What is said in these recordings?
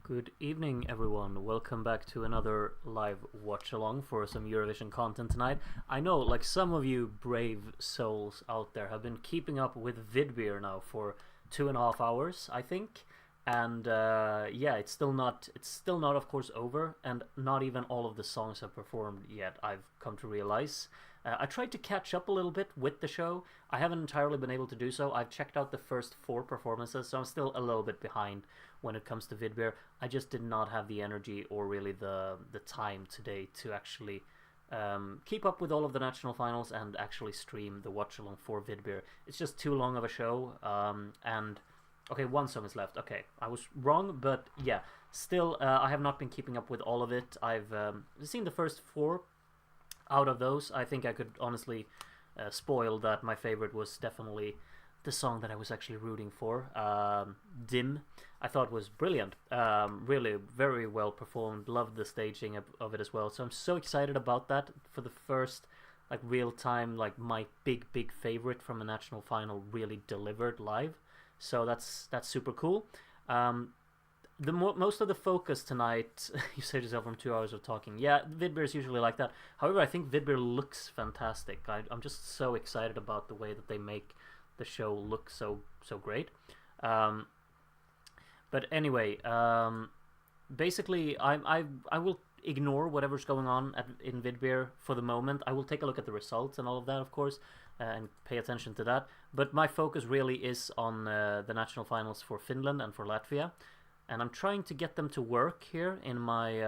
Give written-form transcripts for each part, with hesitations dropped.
Good evening, everyone. Welcome back to another live watch along for some Eurovision content tonight. I know, like, some of you brave souls out there have been keeping up with Vidbir now for 2.5 hours, I think. And yeah, it's still not, of course, over, and not even all of the songs have performed yet, I've come to realize. I tried to catch up a little bit with the show. I haven't entirely been able to do so. I've checked out the first 4 performances, so I'm still a little bit behind when it comes to Vidbir. I just did not have the energy or really the time today to actually keep up with all of the national finals and actually stream the watch along for Vidbir. It's just too long of a show, and okay, 1 song is left. Okay, I was wrong, but yeah, still, I have not been keeping up with all of it. I've seen the first 4 out of those. I think I could honestly spoil that my favorite was definitely the song that I was actually rooting for, Dim. I thought was brilliant, really very well performed. Loved the staging of it as well. So I'm so excited about that for the first like real time, like my big favorite from a national final really delivered live. So that's super cool. Most of the focus tonight, you saved yourself from 2 hours of talking. Yeah, Vidbir is usually like that. However, I think Vidbir looks fantastic. I'm just so excited about the way that they make the show look so great. But anyway, basically, I will ignore whatever's going on in Vidbir for the moment. I will take a look at the results and all of that, of course, and pay attention to that. But my focus really is on the national finals for Finland and for Latvia. And I'm trying to get them to work here in my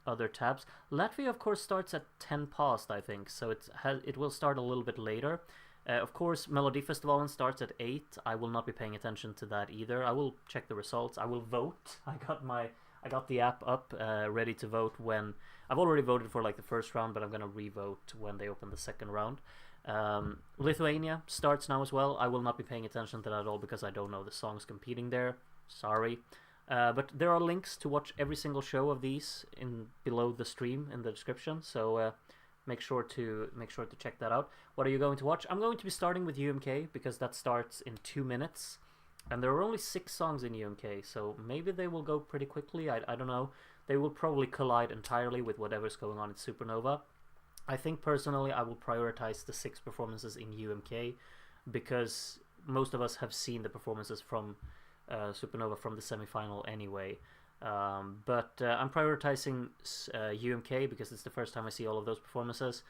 other tabs. Latvia, of course, starts at 10 past, I think, so it will start a little bit later. Of course, Melodifestivalen starts at 8. I will not be paying attention to that either. I will check the results. I will vote. I got the app up, ready to vote when... I've already voted for like the first round, but I'm gonna re-vote when they open the second round. Lithuania starts now as well. I will not be paying attention to that at all because I don't know the songs competing there. Sorry. But there are links to watch every single show of these below the stream in the description, so make sure to check that out. What are you going to watch? I'm going to be starting with UMK because that starts in 2 minutes, and there are only 6 songs in UMK, so maybe they will go pretty quickly. I don't know. They will probably collide entirely with whatever's going on in Supernova. I think personally I will prioritize the 6 performances in UMK because most of us have seen the performances from Supernova from the semi-final anyway, but I'm prioritizing UMK because it's the first time I see all of those performances.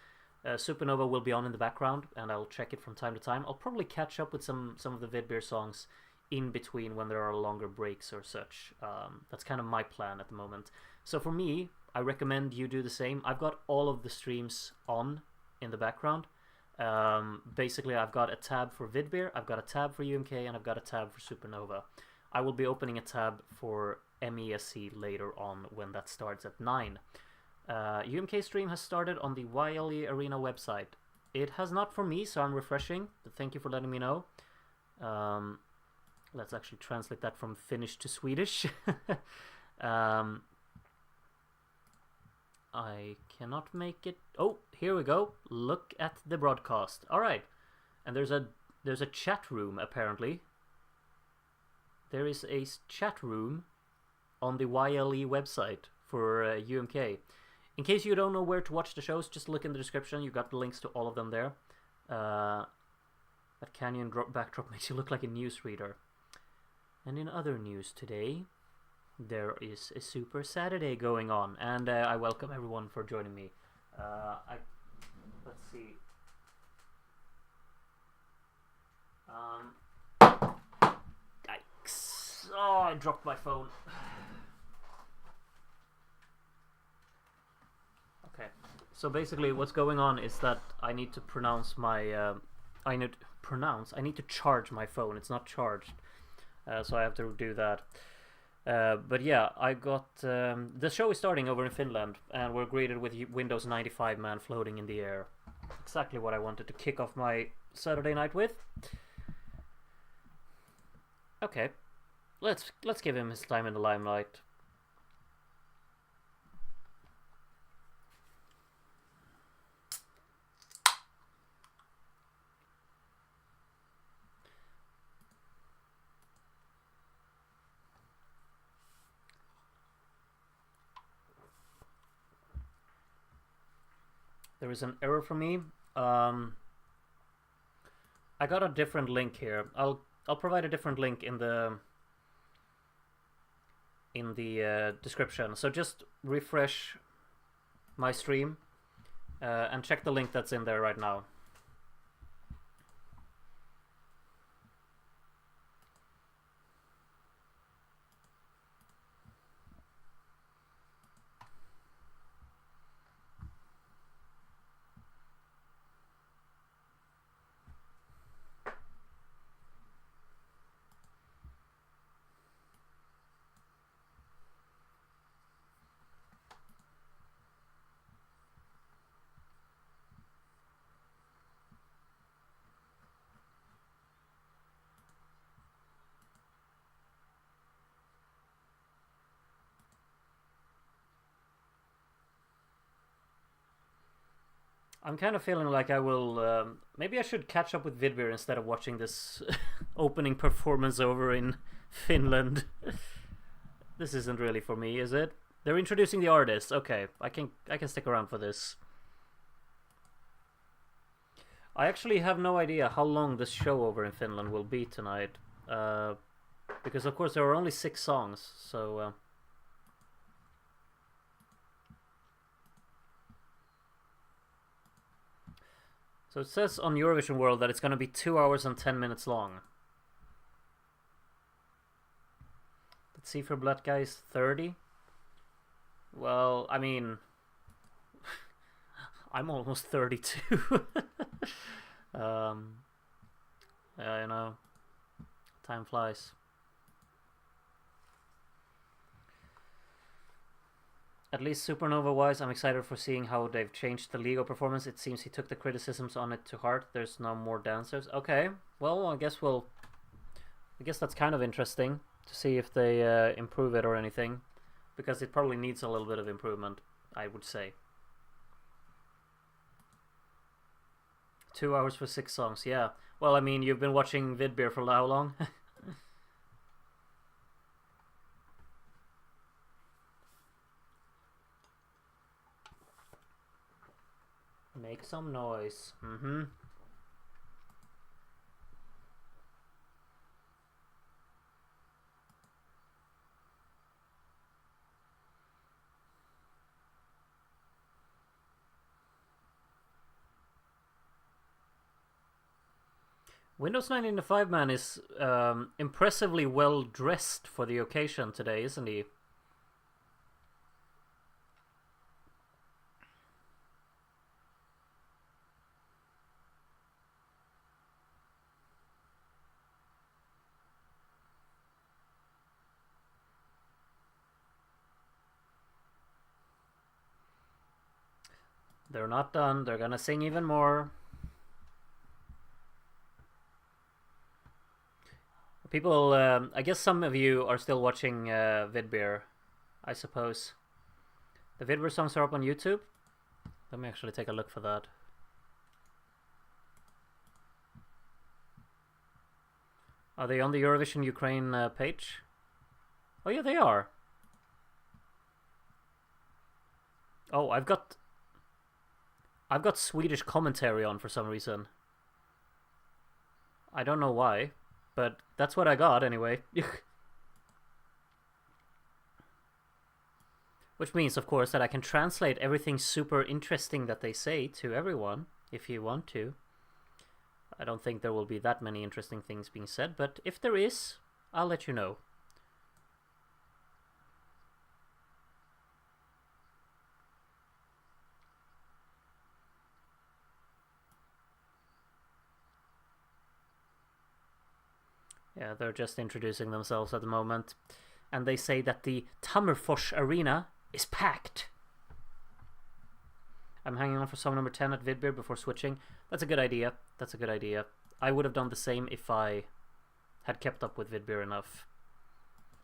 Supernova will be on in the background and I'll check it from time to time. I'll probably catch up with some of the Vidbir songs in between when there are longer breaks or such. That's kind of my plan at the moment. So for me, I recommend you do the same. I've got all of the streams on in the background. Basically, I've got a tab for Vidbir, I've got a tab for UMK, and I've got a tab for Supernova. I will be opening a tab for MESC later on when that starts at 9. UMK stream has started on the YLE Arena website. It has not for me, so I'm refreshing, but thank you for letting me know. Let's actually translate that from Finnish to Swedish. I cannot make it. Oh, here we go. Look at the broadcast. All right, and there's a chat room apparently. There is a chat room on the YLE website for UMK. In case you don't know where to watch the shows, just look in the description. You got the links to all of them there. That canyon backdrop makes you look like a newsreader. And in other news today, there is a Super Saturday going on, and I welcome everyone for joining me. Let's see. Yikes! Oh, I dropped my phone. Okay, so basically, what's going on is that I need to pronounce my. I need to charge my phone. It's not charged, so I have to do that. But yeah, I got the show is starting over in Finland, and we're greeted with Windows 95 man floating in the air. Exactly what I wanted to kick off my Saturday night with. Okay, let's give him his time in the limelight. There is an error for me. I got a different link here. I'll provide a different link in the description. So just refresh my stream and check the link that's in there right now. I'm kind of feeling like I will. Maybe I should catch up with Vidbir instead of watching this opening performance over in Finland. This isn't really for me, is it? They're introducing the artist. Okay, I can stick around for this. I actually have no idea how long this show over in Finland will be tonight, because of course there are only 6 songs, so. So it says on Eurovision World that it's going to be 2 hours and 10 minutes long. Let's see for Black Guys 30. Well, I mean, I'm almost 32. Yeah, you know, time flies. At least Supernova-wise, I'm excited for seeing how they've changed the Ligo performance. It seems he took the criticisms on it to heart. There's no more dancers. Okay, well, I guess that's kind of interesting to see if they improve it or anything, because it probably needs a little bit of improvement, I would say. 2 hours for 6 songs, yeah. Well, I mean, you've been watching Vidbir for how long? Make some noise. Windows 95 man is impressively well dressed for the occasion today, isn't he? They're not done. They're gonna sing even more. People, I guess some of you are still watching Vidbir, I suppose. The Vidbir songs are up on YouTube. Let me actually take a look for that. Are they on the Eurovision Ukraine page? Oh yeah, they are. Oh, I've got Swedish commentary on for some reason. I don't know why, but that's what I got anyway. Which means, of course, that I can translate everything super interesting that they say to everyone, if you want to. I don't think there will be that many interesting things being said, but if there is, I'll let you know. Yeah, they're just introducing themselves at the moment. And they say that the Tammerfors arena is packed. I'm hanging on for song number 10 at Vidbir before switching. That's a good idea. That's a good idea. I would have done the same if I had kept up with Vidbir enough.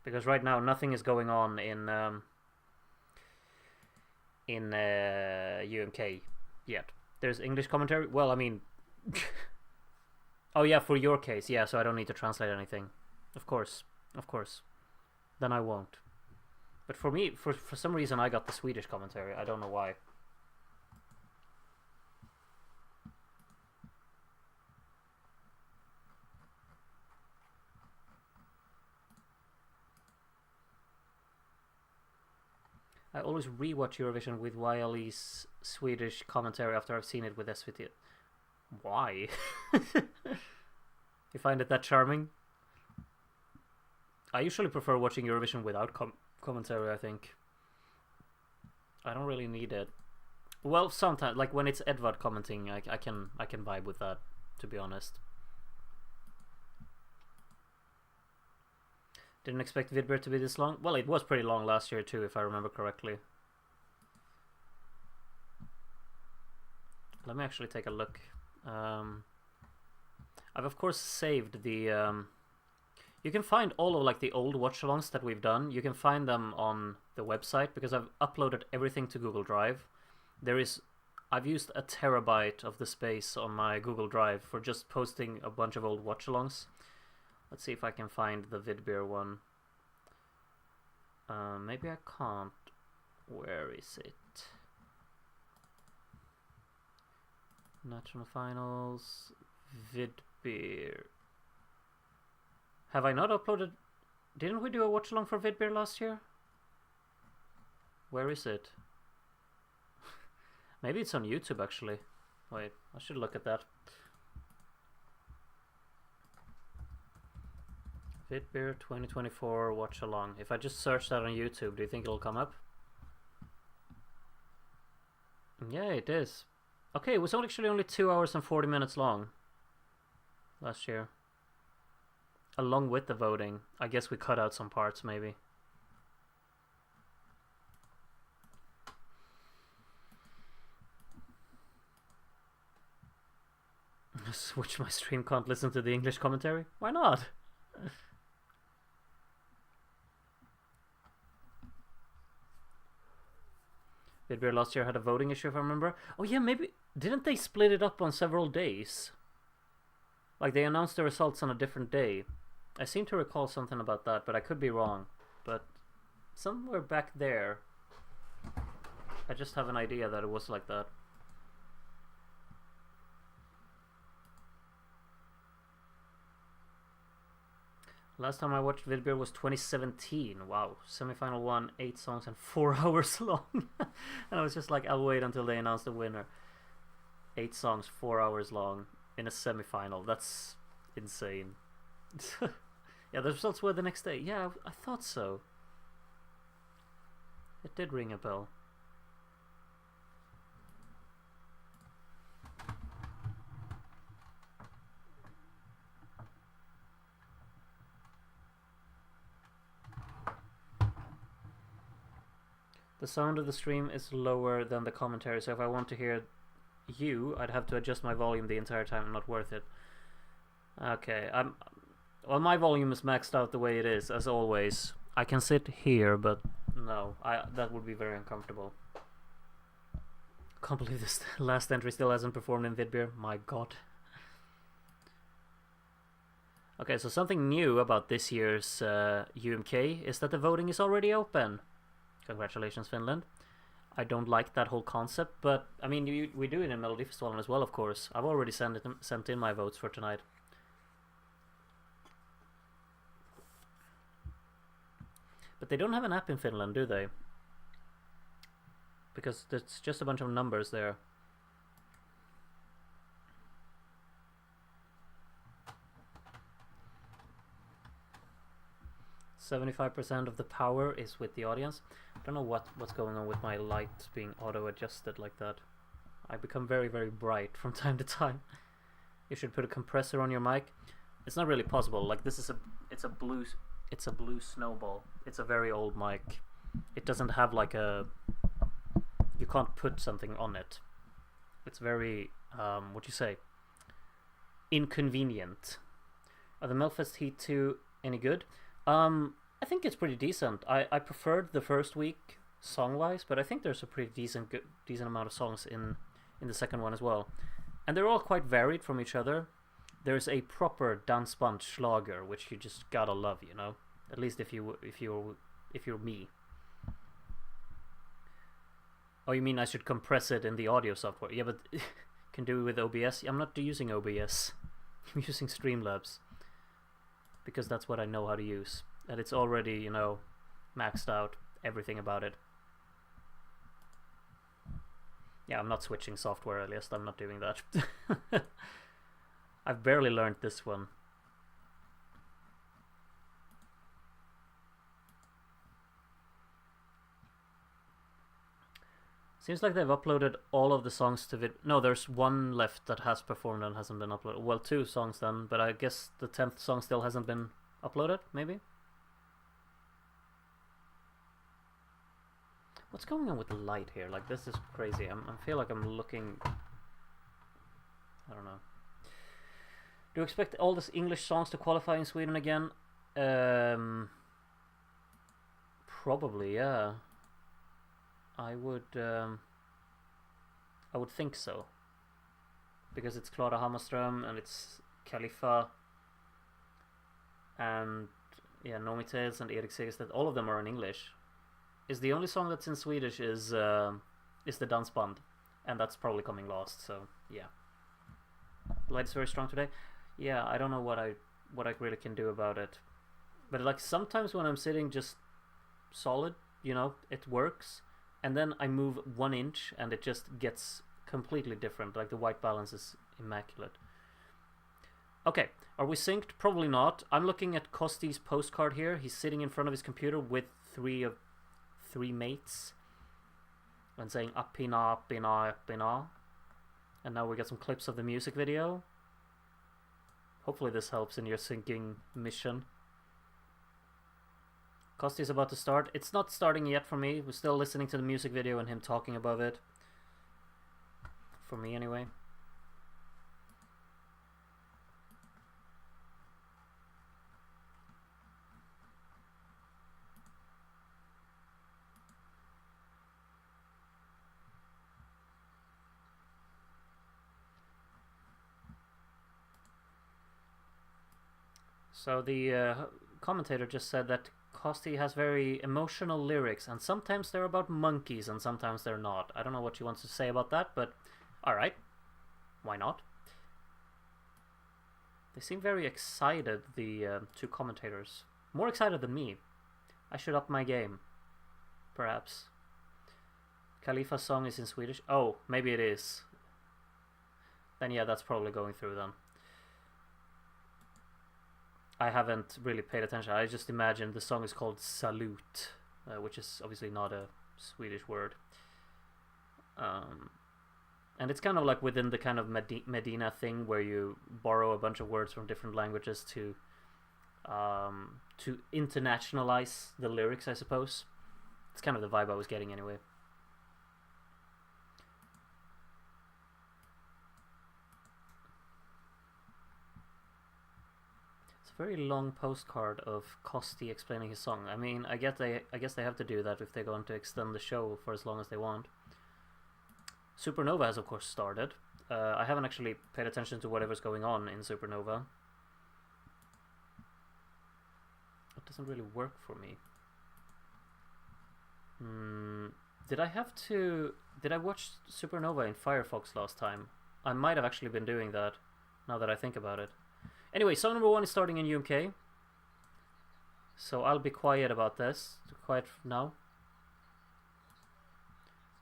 Because right now nothing is going on in UMK yet. There's English commentary. Well, I mean... Oh yeah, for your case, yeah, so I don't need to translate anything. Of course, of course. Then I won't. But for me, for some reason I got the Swedish commentary. I don't know why. I always rewatch Eurovision with YLE's Swedish commentary after I've seen it with SVT. Why? You find it that charming? I usually prefer watching Eurovision without commentary, I think. I don't really need it. Well, sometimes, like when it's Edvard commenting, I can vibe with that, to be honest. Didn't expect Vidbir to be this long. Well, it was pretty long last year too, if I remember correctly. Let me actually take a look. I've of course saved the... you can find all of like the old watchalongs that we've done. You can find them on the website because I've uploaded everything to Google Drive. I've used a terabyte of the space on my Google Drive for just posting a bunch of old watchalongs. Let's see if I can find the Vidbir one. Maybe I can't. Where is it? National Finals, Vidbir. Have I not uploaded? Didn't we do a watchalong for Vidbir last year? Where is it? Maybe it's on YouTube actually. Wait, I should look at that. Vidbir 2024 watchalong. If I just search that on YouTube, do you think it'll come up? Yeah, it is. Okay, it was actually only 2 hours and 40 minutes long last year. Along with the voting. I guess we cut out some parts, maybe. Switch my stream, can't listen to the English commentary? Why not? Vidbir last year had a voting issue, if I remember. Oh yeah, maybe... Didn't they split it up on several days? Like, they announced the results on a different day. I seem to recall something about that, but I could be wrong. But somewhere back there, I just have an idea that it was like that. Last time I watched Vidbir was 2017. Wow, semifinal 1, 8 songs and 4 hours long. And I was just like, I'll wait until they announce the winner. 8 songs, 4 hours long in a semifinal. That's insane. Yeah, the results were the next day. Yeah, I thought so. It did ring a bell. The sound of the stream is lower than the commentary, so if I want to hear you, I'd have to adjust my volume the entire time. Not worth it. Okay, well, my volume is maxed out the way it is, as always. I can sit here, but no, that would be very uncomfortable. Can't believe this last entry still hasn't performed in Vidbir. My god. Okay, so something new about this year's UMK is that the voting is already open. Congratulations, Finland. I don't like that whole concept, but I mean, we do it in Melodifestivalen as well, of course. I've already sent in my votes for tonight. But they don't have an app in Finland, do they? Because there's just a bunch of numbers there. 75% of the power is with the audience. I don't know what's going on with my light being auto-adjusted like that. I become very, very bright from time to time. You should put a compressor on your mic. It's not really possible. Like, this is it's a blue snowball. It's a very old mic. It doesn't have like a... You can't put something on it. It's very, what you say? Inconvenient. Are the Melfest Heat 2 any good? I think it's pretty decent. I preferred the first week song-wise, but I think there's a pretty decent amount of songs in the second one as well. And they're all quite varied from each other. There's a proper dansband schlager, which you just gotta love, you know? At least if you're me. Oh, you mean I should compress it in the audio software? Yeah, but can do it with OBS. I'm not using OBS. I'm using Streamlabs. Because that's what I know how to use. And it's already, you know, maxed out. Everything about it. Yeah, I'm not switching software, at least I'm not doing that. I've barely learned this one. Seems like they've uploaded all of the songs to No, there's one left that has performed and hasn't been uploaded. Well, 2 songs then, but I guess the 10th song still hasn't been uploaded, maybe? What's going on with the light here? Like, this is crazy. I feel like I'm looking... I don't know. Do you expect all these English songs to qualify in Sweden again? Probably, yeah. I would think so. Because it's Clara Hammarström and it's Khalifa and yeah, Nomites and Erik Segerstedt. All of them are in English. Is the only song that's in Swedish is the Dansband, and that's probably coming last. So yeah, the light is very strong today. Yeah, I don't know what I really can do about it, but like sometimes when I'm sitting just solid, you know, it works, and then I move 1 inch and it just gets completely different. Like the white balance is immaculate. Okay, are we synced? Probably not. I'm looking at Kosti's postcard here. He's sitting in front of his computer with 3 mates and saying Appina, Appina, Appina. And now we get some clips of the music video. Hopefully this helps in your syncing mission. Kosti's about to start. It's not starting yet for me. We're still listening to the music video and him talking above it. For me anyway. So the commentator just said that Kosti has very emotional lyrics, and sometimes they're about monkeys and sometimes they're not. I don't know what she wants to say about that, but alright. Why not? They seem very excited, the 2 commentators. More excited than me. I should up my game. Perhaps. Khalifa's song is in Swedish. Oh, maybe it is. Then yeah, that's probably going through then. I haven't really paid attention. I just imagined the song is called Salute, which is obviously not a Swedish word. And it's kind of like within the kind of Medina thing where you borrow a bunch of words from different languages to internationalize the lyrics, I suppose. It's kind of the vibe I was getting anyway. Very long postcard of Kosti explaining his song. I mean, I guess they have to do that if they're going to extend the show for as long as they want. Supernova has of course started. I haven't actually paid attention to whatever's going on in Supernova. It doesn't really work for me. Did I watch Supernova in Firefox last time? I might have actually been doing that, now that I think about it. Anyway, song number 1 is starting in UK. So I'll be quiet about this. Quiet now.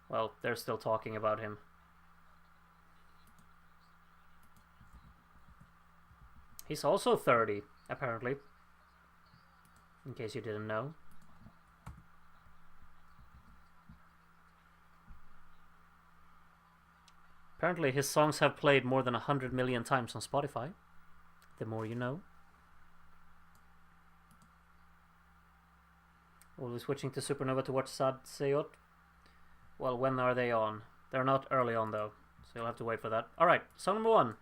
Well, they're still talking about him. He's also 30, apparently. In case you didn't know. Apparently his songs have played more than 100 million times on Spotify. The more you know. We'll be switching to Supernova to watch Sad Seyot. Well, when are they on? They're not early on though, so you'll have to wait for that. Alright, song number 1.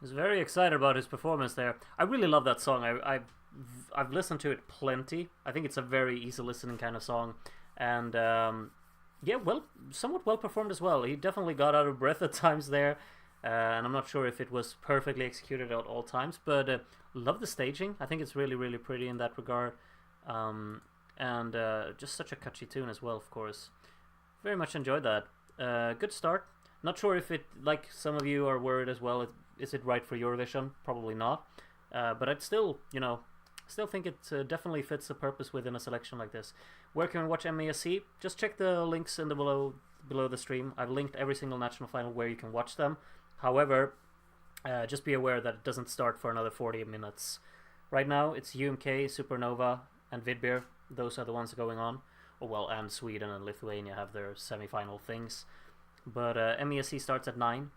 was very excited about his performance there. I really love that song. I've listened to it plenty. I think it's a very easy listening kind of song, and yeah, well, somewhat well performed as well. He definitely got out of breath at times there, and I'm not sure if it was perfectly executed at all times, but love the staging. I think it's really, really pretty in that regard, and just such a catchy tune as well, of course. Very much enjoyed that. Good start. Not sure if it, like some of you are worried as well, is it right for Eurovision? Probably not. But I'd still, still think it definitely fits the purpose within a selection like this. Where can we watch MASC? Just check the links in the below the stream. I've linked every single national final where you can watch them. However, just be aware that it doesn't start for another 40 minutes. Right now, it's UMK, Supernova, and Vidbir. Those are the ones going on. Oh, well, and Sweden and Lithuania have their semi-final things. But MESC starts at 9,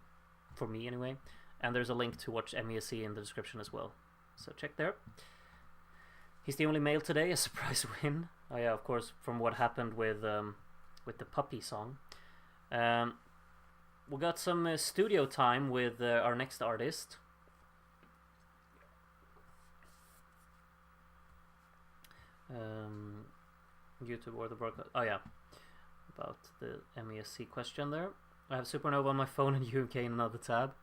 for me anyway. And there's a link to watch MESC in the description as well. So check there. He's the only male today, a surprise win. Oh yeah, of course, from what happened with the puppy song. We got some studio time with our next artist. YouTube or the broadcast. Oh yeah, about the MESC question there. I have Supernova on my phone and UMK in another tab.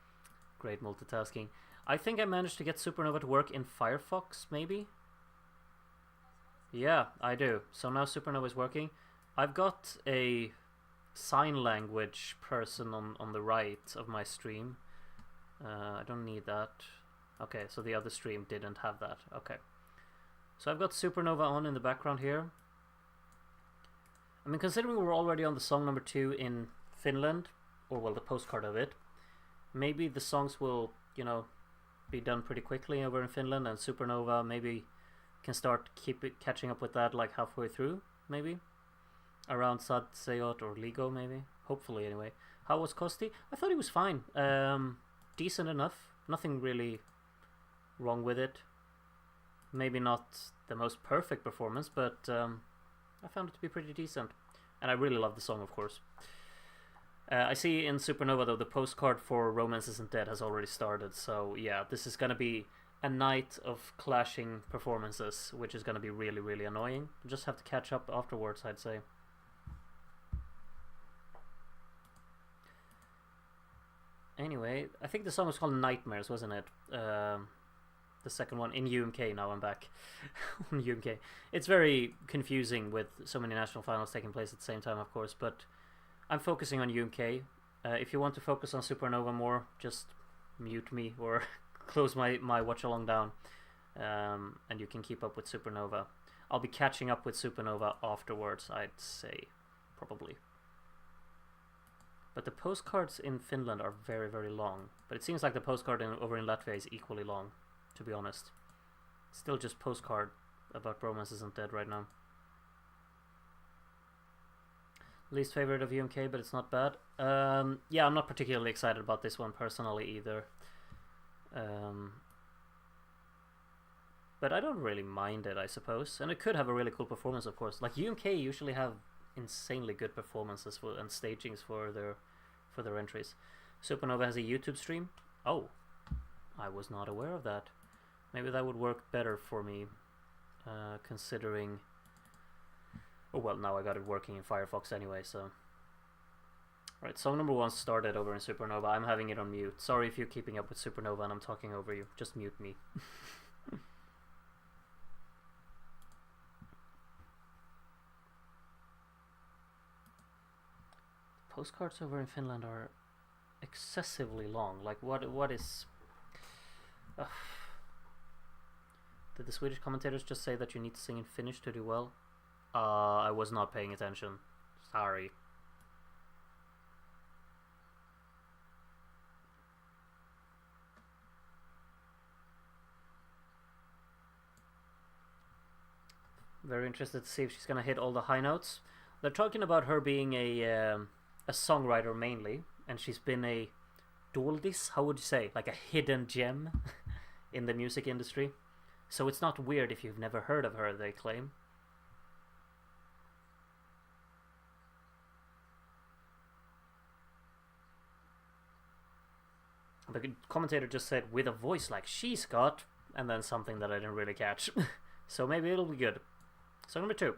Great multitasking. I think I managed to get Supernova to work in Firefox, maybe? Yeah, I do. So now Supernova is working. I've got a sign language person on the right of my stream. I don't need that. Okay, so the other stream didn't have that. Okay. So I've got Supernova on in the background here. I mean, considering we're already on the song number 2 in Finland, or well, the postcard of it, maybe the songs will, be done pretty quickly over in Finland, and Supernova maybe can start catching up with that like halfway through, maybe around Sad Seyot or Ligo, maybe. Hopefully, anyway. How was Kosti? I thought he was fine. Decent enough. Nothing really wrong with it. Maybe not the most perfect performance, but I found it to be pretty decent. And I really love the song, of course. I see in Supernova, though, the postcard for Romance Isn't Dead has already started. So, yeah, this is going to be a night of clashing performances, which is going to be really, really annoying. Just have to catch up afterwards, I'd say. Anyway, I think the song was called Nightmares, wasn't it? The second one in UMK. Now I'm back on UMK. It's very confusing with so many national finals taking place at the same time, of course, but I'm focusing on UMK. If you want to focus on Supernova more, just mute me or close my watch-along down, and you can keep up with Supernova. I'll be catching up with Supernova afterwards, I'd say, probably. But the postcards in Finland are very, very long. But it seems like the postcard over in Latvia is equally long, to be honest. Still just postcard about Romance Isn't Dead right now. Least favorite of UMK, but it's not bad. Yeah, I'm not particularly excited about this one personally either. But I don't really mind it, I suppose. And it could have a really cool performance, of course. Like UMK usually have insanely good performances and stagings for their entries. Supernova has a YouTube stream. Oh, I was not aware of that. Maybe that would work better for me, considering. Oh well, now I got it working in Firefox anyway. So, right, song number 1 started over in Supernova. I'm having it on mute. Sorry if you're keeping up with Supernova and I'm talking over you. Just mute me. Postcards over in Finland are excessively long. Like, what is... Did the Swedish commentators just say that you need to sing in Finnish to do well? I was not paying attention. Sorry. Very interested to see if she's gonna hit all the high notes. They're talking about her being a songwriter mainly, and she's been a doldis, how would you say, like a hidden gem in the music industry. So it's not weird if you've never heard of her, they claim. The commentator just said, with a voice like she's got, and then something that I didn't really catch. So maybe it'll be good. Song number 2.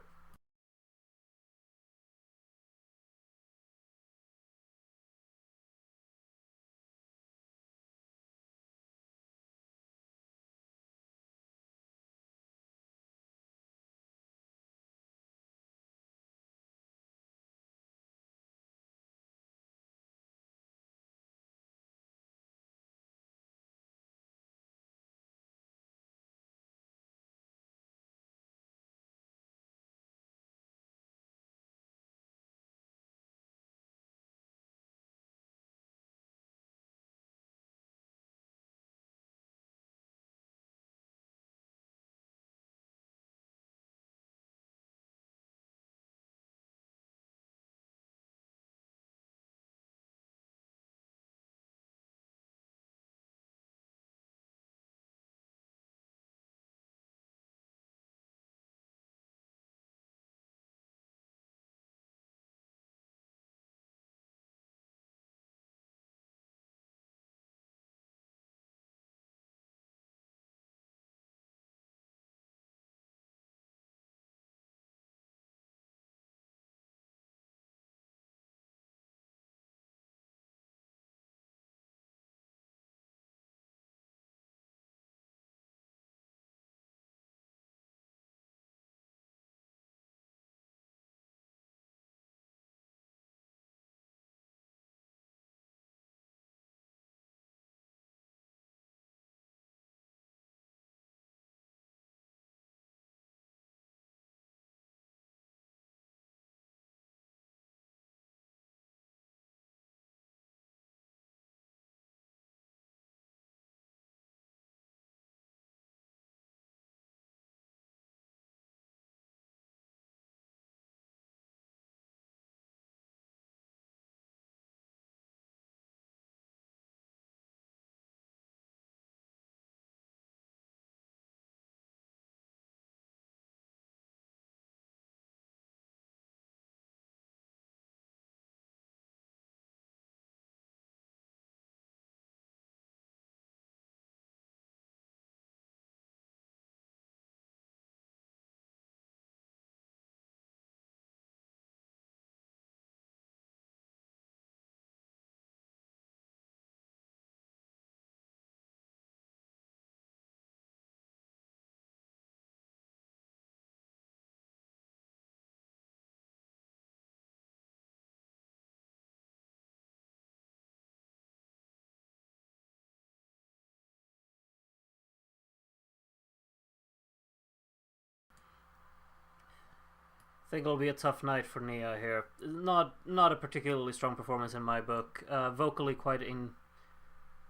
I think it'll be a tough night for Nia here. Not a particularly strong performance in my book. Vocally quite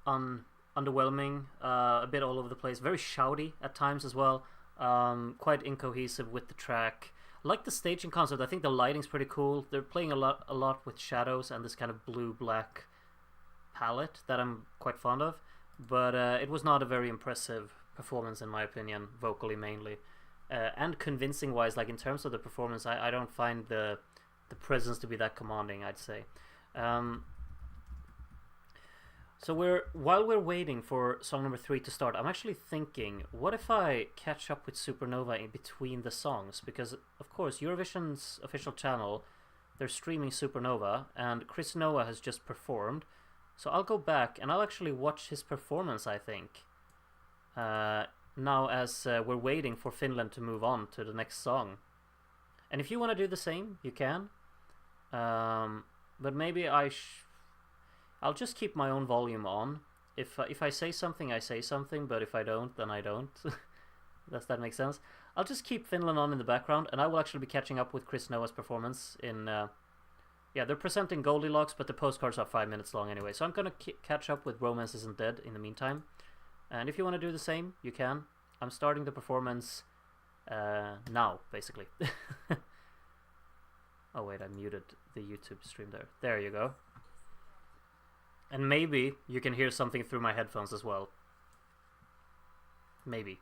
underwhelming. A bit all over the place. Very shouty at times as well. Quite incohesive with the track. I like the staging concept. I think the lighting's pretty cool. They're playing a lot with shadows and this kind of blue-black palette that I'm quite fond of. But it was not a very impressive performance in my opinion, vocally mainly. And convincing wise, like in terms of the performance, I don't find the presence to be that commanding, I'd say. So while we're waiting for song number 3 to start, I'm actually thinking, what if I catch up with Supernova in between the songs? Because of course Eurovision's official channel, they're streaming Supernova, and Chris Noah has just performed. So I'll go back and I'll actually watch his performance, I think. Now as we're waiting for Finland to move on to the next song. And if you want to do the same, you can. But maybe I'll just keep my own volume on. If I say something, I say something, but if I don't, then I don't. Does that make sense? I'll just keep Finland on in the background, and I will actually be catching up with Chris Noah's performance in... yeah, they're presenting Goldilocks, but the postcards are 5 minutes long anyway. So I'm going to catch up with Romance Isn't Dead in the meantime. And if you want to do the same, you can. I'm starting the performance now, basically. Oh wait, I muted the YouTube stream there. There you go. And maybe you can hear something through my headphones as well. Maybe.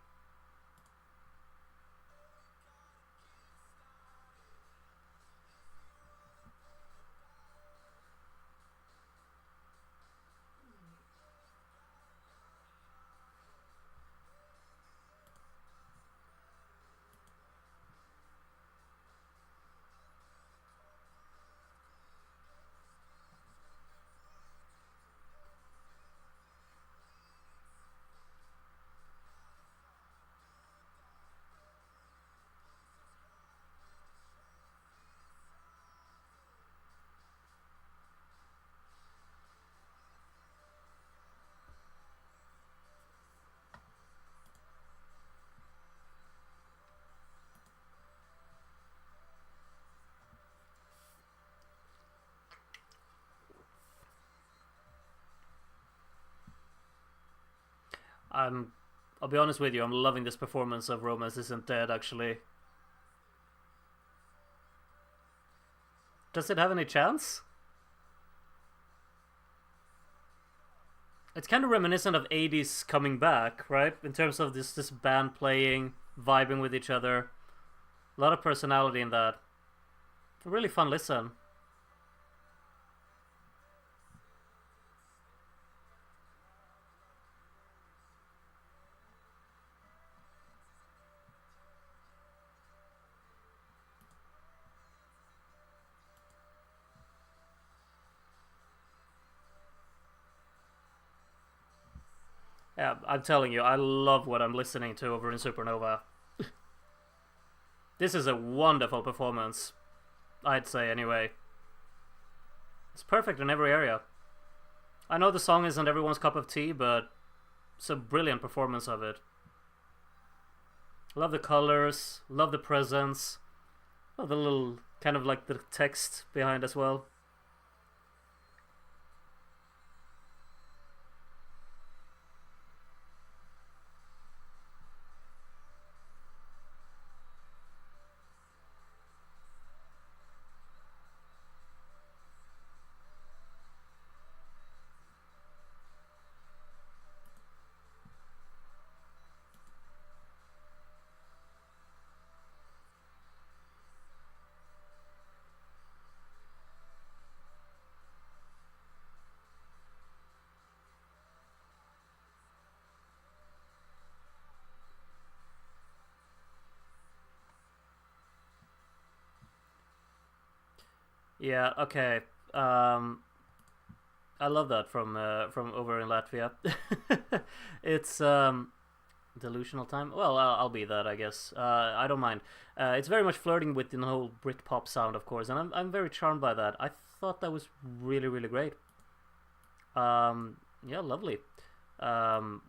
I'm. I'll be honest with you. I'm loving this performance of Romance Isn't Dead. Actually, does it have any chance? It's kind of reminiscent of 80s coming back, right? In terms of this band playing, vibing with each other. A lot of personality in that. A really fun listen. Yeah, I'm telling you, I love what I'm listening to over in Supernova. This is a wonderful performance, I'd say anyway. It's perfect in every area. I know the song isn't everyone's cup of tea, but it's a brilliant performance of it. Love the colors, love the presence, love the little kind of like the text behind as well. Yeah, okay. Um, I love that from over in Latvia. It's delusional time. Well, I'll be that, I guess. I don't mind. It's very much flirting with the whole Britpop sound, of course, and I'm very charmed by that. I thought that was really really great. Yeah, lovely. Um,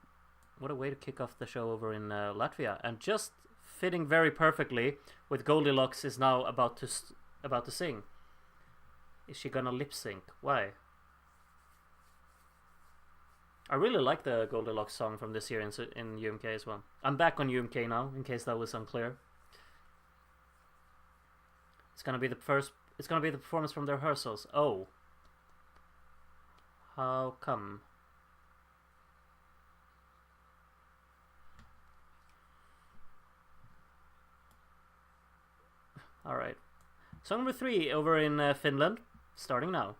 what a way to kick off the show over in Latvia, and just fitting very perfectly with Goldilocks is now about to sing. Is she gonna lip sync? Why? I really like the Goldilocks song from this year in UMK as well. I'm back on UMK now, in case that was unclear. It's gonna be the first. It's gonna be the performance from the rehearsals. Oh, how come? All right. Song number 3 over in Finland, starting now.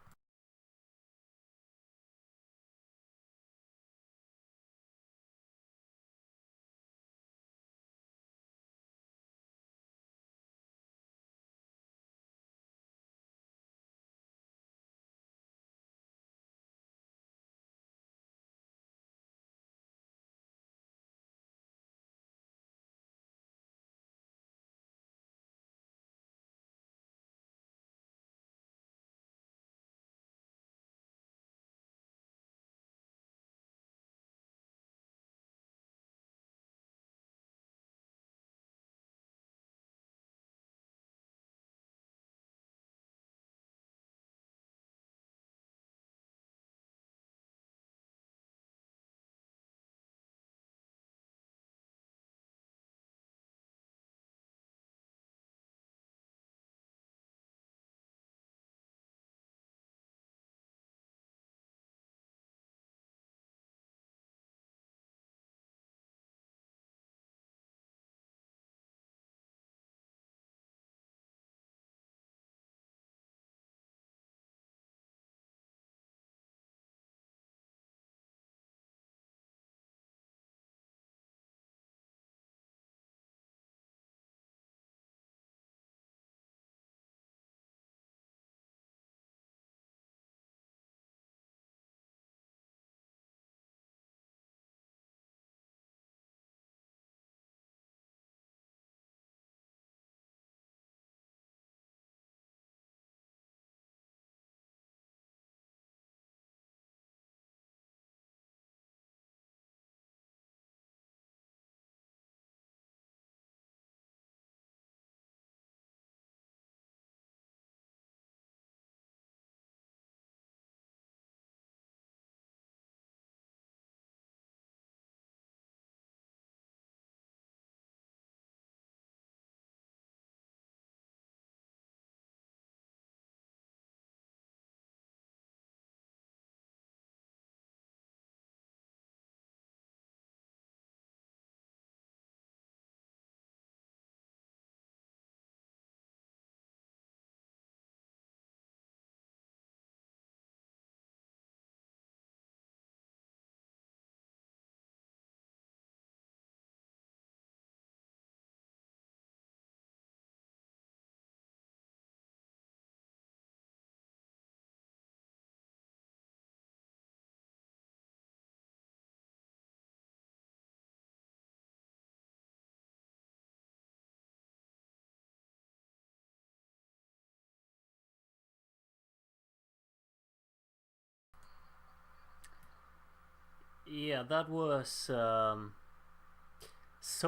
Yeah, that was so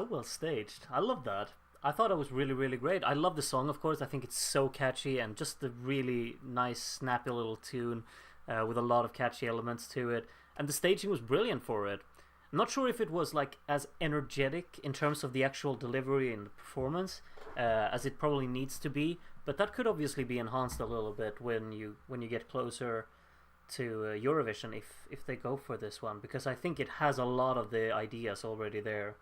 well staged. I love that. I thought it was really, really great. I love the song, of course. I think it's so catchy and just a really nice, snappy little tune with a lot of catchy elements to it. And the staging was brilliant for it. I'm not sure if it was like as energetic in terms of the actual delivery and the performance as it probably needs to be, but that could obviously be enhanced a little bit when you get closer to Eurovision if they go for this one, because I think it has a lot of the ideas already there,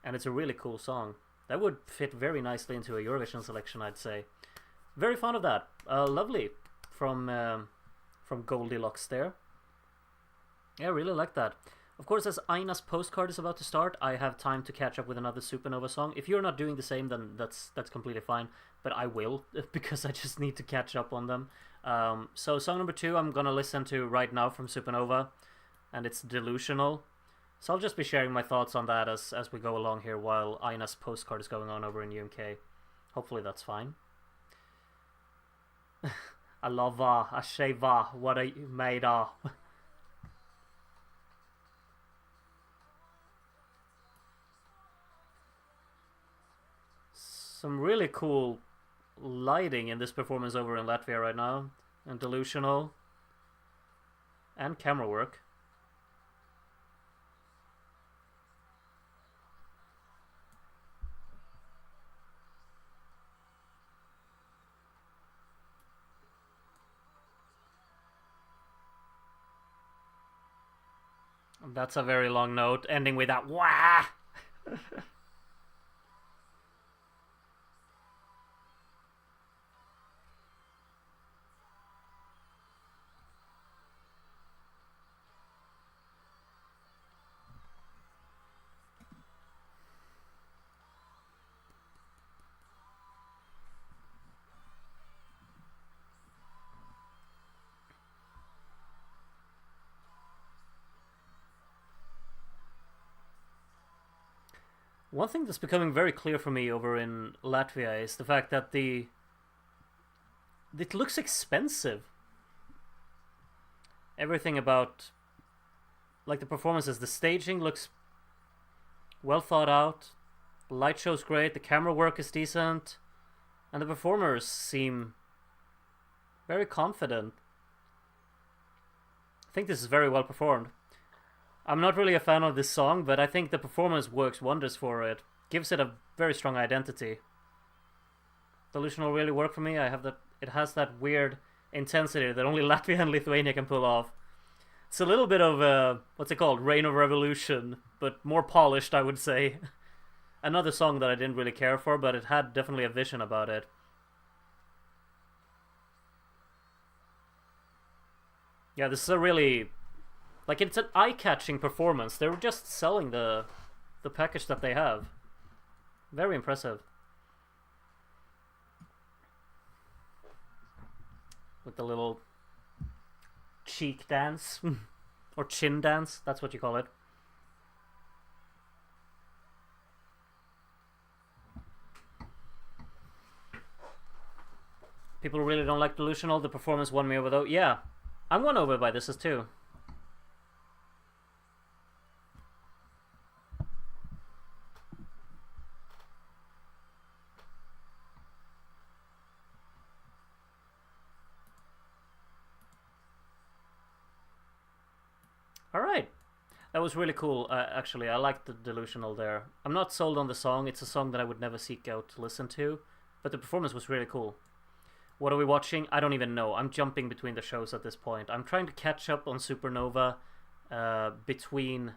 and it's a really cool song that would fit very nicely into a Eurovision selection, I'd say. Very fond of that. Lovely from Goldilocks there. Yeah, I really like that. Of course, as Aina's postcard is about to start, I have time to catch up with another Supernova song. If you're not doing the same, then that's completely fine. But I will, because I just need to catch up on them. So song number 2 I'm gonna listen to right now from Supernova, and it's Delusional. So I'll just be sharing my thoughts on that as we go along here while Aina's postcard is going on over in UK. Hopefully that's fine. I love I say what are you made of? Some really cool lighting in this performance over in Latvia right now, and Delusional, and camera work. That's a very long note, ending with that wah. One thing that's becoming very clear for me over in Latvia is the fact that the it looks expensive. Everything about like the performances, the staging looks well thought out. The light show's great, the camera work is decent, and the performers seem very confident. I think this is very well performed. I'm not really a fan of this song, but I think the performance works wonders for it. Gives it a very strong identity. Delusional really worked for me. I have that. It has that weird intensity that only Latvia and Lithuania can pull off. It's a little bit of what's it called, Reign of Revolution, but more polished, I would say. Another song that I didn't really care for, but it had definitely a vision about it. Yeah, this is a really like it's an eye-catching performance. They're just selling the package that they have. Very impressive. With the little cheek dance or chin dance, that's what you call it. People really don't like Delusional. The performance won me over though. Yeah, I'm won over by this as too. Alright. That was really cool, actually. I liked the Delusional there. I'm not sold on the song. It's a song that I would never seek out to listen to. But the performance was really cool. What are we watching? I don't even know. I'm jumping between the shows at this point. I'm trying to catch up on Supernova between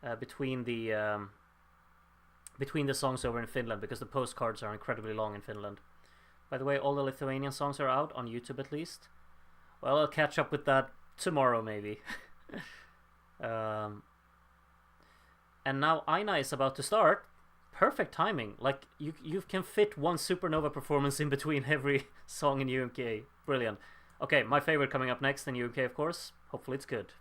the songs over in Finland, because the postcards are incredibly long in Finland. By the way, all the Lithuanian songs are out on YouTube at least. Well, I'll catch up with that tomorrow maybe. And now Aina is about to start. Perfect timing. Like you can fit one Supernova performance in between every song in UK. Brilliant. Okay, my favorite coming up next in UK, of course. Hopefully it's good.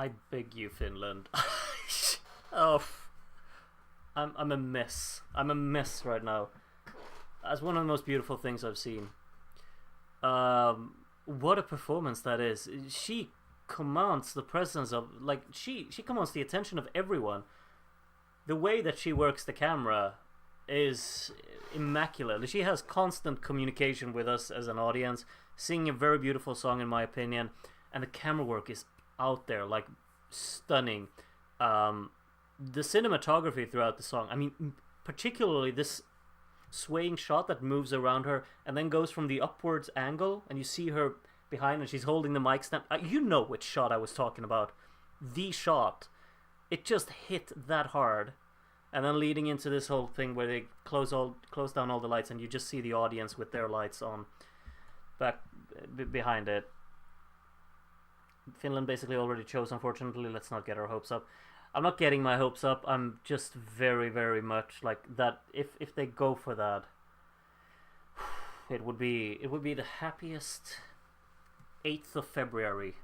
I beg you, Finland. Oh, I'm a mess. I'm a mess right now. That's one of the most beautiful things I've seen. What a performance that is. She commands the presence of, like, she commands the attention of everyone. The way that she works the camera is immaculate. She has constant communication with us as an audience, singing a very beautiful song in my opinion, and the camera work is out there, like, stunning. The cinematography throughout the song, I mean, particularly this swaying shot that moves around her and then goes from the upwards angle and you see her behind and she's holding the mic stand. You know which shot I was talking about. The shot. It just hit that hard. And then leading into this whole thing where they close down all the lights and you just see the audience with their lights on back behind it. Finland basically already chose, unfortunately. Let's not get our hopes up. I'm not getting my hopes up. I'm just very, very much like that. If they go for that, it would be the happiest 8th of February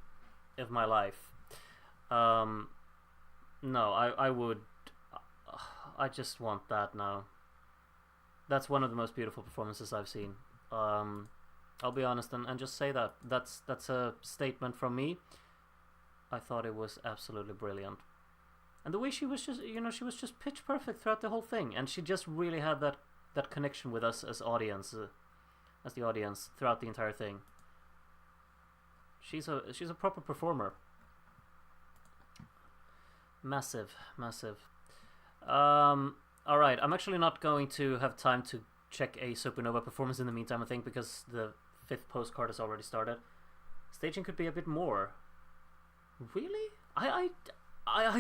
of my life. No, I just want that now. That's one of the most beautiful performances I've seen. I'll be honest and just say that. That's a statement from me. I thought it was absolutely brilliant. And the way she was just, she was just pitch perfect throughout the whole thing. And she just really had that connection with us as audience, as the audience throughout the entire thing. She's a proper performer. Massive. Alright, I'm actually not going to have time to check a Supernova performance in the meantime, I think, because the 5th postcard has already started. Staging could be a bit more. Really? I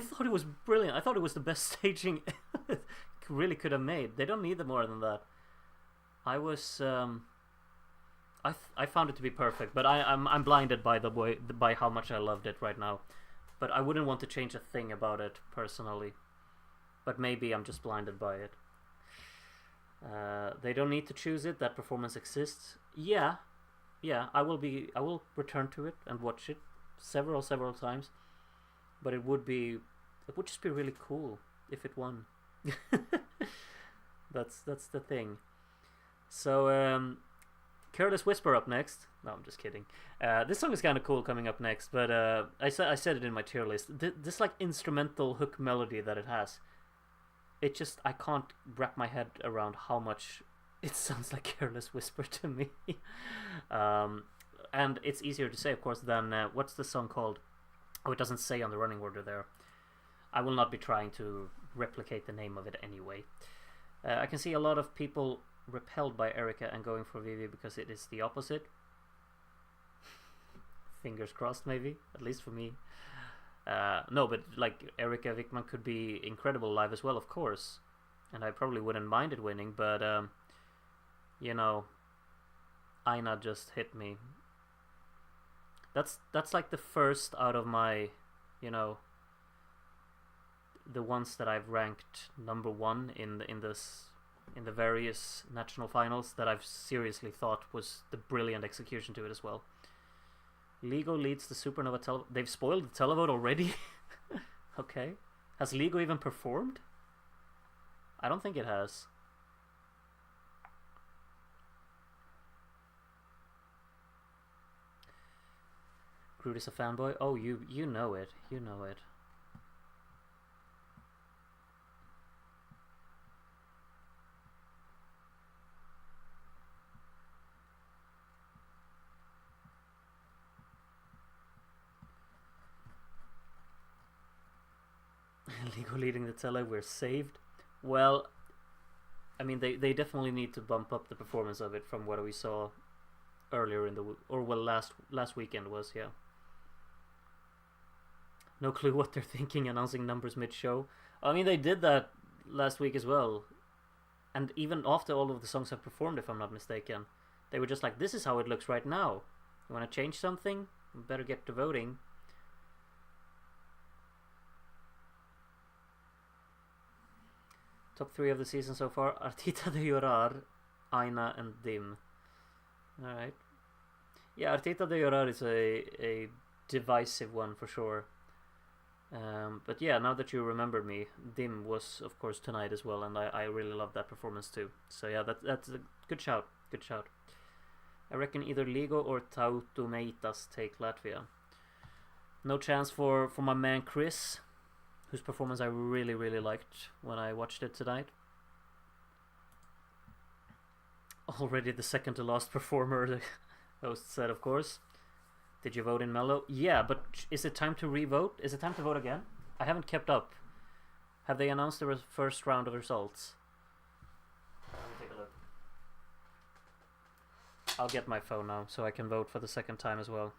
thought it was brilliant. I thought it was the best staging it really could have made. They don't need more than that. I was I found it to be perfect, but I'm blinded by how much I loved it right now. But I wouldn't want to change a thing about it personally. But maybe I'm just blinded by it. They don't need to choose it. That performance exists. Yeah. I will return to it and watch it several times. But it would just be really cool if it won. That's the thing. So Careless Whisper up next. No, I'm just kidding. This song is kind of cool coming up next, but I said it in my tier list. This like instrumental hook melody that it has. It just, I can't wrap my head around how much it sounds like Careless Whisper to me. And it's easier to say, of course, than what's the song called? Oh, it doesn't say on the running order there. I will not be trying to replicate the name of it anyway. I can see a lot of people repelled by Erica and going for Vivi because it is the opposite. Fingers crossed, maybe, at least for me. No, but like Erica Wickman could be incredible live as well, of course, and I probably wouldn't mind it winning, but Aina just hit me. That's like the first out of my, the ones that I've ranked number 1 in the various national finals that I've seriously thought was the brilliant execution to it as well. Ligo leads the Supernova They've spoiled the televote already? Okay. Has Ligo even performed? I don't think it has. Groot is a fanboy? Oh, you know it. You know it. Ligo leading the tele, we're saved. Well, I mean, they definitely need to bump up the performance of it from what we saw earlier in last weekend was, yeah. No clue what they're thinking, announcing numbers mid-show. I mean, they did that last week as well. And even after all of the songs have performed, if I'm not mistaken, they were just like, this is how it looks right now. You want to change something? You better get to voting. Top 3 of the season so far: Artita de Llorar, Aina, and Dim. Alright. Yeah, Artita de Llorar is a divisive one for sure. But yeah, now that you remembered me, Dim was of course tonight as well, and I really loved that performance too. So yeah, that's a good shout. Good shout. I reckon either Ligo or Tautumeitas take Latvia. No chance for my man Chris, whose performance I really liked when I watched it tonight. Already the second to last performer, the host said, of course. Did you vote in Melo? Yeah, but is it time to re-vote? Is it time to vote again? I haven't kept up. Have they announced the first round of results? Let me take a look. I'll get my phone now so I can vote for the second time as well.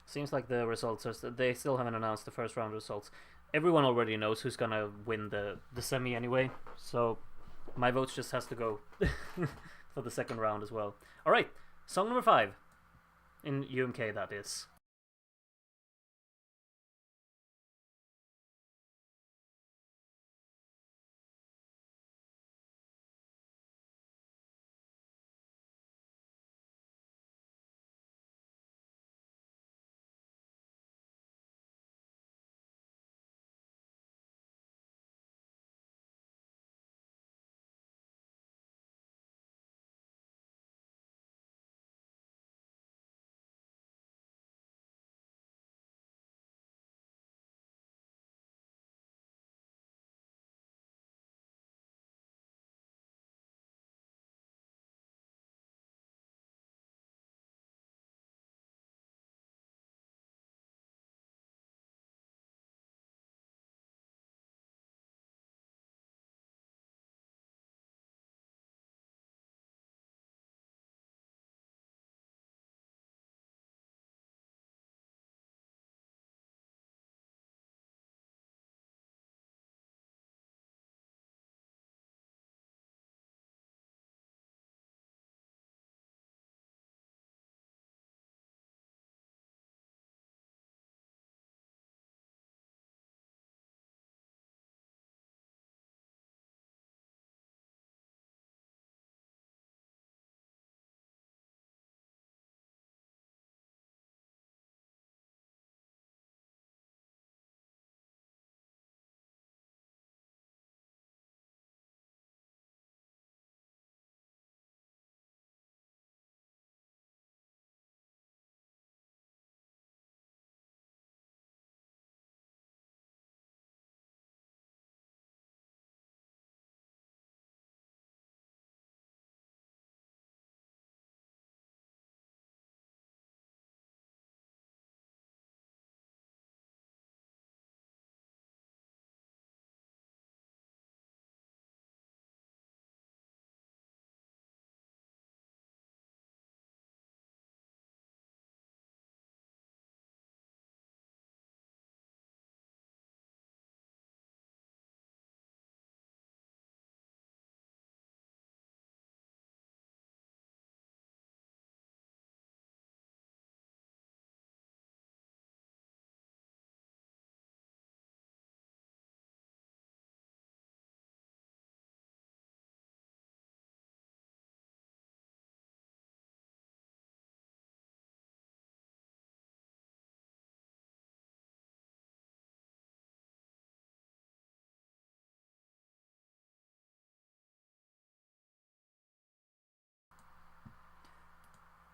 Seems like the results are they still haven't announced the first round results. Everyone already knows who's gonna win the semi anyway, so my vote just has to go for the second round as well. All right, song number 5 in UMK, that is.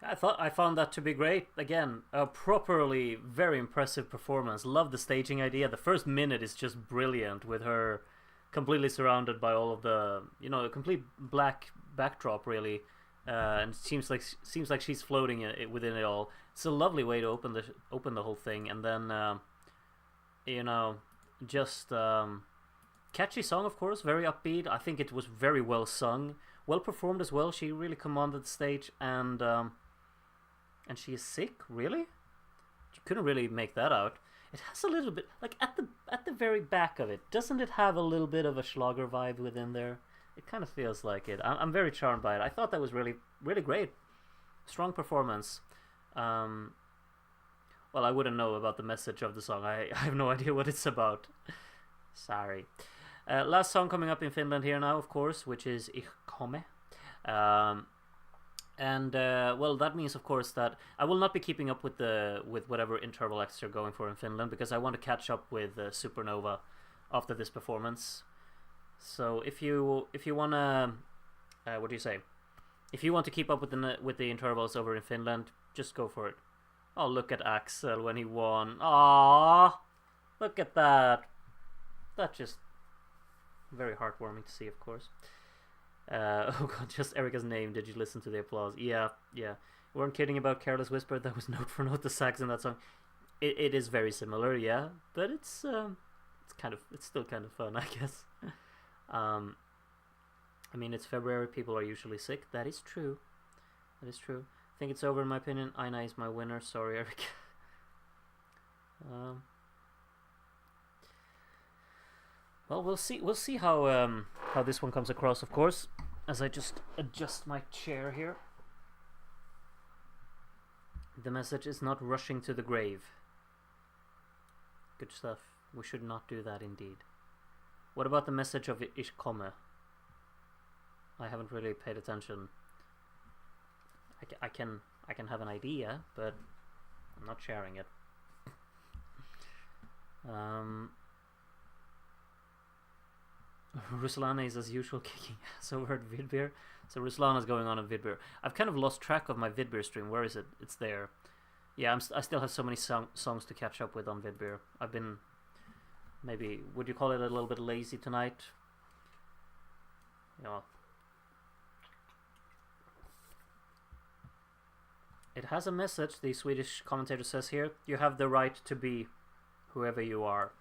I found that to be great. Again, a properly very impressive performance. Love the staging idea. The first minute is just brilliant with her completely surrounded by all of the, a complete black backdrop really, and it seems like she's floating within it all. It's a lovely way to open the whole thing, and then you know just catchy song, of course, very upbeat. I think it was very well sung, well performed as well. She really commanded the stage, and she is sick, really? You couldn't really make that out. It has a little bit, like at the very back of it, doesn't it have a little bit of a Schlager vibe within there? It kind of feels like it. I'm very charmed by it. I thought that was really great. Strong performance. Well, I wouldn't know about the message of the song. I have no idea what it's about. Sorry. Last song coming up in Finland here now, of course, which is Ich komme. And well, that means of course that I will not be keeping up with the with whatever interval acts are going for in Finland, because I want to catch up with Supernova after this performance. So if you wanna what do you say? If you want to keep up with the intervals over in Finland, just go for it. Oh, look at Axel when he won. Ah, look at that. That's just very heartwarming to see, of course. Oh god, just Erica's name. Did you listen to the applause? Yeah, yeah. We weren't kidding about Careless Whisper. That was note for note the sax in that song. It is very similar, yeah, but it's still kind of fun, I guess. Um, I mean, it's February. People are usually sick. That is true. That is true. I think it's over in my opinion. Aina is my winner. Sorry, Eric. um, well, we'll see. We'll see how this one comes across. Of course, as I just adjust my chair here. The message is not rushing to the grave. Good stuff. We should not do that, indeed. What about the message of Ich komme? I haven't really paid attention. I can have an idea, but I'm not sharing it. Ruslana is as usual kicking ass over at Vidbir. So Ruslana's going on at Vidbir. I've kind of lost track of my Vidbir stream. Where is it? It's there. Yeah, I still have so many songs to catch up with on Vidbir. I've been, maybe, would you call it a little bit lazy tonight? Yeah. It has a message, the Swedish commentator says here. You have the right to be whoever you are.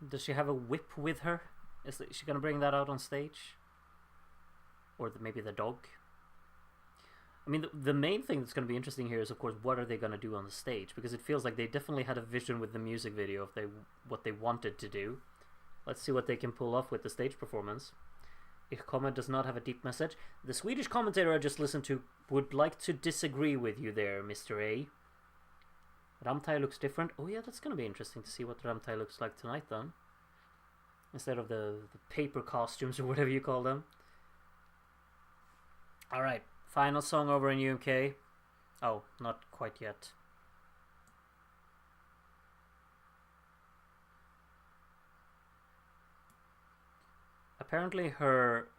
Does she have a whip with her? Is she gonna bring that out on stage? Or maybe the dog? I mean, the main thing that's going to be interesting here is, of course, what are they going to do on the stage? Because it feels like they definitely had a vision with the music video of what they wanted to do. Let's see what they can pull off with the stage performance. Ich komme does not have a deep message. The Swedish commentator I just listened to would like to disagree with you there, Mr. A. Ramtai looks different. Oh yeah, that's going to be interesting to see what Ramtai looks like tonight then. Instead of the paper costumes or whatever you call them. Alright, final song over in UK. Oh, not quite yet. Apparently her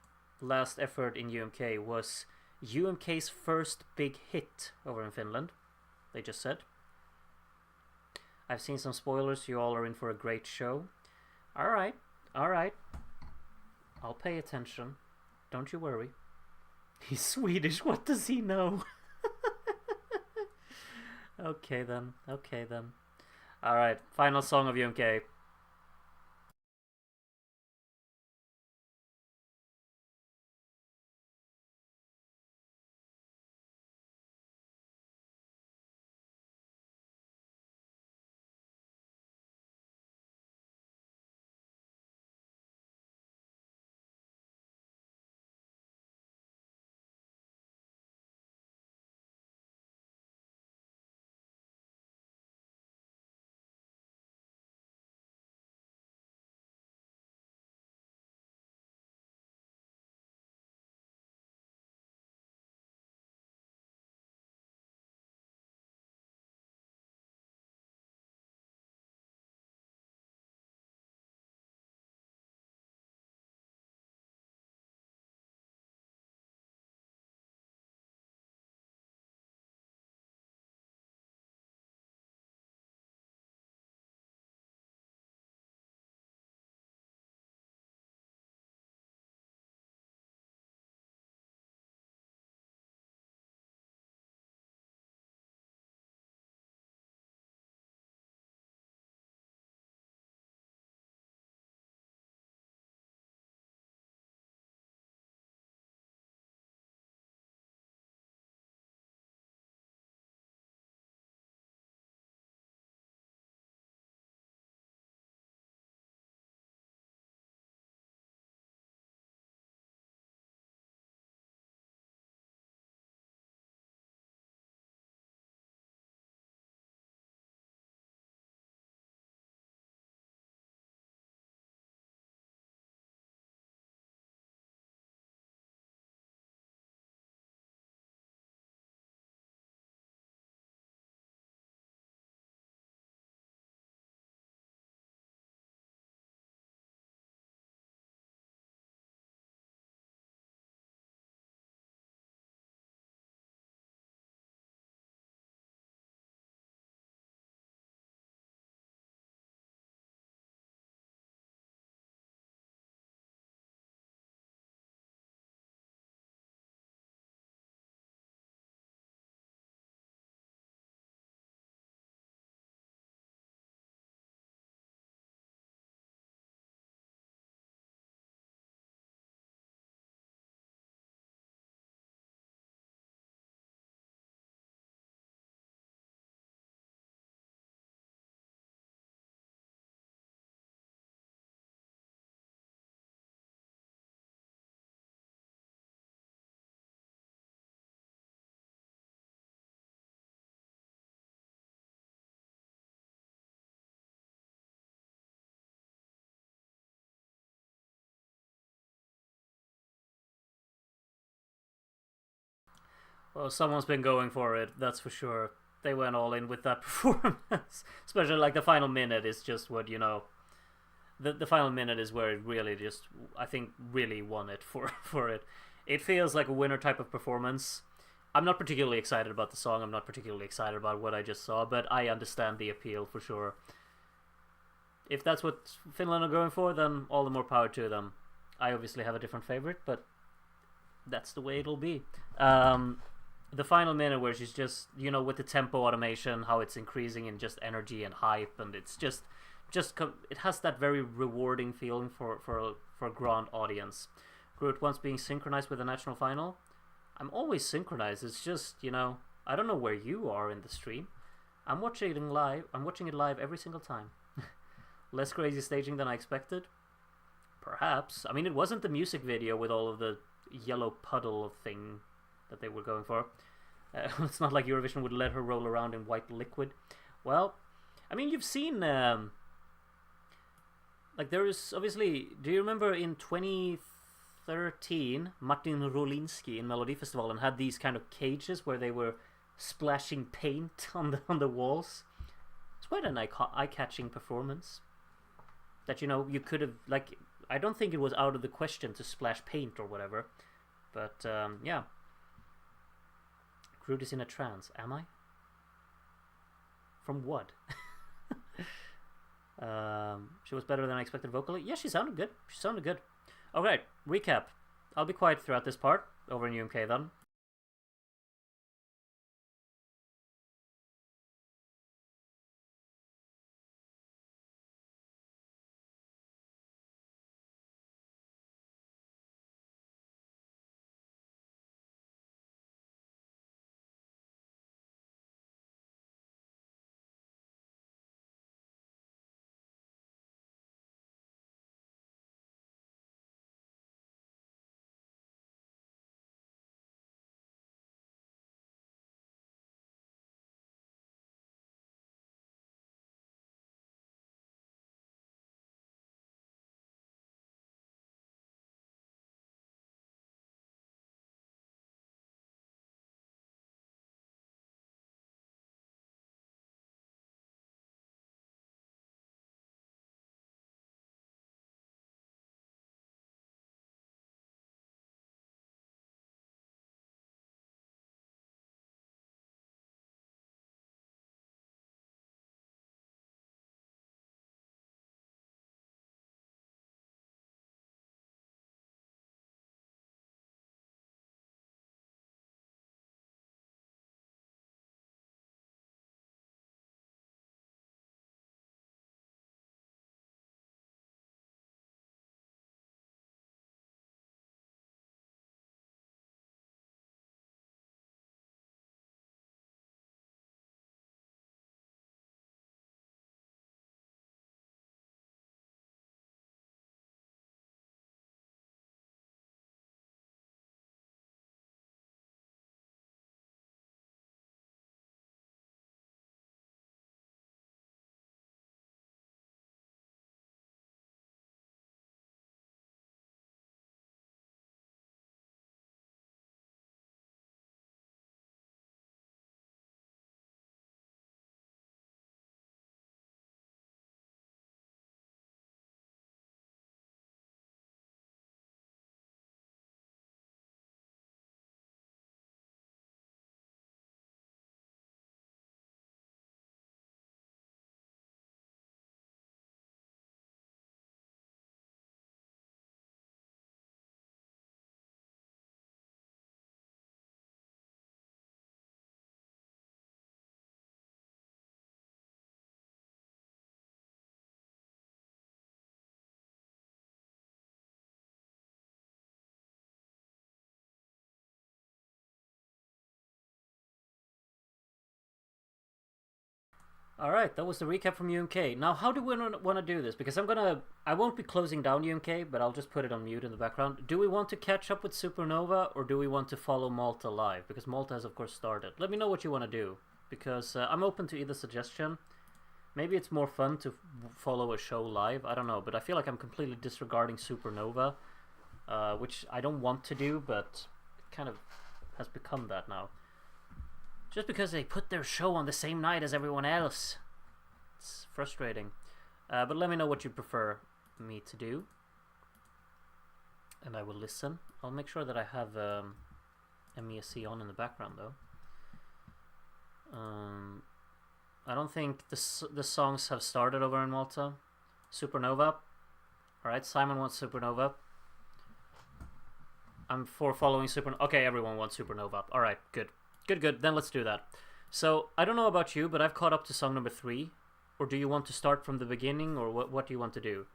last effort in UMK was UMK's first big hit over in Finland. They just said. I've seen some spoilers, you all are in for a great show. Alright, alright. I'll pay attention. Don't you worry. He's Swedish, what does he know? Okay then, okay then. Alright, final song of UMK. Well, someone's been going for it, that's for sure. They went all in with that performance. Especially like the final minute is just what, you know. The final minute is where it really just, I think, really won it for it. It feels like a winner type of performance. I'm not particularly excited about the song. I'm not particularly excited about what I just saw, but I understand the appeal for sure. If that's what Finland are going for, then all the more power to them. I obviously have a different favorite, but that's the way it'll be. The final minute where she's just, you know, with the tempo automation, how it's increasing in just energy and hype, and it's just it has that very rewarding feeling for a grand audience. Groot once being synchronized with the national final. I'm always synchronized. It's just, you know, I don't know where you are in the stream. I'm watching it live every single time. Less crazy staging than I expected. Perhaps. I mean, it wasn't the music video with all of the yellow puddle thing that they were going for. It's not like Eurovision would let her roll around in white liquid. Well, I mean, you've seen like there is obviously. Do you remember in 2013 Martin Rolinski in Melodifestivalen had these kind of cages where they were splashing paint on the walls? It's quite an eye-catching performance. That, you know, you could have, like, I don't think it was out of the question to splash paint or whatever, but yeah. Groot is in a trance. Am I? From what? She was better than I expected vocally. Yeah, she sounded good. She sounded good. Alright, recap. I'll be quiet throughout this part. Over in UMK then. Alright, that was the recap from UMK. Now, how do we want to do this? Because I won't be closing down UMK, but I'll just put it on mute in the background. Do we want to catch up with Supernova, or do we want to follow Malta live? Because Malta has, of course, started. Let me know what you want to do, because I'm open to either suggestion. Maybe it's more fun to follow a show live, I don't know, but I feel like I'm completely disregarding Supernova, which I don't want to do, but it kind of has become that now. Just because they put their show on the same night as everyone else. It's frustrating. But let me know what you prefer me to do. And I will listen. I'll make sure that I have MESC on in the background though. I don't think the songs have started over in Malta. Supernova. Alright, Simon wants Supernova. I'm for following Supernova. Okay, everyone wants Supernova. Alright, good. Good. Then let's do that. So, I don't know about you, but I've caught up to song number 3. Or do you want to start from the beginning, or what do you want to do?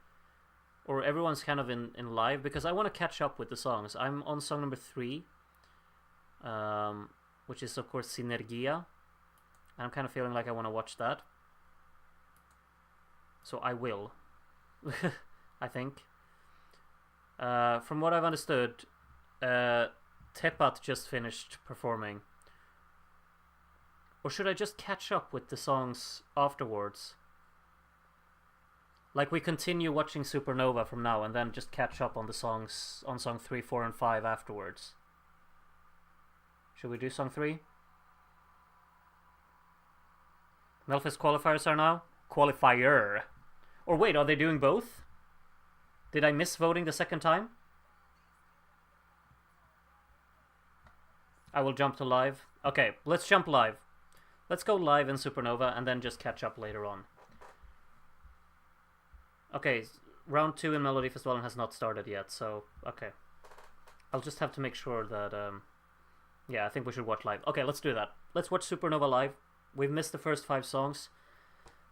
Or everyone's kind of in live, because I want to catch up with the songs. I'm on song number 3, which is of course Sinergia. I'm kind of feeling like I want to watch that. So I will. I think. From what I've understood, Tepat just finished performing. Or should I just catch up with the songs afterwards? Like we continue watching Supernova from now and then just catch up on the songs on song 3, 4 and 5 afterwards. Should we do song 3? Melfest qualifiers are now? Qualifier. Or wait, are they doing both? Did I miss voting the second time? I will jump to live. Okay, let's jump live. Let's go live in Supernova and then just catch up later on. Okay, round 2 in Melodifestivalen has not started yet, so okay. I'll just have to make sure that yeah, I think we should watch live. Okay, let's do that. Let's watch Supernova live. We've missed the first 5 songs,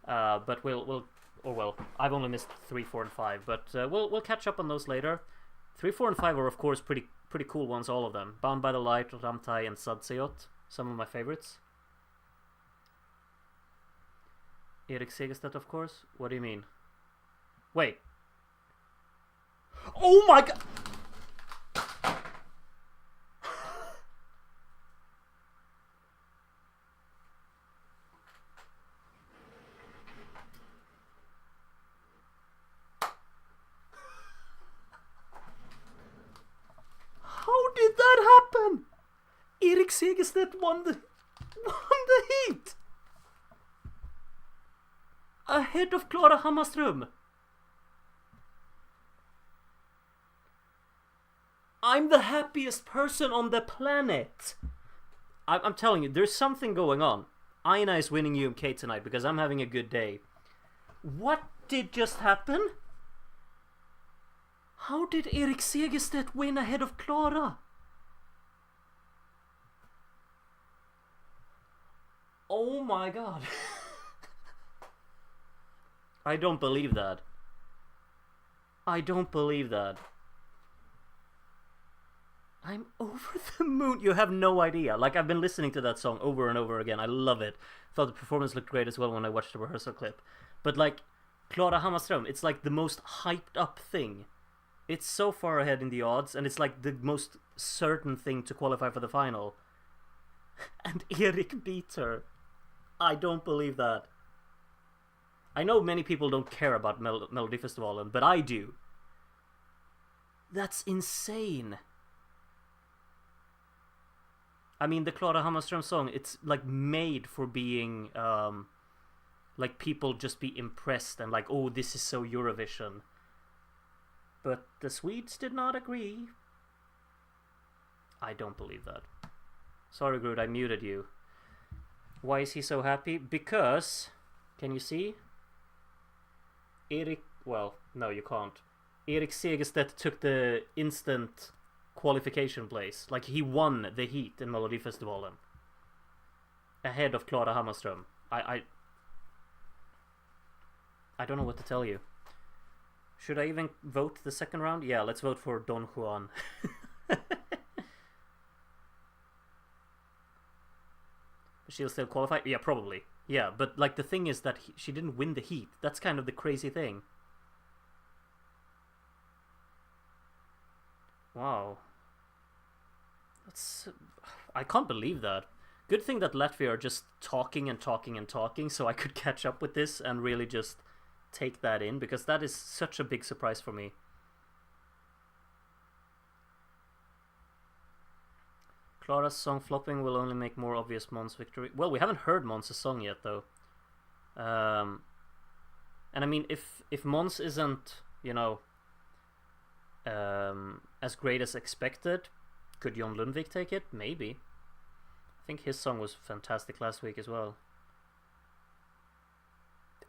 but I've only missed 3, 4, and 5, but we'll catch up on those later. 3, 4, and 5 are of course pretty cool ones, all of them. Bound by the Light, Ramtai, and Sadseot, some of my favorites. Erik Segerstedt, of course. What do you mean? Wait. Oh my god! How did that happen? Erik Segerstedt won the heat! Ahead of Klara Hammarström. I'm the happiest person on the planet. I'm telling you, there's something going on. Aina is winning UMK tonight because I'm having a good day. What did just happen? How did Erik Segerstedt win ahead of Klara? Oh my god. I don't believe that. I don't believe that. I'm over the moon. You have no idea. Like, I've been listening to that song over and over again. I love it. Thought the performance looked great as well when I watched the rehearsal clip. But like, Klara Hammarström, it's like the most hyped up thing. It's so far ahead in the odds, and it's like the most certain thing to qualify for the final. And Erik beat her. I don't believe that. I know many people don't care about Melodifestivalen, but I do. That's insane. I mean, the Klara Hammarström song, it's like made for being like people just be impressed and like, oh, this is so Eurovision. But the Swedes did not agree. I don't believe that. Sorry, Groot, I muted you. Why is he so happy? Because, can you see? Well, no, you can't. Erik Segerstedt took the instant qualification place. Like, he won the heat in Melodifestivalen. Ahead of Klara Hammarström. I don't know what to tell you. Should I even vote the second round? Yeah, let's vote for Don Juan. She'll still qualify? Yeah, probably. Yeah, but like the thing is that she didn't win the heat. That's kind of the crazy thing. Wow. I can't believe that. Good thing that Latvia are just talking and talking and talking, so I could catch up with this and really just take that in, because that is such a big surprise for me. Clara's song flopping will only make more obvious Mons' victory. Well, we haven't heard Mons' song yet, though. And I mean, if Mons isn't, you know, as great as expected, could Jon Lundvik take it? Maybe. I think his song was fantastic last week as well.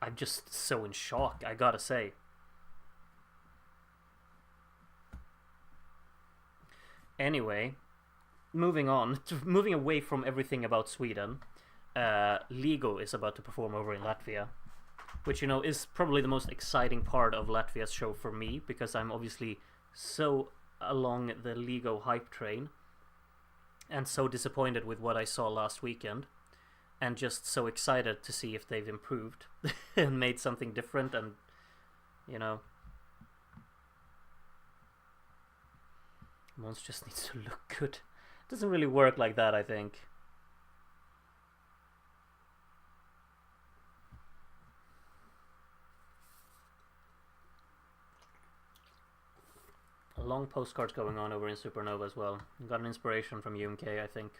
I'm just so in shock, I gotta say. Anyway, moving on, moving away from everything about Sweden, Ligo is about to perform over in Latvia, which, you know, is probably the most exciting part of Latvia's show for me, because I'm obviously so along the Ligo hype train, and so disappointed with what I saw last weekend, and just so excited to see if they've improved and made something different, and, you know, Mons just needs to look good. It doesn't really work like that, I think. A long postcards going on over in Supernova as well. Got an inspiration from UMK, I think.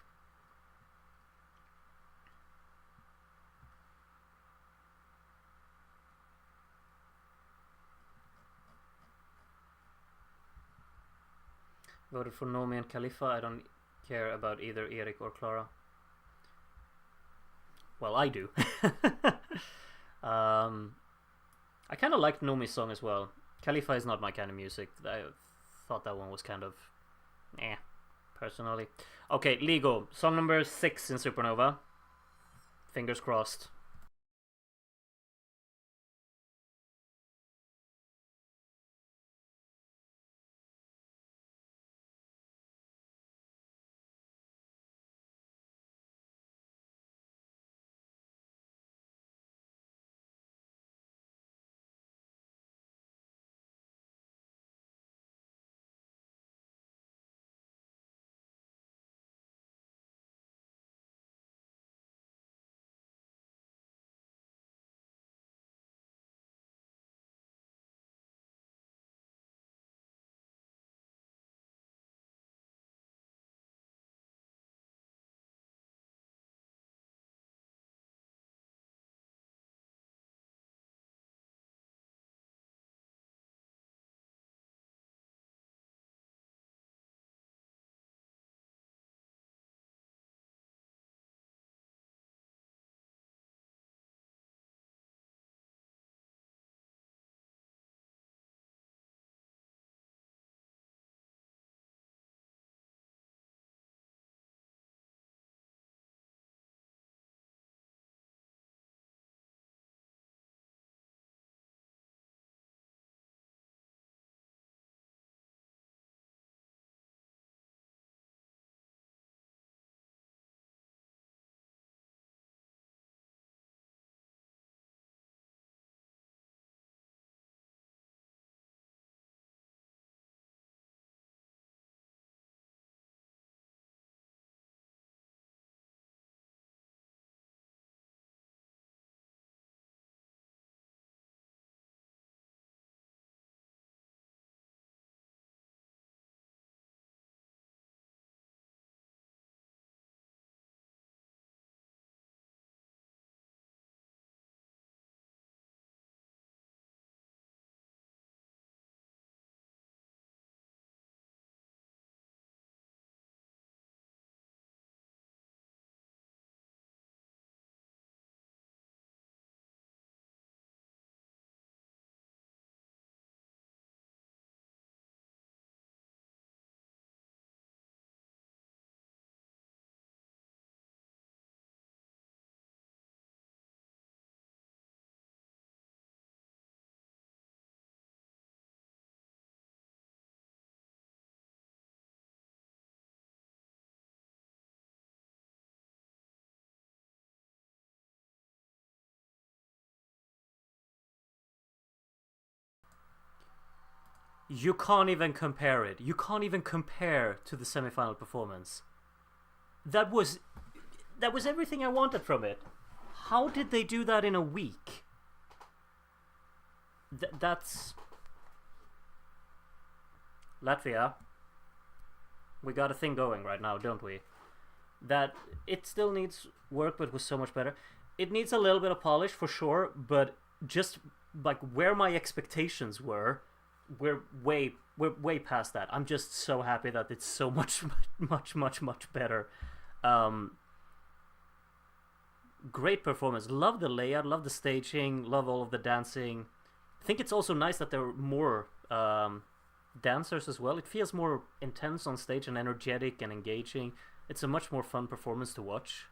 Voted for Nomi and Khalifa. I don't care about either Erik or Clara. Well, I do. I kind of liked Nomi's song as well. Khalifa is not my kind of music. I thought that one was kind of personally. Okay, Ligo. Song number 6 in Supernova. Fingers crossed. You can't even compare it. You can't even compare to the semi-final performance. That was everything I wanted from it. How did they do that in a week? That's Latvia. We got a thing going right now, don't we? that it still needs work, but was so much better. It needs a little bit of polish for sure, but just like where my expectations were, we're way past that. I'm just so happy that it's so much better. Um, Great performance. Love the layout. Love the staging. Love all of the dancing. I think it's also nice that there are more dancers as well. It feels more intense on stage and energetic and engaging. It's a much more fun performance to watch,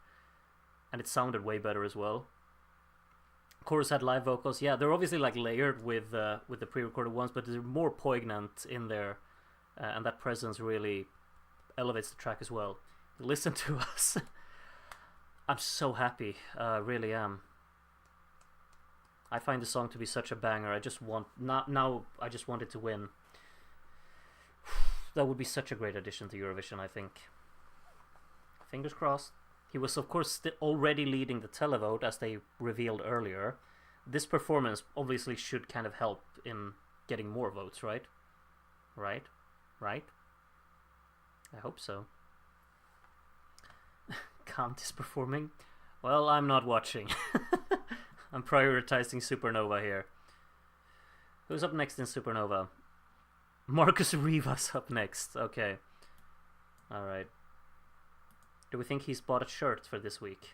and it sounded way better as well. Chorus had live vocals. Yeah, they're obviously like layered with the pre-recorded ones, but they're more poignant in there, and that presence really elevates the track as well. Listen to us. I'm so happy. Really am. I find the song to be such a banger. I just want now. I just want it to win. That would be such a great addition to Eurovision, I think. Fingers crossed. He was, of course, already leading the televote, as they revealed earlier. This performance obviously should kind of help in getting more votes, right? Right? I hope so. Kant is performing. Well, I'm not watching. I'm prioritizing Supernova here. Who's up next in Supernova? Marcus Rivas up next. Okay. Alright. Do we think he's bought a shirt for this week?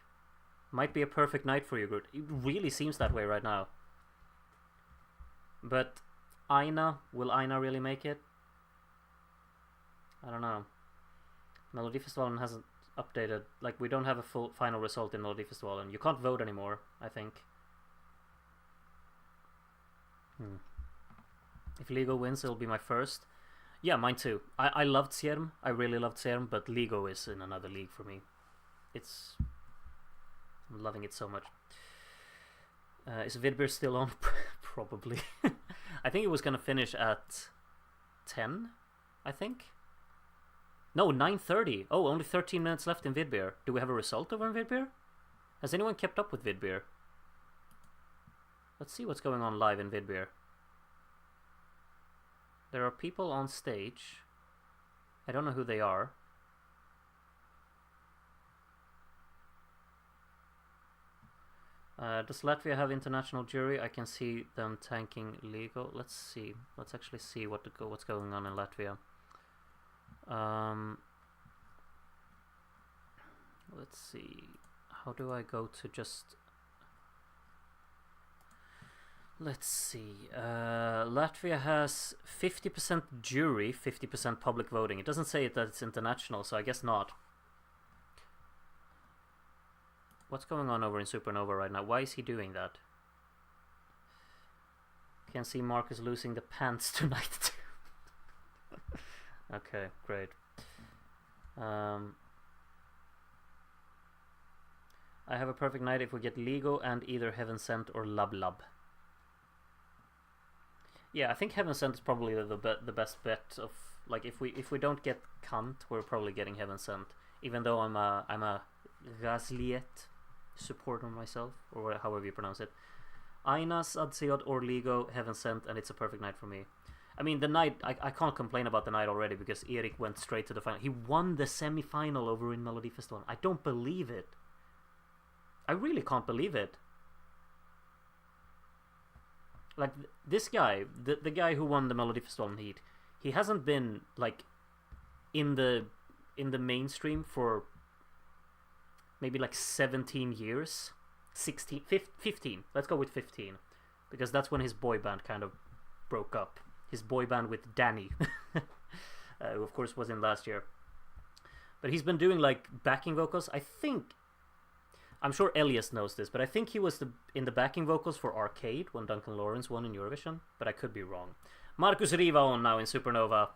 Might be a perfect night for you, Groot. It really seems that way right now. But Aina, will Aina really make it? I don't know. Melodifestivalen hasn't updated. Like, we don't have a full final result in Melodifestivalen. You can't vote anymore, I think. If Ligo wins, it'll be my first. Yeah, mine too. I loved Sierm. I really loved Sierm, but Ligo is in another league for me. I'm loving it so much. Is Vidbir still on? Probably. I think it was gonna finish at 10, I think. No, 9:30. Oh, only 13 minutes left in Vidbir. Do we have a result over in Vidbir? Has anyone kept up with Vidbir? Let's see what's going on live in Vidbir. There are people on stage. I don't know who they are. Does Latvia have international jury? I can see them tanking Ligo. Let's see. Let's actually see what's going on in Latvia. Let's see. How do I go to just... Let's see. Latvia has 50% jury, 50% public voting. It doesn't say that it's international, so I guess not. What's going on over in Supernova right now? Why is he doing that? Can see Marcus losing the pants tonight too. Okay, great. I have a perfect night if we get Ligo and either Heaven Sent or Lub Lub. Yeah, I think Heaven Sent is probably the best bet of, like, if we don't get Kant, we're probably getting Heaven Sent. Even though I'm a Gasliet supporter myself, or however you pronounce it. Ainas, Adsiot or Ligo, Heaven Sent, and it's a perfect night for me. I mean, the night, I can't complain about the night already because Erik went straight to the final. He won the semi-final over in Melodifestivalen. I don't believe it. I really can't believe it. Like, this guy, the guy who won the Melodifestivalen heat, he hasn't been, like, in the mainstream for maybe like 17 years. 16, 15. Let's go with 15. Because that's when his boy band kind of broke up. His boy band with Danny. Who of course was in last year. But he's been doing like backing vocals. I'm sure Elias knows this, but I think he was in the backing vocals for Arcade when Duncan Lawrence won in Eurovision. But I could be wrong. Marcus Riva on now in Supernova.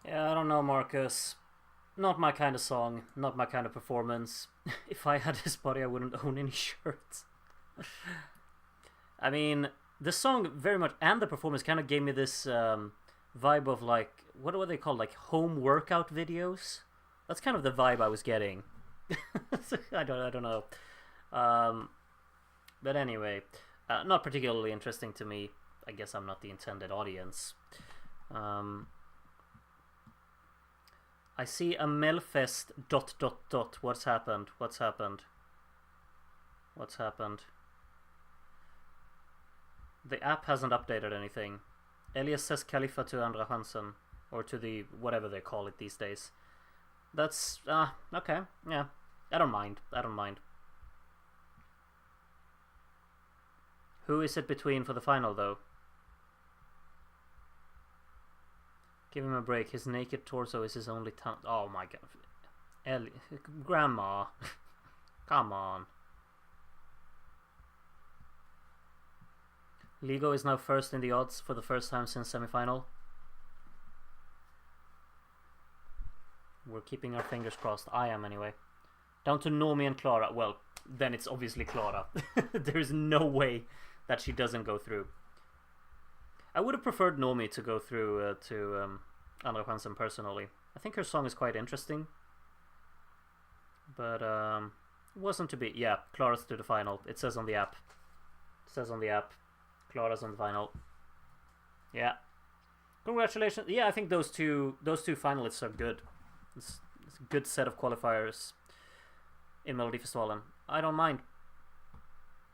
Yeah, I don't know, Marcus. Not my kind of song, not my kind of performance. If I had his body, I wouldn't own any shirts. I mean, the song very much and the performance kind of gave me this vibe of like what are they called, like home workout videos. That's kind of the vibe I was getting. I don't know. Um, but anyway, not particularly interesting to me. I guess I'm not the intended audience. Um, I see a Melfest ... What's happened? What's happened? What's happened? The app hasn't updated anything. Elias says Khalifa to Andra Hansen, or to the whatever they call it these days. That's okay. Yeah, I don't mind. I don't mind. Who is it between for the final though? Give him a break. His naked torso is his only talent. Oh my god, Grandma, come on. Ligo is now first in the odds for the first time since semi-final. We're keeping our fingers crossed. I am anyway. Down to Nomi and Clara. Well, then it's obviously Clara. There's no way that she doesn't go through. I would have preferred Nomi to go through to Andra Hansen personally. I think her song is quite interesting. But it wasn't to be. Yeah, Clara's to the final. It says on the app. It says on the app. Clara's on the final. Yeah. Congratulations. Yeah, I think those two finalists are good. It's a good set of qualifiers in Melodifestivalen. I don't mind.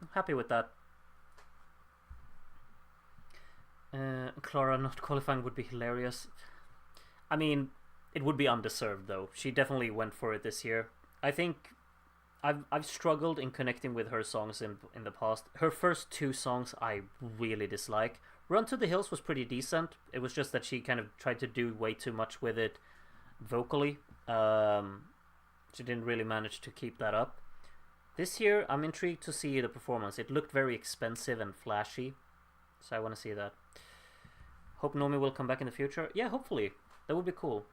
I'm happy with that. Clara not qualifying would be hilarious. I mean, it would be undeserved though. She definitely went for it this year. I think I've struggled in connecting with her songs in the past. Her first two songs I really dislike. Run to the Hills was pretty decent. It was just that she kind of tried to do way too much with it vocally. She didn't really manage to keep that up. This year, I'm intrigued to see the performance. It looked very expensive and flashy, so I want to see that. Hope Nomi will come back in the future. Yeah, hopefully. That would be cool.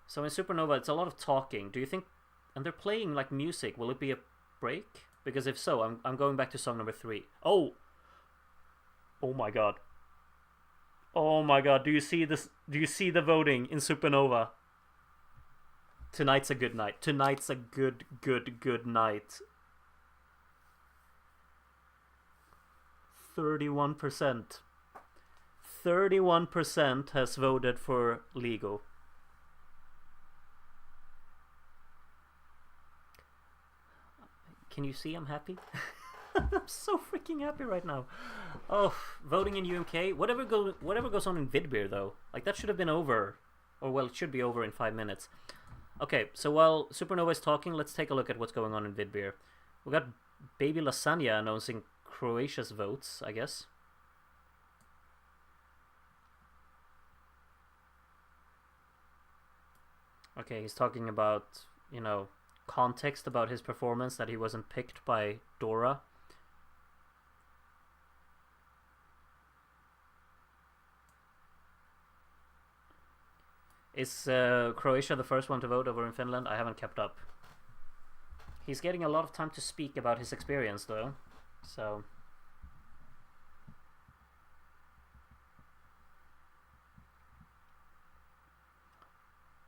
So in Supernova, it's a lot of talking. Do you think... And they're playing like music. Will it be a break? Because if so, I'm going back to song number 3. Oh! Oh my god. Oh my god, do you see this? Do you see the voting in Supernova? Tonight's a good night. Tonight's a good night. 31%. 31% has voted for Ligo. Can you see I'm happy? I'm so freaking happy right now. Oh, voting in UMK. Whatever goes on in Vidbir though. Like that should have been over. Or well, it should be over in 5 minutes. Okay, so while Supernova is talking, let's take a look at what's going on in Vidbir. We got Baby Lasagna announcing Croatia's votes, I guess. Okay, he's talking about, you know, context about his performance, that he wasn't picked by Dora. Is Croatia the first one to vote over in Finland? I haven't kept up. He's getting a lot of time to speak about his experience though, so...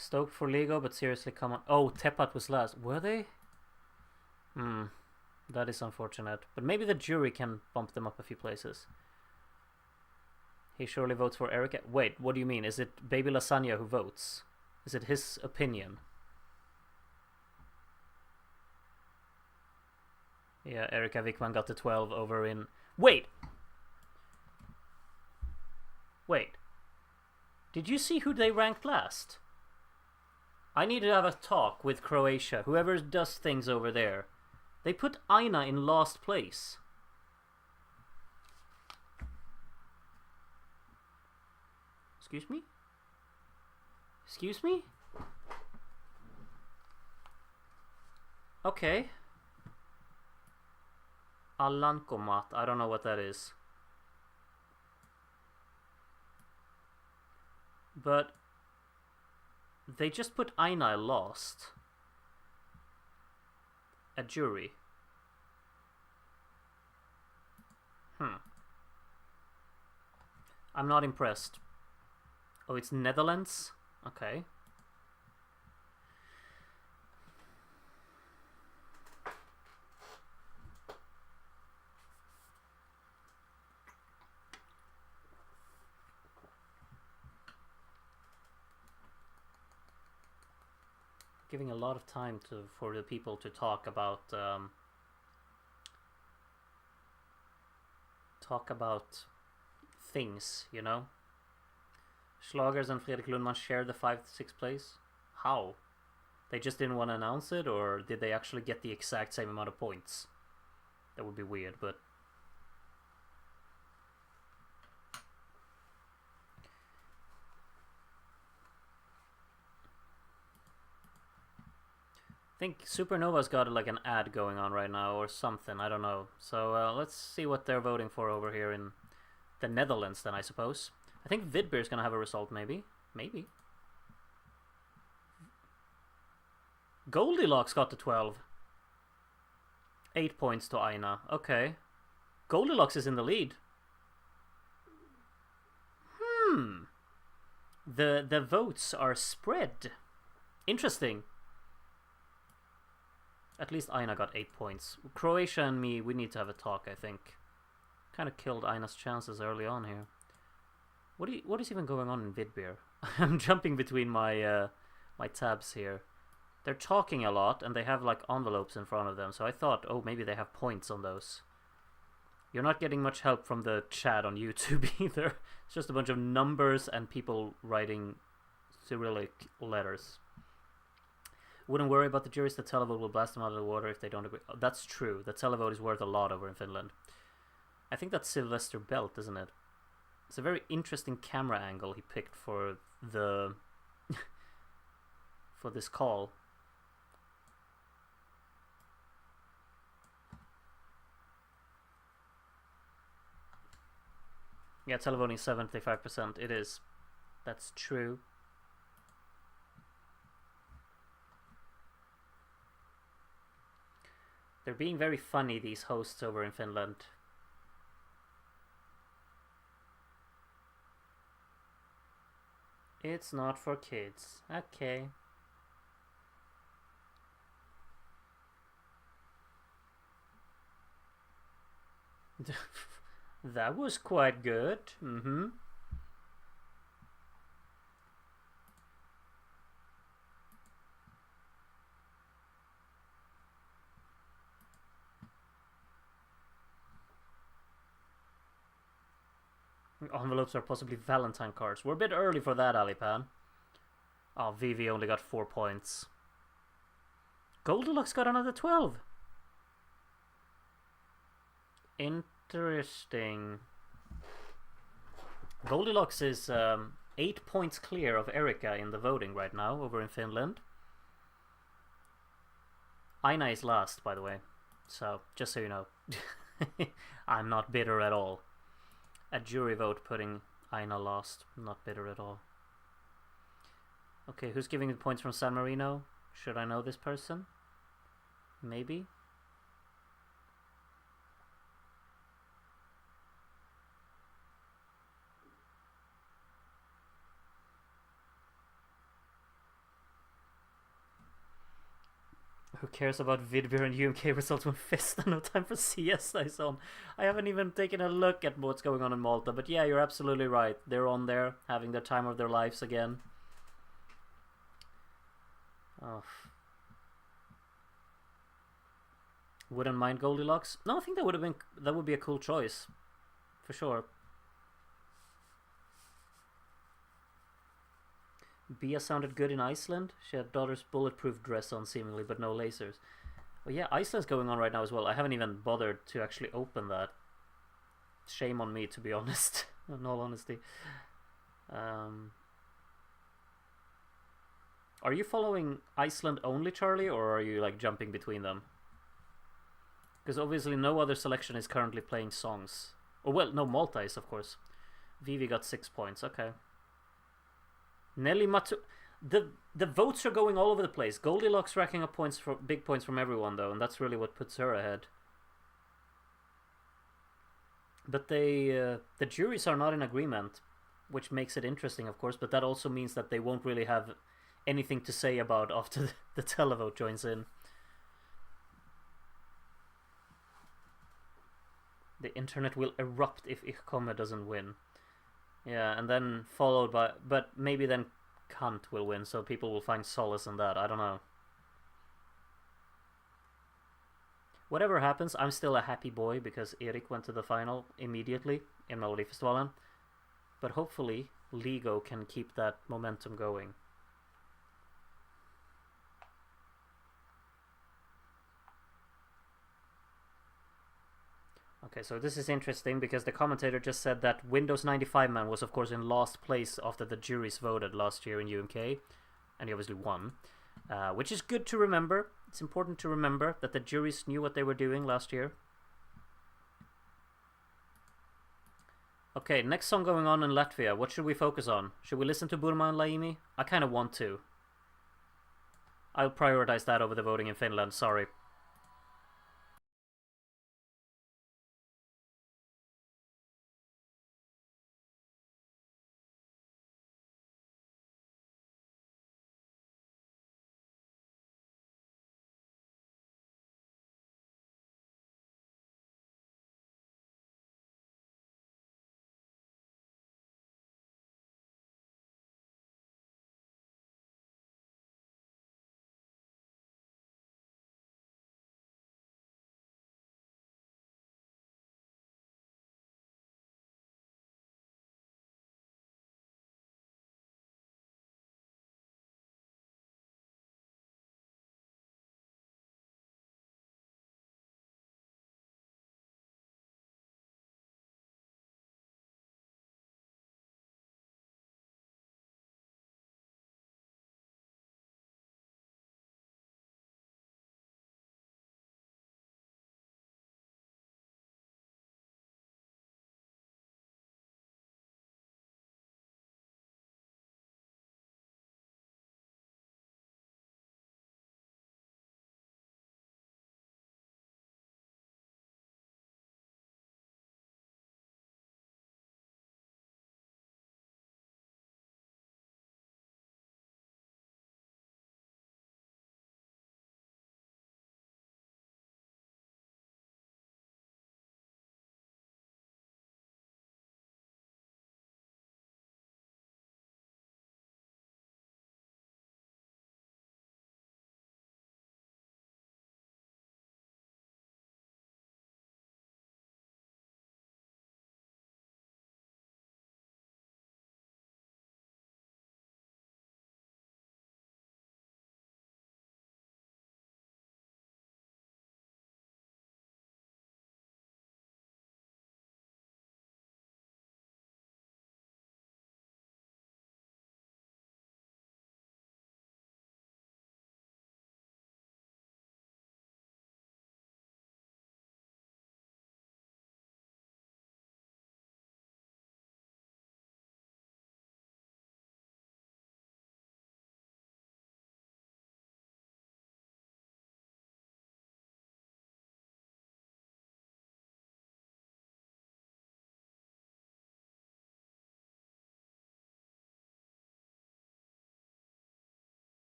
Stoked for Ligo, but seriously, come on. Oh, Tepat was last. Were they? That is unfortunate. But maybe the jury can bump them up a few places. He surely votes for Erika. Wait, what do you mean? Is it Baby Lasagna who votes? Is it his opinion? Yeah, Erika Wickman got the 12 over in... Wait! Wait. Did you see who they ranked last? I need to have a talk with Croatia, whoever does things over there. They put Aina in last place. Excuse me? Excuse me? Okay. Alankomat, I don't know what that is. But they just put Aina lost. A jury. I'm not impressed. Oh, it's Netherlands? Okay. Giving a lot of time for the people to talk about things, you know. Schlagers and Fredrik Lundman share the 5th-6th place. How? They just didn't want to announce it, or did they actually get the exact same amount of points? That would be weird, but I think Supernova's got like an ad going on right now or something, I don't know. So let's see what they're voting for over here in the Netherlands then, I suppose. I think Vidbir is going to have a result, maybe. Maybe. Goldilocks got to 12. 8 points to Aina. Okay. Goldilocks is in the lead. The votes are spread. Interesting. At least Aina got 8 points. Croatia and me, we need to have a talk, I think. Kind of killed Aina's chances early on here. What is even going on in Vidbir? I'm jumping between my my tabs here. They're talking a lot, and they have like envelopes in front of them, so I thought, oh, maybe they have points on those. You're not getting much help from the chat on YouTube either. It's just a bunch of numbers and people writing Cyrillic letters. Wouldn't worry about the juries. The televote will blast them out of the water if they don't agree. Oh, that's true. The televote is worth a lot over in Finland. I think that's Sylvester Belt, isn't it? It's a very interesting camera angle he picked for the for this call. Yeah, televoting is 75%. It is. That's true. They're being very funny, these hosts over in Finland. It's not for kids. Okay. That was quite good. Envelopes are possibly Valentine cards. We're a bit early for that, Alipan. Oh, Vivi only got 4 points. Goldilocks got another 12. Interesting. Goldilocks is 8 points clear of Erika in the voting right now over in Finland. Aina is last, by the way. So, just so you know. I'm not bitter at all. A jury vote putting Aina last. Not bitter at all. Okay, who's giving the points from San Marino? Should I know this person? Maybe? Who cares about Vidbir and UMK results when Festa? No time for siesta is on. I haven't even taken a look at what's going on in Malta, but yeah, you're absolutely right. They're on there, having the time of their lives again. Oh. Wouldn't mind Goldilocks? No, I think that would be a cool choice. For sure. Bia sounded good in Iceland. She had daughter's bulletproof dress on seemingly, but no lasers. Well, yeah, Iceland's going on right now as well. I haven't even bothered to actually open that. Shame on me, to be honest. In all honesty. Are you following Iceland only, Charlie, or are you like jumping between them? Because obviously no other selection is currently playing songs. Oh, well, no, Malta is, of course. Vivi got 6 points, okay. Nelly Matu. The votes are going all over the place. Goldilocks racking up points for big points from everyone though, and that's really what puts her ahead. But the juries are not in agreement, which makes it interesting, of course. But that also means that they won't really have anything to say about after the televote joins in. The internet will erupt if Ich komme doesn't win. Yeah, and then followed by... But maybe then Kant will win, so people will find solace in that. I don't know. Whatever happens, I'm still a happy boy because Erik went to the final immediately in Melodifestivalen. But hopefully, Ligo can keep that momentum going. Okay, so this is interesting because the commentator just said that Windows 95 Man was of course in last place after the juries voted last year in UMK, and he obviously won, which is good to remember. It's important to remember that the juries knew what they were doing last year. Okay, next song going on in Latvia. What should we focus on? Should we listen to Burma and Laimi? I kind of want to. I'll prioritize that over the voting in Finland, sorry.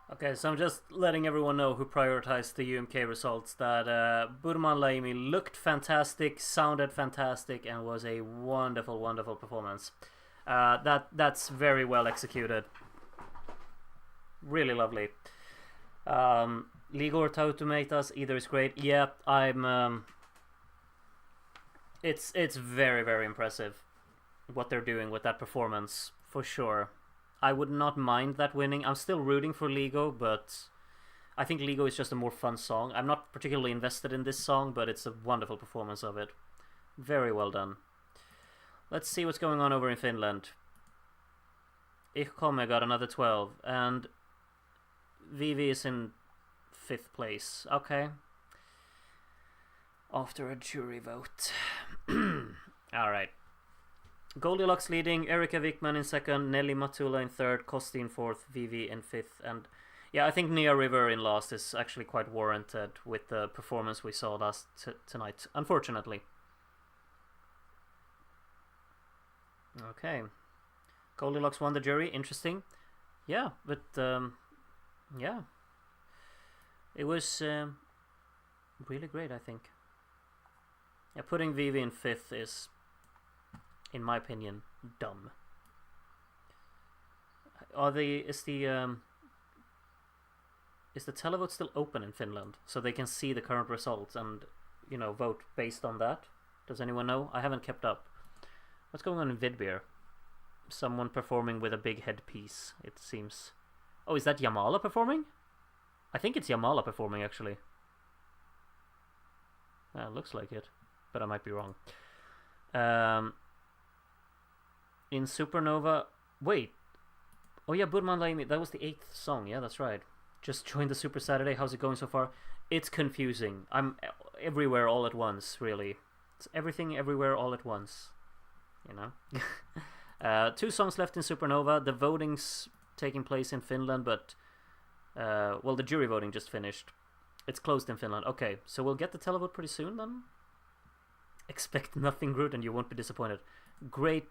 Okay, so I'm just letting everyone know who prioritized the UMK results that Burman Laimi looked fantastic, sounded fantastic, and was a wonderful, wonderful performance. That's very well executed. Really lovely. Ligo or Tautumetas, either is great. Yeah, I'm. It's very, very impressive what they're doing with that performance, for sure. I would not mind that winning. I'm still rooting for Ligo, but I think Ligo is just a more fun song. I'm not particularly invested in this song, but it's a wonderful performance of it. Very well done. Let's see what's going on over in Finland. Ich komme got another 12, and Vivi is in 5th place. Okay. After a jury vote. Alright. Goldilocks leading, Erika Wickman in 2nd, Nelly Matula in 3rd, Kosti in 4th, Vivi in 5th, and yeah, I think Nia River in last is actually quite warranted with the performance we saw last tonight, unfortunately. Okay. Goldilocks won the jury, interesting. Yeah, but yeah. It was really great, I think. Yeah, putting Vivi in 5th is, in my opinion, dumb. Is the televote still open in Finland, so they can see the current results and, you know, vote based on that? Does anyone know? I haven't kept up. What's going on in Vidbir? Someone performing with a big headpiece, it seems. Oh, is that Jamala performing? I think it's Jamala performing, actually. It looks like it, but I might be wrong. In Supernova... Wait. Oh yeah, Budman Laimi, that was the 8th song. Yeah, that's right. Just joined the Super Saturday. How's it going so far? It's confusing. I'm everywhere all at once, really. It's everything everywhere all at once. You know? 2 songs left in Supernova. The voting's taking place in Finland, but... well, the jury voting just finished. It's closed in Finland. Okay, so we'll get the televote pretty soon, then? Expect nothing, Groot, and you won't be disappointed. Great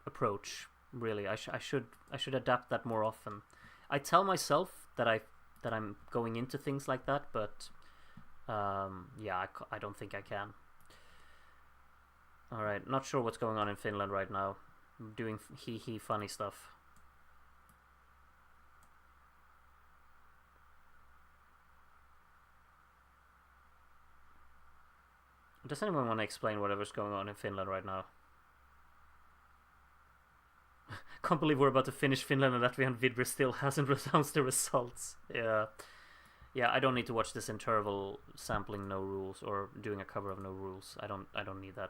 approach, really. I should adapt that more often. I tell myself that I'm going into things like that, but yeah, I don't think I can. All right, not sure what's going on in Finland right now. I'm doing funny stuff. Does anyone want to explain whatever's going on in Finland right now? Can't believe we're about to finish Finland and Latvian Vidbir still hasn't announced the results. Yeah. Yeah, I don't need to watch this interval sampling No Rules or doing a cover of No Rules. I don't need that.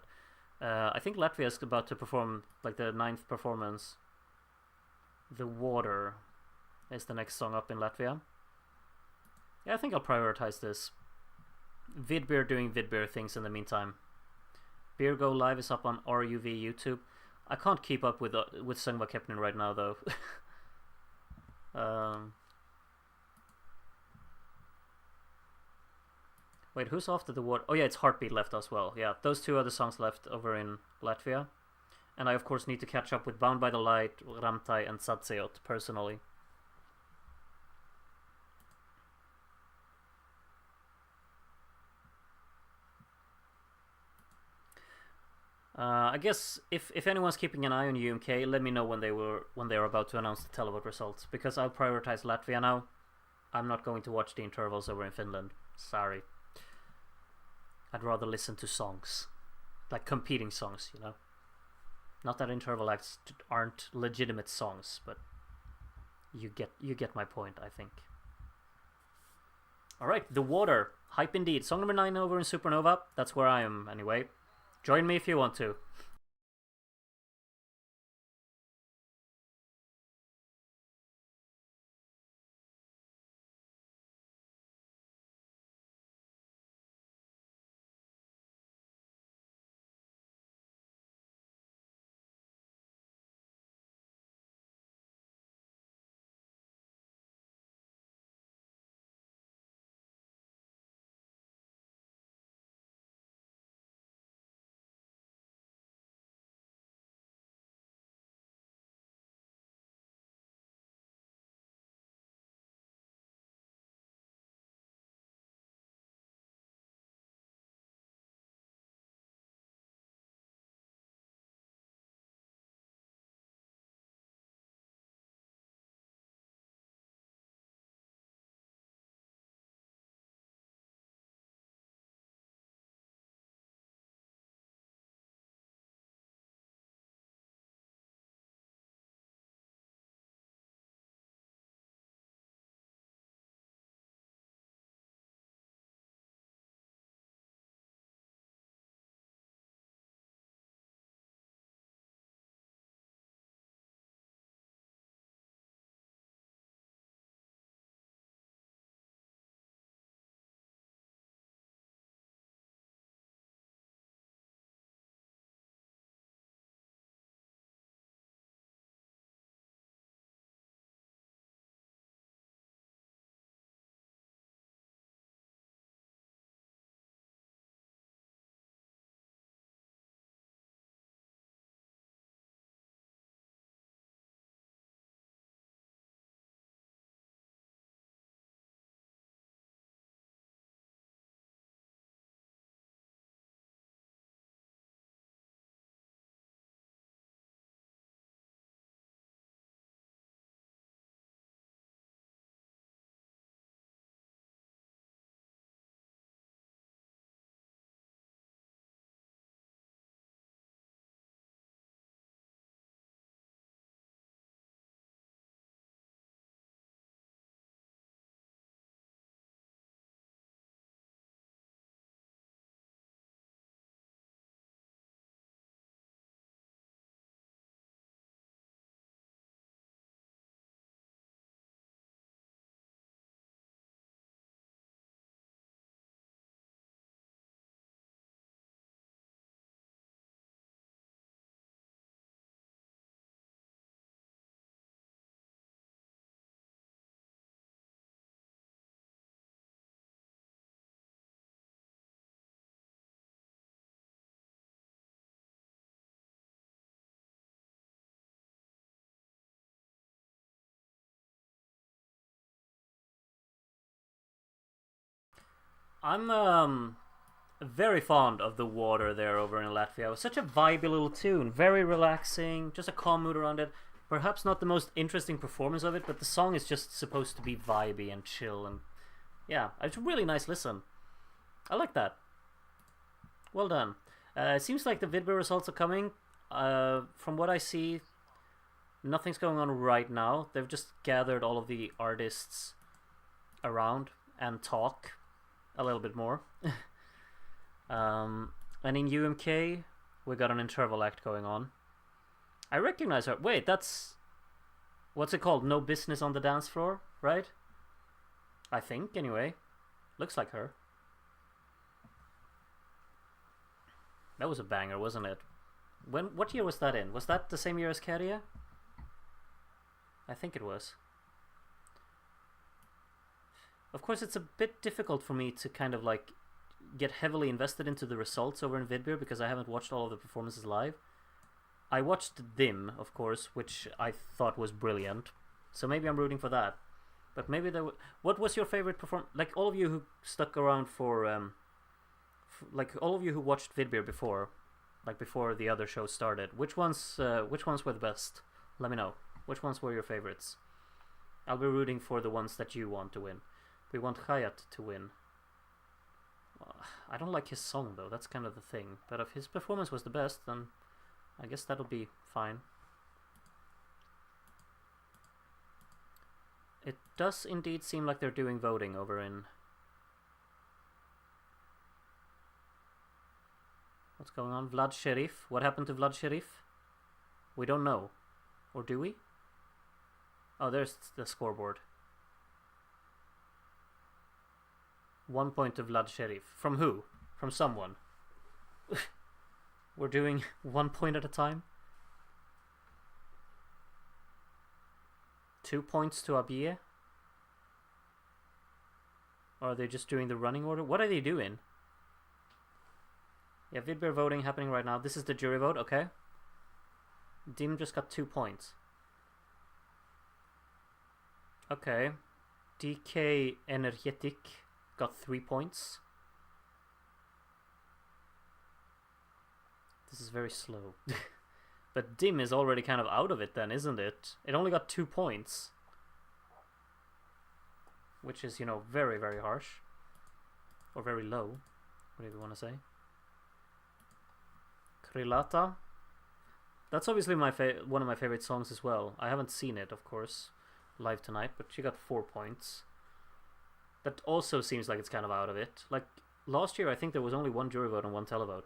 I think Latvia is about to perform like the 9th performance. The Water is the next song up in Latvia. Yeah, I think I'll prioritize this. Vidbir doing Vidbir things in the meantime. Beer Go Live is up on RUV YouTube. I can't keep up with Sungva Kepnin right now, though. Wait, who's after the Water? Oh yeah, it's Heartbeat left as well. Yeah, those 2 other songs left over in Latvia. And I, of course, need to catch up with Bound by the Light, Ramtai, and Satseot, personally. I guess if anyone's keeping an eye on UMK, let me know when they're about to announce the televote results, because I'll prioritize Latvia now. I'm not going to watch the intervals over in Finland. Sorry. I'd rather listen to songs, like competing songs, you know. Not that interval acts aren't legitimate songs, but you get my point, I think. All right, The Water, hype indeed. Song number 9 over in Supernova. That's where I am anyway. Join me if you want to. I'm very fond of the water there over in Latvia. It was such a vibey little tune, very relaxing, just a calm mood around it. Perhaps not the most interesting performance of it, but the song is just supposed to be vibey and chill, and yeah, it's a really nice listen. I like that. Well done. It seems like the Vidbir results are coming. From what I see, nothing's going on right now. They've just gathered all of the artists around and talk a little bit more. And in UMK, we got an interval act going on. I recognize her. Wait, that's... What's it called? No Business on the Dance Floor, right? I think, anyway. Looks like her. That was a banger, wasn't it? What year was that in? Was that the same year as Careless? I think it was. Of course, it's a bit difficult for me to kind of like get heavily invested into the results over in Vidbir because I haven't watched all of the performances live. I watched Dim, of course, which I thought was brilliant. So maybe I'm rooting for that. But maybe there. What was your favorite performance? Like all of you who stuck around for like all of you who watched Vidbir before, like before the other show started. Which ones were the best? Let me know. Which ones were your favorites? I'll be rooting for the ones that you want to win. We want Hayat to win. I don't like his song though. That's kind of the thing. But if his performance was the best, then I guess that'll be fine. It does indeed seem like they're doing voting over in... What's going on? Vlad Sheriff. What happened to Vlad Sheriff? We don't know. Or do we? Oh, there's the scoreboard. 1 point to Vlad Sheriff. From who? From someone. We're doing 1 point at a time. 2 points to Abie. Or are they just doing the running order? What are they doing? Yeah, Vidbir voting happening right now. This is the jury vote, okay. Dim just got 2 points. Okay. DK Energetic got 3 points. This is very slow. But Dim is already kind of out of it then, isn't it? It only got 2 points. Which is, you know, very, very harsh. Or very low. Whatever you want to say. Krilata. That's obviously one of my favorite songs as well. I haven't seen it, of course, live tonight, but she got 4 points. That also seems like it's kind of out of it. Like, last year I think there was only 1 jury vote and 1 televote.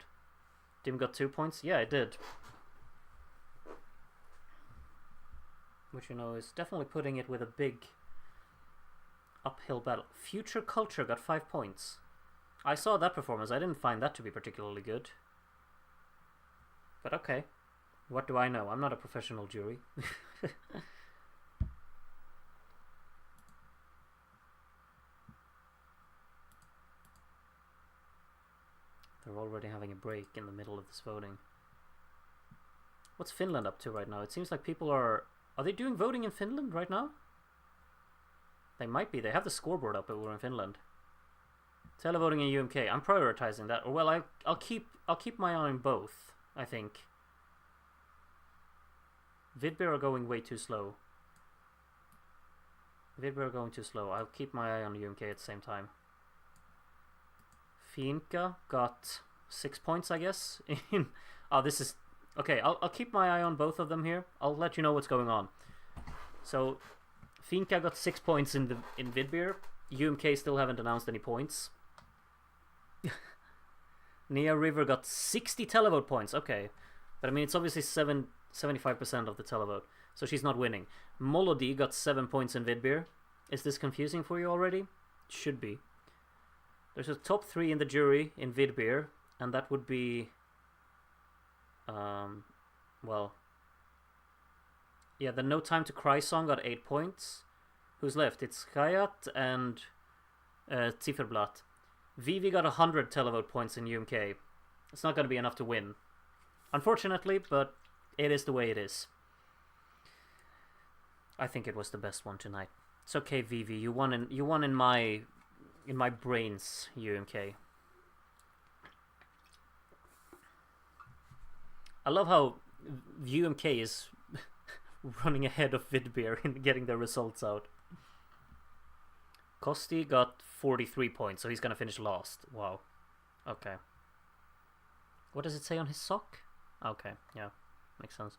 Dim got 2 points? Yeah, it did. Which, you know, is definitely putting it with a big uphill battle. Future Culture got 5 points. I saw that performance. I didn't find that to be particularly good. But okay. What do I know? I'm not a professional jury. They're already having a break in the middle of this voting. What's Finland up to right now? It seems like people are... Are they doing voting in Finland right now? They might be. They have the scoreboard up over in Finland. Televoting in UMK. I'm prioritizing that. Or well, I'll keep my eye on both, I think. Vidbir are going way too slow. Vidbir are going too slow. I'll keep my eye on UMK at the same time. Finka got 6 points, I guess. Oh, this is... Okay, I'll keep my eye on both of them here. I'll let you know what's going on. So, Finka got 6 points in Vidbir. UMK still haven't announced any points. Nia River got 60 televote points. Okay. But I mean, it's obviously 75% of the televote. So she's not winning. Molody got 7 points in Vidbir. Is this confusing for you already? Should be. There's a top 3 in the jury in Vidbir. And that would be... well... Yeah, the No Time to Cry song got 8 points. Who's left? It's Hayat and Zifferblatt. Vivi got 100 televote points in UMK. It's not going to be enough to win. Unfortunately, but it is the way it is. I think it was the best one tonight. It's okay, Vivi. You won in my in my brains, UMK. I love how UMK is running ahead of Vidbir in getting their results out. Kosti got 43 points, so he's gonna finish last. Wow. Okay. What does it say on his sock? Okay, yeah, makes sense.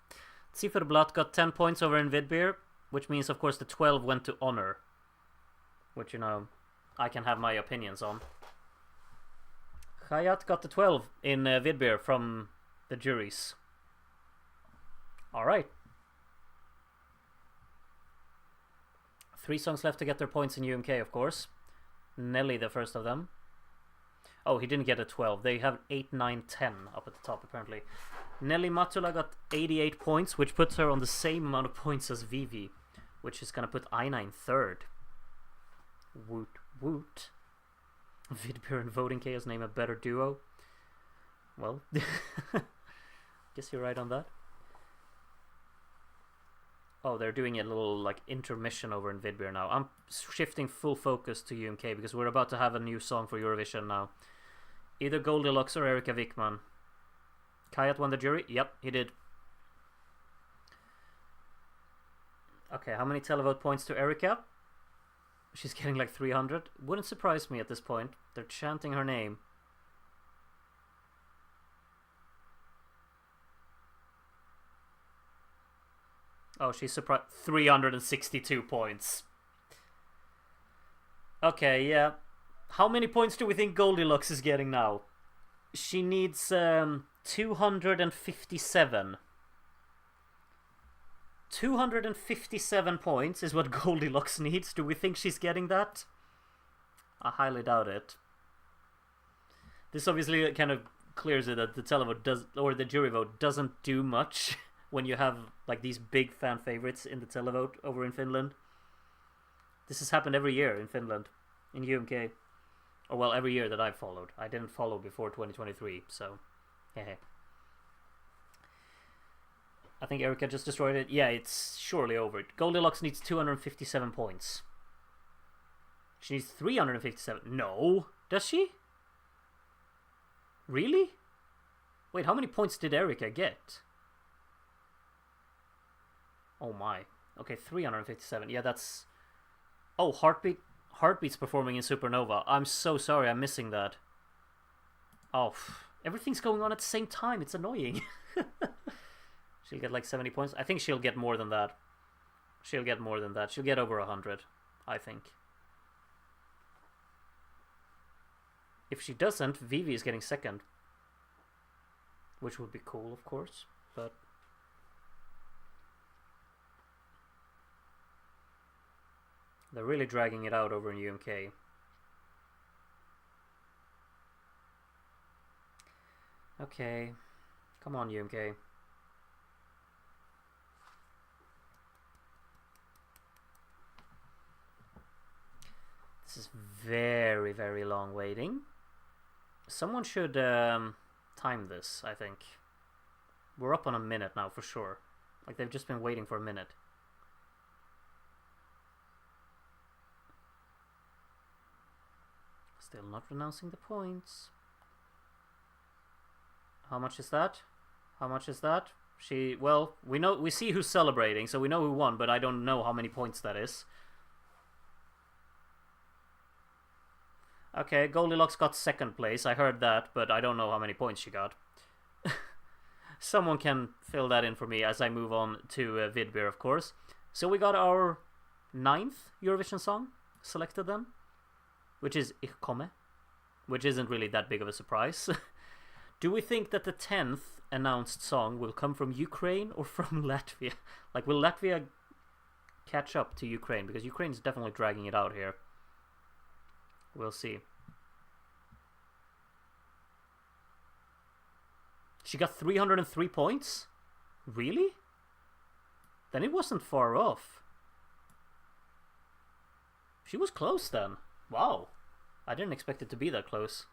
Zifferblatt got 10 points over in Vidbir, which means, of course, the 12 went to Honor. Which, you know, I can have my opinions on. Hayat got the 12 in Vidbir from the juries. Alright. 3 songs left to get their points in UMK, of course. Nelly, the first of them. Oh, he didn't get a 12. They have 8, 9, 10 up at the top, apparently. Nelly Matula got 88 points, which puts her on the same amount of points as Vivi, which is going to put Aina in 3rd. Woot woot. Vidbir and Voting Chaos name a better duo. Well, guess you're right on that. Oh, they're doing a little like intermission over in Vidbir now. I'm shifting full focus to UMK because we're about to have a new song for Eurovision now. Either Goldilocks or Erika Wickman. Kayat won the jury? Yep, he did. Okay, how many televote points to Erika? She's getting like 300. Wouldn't surprise me at this point. They're chanting her name. Oh, she's surprised. 362 points. Okay, yeah. How many points do we think Goldilocks is getting now? She needs 257. 257 points is what Goldilocks needs. Do we think she's getting that? I highly doubt it. This obviously kind of clears it that the televote does, or the jury vote doesn't do much when you have like these big fan favorites in the televote over in Finland. This has happened every year in Finland, in UMK. Or well, every year that I've followed. I didn't follow before 2023, so hehe. I think Erika just destroyed it. Yeah, it's surely over. Goldilocks needs 257 points. She needs 357. No, does she? Really? Wait, how many points did Erika get? Oh my. Okay, 357. Yeah, that's... Oh, Heartbeat's performing in Supernova. I'm so sorry, I'm missing that. Oh, everything's going on at the same time. It's annoying. She'll get like 70 points. I think she'll get more than that. She'll get more than that. She'll get over 100, I think. If she doesn't, Vivi is getting 2nd. Which would be cool, of course, but... They're really dragging it out over in UMK. Okay. Come on, UMK. This is very, very long waiting. Someone should time this, I think. We're up on a minute now, for sure. Like, they've just been waiting for a minute. Still not pronouncing the points. How much is that? How much is that? Well, we see who's celebrating, so we know who won, but I don't know how many points that is. Okay, Goldilocks got 2nd place. I heard that, but I don't know how many points she got. Someone can fill that in for me as I move on to Vidbir, of course. So we got our 9th Eurovision song selected then, which is Ich komme, which isn't really that big of a surprise. Do we think that the 10th announced song will come from Ukraine or from Latvia? Like, will Latvia catch up to Ukraine? Because Ukraine is definitely dragging it out here. We'll see. She got 303 points? Really? Then it wasn't far off. She was close then. Wow. I didn't expect it to be that close.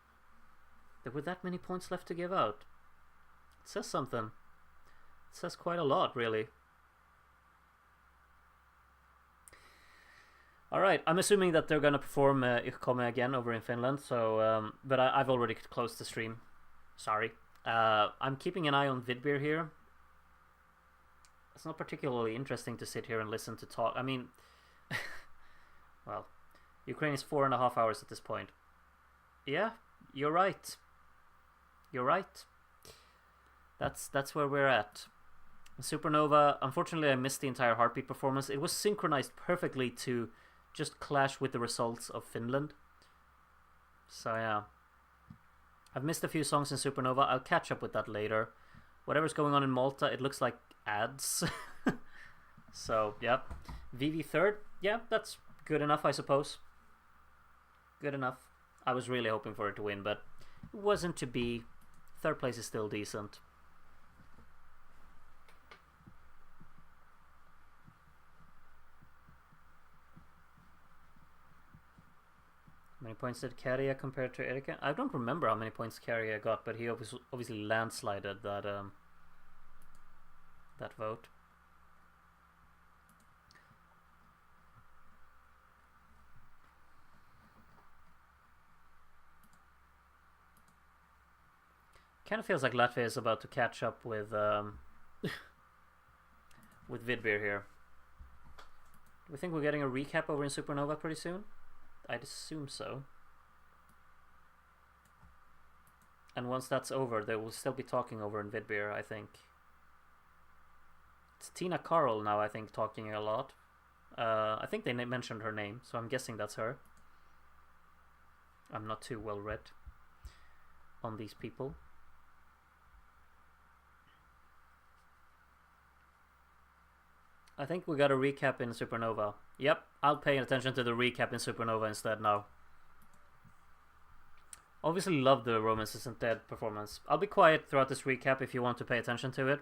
There were that many points left to give out. It says something. It says quite a lot, really. All right, I'm assuming that they're gonna perform Ich komme again over in Finland. So, but I've already closed the stream. Sorry. I'm keeping an eye on Vidbir here. It's not particularly interesting to sit here and listen to talk. I mean, well, Ukraine is 4.5 hours at this point. Yeah, you're right. You're right. That's where we're at. Supernova. Unfortunately, I missed the entire Heartbeat performance. It was synchronized perfectly to just clash with the results of Finland. So yeah, I've missed a few songs in Supernova. I'll catch up with that later. Whatever's going on in Malta, it looks like ads. So yeah, VV third. Yeah, that's good enough, I suppose. Good enough. I was really hoping for it to win, but it wasn't to be. Third place is still decent. How many points did Kärja compare to Erika? I don't remember how many points Kärja got, but he obviously landslided that that vote. Kind of feels like Latvia is about to catch up with with Vidbir here. Do we think we're getting a recap over in Supernova pretty soon? I'd assume so. And once that's over, they will still be talking over in Vidbir, I think. It's Tina Karol now, I think, talking a lot. I think they mentioned her name, so I'm guessing that's her. I'm not too well read on these people. I think we got a recap in Supernova. Yep, I'll pay attention to the recap in Supernova instead now. Obviously love the Romance Isn't Dead performance. I'll be quiet throughout this recap if you want to pay attention to it.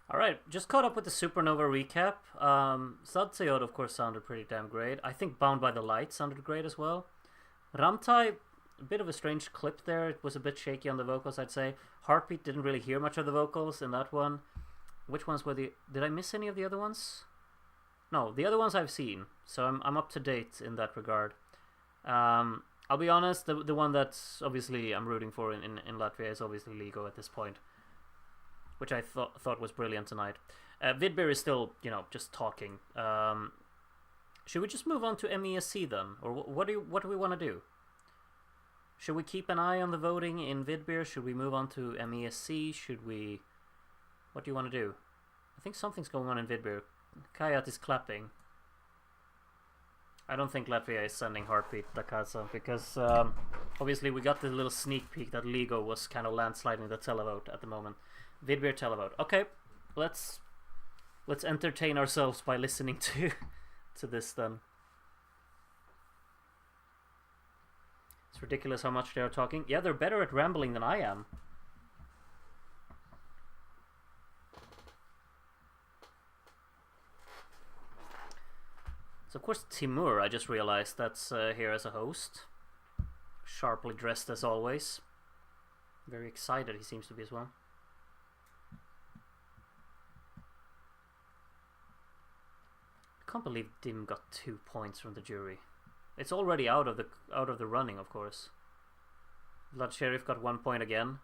Alright, just caught up with the Supernova recap. Sadsayod, of course, sounded pretty damn great. I think Bound by the Light sounded great as well. Ramtai, a bit of a strange clip there. It was a bit shaky on the vocals, I'd say. Heartbeat, didn't really hear much of the vocals in that one. Which ones were the... Did I miss any of the other ones? No, the other ones I've seen. So I'm up to date in that regard. I'll be honest, the one that's obviously I'm rooting for in Latvia is obviously Ligo at this point, which I thought was brilliant tonight. Vidbir is still, just talking. Should we just move on to MESC then? Or what do we want to do? Should we keep an eye on the voting in Vidbir? Should we move on to MESC? Should we... What do you want to do? I think something's going on in Vidbir. Kayat is clapping. I don't think Latvia is sending Heartbeat Takasa because obviously we got the little sneak peek that Ligo was kind of landsliding the televote at the moment. Vidbir televote. Okay, let's entertain ourselves by listening to this then. It's ridiculous how much they are talking. Yeah, they're better at rambling than I am. So of course Timur, I just realized, that's here as a host. Sharply dressed as always. Very excited he seems to be as well. I can't believe Dim got 2 points from the jury. It's already out of the running, of course. Vlad Sheriff got 1 point again.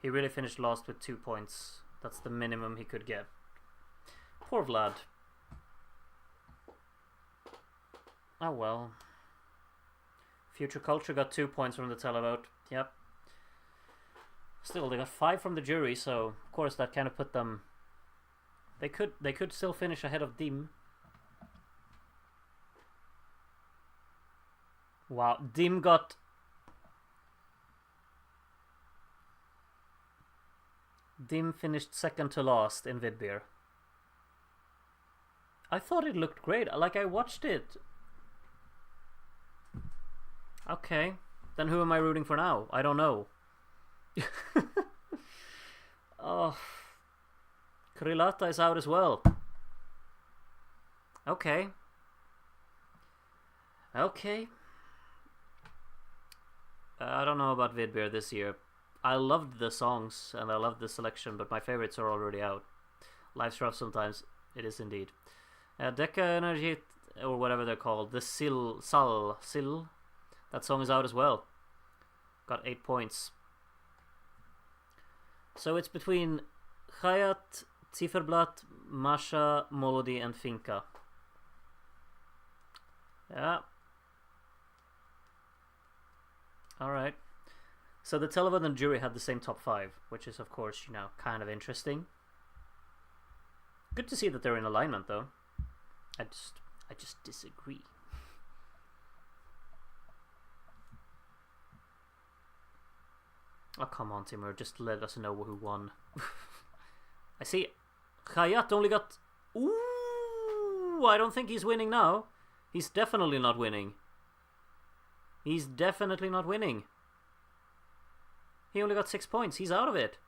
He really finished last with 2 points. That's the minimum he could get. Poor Vlad. Oh well. Future Culture got 2 points from the televote. Yep. Still, they got 5 from the jury, so of course that kind of put them. They could still finish ahead of Dim. Wow, Dim finished second to last in Vidbir. I thought it looked great. Like, I watched it. Okay, then who am I rooting for now? I don't know. Oh, Krilata is out as well. Okay. Okay. I don't know about Vidbir this year. I loved the songs and I loved the selection, but my favorites are already out. Life's rough sometimes. It is indeed. Deca Energy, or whatever they're called, the Sil, that song is out as well. Got 8 points. So it's between Hayat, Zifferblatt, Masha, Molody, and Finka. Yeah. Alright. So the televote and jury had the same top 5, which is of course, you know, kind of interesting. Good to see that they're in alignment though. I just disagree. Oh, come on, Timur. Just let us know who won. I see Hayat only got... Ooh, I don't think he's winning now. He's definitely not winning. He's definitely not winning. He only got 6 points. He's out of it.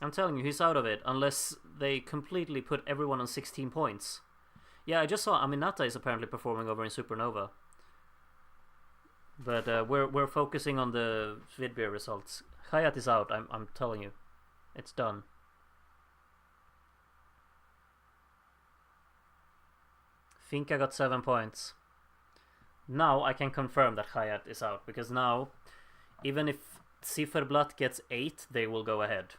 I'm telling you, he's out of it. Unless they completely put everyone on 16 points. Yeah, I just saw Aminata is apparently performing over in Supernova. But we're focusing on the Vidbir results. Hayat is out. I'm telling you, it's done. Finka got 7 points. Now I can confirm that Hayat is out because now, even if Zifferblatt gets 8, they will go ahead.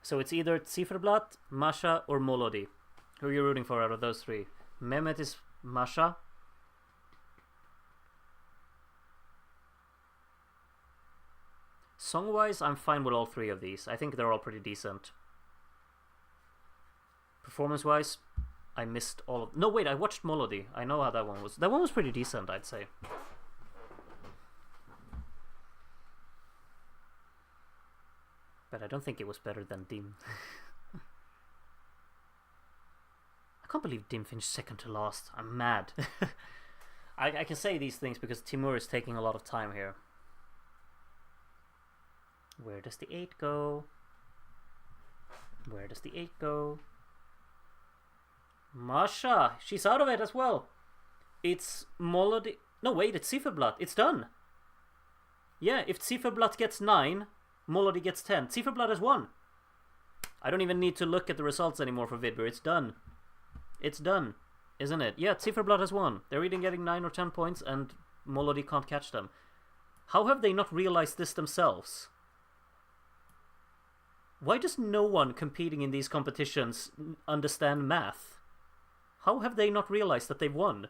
So it's either Zifferblatt, Masha, or Molody. Who are you rooting for out of those 3? Mehmet is Masha. Song-wise, I'm fine with all 3 of these. I think they're all pretty decent. Performance-wise, I missed all of... No, wait, I watched Molody. I know how that one was. That one was pretty decent, I'd say. But I don't think it was better than Dim. I can't believe Dim finished second to last. I'm mad. I can say these things because Timur is taking a lot of time here. Where does the 8 go? Where does the 8 go? Masha! She's out of it as well! It's Molody... No, wait, it's Zifferblatt. It's done! Yeah, if Zifferblatt gets 9, Molody gets 10. Zifferblatt has won! I don't even need to look at the results anymore for Vidbir. It's done. It's done, isn't it? Yeah, Zifferblatt has won. They're either getting 9 or 10 points and Molody can't catch them. How have they not realized this themselves? Why does no one competing in these competitions understand math? How have they not realized that they've won?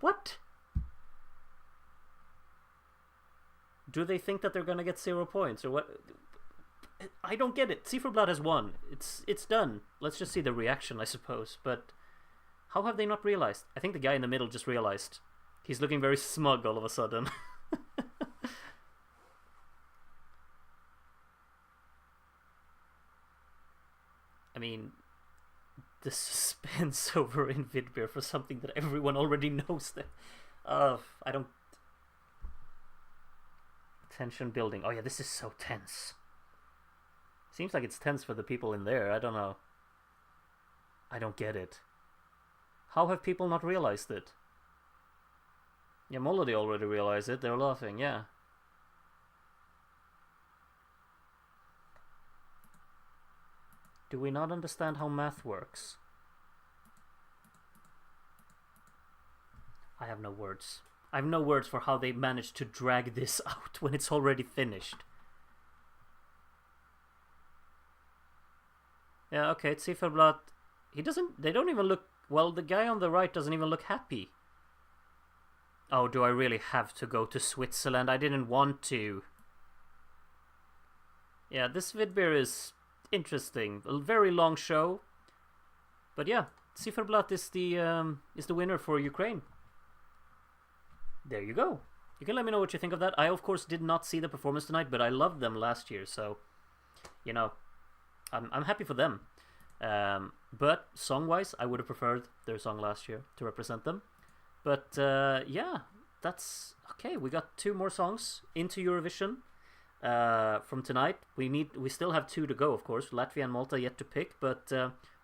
What? Do they think that they're gonna get 0 points or what? I don't get it. Zifferblatt has won. It's done. Let's just see the reaction, I suppose. But how have they not realized? I think the guy in the middle just realized. He's looking very smug all of a sudden. I mean, the suspense over in Vidbir for something that everyone already knows. That I don't. Tension building. Oh yeah, this is so tense. Seems like it's tense for the people in there. I don't know. I don't get it. How have people not realized it? Yeah, Melody already realized it. They're laughing, yeah. Do we not understand how math works? I have no words. I have no words for how they managed to drag this out when it's already finished. Yeah, okay, Zifferblatt. They don't even look, well, the guy on the right doesn't even look happy. Oh, do I really have to go to Switzerland? I didn't want to. Yeah, this Vidbir is interesting. A very long show. But yeah, Zifferblatt is the winner for Ukraine. There you go. You can let me know what you think of that. I, of course, did not see the performance tonight, but I loved them last year, so, you know, I'm happy for them. But song-wise, I would have preferred their song last year to represent them. But, yeah, that's... Okay, we got 2 more songs into Eurovision from tonight. We still have 2 to go, of course. Latvia and Malta yet to pick, but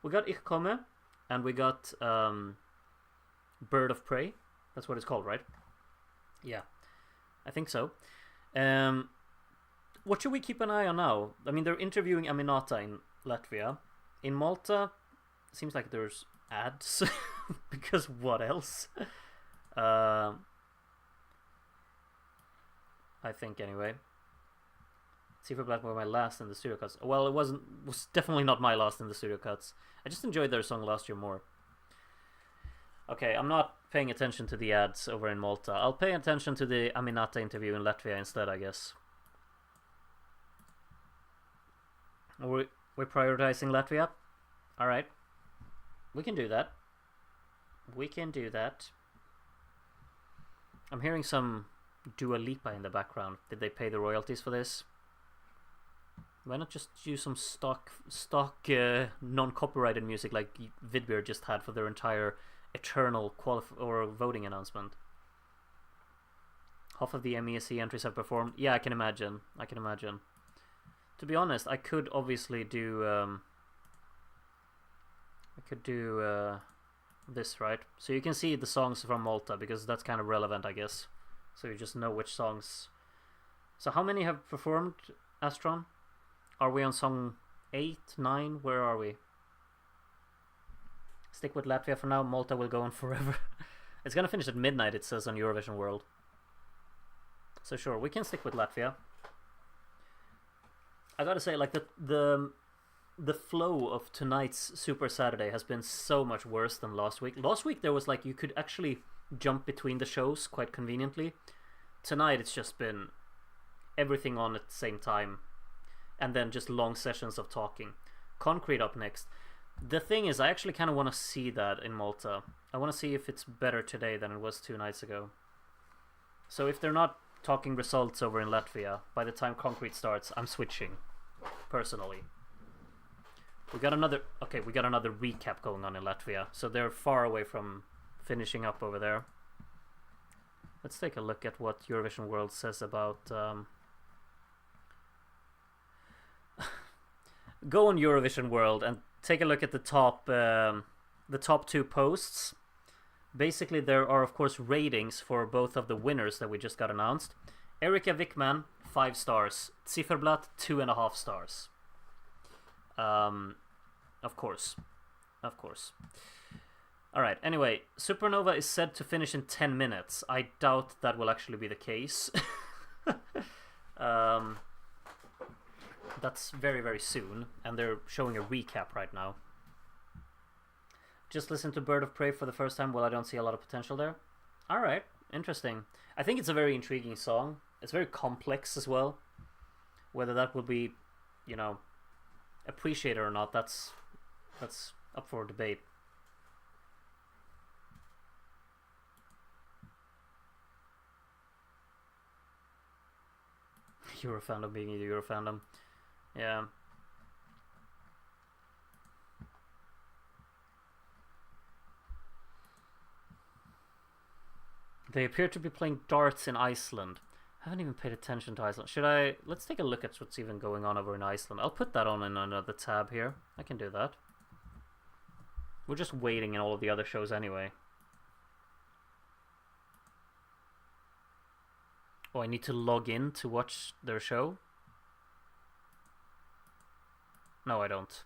we got Ich Komme, and we got Bird of Prey. That's what it's called, right? Yeah, I think so. What should we keep an eye on now? I mean, they're interviewing Aminata in Latvia. In Malta, seems like there's ads, because what else? I think, anyway. Zifferblatt were my last in the studio cuts. Well, it was definitely not my last in the studio cuts. I just enjoyed their song last year more. Okay, I'm not paying attention to the ads over in Malta. I'll pay attention to the Aminata interview in Latvia instead, I guess. We're prioritizing Latvia? Alright. We can do that. We can do that. I'm hearing some Dua Lipa in the background. Did they pay the royalties for this? Why not just use some stock non-copyrighted music like Vidbir just had for their entire eternal voting announcement? Half of the MESC entries have performed. Yeah, I can imagine. To be honest, I could obviously do this, right? So you can see the songs from Malta because that's kind of relevant, I guess. So you just know which songs. So how many have performed, Astron? Are we on song 8, 9? Where are we? Stick with Latvia for now. Malta will go on forever. It's gonna finish at midnight, it says on Eurovision World. So sure, we can stick with Latvia. I gotta say, like, the flow of tonight's Super Saturday has been so much worse than last week. Last week there was like you could actually jump between the shows quite conveniently. Tonight it's just been everything on at the same time, and then just long sessions of talking. Concrete up next. The thing is, I actually kind of want to see that in Malta. I want to see if it's better today than it was 2 nights ago. So if they're not talking results over in Latvia, by the time Concrete starts, I'm switching, personally. We got another recap going on in Latvia, so they're far away from finishing up over there. Let's take a look at what Eurovision World says about... Go on Eurovision World and take a look at the top 2 posts. Basically, there are, of course, ratings for both of the winners that we just got announced. Erika Wickman, 5 stars. Zifferblatt, 2.5 stars. Of course. Alright, anyway, Supernova is said to finish in 10 minutes. I doubt that will actually be the case. That's very, very soon, and they're showing a recap right now. Just listen to Bird of Prey for the first time. Well, I don't see a lot of potential there. Alright, interesting. I think it's a very intriguing song. It's very complex as well. Whether that will be, you know, appreciated or not, that's up for debate. Eurofandom being a Eurofandom. Yeah. They appear to be playing darts in Iceland. I haven't even paid attention to Iceland. Should I... Let's take a look at what's even going on over in Iceland. I'll put that on in another tab here. I can do that. We're just waiting in all of the other shows anyway. Oh, I need to log in to watch their show? No, I don't.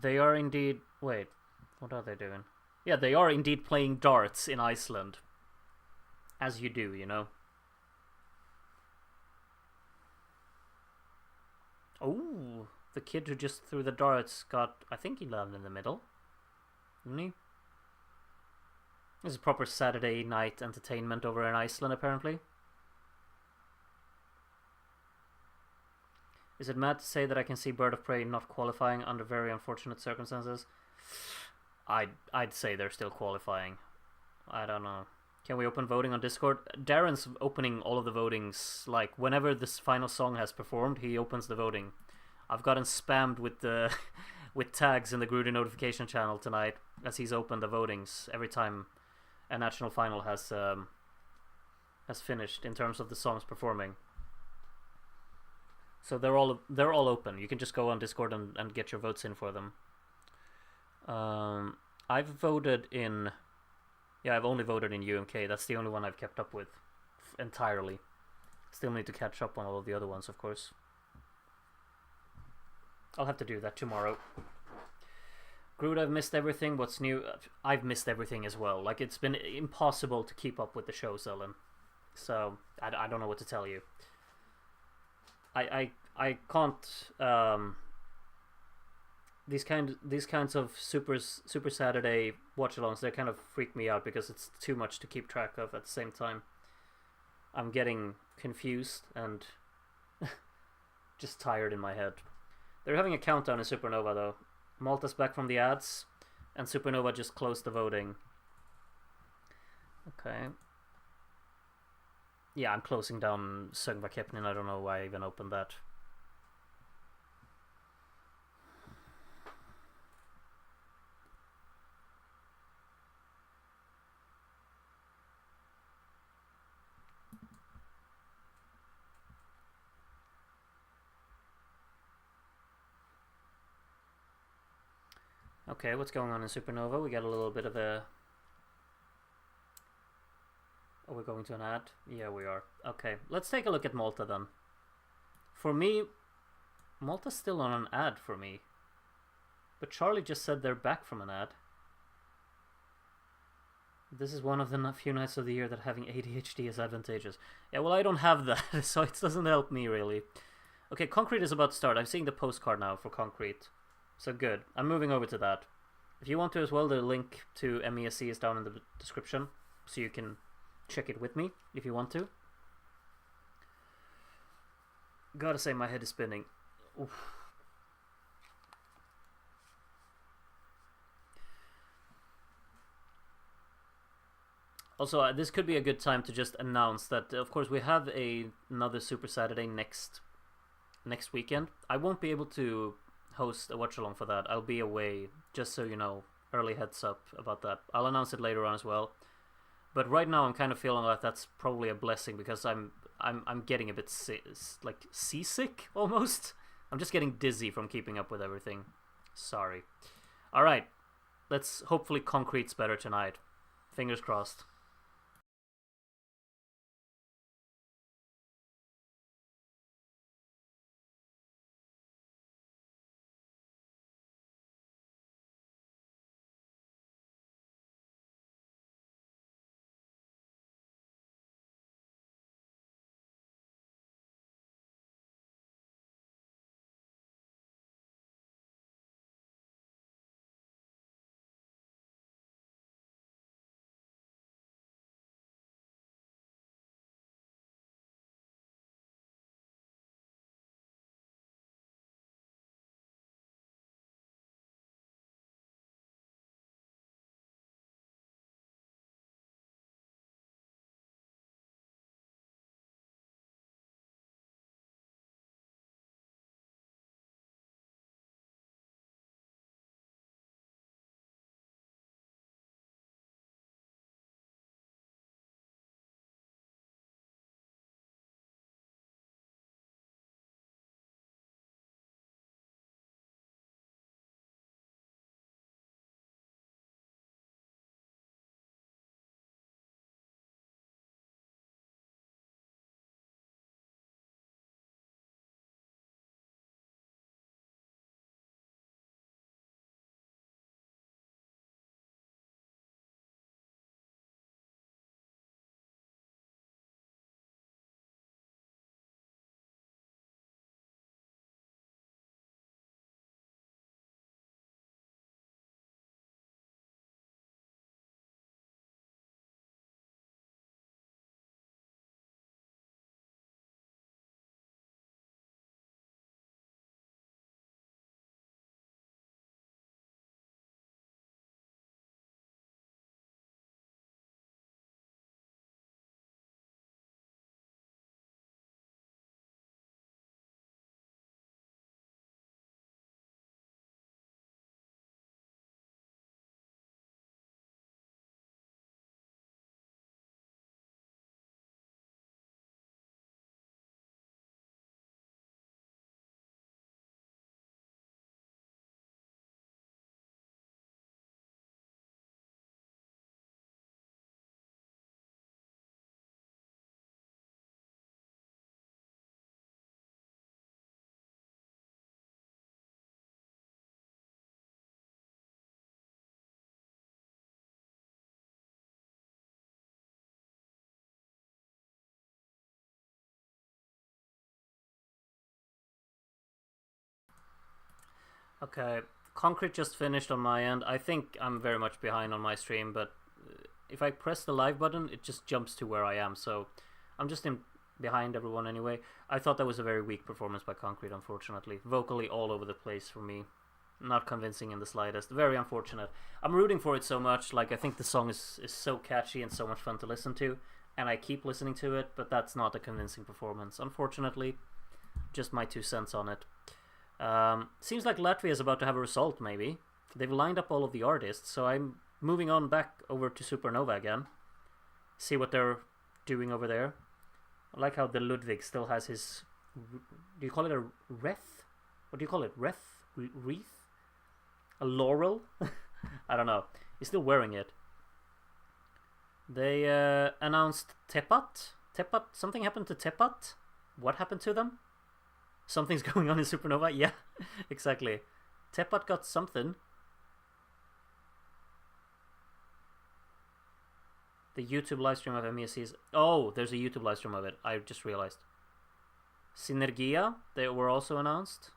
They are indeed... Wait, what are they doing? Yeah, they are indeed playing darts in Iceland. As you do, you know. Oh, the kid who just threw the darts got... I think he landed in the middle. Didn't he? This is proper Saturday night entertainment over in Iceland, apparently. Is it mad to say that I can see Bird of Prey not qualifying under very unfortunate circumstances? I'd say they're still qualifying. I don't know. Can we open voting on Discord? Darren's opening all of the votings. Like, whenever this final song has performed, he opens the voting. I've gotten spammed with the with tags in the Grudy notification channel tonight as he's opened the votings every time a national final has finished in terms of the songs performing. So they're all open. You can just go on Discord and get your votes in for them. I've voted in... Yeah, I've only voted in UMK. That's the only one I've kept up with entirely. Still need to catch up on all of the other ones, of course. I'll have to do that tomorrow. Groot, I've missed everything. What's new? I've missed everything as well. Like, it's been impossible to keep up with the shows, Ellen. So, I don't know what to tell you. I can't... These kinds of Super Saturday watch-alongs, they kind of freak me out because it's too much to keep track of at the same time. I'm getting confused and just tired in my head. They're having a countdown in Supernova though. Malta's back from the ads, and Supernova just closed the voting. Okay. Yeah, I'm closing down Söngvakeppnin. I don't know why I even opened that. Okay, what's going on in Supernova? We got a little bit of a... Oh, we're going to an ad? Yeah, we are. Okay, let's take a look at Malta then. For me, Malta's still on an ad for me. But Charlie just said they're back from an ad. This is one of the few nights of the year that having ADHD is advantageous. Yeah, well, I don't have that, so it doesn't help me really. Okay, Concrete is about to start. I'm seeing the postcard now for Concrete. So good. I'm moving over to that. If you want to as well, the link to MESC is down in the description, so you can check it with me if you want to. Gotta say, my head is spinning. Oof. Also, this could be a good time to just announce that, of course, we have another Super Saturday next weekend. I won't be able to host a watch-along for that. I'll be away, just so you know. Early heads up about that. I'll announce it later on as well. But right now, I'm kind of feeling like that's probably a blessing because I'm getting a bit seasick almost. I'm just getting dizzy from keeping up with everything. Sorry. All right, let's hopefully Concrete's better tonight. Fingers crossed. Okay, Concrete just finished on my end. I think I'm very much behind on my stream, but if I press the live button, it just jumps to where I am. So I'm just in behind everyone anyway. I thought that was a very weak performance by Concrete, unfortunately. Vocally all over the place for me. Not convincing in the slightest. Very unfortunate. I'm rooting for it so much. Like, I think the song is so catchy and so much fun to listen to, and I keep listening to it, but that's not a convincing performance, unfortunately. Just my 2 cents on it. Seems like Latvia is about to have a result, maybe. They've lined up all of the artists, so I'm moving on back over to Supernova again. See what they're doing over there. I like how the Ludwig still has his... Do you call it a wreath? What do you call it? Wreath? Wreath? A laurel? I don't know. He's still wearing it. They announced Tepat. Tepat? Something happened to Tepat? What happened to them? Something's going on in Supernova? Yeah, exactly. Tepat got something. The YouTube livestream of MESC's... Oh, there's a YouTube livestream of it. I just realized. Synergia, they were also announced.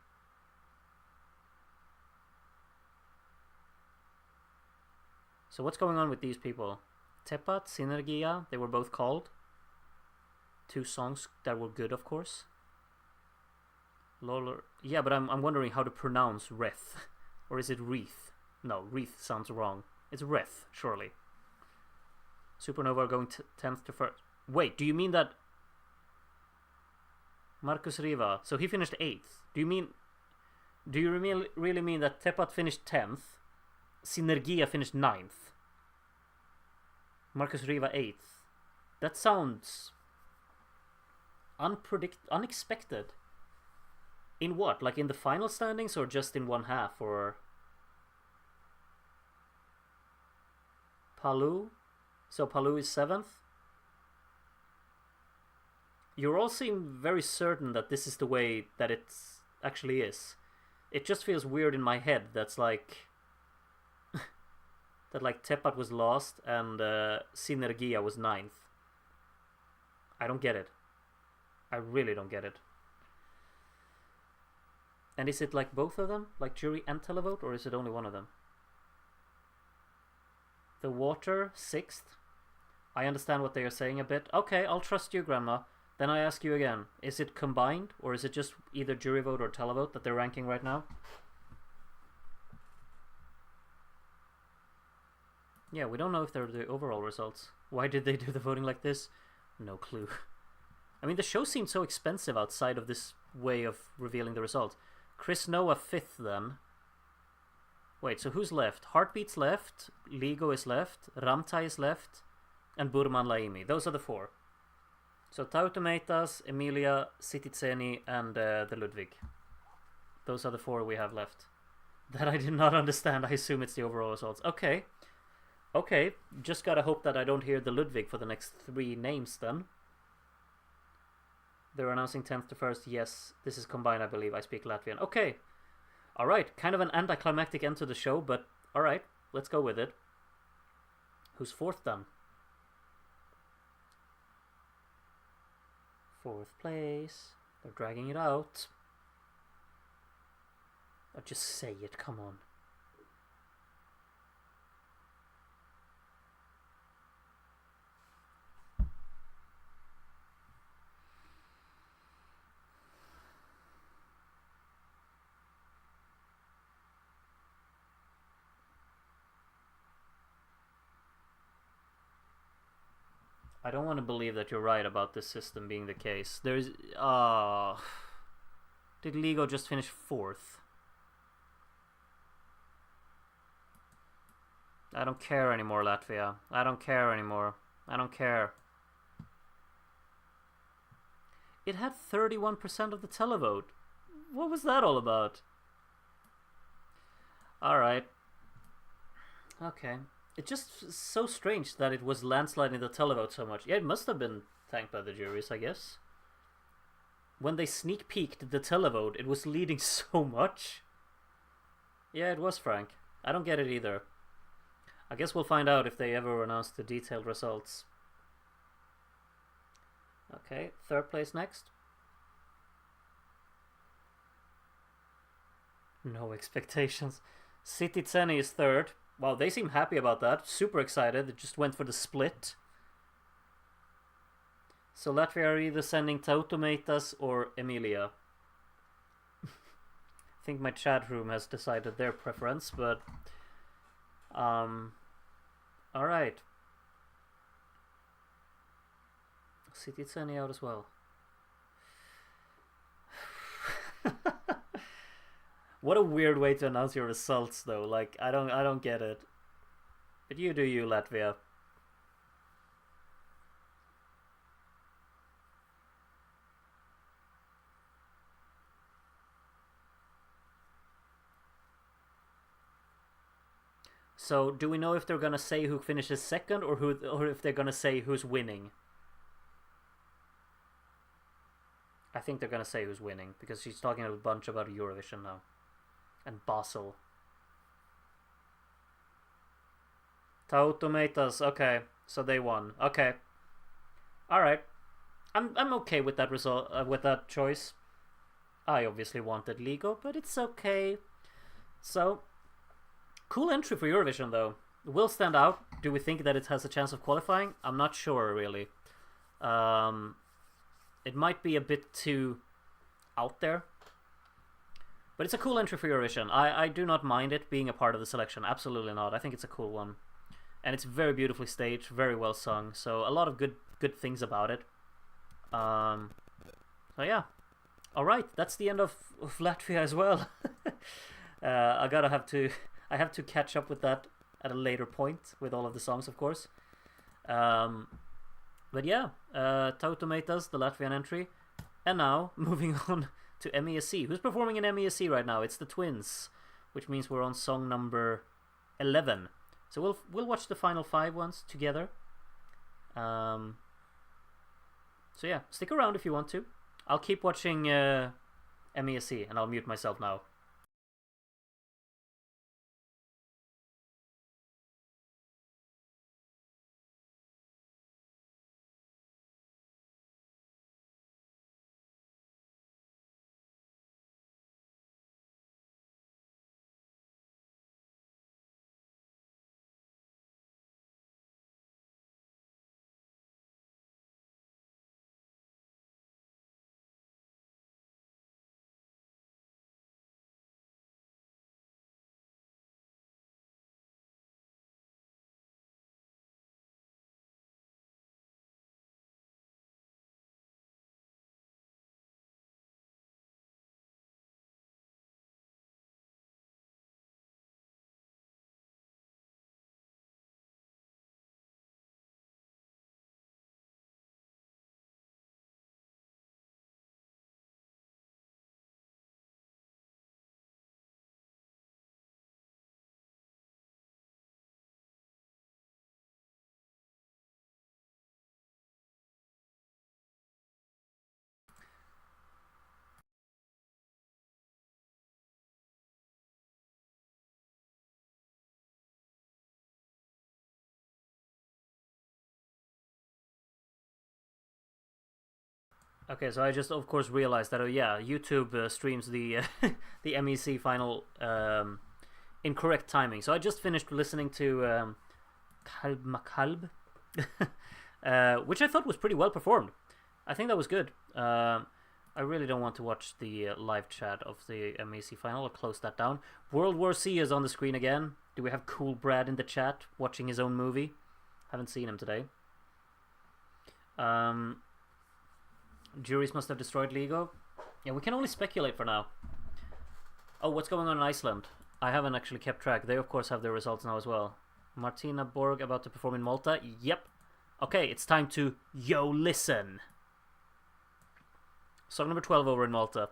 So what's going on with these people? Tepat, Synergia, they were both called. 2 songs that were good, of course. Loller. Yeah, but I'm wondering how to pronounce Reth. Or is it Wreath? No, Wreath sounds wrong. It's Reth, surely. Supernova are going 10th to 1st. Wait, do you mean that... Marcus Riva, so he finished 8th. Do you really mean that Tepat finished 10th? Synergia finished 9th? Marcus Riva 8th? That sounds... unexpected. In what? Like in the final standings or just in one half? Or Palu? So Palu is 7th? You all seem very certain that this is the way that it actually is. It just feels weird in my head that's like... that like Tepat was lost and Synergia was 9th. I don't get it. I really don't get it. And is it like both of them? Like jury and televote? Or is it only one of them? The Water, 6th. I understand what they are saying a bit. Okay, I'll trust you, Grandma. Then I ask you again. Is it combined? Or is it just either jury vote or televote that they're ranking right now? Yeah, we don't know if they're the overall results. Why did they do the voting like this? No clue. I mean, the show seemed so expensive outside of this way of revealing the results. Chris Noah 5th then. Wait, so who's left? Heartbeat's left, Ligo is left, Ramtai is left, and Burman Laimi. Those are the 4. So Tautomeitas, Emilia, Sititseni, and the Ludwig. Those are the 4 we have left. That I did not understand. I assume it's the overall results. Okay. Okay, just gotta hope that I don't hear the Ludwig for the next 3 names then. They're announcing 10th to 1st. Yes, this is combined, I believe. I speak Latvian. Okay. Alright, kind of an anticlimactic end to the show, but alright, let's go with it. Who's 4th then? 4th place. They're dragging it out. Oh, just say it, come on. I don't want to believe that you're right about this system being the case. There's... Did Ligo just finish 4th? I don't care anymore, Latvia. I don't care anymore. I don't care. It had 31% of the televote. What was that all about? Alright. Okay. It's just so strange that it was landsliding the televote so much. Yeah, it must have been thanked by the juries, I guess. When they sneak peeked the televote, it was leading so much. Yeah, it was, Frank. I don't get it either. I guess we'll find out if they ever announce the detailed results. Okay, 3rd place next. No expectations. City Tseni is third. Wow, they seem happy about that. Super excited. They just went for the split. So Latvia are either sending Tautomatas or Emilia. I think my chat room has decided their preference, but all right. City Tseni out as well. What a weird way to announce your results, though. Like, I don't get it. But you do you, Latvia. So, do we know if they're gonna say who finishes second, or if they're gonna say who's winning? I think they're gonna say who's winning because she's talking a bunch about Eurovision now, and Basel. Tautomatas. Okay, so they won. Okay, all right. I'm okay with that result. With that choice. I obviously wanted Ligo, but it's okay. So, cool entry for Eurovision though. It will stand out. Do we think that it has a chance of qualifying? I'm not sure really. It might be a bit too out there. But it's a cool entry for Eurovision. I do not mind it being a part of the selection. Absolutely not. I think it's a cool one. And it's very beautifully staged, very well sung. So a lot of good things about it. So yeah. Alright, that's the end of Latvia as well. I have to catch up with that at a later point with all of the songs, of course. But yeah, Tautomatas, the Latvian entry. And now, moving on to MESC. Who's performing in MESC right now? It's the Twins, which means we're on song number 11. So we'll watch the final 5 ones together. So yeah, stick around if you want to. I'll keep watching MESC, and I'll mute myself now. Okay, so I just of course realized that YouTube streams the the MEC final incorrect timing. So I just finished listening to Kalb Makalb, which I thought was pretty well performed. I think that was good. I really don't want to watch the live chat of the MEC final. I'll close that down. World War C is on the screen again. Do we have Cool Brad in the chat watching his own movie? Haven't seen him today. Juries must have destroyed Ligo. Yeah, we can only speculate for now. Oh, what's going on in Iceland? I haven't actually kept track. They, of course, have their results now as well. Martina Borg about to perform in Malta. Yep. Okay, it's time to yo listen. Song number 12 over in Malta.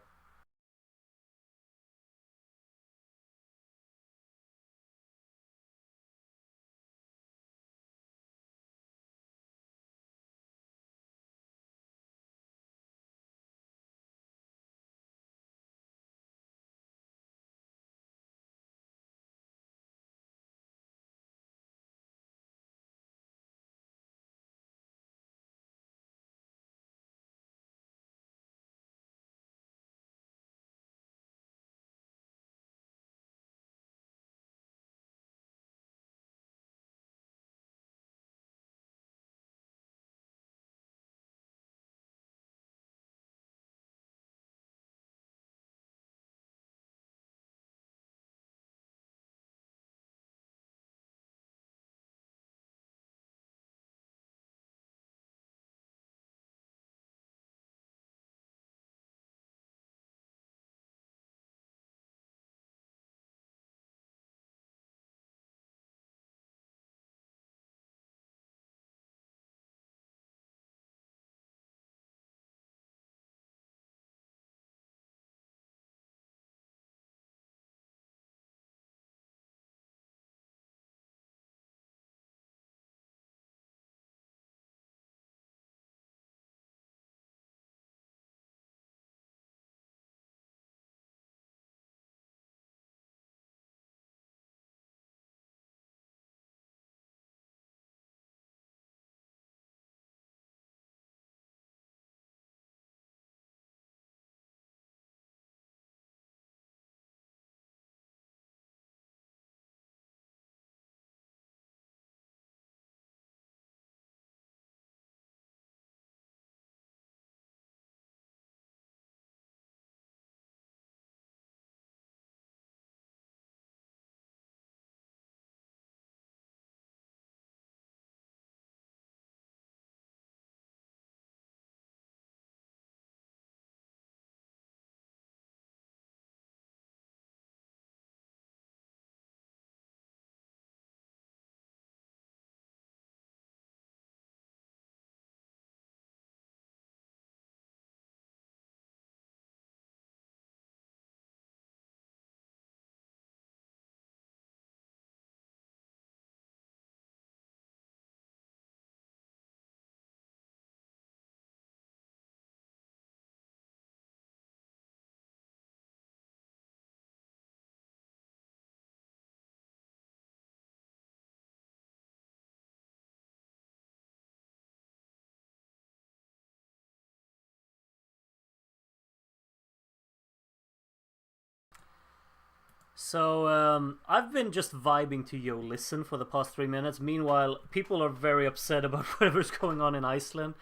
So I've been just vibing to Yo Listen for the past 3 minutes. Meanwhile, people are very upset about whatever's going on in Iceland.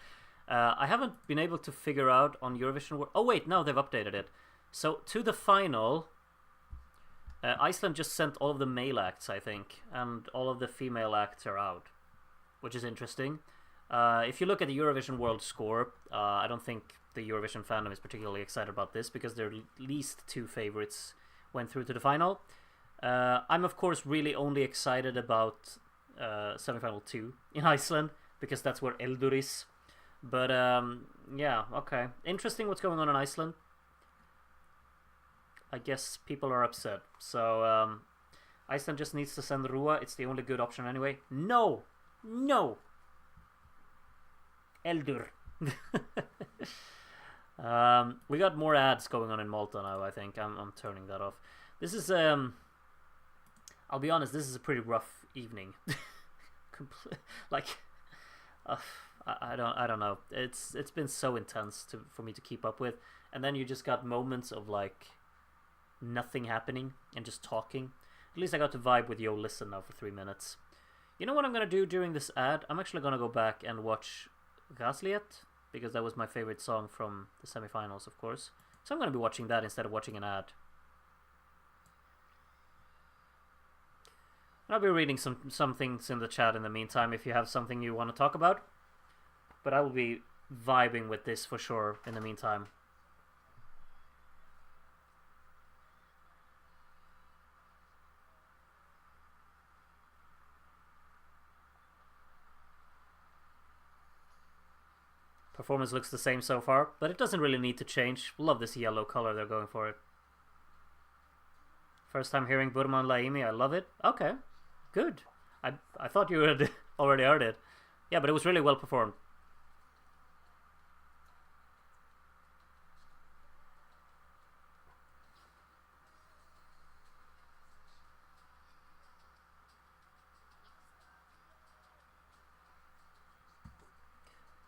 I haven't been able to figure out on Eurovision. Oh wait, no, they've updated it. So to the final, Iceland just sent all of the male acts, I think, and all of the female acts are out, which is interesting. If you look at the Eurovision World Score, I don't think the Eurovision fandom is particularly excited about this because their least two favorites went through to the final. I'm of course really only excited about semifinal 2 in Iceland because that's where Eldur is. But yeah, okay. Interesting what's going on in Iceland. I guess people are upset. So Iceland just needs to send Rua. It's the only good option anyway. No! No! Eldur. We got more ads going on in Malta now, I think. I'm turning that off. This is, I'll be honest, this is a pretty rough evening. Like, I don't know. It's been so intense for me to keep up with. And then you just got moments of, like, nothing happening and just talking. At least I got to vibe with Yo Listen now for 3 minutes. You know what I'm going to do during this ad? I'm actually going to go back and watch Gasliet, because that was my favorite song from the semifinals, of course. So I'm going to be watching that instead of watching an ad. And I'll be reading some things in the chat in the meantime if you have something you want to talk about. But I will be vibing with this for sure in the meantime. Performance looks the same so far, but it doesn't really need to change. Love this yellow color they're going for it. First time hearing Burman Laimi, I love it. Okay, good. I thought you had already heard it. Yeah, but it was really well performed.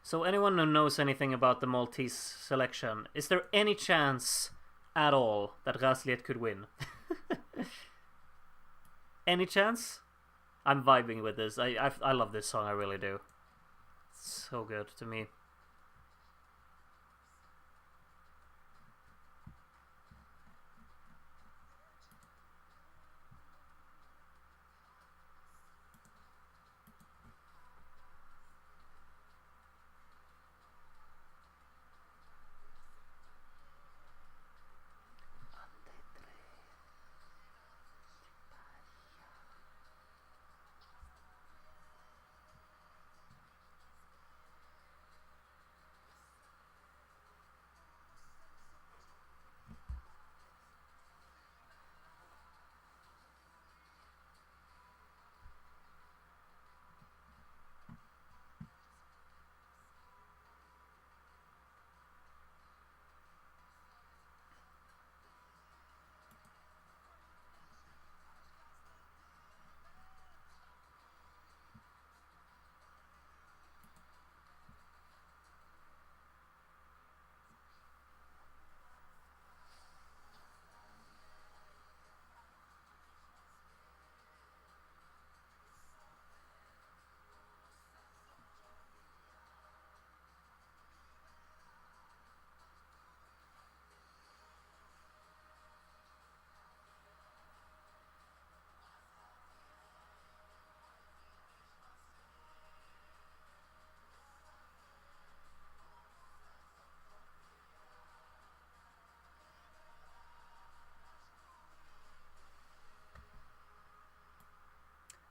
So anyone who knows anything about the Maltese selection, is there any chance at all that Gasliet could win? Any chance? I'm vibing with this. I love this song, I really do. It's so good to me.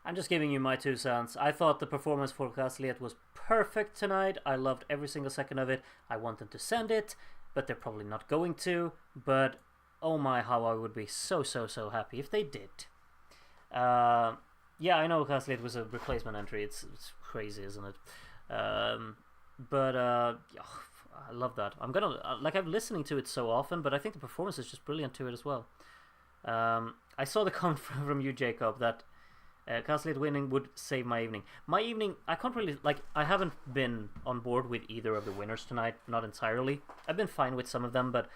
I'm just giving you my 2 cents. I thought the performance for Gasliet was perfect tonight. I loved every single second of it. I want them to send it, but they're probably not going to. But oh my, how I would be so happy if they did. Yeah, I know Gasliet was a replacement entry. It's crazy, isn't it? But yeah, I love that. I'm listening to it so often, but I think the performance is just brilliant to it as well. I saw the comment from you, Jacob, that Gasliet winning would save my evening. My evening, I can't really, I haven't been on board with either of the winners tonight, not entirely. I've been fine with some of them, but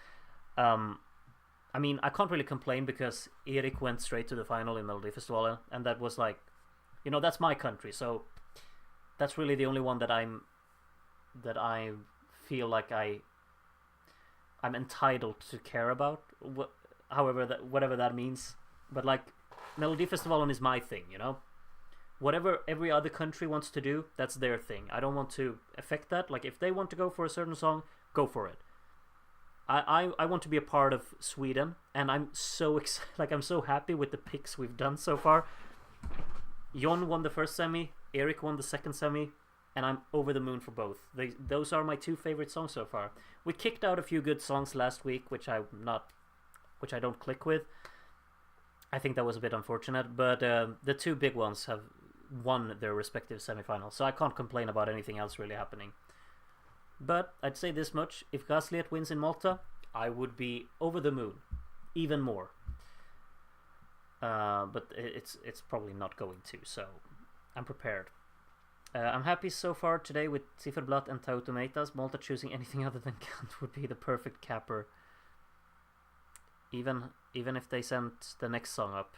I mean, I can't really complain because Erik went straight to the final in Melodifestivalen, and that was like, that's my country, so that's really the only one that I feel like I'm entitled to care about, whatever that means. But like, Melodifestivalen is my thing, Whatever every other country wants to do, that's their thing. I don't want to affect that. Like, if they want to go for a certain song, go for it. I want to be a part of Sweden, and I'm so excited. Like, I'm so happy with the picks we've done so far. Jon won the first semi, Erik won the second semi, and I'm over the moon for both. Those are my two favorite songs so far. We kicked out a few good songs last week, which I don't click with. I think that was a bit unfortunate, but the two big ones have won their respective semifinals, so I can't complain about anything else really happening. But I'd say this much: if Gasliet wins in Malta, I would be over the moon, even more. But it's probably not going to, so I'm prepared. I'm happy so far today with Zifferblatt and Tau Tomatoes. Malta choosing anything other than Kant would be the perfect capper. Even if they sent the next song up.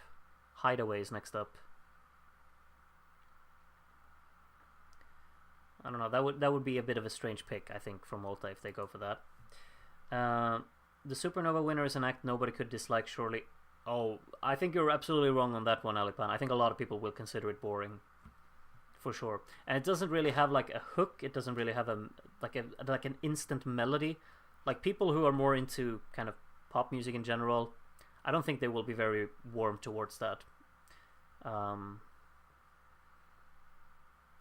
Hideaway is next up. I don't know. That would be a bit of a strange pick, I think, from Malta if they go for that. The Supernova winner is an act nobody could dislike, surely. Oh, I think you're absolutely wrong on that one, Alipan. I think a lot of people will consider it boring, for sure. And it doesn't really have like a hook. It doesn't really have like an instant melody. Like, people who are more into kind of pop music in general, I don't think they will be very warm towards that.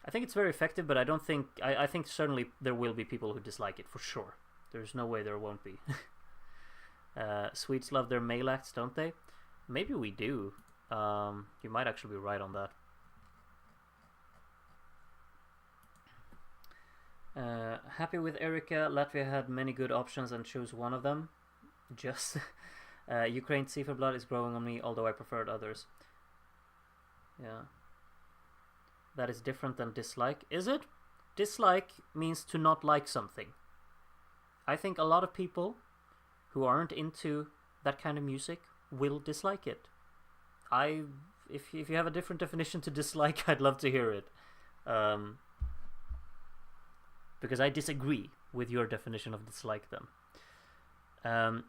I think it's very effective, but I don't think... I think certainly there will be people who dislike it, for sure. There's no way there won't be. Swedes love their male acts, don't they? Maybe we do. You might actually be right on that. Happy with Erika. Latvia had many good options and chose one of them. Just... Ukraine Zifferblatt is growing on me, although I preferred others. Yeah. That is different than dislike. Is it? Dislike means to not like something. I think a lot of people who aren't into that kind of music will dislike it. If you have a different definition to dislike, I'd love to hear it. Because I disagree with your definition of dislike then.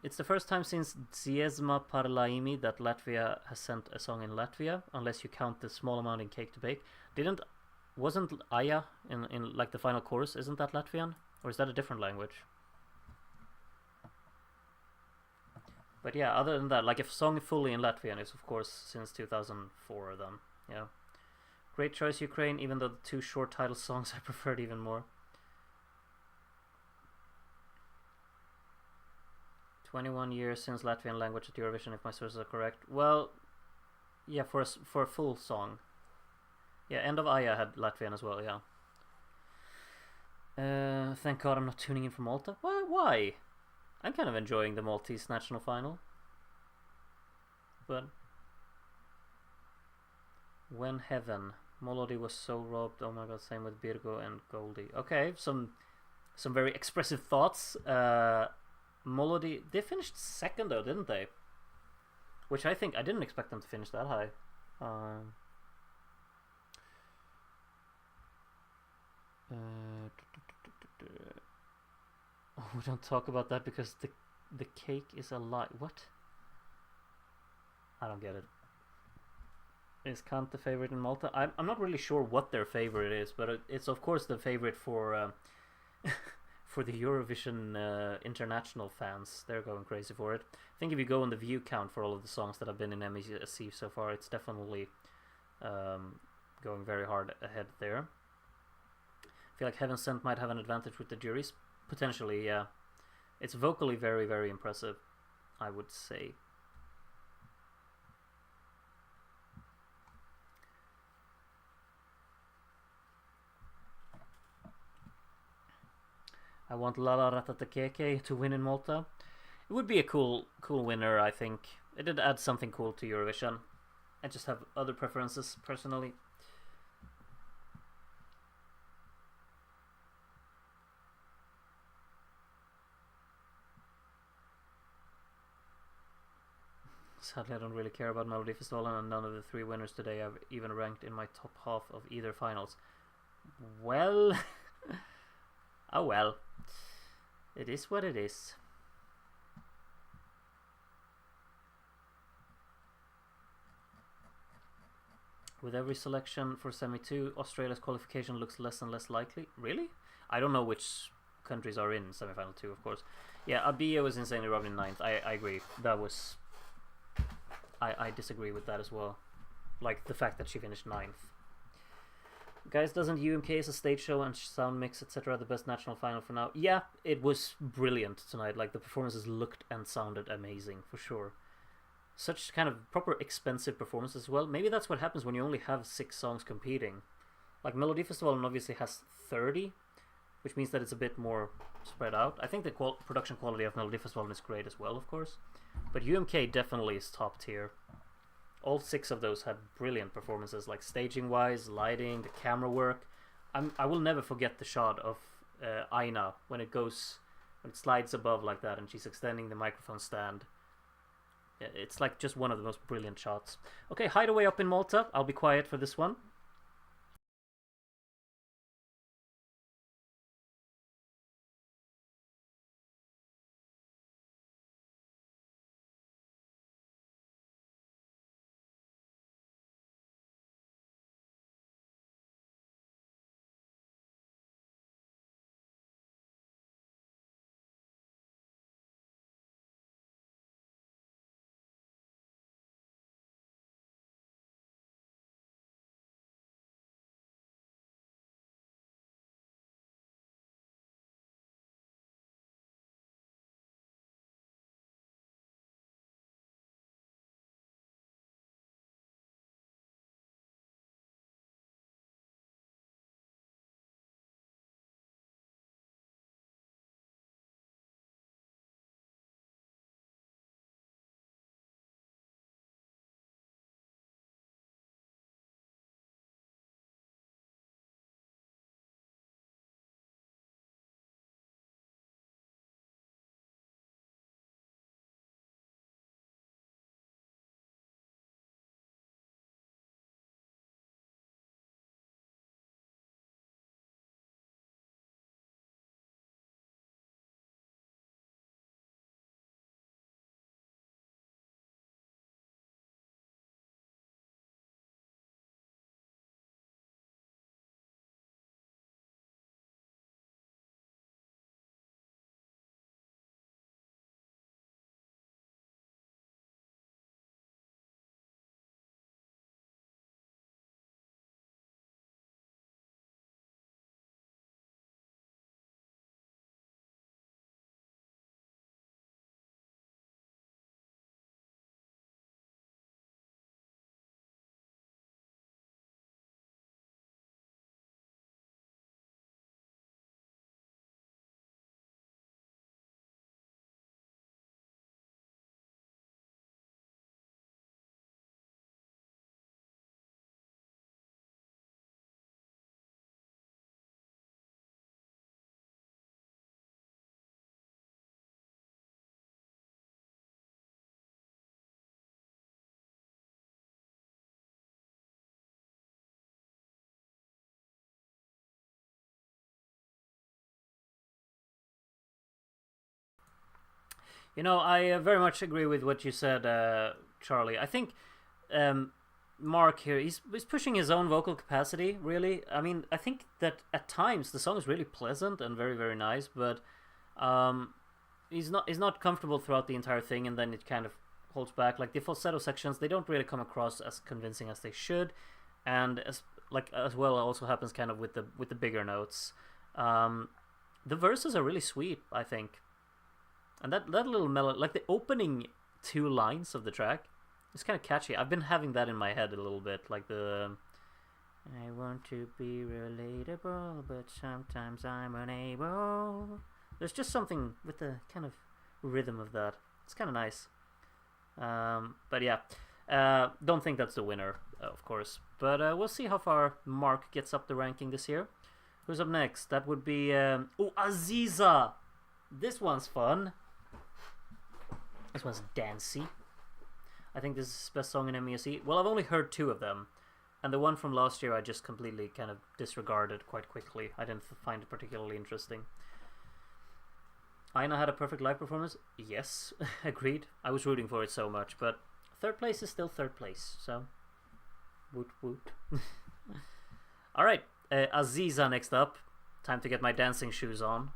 It's the first time since Dziesma Parlaimi that Latvia has sent a song in Latvia, unless you count the small amount in Cake to Bake. Wasn't Aya in like the final chorus, isn't that Latvian? Or is that a different language? But yeah, other than that, like, a song fully in Latvian is of course since 2004 then. Yeah. Great choice, Ukraine, even though the two short title songs I preferred even more. 21 years since Latvian language at Eurovision, if my sources are correct. Well, yeah, for a full song. Yeah, End of Aya had Latvian as well, yeah. Thank God I'm not tuning in from Malta. Why? I'm kind of enjoying the Maltese national final. But... When Heaven. Molody was so robbed. Oh my god, same with Birgo and Goldie. Okay, some very expressive thoughts. Molody, they finished second though, didn't they? Which I didn't expect them to finish that high. We don't talk about that because the cake is a lie. What? I don't get it. Is Kant the favorite in Malta? I'm not really sure what their favorite is, but it's of course the favorite for for the Eurovision international fans. They're going crazy for it. I think if you go on the view count for all of the songs that have been in MESC so far, it's definitely going very hard ahead there. I feel like Heaven Sent might have an advantage with the juries. Potentially, yeah. It's vocally very, very impressive, I would say. I want Lala Ratatakeke to win in Malta. It would be a cool winner, I think. It did add something cool to Eurovision. I just have other preferences, personally. Sadly, I don't really care about Melodifestivalen, and none of the 3 winners today have even ranked in my top half of either finals. Well, oh well. It is what it is. With every selection for semi-2, Australia's qualification looks less and less likely. Really? I don't know which countries are in semi-final 2, of course. Yeah, Abia was insanely robbed in 9th. I agree. That was... I disagree with that as well. Like, the fact that she finished 9th. Guys, doesn't UMK as a stage show and sound mix, etc. the best national final for now? Yeah, it was brilliant tonight. Like, the performances looked and sounded amazing, for sure. Such kind of proper expensive performances as well. Maybe that's what happens when you only have 6 songs competing. Like, Melodifestivalen obviously has 30, which means that it's a bit more spread out. I think the production quality of Melodifestivalen is great as well, of course. But UMK definitely is top tier. All 6 of those had brilliant performances, like staging-wise, lighting, the camera work. I will never forget the shot of Aina when it slides above like that and she's extending the microphone stand. Yeah, it's like just one of the most brilliant shots. Okay, Hideaway up in Malta. I'll be quiet for this one. You know, I very much agree with what you said, Charlie. I think Mark here, he's pushing his own vocal capacity, really. I mean, I think that at times the song is really pleasant and very, very nice, but he's not comfortable throughout the entire thing, and then it kind of holds back. Like, the falsetto sections, they don't really come across as convincing as they should, and as well also happens kind of with the bigger notes. The verses are really sweet, I think. And that little melody, like the opening 2 lines of the track, it's kind of catchy. I've been having that in my head a little bit, like the I want to be relatable, but sometimes I'm unable. There's just something with the kind of rhythm of that. It's kind of nice. But yeah, don't think that's the winner, of course. But we'll see how far Mark gets up the ranking this year. Who's up next? That would be Aziza. This one's fun. This one's dancey. I think this is his best song in MESE. Well, I've only heard 2 of them. And the one from last year I just completely kind of disregarded quite quickly. I didn't find it particularly interesting. Aina had a perfect live performance? Yes, agreed. I was rooting for it so much, but 3rd place is still 3rd place, so woot woot. Alright, Aziza next up. Time to get my dancing shoes on.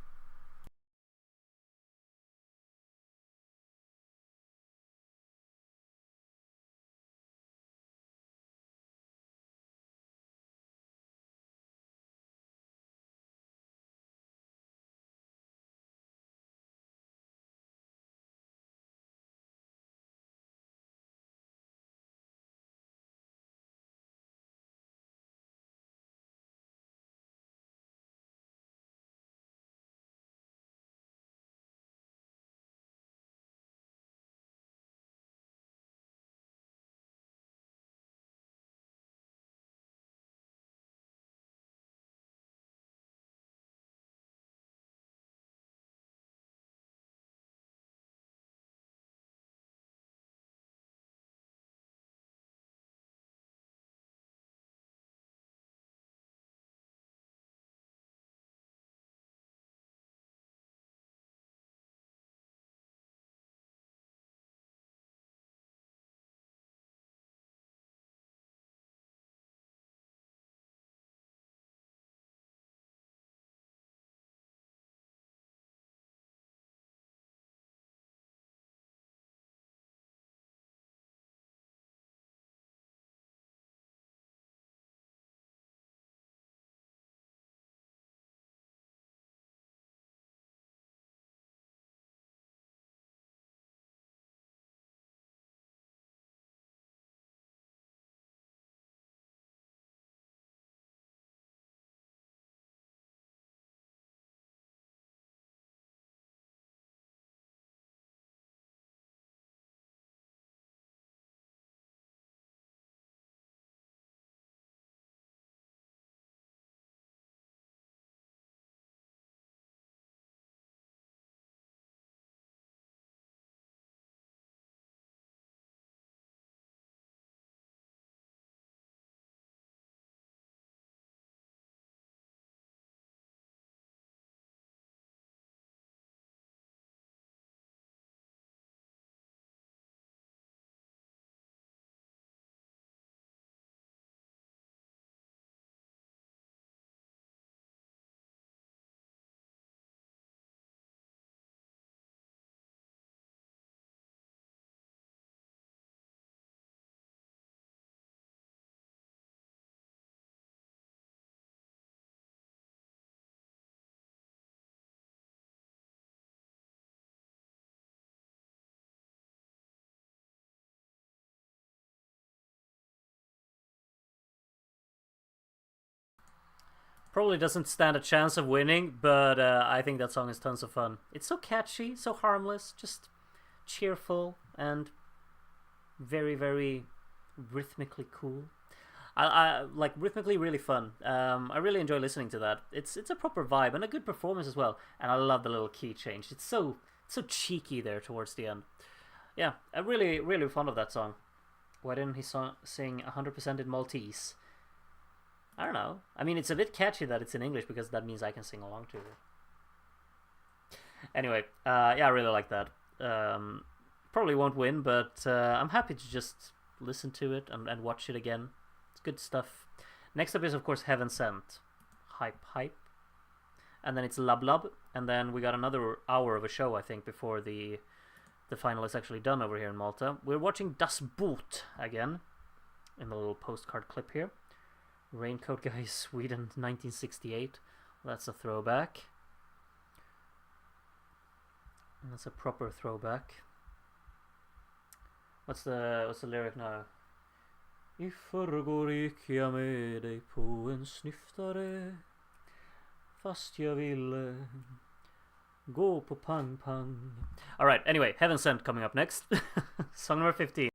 Probably doesn't stand a chance of winning, but I think that song is tons of fun. It's so catchy, so harmless, just cheerful and very, very rhythmically cool. I like rhythmically really fun. I really enjoy listening to that. It's a proper vibe and a good performance as well. And I love the little key change. It's so cheeky there towards the end. Yeah, I'm really fond of that song. Why didn't he sing 100% in Maltese? I don't know. I mean, it's a bit catchy that it's in English because that means I can sing along to it. Anyway, yeah, I really like that. Probably won't win, but I'm happy to just listen to it and watch it again. It's good stuff. Next up is, of course, Heaven Sent. Hype, hype. And then it's Lub Lub. And then we got another hour of a show, I think, before the final is actually done over here in Malta. We're watching Das Boot again in the little postcard clip here. Raincoat Guy, Sweden, 1968. That's a throwback. That's a proper throwback. What's the lyric now? I förrgår gick jag med dig på en snyftare, fast jag ville gå på pang pang. Alright, anyway, Heaven Sent coming up next. Song number 15.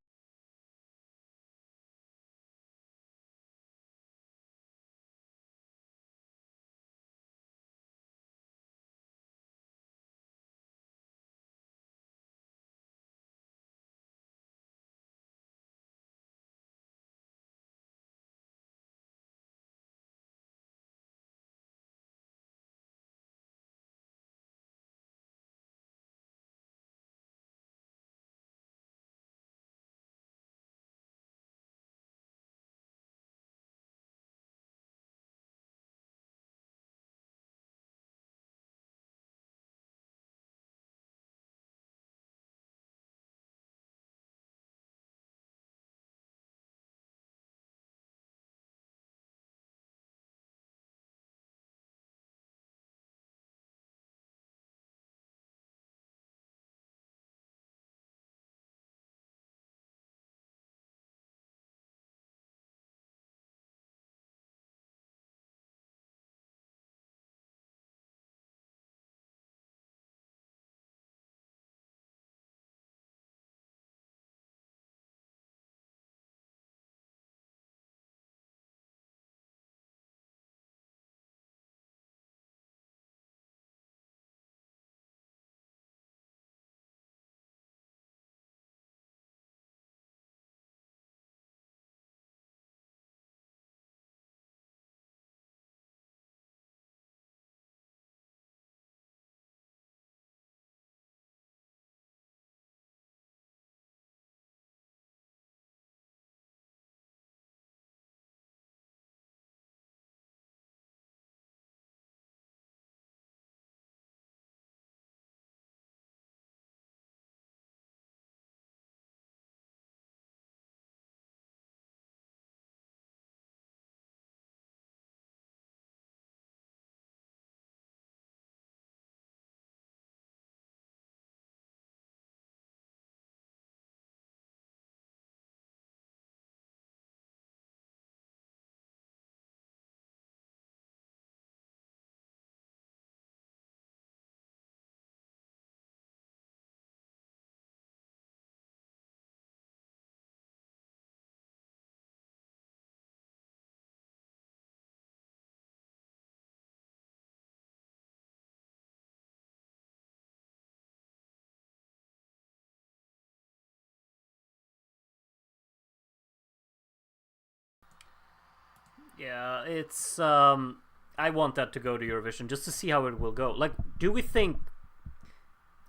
Yeah, it's I want that to go to Eurovision just to see how it will go. Like, do we think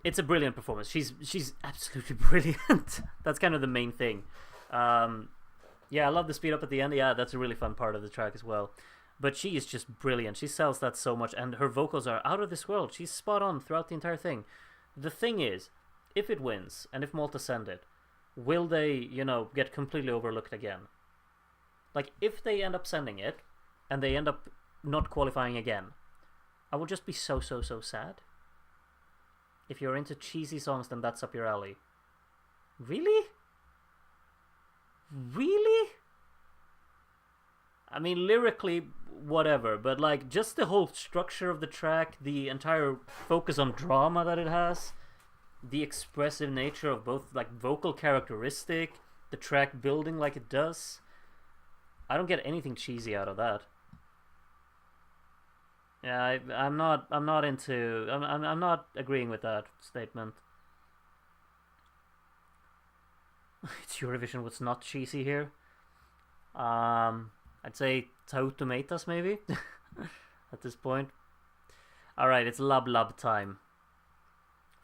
it's a brilliant performance? She's absolutely brilliant. That's kind of the main thing. Yeah, I love the speed up at the end. Yeah, that's a really fun part of the track as well. But she is just brilliant. She sells that so much, and her vocals are out of this world. She's spot on throughout the entire thing. The thing is, if it wins, and if Malta send it, will they, get completely overlooked again? Like, if they end up sending it, and they end up not qualifying again, I will just be so sad. If you're into cheesy songs, then that's up your alley. Really? Really? I mean, lyrically, whatever, but like, just the whole structure of the track, the entire focus on drama that it has, the expressive nature of both, like, vocal characteristic, the track building like it does, I don't get anything cheesy out of that. Yeah, I'm not agreeing with that statement. It's Eurovision. What's not cheesy here? I'd say Tomatoes maybe at this point. All right, it's Lub Lub time.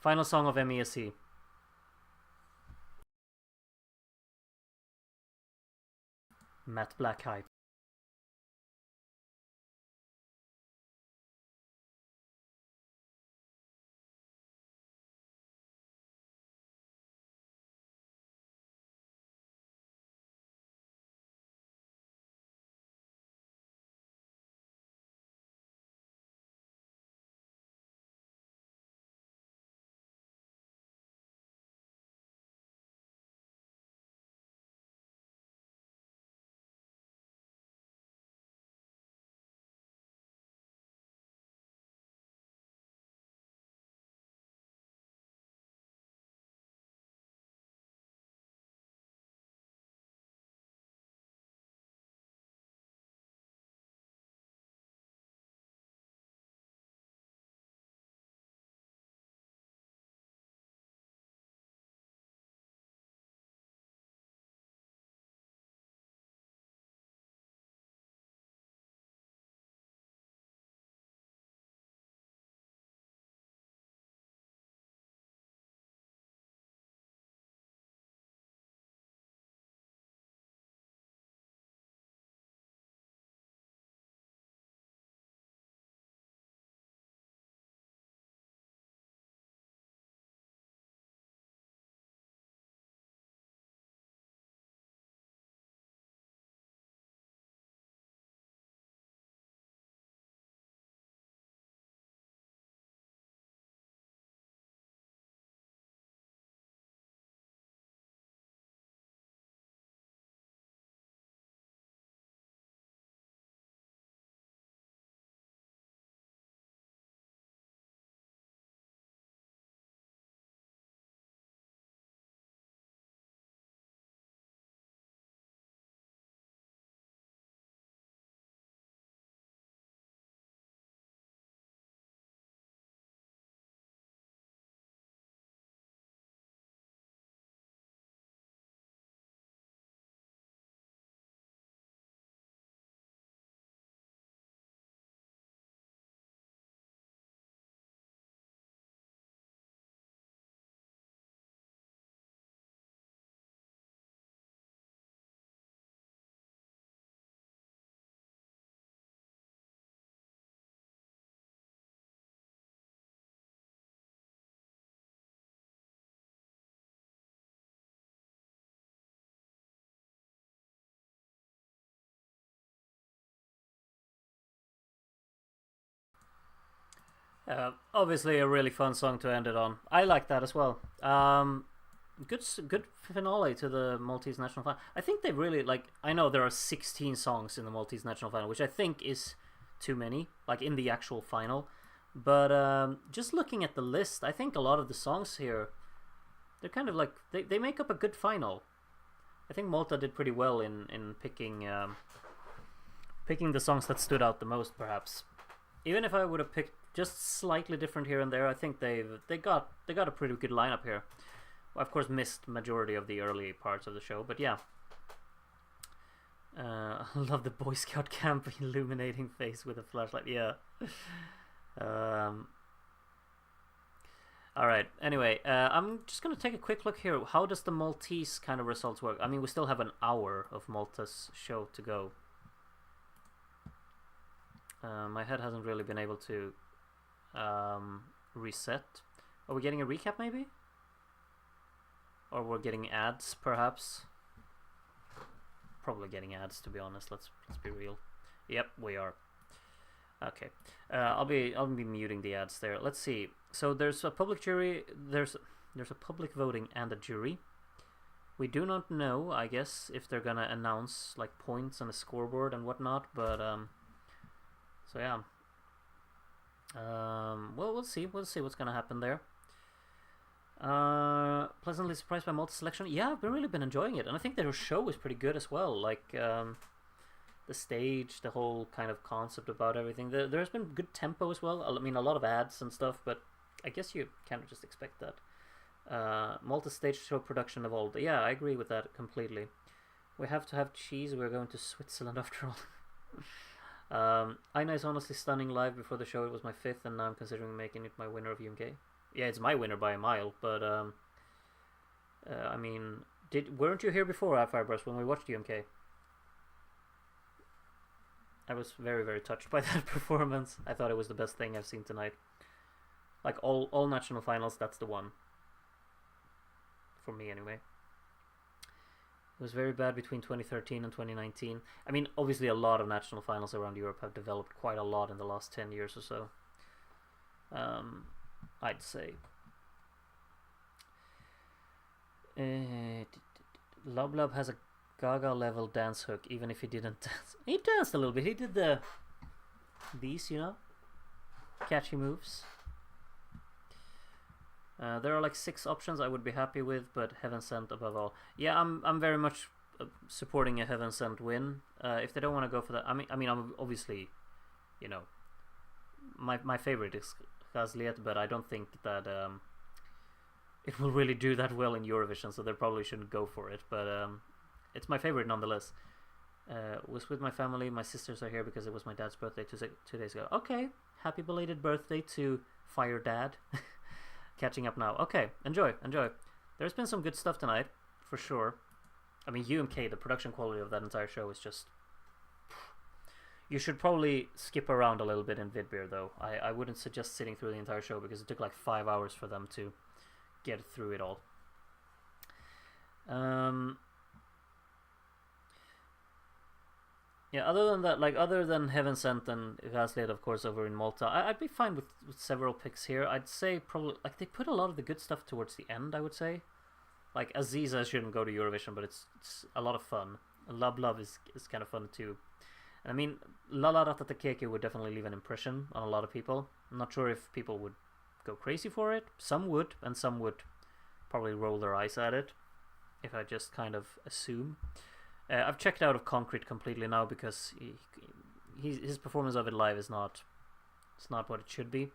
Final song of MESC. Matt Black hype. Obviously, a really fun song to end it on. I like that as well. Good finale to the Maltese national final. I think they really like. I know there are 16 songs in the Maltese national final, which I think is too many. Like in the actual final, but just looking at the list, I think a lot of the songs here, they're kind of like they make up a good final. I think Malta did pretty well in picking the songs that stood out the most, perhaps. Even if I would have picked just slightly different here and there, I think they got a pretty good lineup here. Of course, missed majority of the early parts of the show, but yeah. I love the Boy Scout camp illuminating face with a flashlight. Yeah. Um, all right. Anyway, I'm just gonna take a quick look here. How does the Maltese kind of results work? I mean, we still have an hour of Malta's show to go. My head hasn't really been able to reset. Are we getting a recap maybe? Or we're getting ads perhaps? Probably getting ads, to be honest. Let's be real. Yep, we are. Okay. I'll be muting the ads there. Let's see. So there's a public jury, there's a public voting and a jury. We do not know, I guess, if they're gonna announce like points on the scoreboard and whatnot, but so yeah. Well, we'll see what's gonna happen there. Pleasantly surprised by Malta's selection. Yeah, I've really been enjoying it, and I think their show is pretty good as well. Like the stage, the whole kind of concept about everything. There's been good tempo as well. I mean, a lot of ads and stuff, but I guess you can't just expect that. Malta's stage show production evolved. Yeah, I agree with that completely. We have to have cheese. We're going to Switzerland after all. Aina is honestly stunning live. Before the show, it was my 5th, and now I'm considering making it my winner of UMK. Yeah, it's my winner by a mile, but I mean, weren't you here before at Fireburst when we watched UMK? I was very, very touched by that performance. I thought it was the best thing I've seen tonight. Like all national finals, that's the one. For me, anyway. It was very bad between 2013 and 2019. I mean, obviously a lot of national finals around Europe have developed quite a lot in the last 10 years or so. I'd say. Lub Lub has a Gaga level dance hook, even if he didn't dance. He danced a little bit. He did these, you know, catchy moves. There are like 6 options I would be happy with, but Heaven Sent above all. Yeah, I'm very much supporting a Heaven Sent win. If they don't want to go for that, I mean, I'm obviously, you know, my favorite is Gasliet, but I don't think that it will really do that well in Eurovision, so they probably shouldn't go for it. But it's my favorite nonetheless. Was with my family. My sisters are here because it was my dad's birthday 2 days ago. Okay, happy belated birthday to Fire Dad. Catching up now. Okay, enjoy. There's been some good stuff tonight, for sure. I mean, UMK, the production quality of that entire show is just... You should probably skip around a little bit in Vidbir, though. I wouldn't suggest sitting through the entire show because it took like 5 hours for them to get through it all. Yeah, other than that, like other than Heaven Sent and Gaslight, of course, over in Malta, I'd be fine with several picks here. I'd say probably like they put a lot of the good stuff towards the end. I would say, like Aziza shouldn't go to Eurovision, but it's a lot of fun. Love is kind of fun too. I mean, La La Ratatakeke would definitely leave an impression on a lot of people. I'm not sure if people would go crazy for it. Some would, and some would probably roll their eyes at it, if I just kind of assume. I've checked out of Concrete completely now because his performance of it live is not what it should be.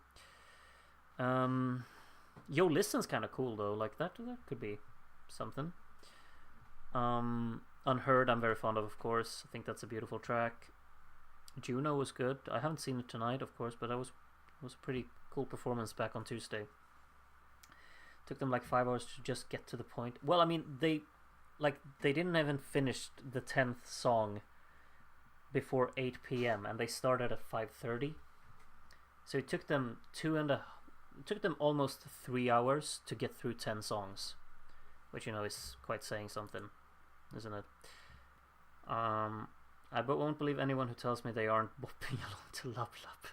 Yo Listen's kind of cool though, like that could be something. Unheard I'm very fond of course. I think that's a beautiful track. Juno was good. I haven't seen it tonight, of course, but that was a pretty cool performance back on Tuesday. Took them like 5 hours to just get to the point. Well, I mean, they didn't even finish the 10th song before 8 p.m. and they started at 5:30. So it took them almost 3 hours to get through 10 songs, which you know is quite saying something, isn't it? I won't believe anyone who tells me they aren't bopping along to Lub Lub.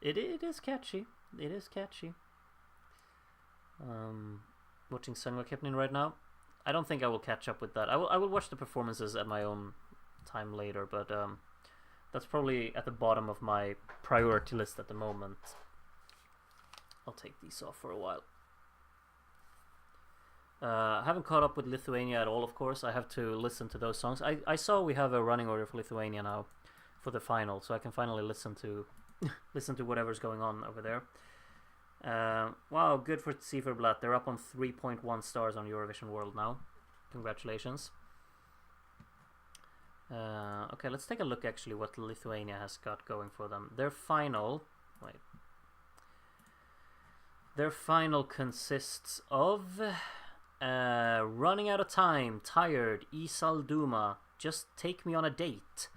It is catchy. It is catchy. Watching Sangwa Kepnin right now. I don't think I will catch up with that. I will watch the performances at my own time later, but that's probably at the bottom of my priority list at the moment. I'll take these off for a while. I haven't caught up with Lithuania at all, of course. I have to listen to those songs. I saw we have a running order for Lithuania now for the final, so I can finally listen to whatever's going on over there. Wow, good for Ciferblatt. They're up on 3.1 stars on Eurovision World now. Congratulations. Okay, let's take a look actually what Lithuania has got going for them. Their final... Wait. Their final consists of... Running Out of Time, Tired, Isal Duma, Just Take Me on a Date,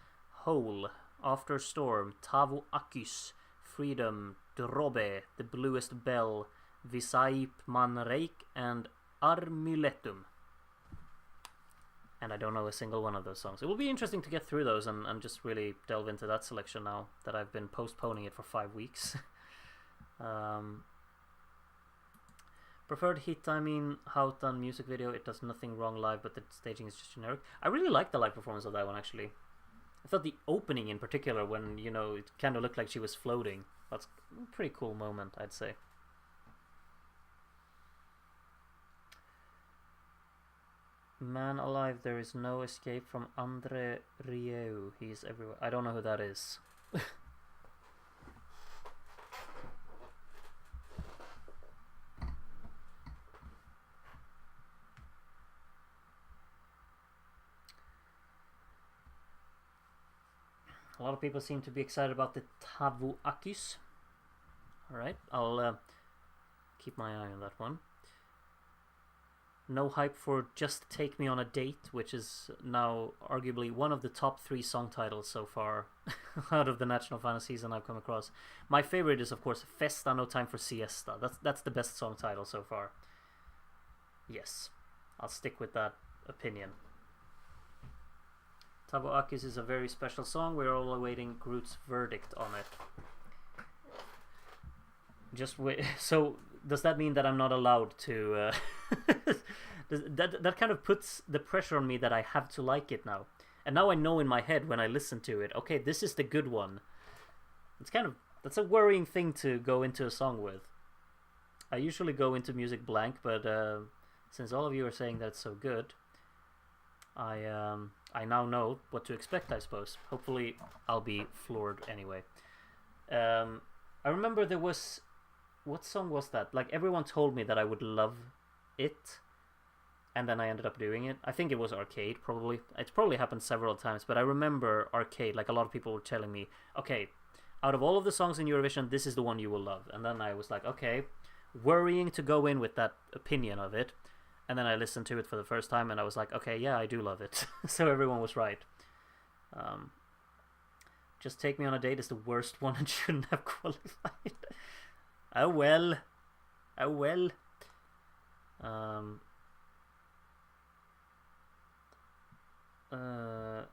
Hole, After Storm, Tavu Akis, Freedom, Drobe, The Bluest Bell, Visaip Man Reik, and Armuletum. And I don't know a single one of those songs. It will be interesting to get through those and just really delve into that selection now that I've been postponing it for 5 weeks. Preferred hit, I mean, Houghton music video. It does nothing wrong live, but the staging is just generic. I really like the live performance of that one, actually. I thought the opening in particular, when, you know, it kind of looked like she was floating. That's a pretty cool moment, I'd say. Man alive, there is no escape from Andre Rieu. He's everywhere. I don't know who that is. A lot of people seem to be excited about the Tavu Akis. Alright, I'll keep my eye on that one. No hype for Just Take Me on a Date, which is now arguably one of the top 3 song titles so far out of the national final season I've come across. My favorite is, of course, Festa, No Time for Siesta. That's the best song title so far. Yes, I'll stick with that opinion. Tavu Akis is a very special song. We're all awaiting Groot's verdict on it. Just wait. So does that mean that I'm not allowed to? That kind of puts the pressure on me that I have to like it now. And now I know in my head when I listen to it, okay, this is the good one. That's a worrying thing to go into a song with. I usually go into music blank, but since all of you are saying that it's so good, I now know what to expect, I suppose. Hopefully I'll be floored anyway. I remember there was... What song was that? Like, everyone told me that I would love it, and then I ended up doing it. I think it was Arcade, probably. It's probably happened several times, but I remember Arcade. Like, a lot of people were telling me, okay, out of all of the songs in Eurovision, this is the one you will love. And then I was like, okay, worrying to go in with that opinion of it. And then I listened to it for the first time, and I was like, okay, yeah, I do love it. So everyone was right. Just Take Me on a Date is the worst one and shouldn't have qualified. Oh well. Oh well.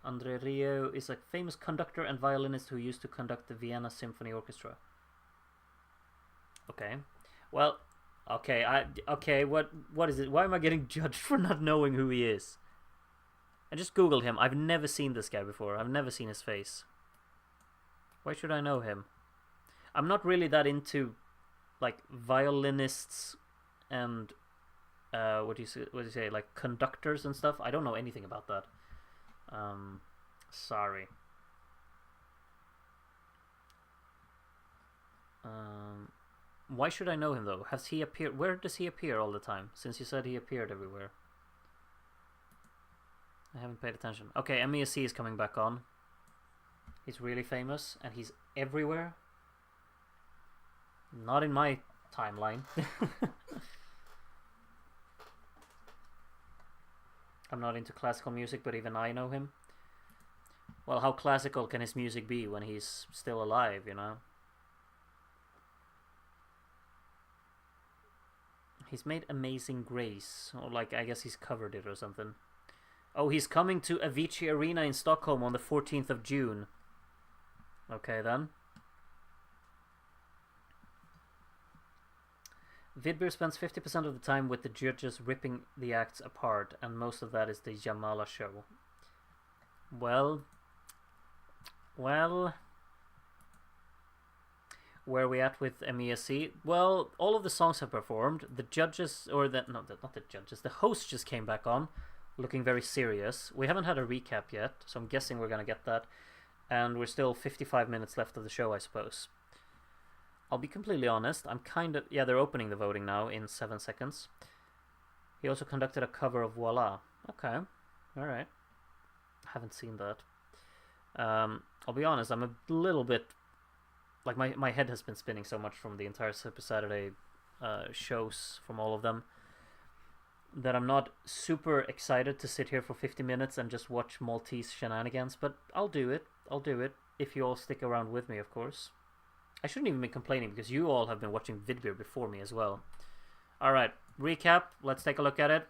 Andre Rieu is a famous conductor and violinist who used to conduct the Vienna Symphony Orchestra. Okay. Well, okay, what is it? Why am I getting judged for not knowing who he is? I just googled him. I've never seen this guy before. I've never seen his face. Why should I know him? I'm not really that into like violinists and what do you say, like conductors and stuff. I don't know anything about that. Sorry. Why should I know him though? Has he appeared? Where does he appear all the time? Since you said he appeared everywhere. I haven't paid attention. Okay, MESC is coming back on. He's really famous and he's everywhere. Not in my timeline. I'm not into classical music, but even I know him. Well, how classical can his music be when he's still alive, you know? He's made Amazing Grace, or like, I guess he's covered it or something. Oh, he's coming to Avicii Arena in Stockholm on the 14th of June. Okay, then. Vidbir spends 50% of the time with the judges ripping the acts apart, and most of that is the Jamala show. Well... Where are we at with MESC? Well, all of the songs have performed. The judges, or not the judges, the host just came back on, looking very serious. We haven't had a recap yet, so I'm guessing we're gonna get that. And we're still 55 minutes left of the show, I suppose. I'll be completely honest, I'm kind of... Yeah, they're opening the voting now in 7 seconds. He also conducted a cover of Voila. Okay, alright. Haven't seen that. I'll be honest, I'm a little bit like my head has been spinning so much from the entire Super Saturday shows from all of them that I'm not super excited to sit here for 50 minutes and just watch Maltese shenanigans, but I'll do it. I'll do it if you all stick around with me, of course. I shouldn't even be complaining because you all have been watching Vidbir before me as well. Alright, recap. Let's take a look at it.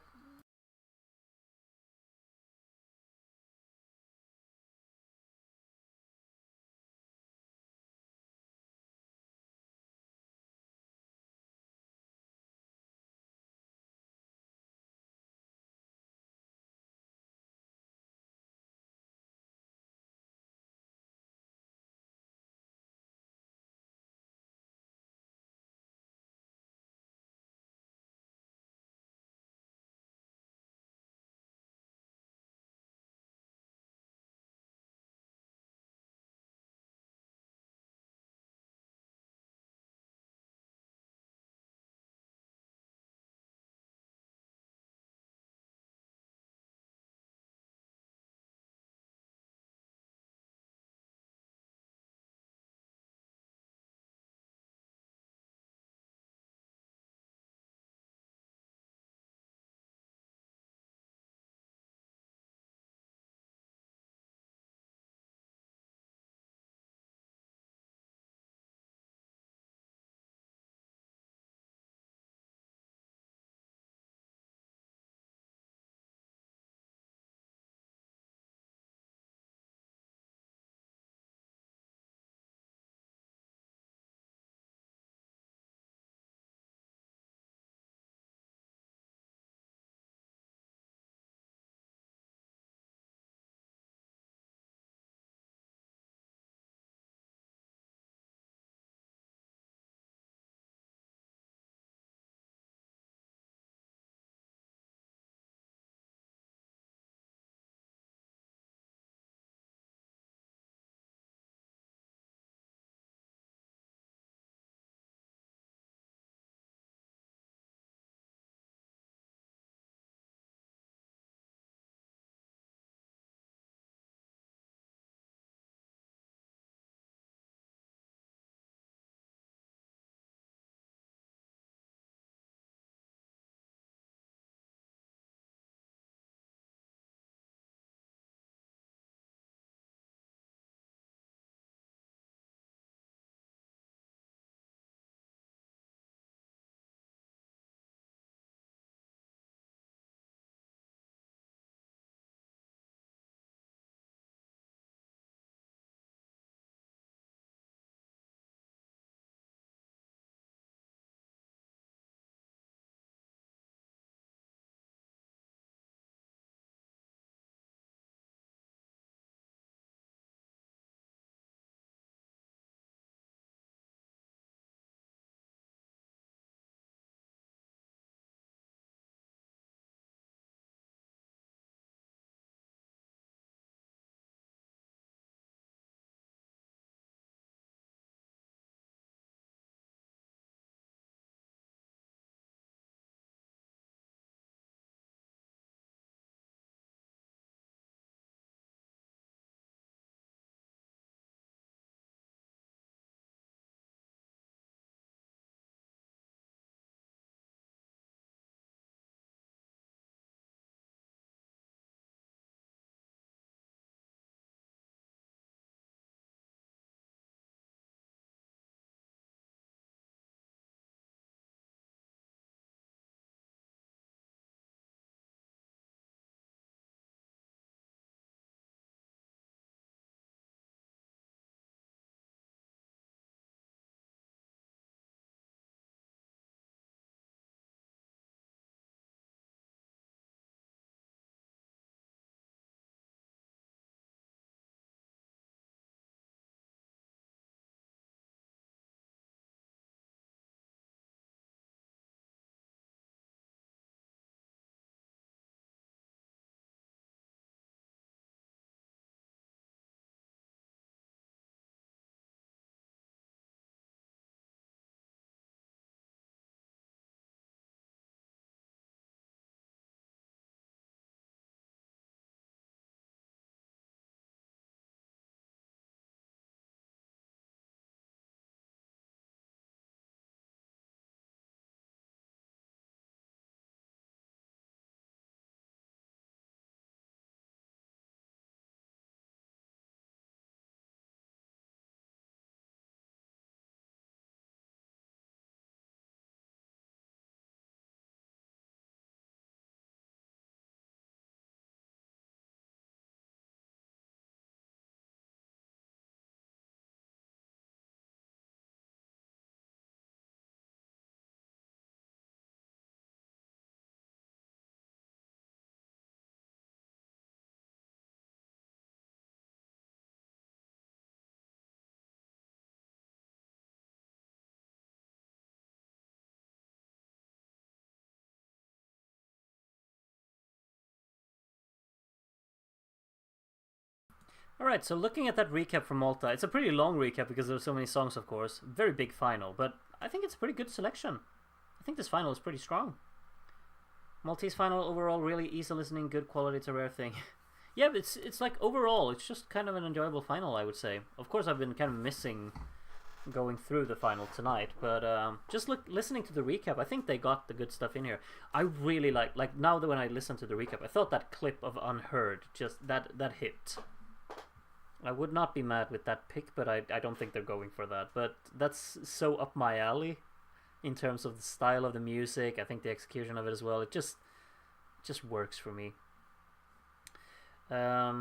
Alright, so looking at that recap from Malta, it's a pretty long recap because there's so many songs, of course. Very big final, but I think it's a pretty good selection. I think this final is pretty strong. Maltese final overall, really easy listening, good quality, it's a rare thing. Yeah, but it's like overall, it's just kind of an enjoyable final, I would say. Of course, I've been kind of missing going through the final tonight, but just listening to the recap, I think they got the good stuff in here. I really like now that when I listened to the recap, I thought that clip of Unheard, just that hit. I would not be mad with that pick, but I don't think they're going for that. But that's so up my alley in terms of the style of the music. I think the execution of it as well. It just works for me. I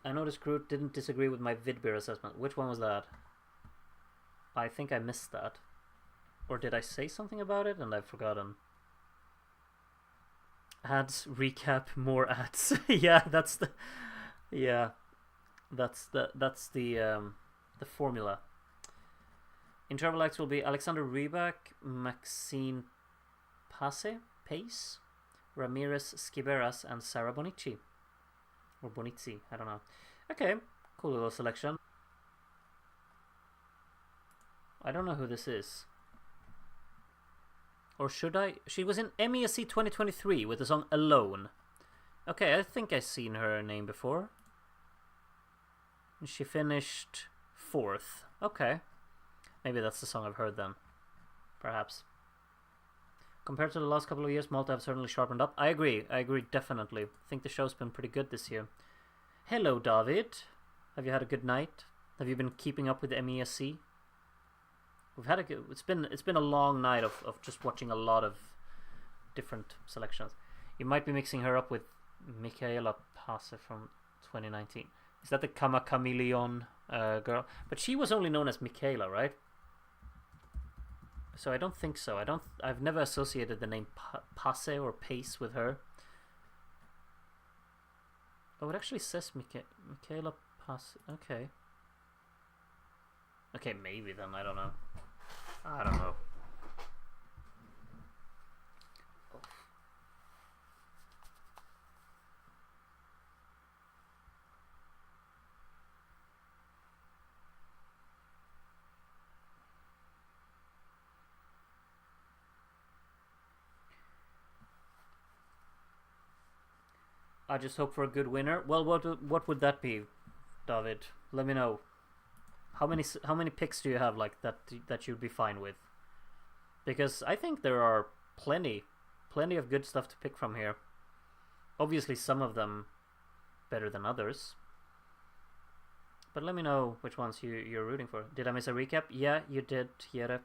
noticed Groot didn't disagree with my Vidbir assessment. Which one was that? I think I missed that. Or did I say something about it and I've forgotten? Ads, recap, more ads. Yeah, that's the... Yeah. That's the formula. Interval acts will be Alexander Rybak, Maxine Pace, Ramirez Skiberas, and Sarah Bonici. Or Bonici, I don't know. Okay, cool little selection. I don't know who this is. Or should I? She was in MESC 2023 with the song Alone. Okay, I think I've seen her name before. She finished 4th. Okay. Maybe that's the song I've heard then. Perhaps. Compared to the last couple of years, Malta have certainly sharpened up. I agree definitely. I think the show's been pretty good this year. Hello, David. Have you had a good night? Have you been keeping up with MESC? We've had it's been a long night of just watching a lot of different selections. You might be mixing her up with Michaela Passe from 2019. Is that the Kama Chameleon girl? But she was only known as Michaela, right? So I don't think so. I've never associated the name Passe or Pace with her. Oh, it actually says Michaela Passe. Okay. Okay, maybe then. I don't know. I just hope for a good winner. Well, what would that be, David? Let me know. How many picks do you have like that you'd be fine with? Because I think there are plenty of good stuff to pick from here. Obviously, some of them better than others. But let me know which ones you're rooting for. Did I miss a recap? Yeah, you did, Jere.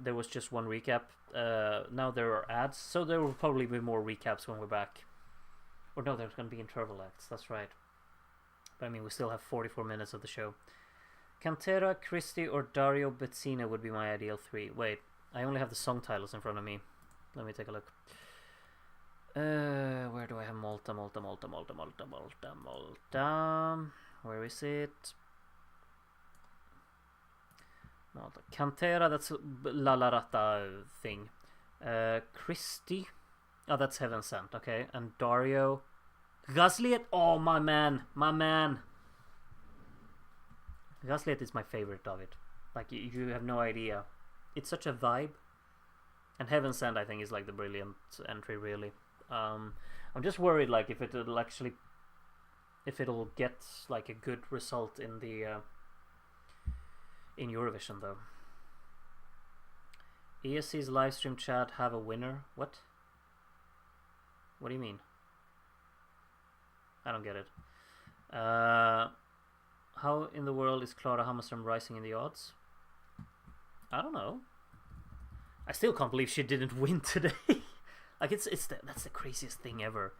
There was just one recap. Now there are ads, so there will probably be more recaps when we're back. Or no, there's going to be interval acts, that's right. But I mean, we still have 44 minutes of the show. Cantera, Christie, or Dario Bezzina would be my ideal 3. Wait, I only have the song titles in front of me. Let me take a look. Where do I have Malta? Where is it? Malta. Cantera, that's La La Rata thing. Christie. Oh, that's Heaven Sent, okay. And Dario. Gasliet, oh, my man. Gasliet is my favorite of it. Like, you have no idea. It's such a vibe. And Heaven Sent, I think, is like the brilliant entry, really. I'm just worried, like, if it'll get like a good result in the in Eurovision, though. ESC's livestream chat have a winner. What? What do you mean? I don't get it. How in the world is Clara Hammarström rising in the odds? I don't know. I still can't believe she didn't win today. Like that's the craziest thing ever.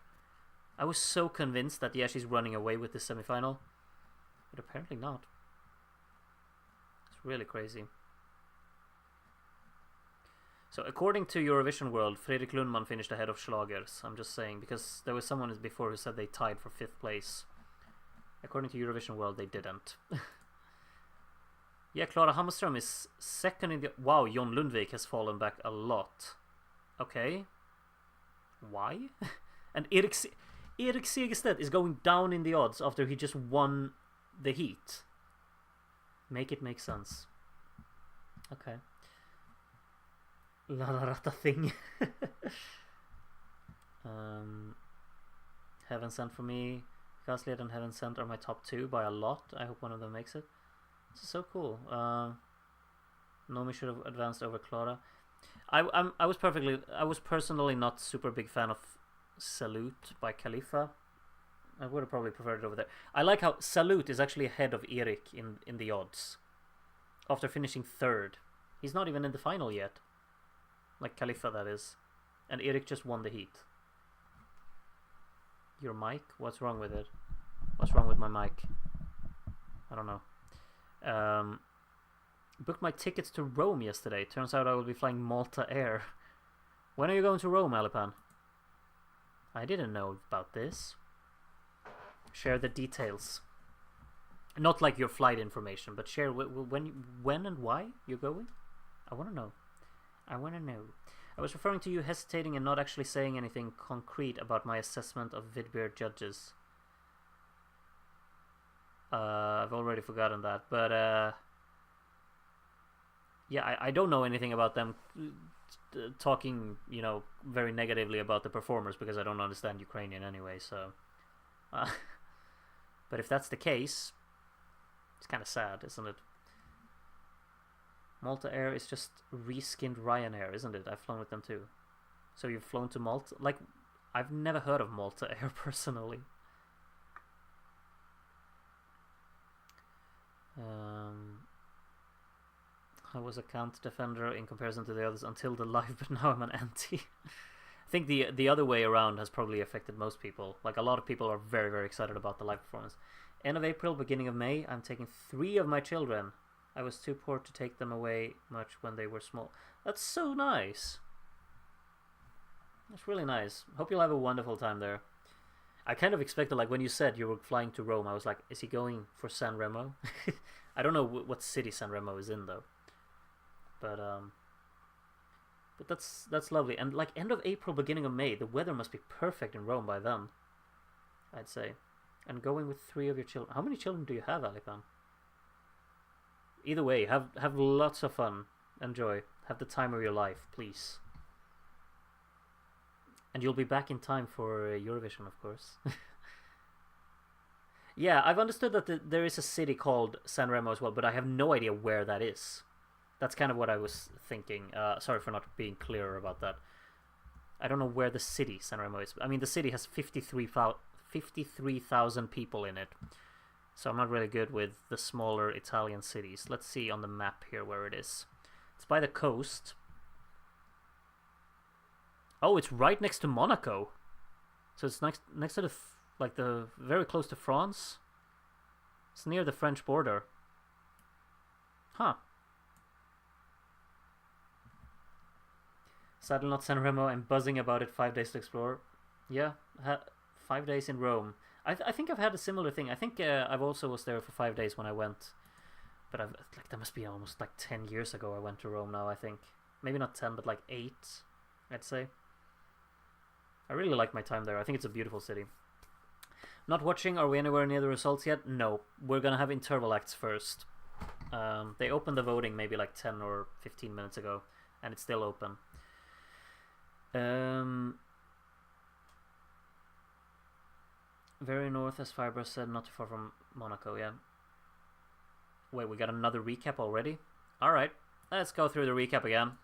I was so convinced that yeah, she's running away with this semifinal, but apparently not. It's really crazy. So according to Eurovision World, Fredrik Lundman finished ahead of Schlagers. I'm just saying, because there was someone before who said they tied for 5th place. According to Eurovision World, they didn't. Yeah, Clara Hammarström is 2nd in the... Wow, John Lundvik has fallen back a lot. Okay. Why? And Erik Segerstedt is going down in the odds after he just won the heat. Make it make sense. Okay. La Rata thing. Heaven Sent for me. Gaslight and Heaven Sent are my top 2 by a lot. I hope one of them makes it. This is so cool. Nomi should have advanced over Clara. I was personally not super big fan of Salute by Khalifa. I would have probably preferred it over there. I like how Salute is actually ahead of Erik in the odds. After finishing 3rd. He's not even in the final yet. Like Khalifa, that is. And Erik just won the heat. Your mic? What's wrong with it? What's wrong with my mic? I don't know. Booked my tickets to Rome yesterday. Turns out I will be flying Malta Air. When are you going to Rome, Alipan? I didn't know about this. Share the details. Not like your flight information, but share when and why you're going. I want to know. I want to know. I was referring to you hesitating and not actually saying anything concrete about my assessment of Vidbir judges. I've already forgotten that, but yeah, I don't know anything about them talking, very negatively about the performers because I don't understand Ukrainian anyway. So, but if that's the case, it's kind of sad, isn't it? Malta Air is just reskinned Ryanair, isn't it? I've flown with them too. So you've flown to Malta? Like, I've never heard of Malta Air personally. I was a Kant defender in comparison to the others until the live, but now I'm an anti. I think the other way around has probably affected most people. Like, a lot of people are very, very excited about the live performance. End of April, beginning of May, I'm taking 3 of my children. I was too poor to take them away much when they were small. That's so nice. That's really nice. Hope you'll have a wonderful time there. I kind of expected, like, when you said you were flying to Rome, I was like, is he going for San Remo? I don't know what city San Remo is in, though. But that's lovely. And, like, end of April, beginning of May, the weather must be perfect in Rome by then, I'd say. And going with 3 of your children. How many children do you have, Alipan? Either way, have lots of fun. Enjoy. Have the time of your life, please. And you'll be back in time for Eurovision, of course. Yeah, I've understood that there is a city called San Remo as well, but I have no idea where that is. That's kind of what I was thinking. Sorry for not being clearer about that. I don't know where the city San Remo is. I mean, the city has 53,000 people in it. So I'm not really good with the smaller Italian cities. Let's see on the map here where it is. It's by the coast. Oh, it's right next to Monaco. So it's next to the very close to France. It's near the French border. Huh. Sadly not San Remo. I'm buzzing about it. 5 days to explore. Yeah, 5 days in Rome. I think I've had a similar thing. I think I've also was there for 5 days when I went, but that must be almost like 10 years ago I went to Rome now. I think maybe not 10, but like 8, I'd say. I really like my time there. I think it's a beautiful city. Not watching. Are we anywhere near the results yet? No. We're gonna have interval acts first. They opened the voting maybe like 10 or 15 minutes ago, and it's still open. Very north, as Fibra said, not too far from Monaco, yeah. Wait, we got another recap already? Alright, let's go through the recap again.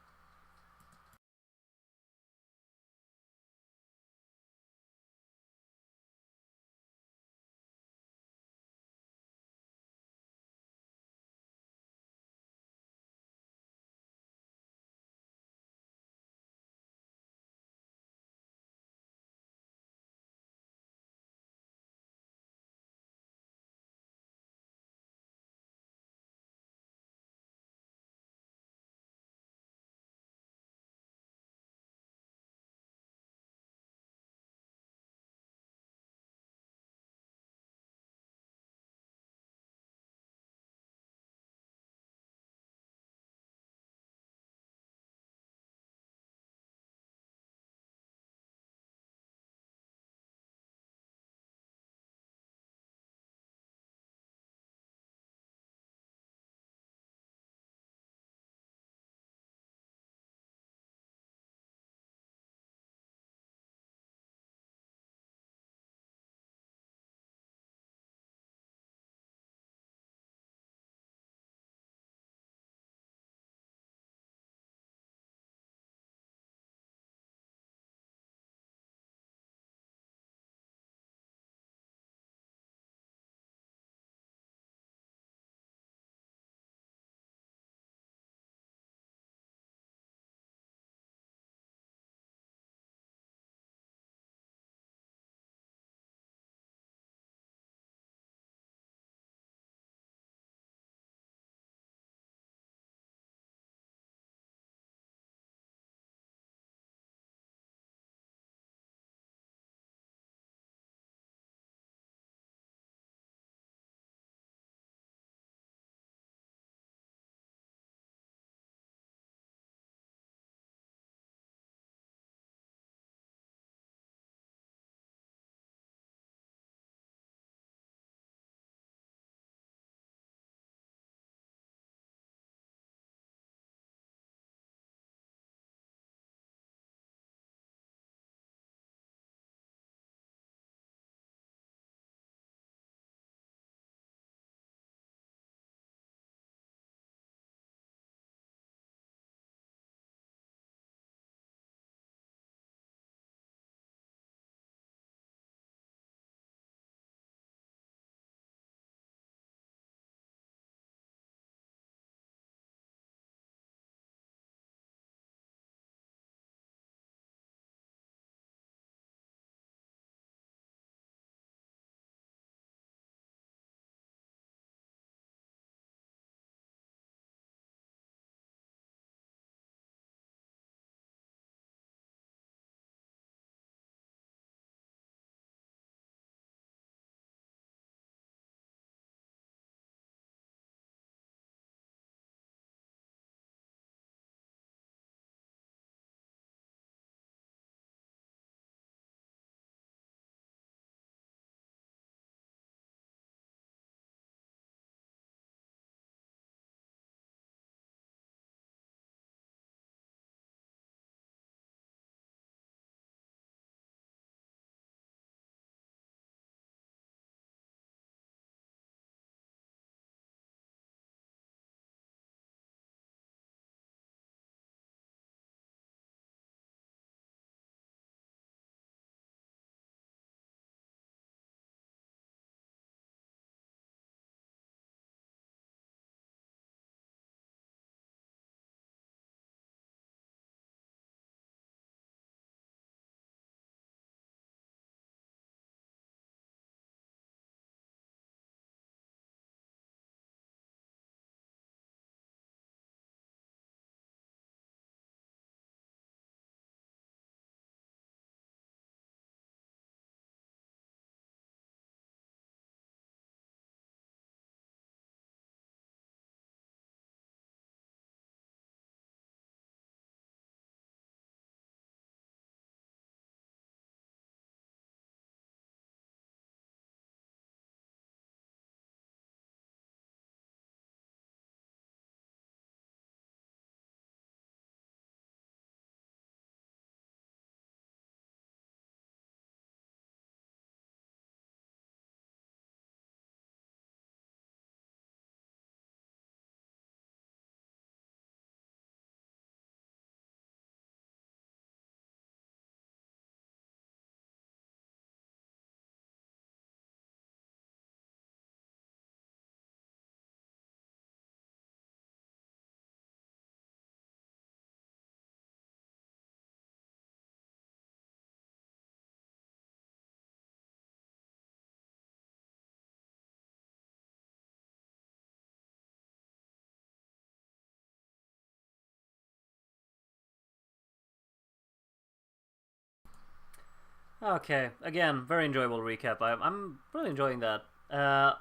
Okay, again, very enjoyable recap. I'm really enjoying that.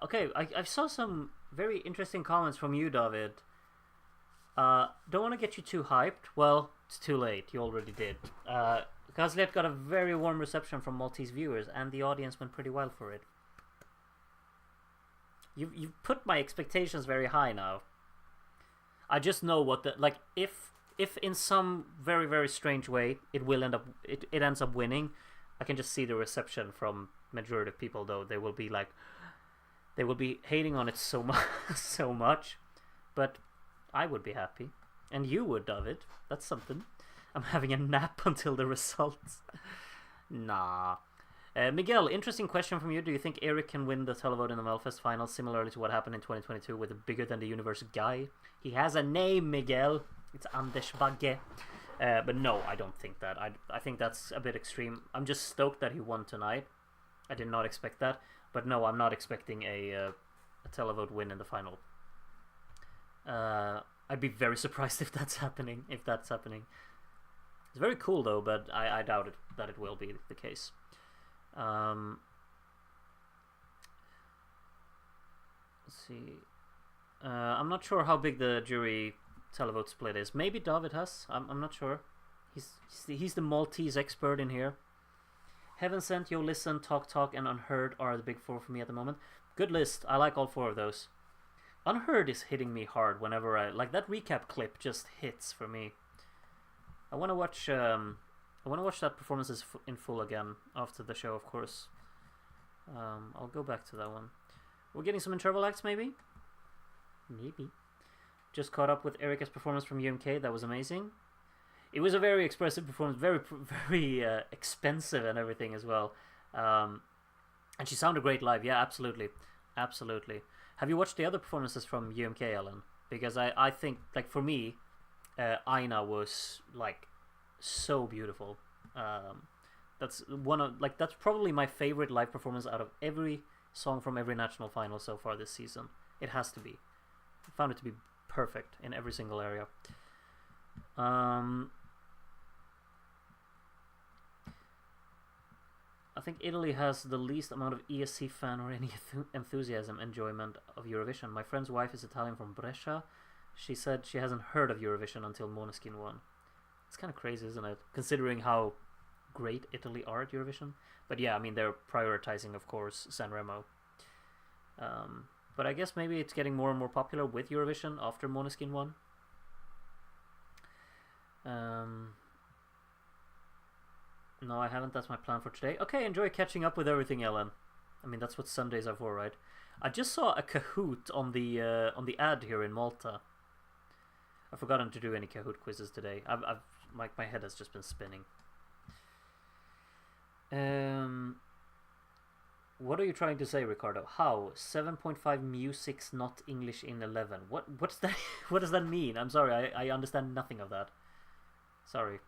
Okay, I saw some very interesting comments from you, David. Don't want to get you too hyped. Well, it's too late. You already did. Gazlet got a very warm reception from Maltese viewers, and the audience went pretty well for it. You've put my expectations very high now. I just know what the like if in some very very strange way it will end up it ends up winning. I can just see the reception from majority of people, though. They will be like, they will be hating on it so much, so much. But I would be happy, and you would, David. That's something. I'm having a nap until the results. Nah. Miguel, interesting question from you. Do you think Eric can win the televote in the Melfest final, similarly to what happened in 2022 with a bigger than the universe guy? He has a name, Miguel. It's Anders Bagge. But no, I don't think that. I think that's a bit extreme. I'm just stoked that he won tonight. I did not expect that. But no, I'm not expecting a televote win in the final. I'd be very surprised if that's happening. It's very cool though, but I doubt it that it will be the case. Let's see. I'm not sure how big the jury televote split is. Maybe David has. I'm not sure. He's the Maltese expert in here. Heaven Sent, Yo Listen, Talk, and Unheard are the big four for me at the moment. Good list. I like all four of those. Unheard is hitting me hard whenever I like that recap clip. Just hits for me. I want to watch that performance in full again after the show, of course. I'll go back to that one. We're getting some interval acts, maybe. Just caught up with Erica's performance from UMK. That was amazing. It was a very expressive performance, very expensive and everything as well. And she sounded great live. Yeah, absolutely. Have you watched the other performances from UMK, Ellen? Because I think, like, for me, Aina was like so beautiful. That's probably my favorite live performance out of every song from every national final so far this season. It has to be. I found it to be perfect in every single area. I think Italy has the least amount of ESC fan or any enthusiasm enjoyment of Eurovision. My friend's wife is Italian from Brescia. She said she hasn't heard of Eurovision until Måneskin won. It's kind of crazy, isn't it? Considering how great Italy are at Eurovision. But yeah, I mean, they're prioritizing, of course, Sanremo. But I guess maybe it's getting more and more popular with Eurovision after Måneskin won. No, I haven't. That's my plan for today. Okay, enjoy catching up with everything, Ellen. I mean, that's what Sundays are for, right? I just saw a Kahoot on the ad here in Malta. I've forgotten to do any Kahoot quizzes today. My head has just been spinning. What are you trying to say, Ricardo? How 7.5 music's not English in 11? What's that? What does that mean? I'm sorry, I understand nothing of that. Sorry.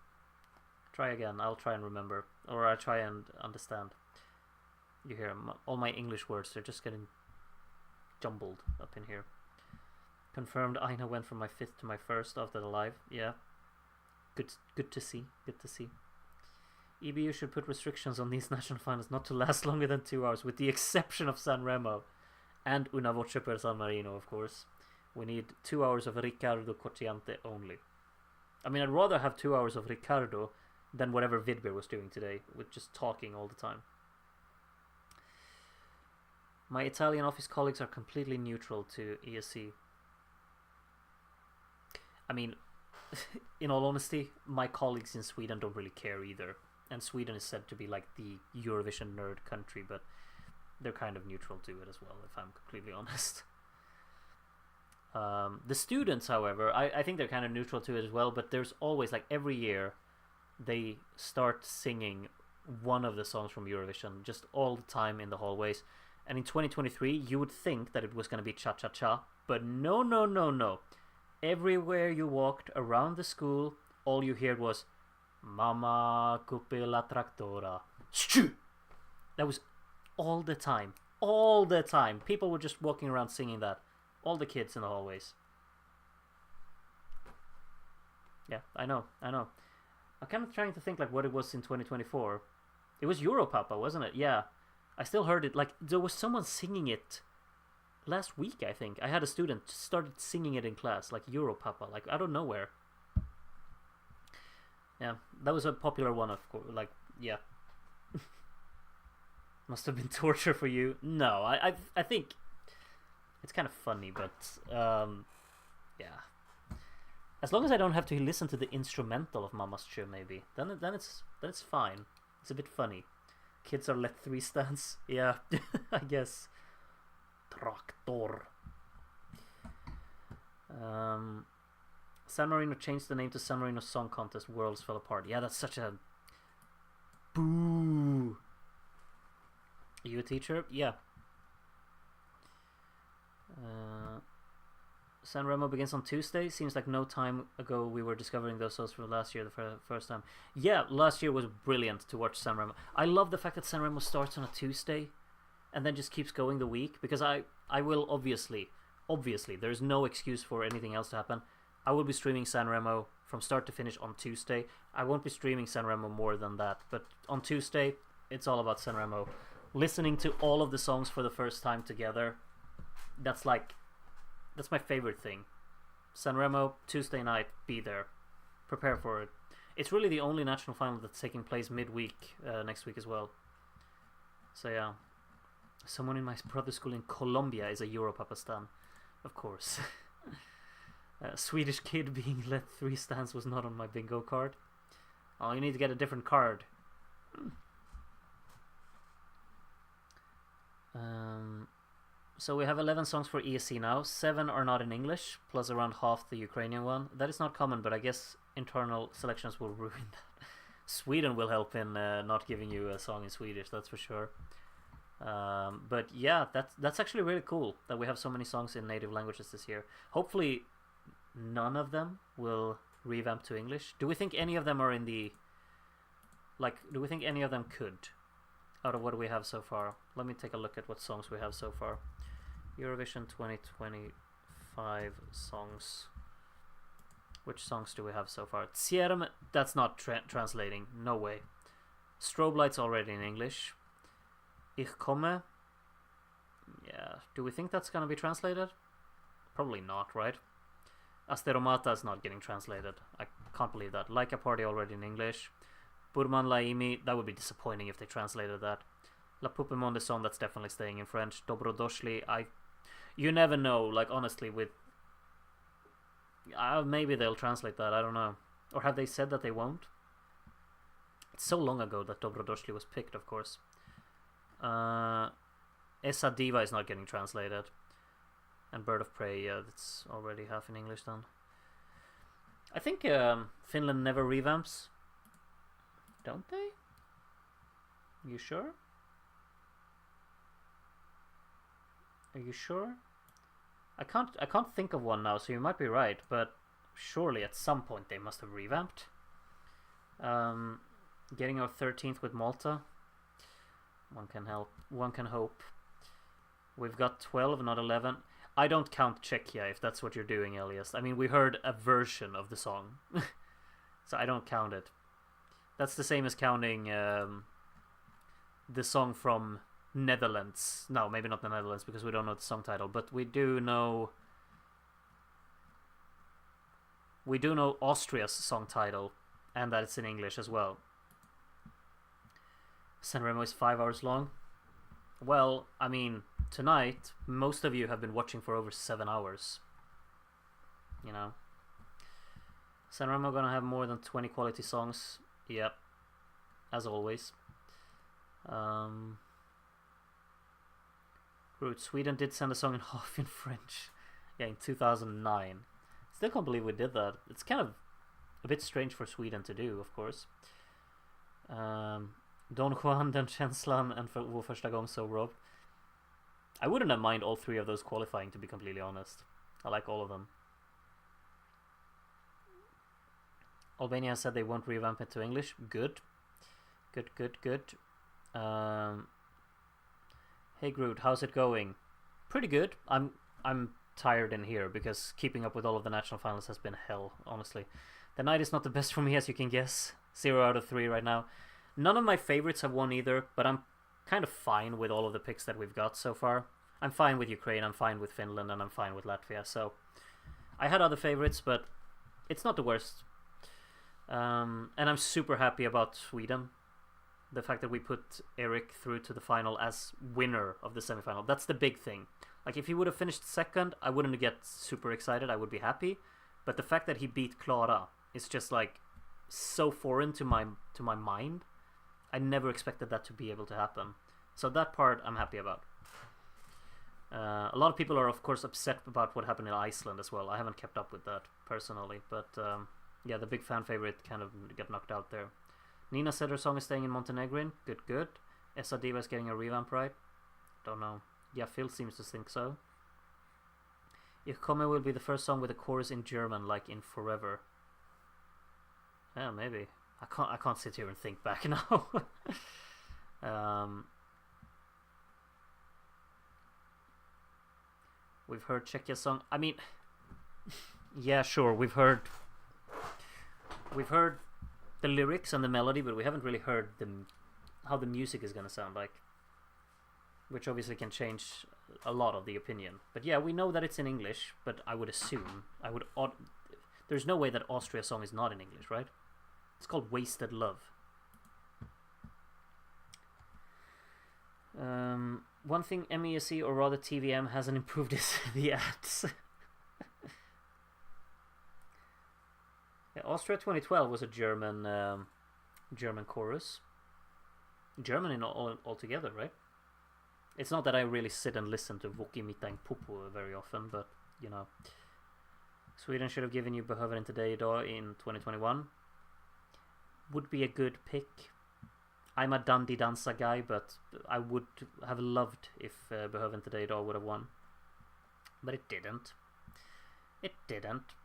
Try again. I'll try and remember, or I'll try and understand. You hear all my English words? They're just getting jumbled up in here. Confirmed. Aina went from my 5th to my 1st after the live. Yeah. Good to see. Good to see. EBU should put restrictions on these national finals not to last longer than 2 hours, with the exception of Sanremo and Una Voce per San Marino, of course. We need 2 hours of Riccardo Cocciante only. I mean, I'd rather have 2 hours of Riccardo than whatever Vidbir was doing today, with just talking all the time. My Italian office colleagues are completely neutral to ESC. I mean, in all honesty, my colleagues in Sweden don't really care either. And Sweden is said to be like the Eurovision nerd country, but they're kind of neutral to it as well, if I'm completely honest. The students, however, I think they're kind of neutral to it as well, but there's always, like, every year they start singing one of the songs from Eurovision just all the time in the hallways. And in 2023, you would think that it was going to be Cha Cha Cha, but no. Everywhere you walked around the school, all you heard was Mama Cupe la Tractora. That was all the time. All the time. People were just walking around singing that. All the kids in the hallways. Yeah, I know. I'm kind of trying to think like what it was in 2024. It was Europapa, wasn't it? Yeah. I still heard it. Like, there was someone singing it last week, I think. I had a student started singing it in class, like Europapa, like out of nowhere. Yeah, that was a popular one, of course. Like, yeah. Must have been torture for you. No, I think it's kind of funny, but yeah. As long as I don't have to listen to the instrumental of Mama's Show, maybe then it's fine. It's a bit funny. Kids are let 3 stands. Yeah, I guess. Traktor. San Marino changed the name to San Marino Song Contest. Worlds fell apart. Yeah, that's such a boo. Are you a teacher? Yeah. San Remo begins on Tuesday. Seems like no time ago we were discovering those songs from last year the first time. Yeah, last year was brilliant to watch San Remo. I love the fact that San Remo starts on a Tuesday and then just keeps going the week, because I will obviously there's no excuse for anything else to happen. I will be streaming San Remo from start to finish on Tuesday. I won't be streaming San Remo more than that, but on Tuesday it's all about San Remo. Listening to all of the songs for the first time together, that's my favorite thing. San Remo, Tuesday night, be there. Prepare for it. It's really the only national final that's taking place midweek next week as well. So yeah. Someone in my brother's school in Colombia is a Europapa stan. Of course. Swedish kid being let 3 stands was not on my bingo card. Oh, you need to get a different card. So we have 11 songs for ESC now. 7 are not in English, plus around half the Ukrainian one. That is not common, but I guess internal selections will ruin that. Sweden will help in not giving you a song in Swedish, that's for sure. But yeah, that's actually really cool that we have so many songs in native languages this year. Hopefully none of them will revamp to English. Do we think any of them are in the... Like, do we think any of them could? Out of what we have so far. Let me take a look at what songs we have so far. Eurovision 2025 songs. Which songs do we have so far? Tsierm, that's not translating. No way. Strobe Light's already in English. Ich komme. Yeah. Do we think that's going to be translated? Probably not, right? Asteromata is not getting translated. I can't believe that. Like a Party already in English. Burman Laimi, that would be disappointing if they translated that. La Poupe Monde Son, that's definitely staying in French. Dobrodošli, you never know, like honestly, with... maybe they'll translate that, I don't know. Or have they said that they won't? It's so long ago that Dobrodošli was picked, of course. Esa Diva is not getting translated. And Bird of Prey, yeah, that's already half in English then. I think Finland never revamps. Don't they? You sure? Are you sure? I can't think of one now, so you might be right, but surely at some point they must have revamped. Getting our 13th with Malta. One can hope. We've got 12, not 11. I don't count Czechia, if that's what you're doing, Elias. I mean, we heard a version of the song. So I don't count it. That's the same as counting the song from Netherlands. No, maybe not the Netherlands, because we don't know the song title. But we do know Austria's song title, and that it's in English as well. San Remo is 5 hours long. Well, I mean, tonight, most of you have been watching for over 7 hours. You know. San Remo gonna have more than 20 quality songs. Yep. As always. Sweden did send a song in half in French. Yeah, in 2009. Still can't believe we did that. It's kind of a bit strange for Sweden to do, of course. Don Juan, Den Känslan, and Vår första gång So Rob. I wouldn't have mind all 3 of those qualifying, to be completely honest. I like all of them. Albania said they won't revamp it to English. Good. Good. Hey Groot, how's it going? Pretty good. I'm tired in here because keeping up with all of the national finals has been hell, honestly. The night is not the best for me, as you can guess. 0 out of 3 right now. None of my favorites have won either, but I'm kind of fine with all of the picks that we've got so far. I'm fine with Ukraine, I'm fine with Finland, and I'm fine with Latvia. So I had other favorites, but it's not the worst. And I'm super happy about Sweden. The fact that we put Eric through to the final as winner of the semifinal. That's the big thing. Like, if he would have finished second, I wouldn't get super excited. I would be happy. But the fact that he beat Clara is just, like, so foreign to my mind. I never expected that to be able to happen. So that part I'm happy about. A lot of people are, of course, upset about what happened in Iceland as well. I haven't kept up with that personally. But, yeah, the big fan favorite kind of got knocked out there. Nina said her song is staying in Montenegrin. Good, good. Esa Diva is getting a revamp, right? Don't know. Yeah, Phil seems to think so. Ich komme will be the first song with a chorus in German, like in Forever. Yeah, maybe. I can't sit here and think back now. We've heard Czechia's song. I mean, yeah, sure. We've heard the lyrics and the melody, but we haven't really heard how the music is gonna sound like, which obviously can change a lot of the opinion. But yeah, we know that it's in English, but I would assume there's no way that Austria's song is not in English, right? It's called Wasted Love. One thing MESC, or rather TVM, hasn't improved is the ads. Yeah, Austria 2012 was a German chorus. German in altogether, right? It's not that I really sit and listen to Voki Mitang Pupu very often, but, you know. Sweden should have given you Behöver inte dig idag in 2021. Would be a good pick. I'm a Dundee Dansa guy, but I would have loved if Behöver inte dig idag would have won. But it didn't. It didn't.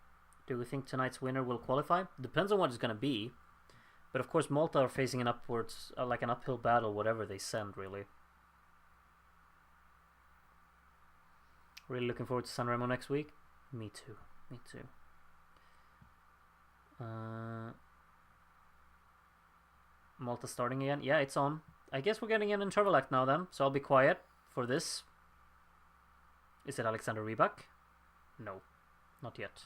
Do we think tonight's winner will qualify? Depends on what it's going to be. But of course Malta are facing an uphill battle, whatever they send, really. Really looking forward to Sanremo next week. Me too. Me too. Malta starting again. Yeah, it's on. I guess we're getting an interval act now then, so I'll be quiet for this. Is it Alexander Rybak? No, not yet.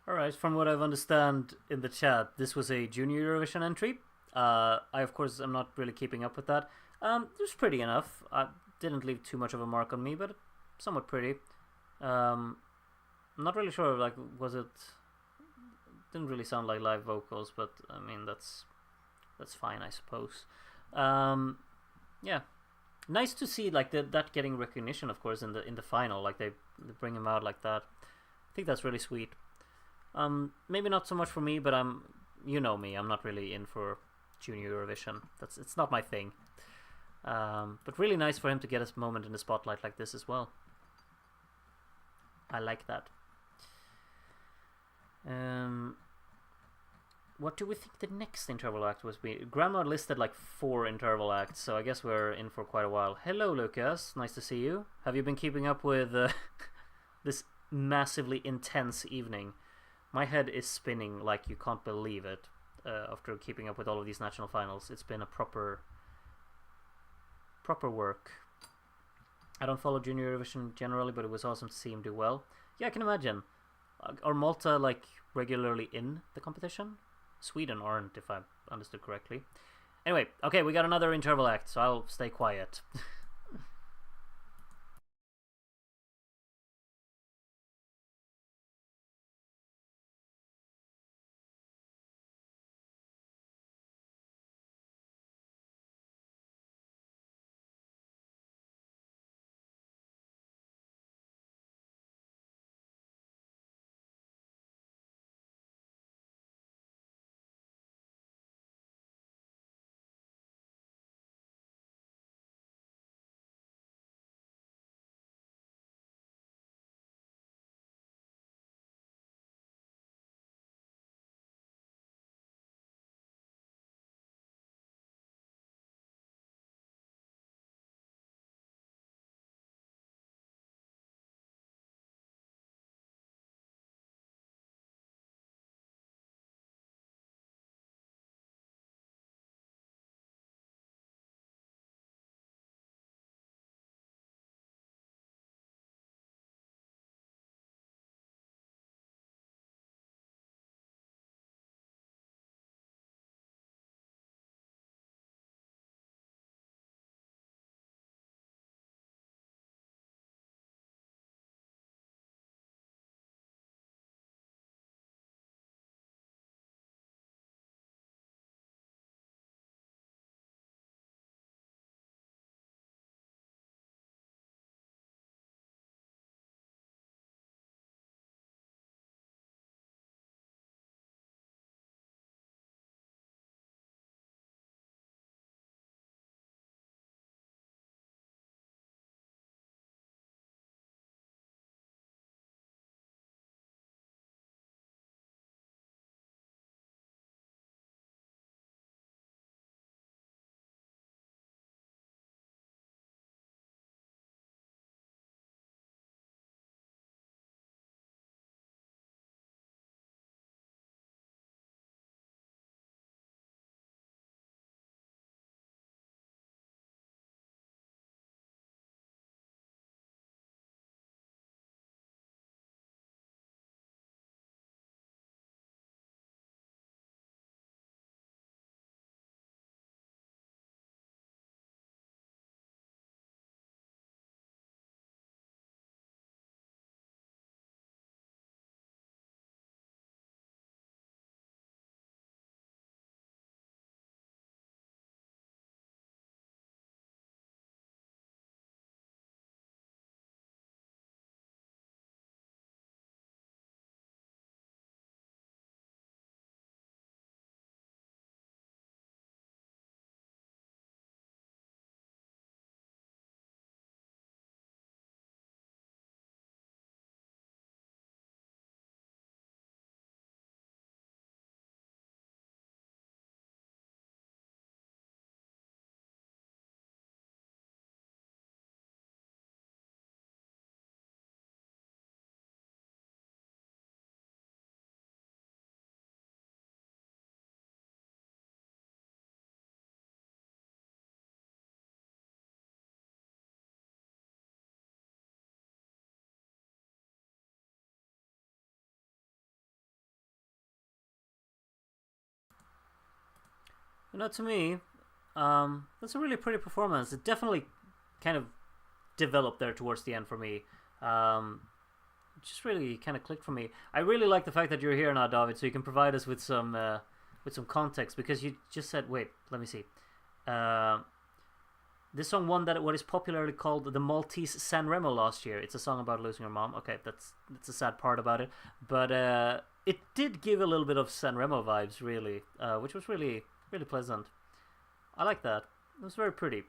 All right. From what I've understand in the chat, this was a junior Eurovision entry. I of course am not really keeping up with that. It was pretty enough. Didn't leave too much of a mark on me, but somewhat pretty. I'm not really sure. Like, was it? Didn't really sound like live vocals, but I mean that's fine, I suppose. Yeah, nice to see like that getting recognition, of course, in the final. Like they bring him out like that. I think that's really sweet. Maybe not so much for me, but you know me, I'm not really in for junior Eurovision. It's not my thing. But really nice for him to get his moment in the spotlight like this as well. I like that. What do we think the next interval act was? Grandma listed like 4 interval acts, so I guess we're in for quite a while. Hello, Lucas. Nice to see you. Have you been keeping up with this massively intense evening? My head is spinning like you can't believe it. After keeping up with all of these national finals, it's been a proper work. I don't follow junior Eurovision generally, but it was awesome to see him do well. Yeah, I can imagine. Are Malta like regularly in the competition? Sweden aren't, if I understood correctly. Anyway, okay, we got another interval act, so I'll stay quiet. To me, that's a really pretty performance. It definitely kind of developed there towards the end for me. Just really kind of clicked for me. I really like the fact that you're here now, David, so you can provide us with some context, because you just said, wait, let me see. This song won what is popularly called the Maltese San Remo last year. It's a song about losing your mom. Okay, that's a sad part about it, but it did give a little bit of San Remo vibes, really, which was really really pleasant. I like that. It was very pretty.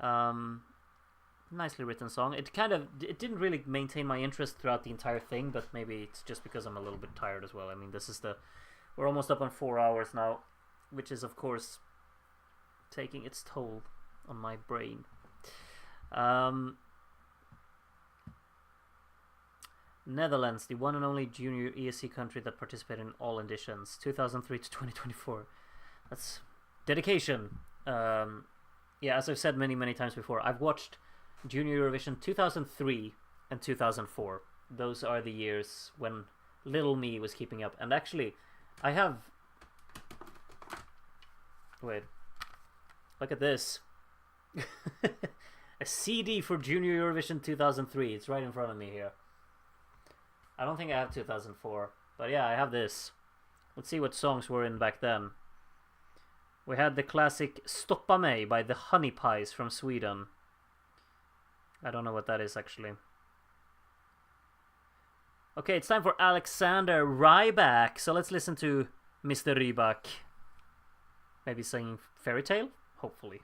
Nicely written song. It didn't really maintain my interest throughout the entire thing, but maybe it's just because I'm a little bit tired as well. I mean, we're almost up on 4 hours now, which is of course taking its toll on my brain. Netherlands, the one and only junior ESC country that participated in all editions, 2003 to 2024. That's dedication. Yeah, as I've said many times before, I've watched Junior Eurovision 2003 and 2004. Those are the years when little me was keeping up. And actually, I have... Wait. Look at this. A CD for Junior Eurovision 2003. It's right in front of me here. I don't think I have 2004. But yeah, I have this. Let's see what songs were in back then. We had the classic Stoppa mig by the Honey Pies from Sweden. I don't know what that is, actually. Okay, it's time for Alexander Rybak. So let's listen to Mr. Rybak. Maybe singing Fairy Tale? Hopefully.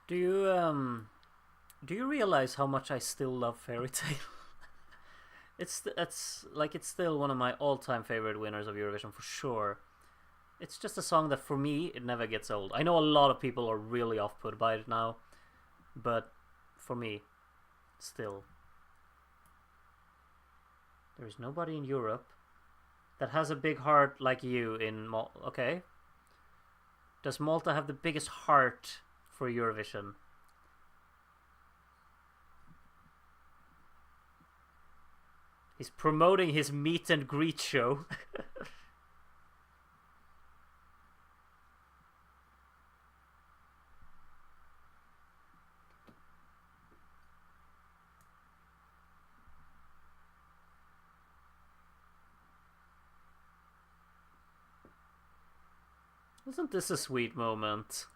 Do you realize how much I still love Fairy Tale? It's still one of my all-time favorite winners of Eurovision for sure. It's just a song that for me it never gets old. I know a lot of people are really off put by it now, but for me, still, there is nobody in Europe that has a big heart like you in Malta. Okay, does Malta have the biggest heart for Eurovision? He's promoting his meet and greet show. Isn't this a sweet moment?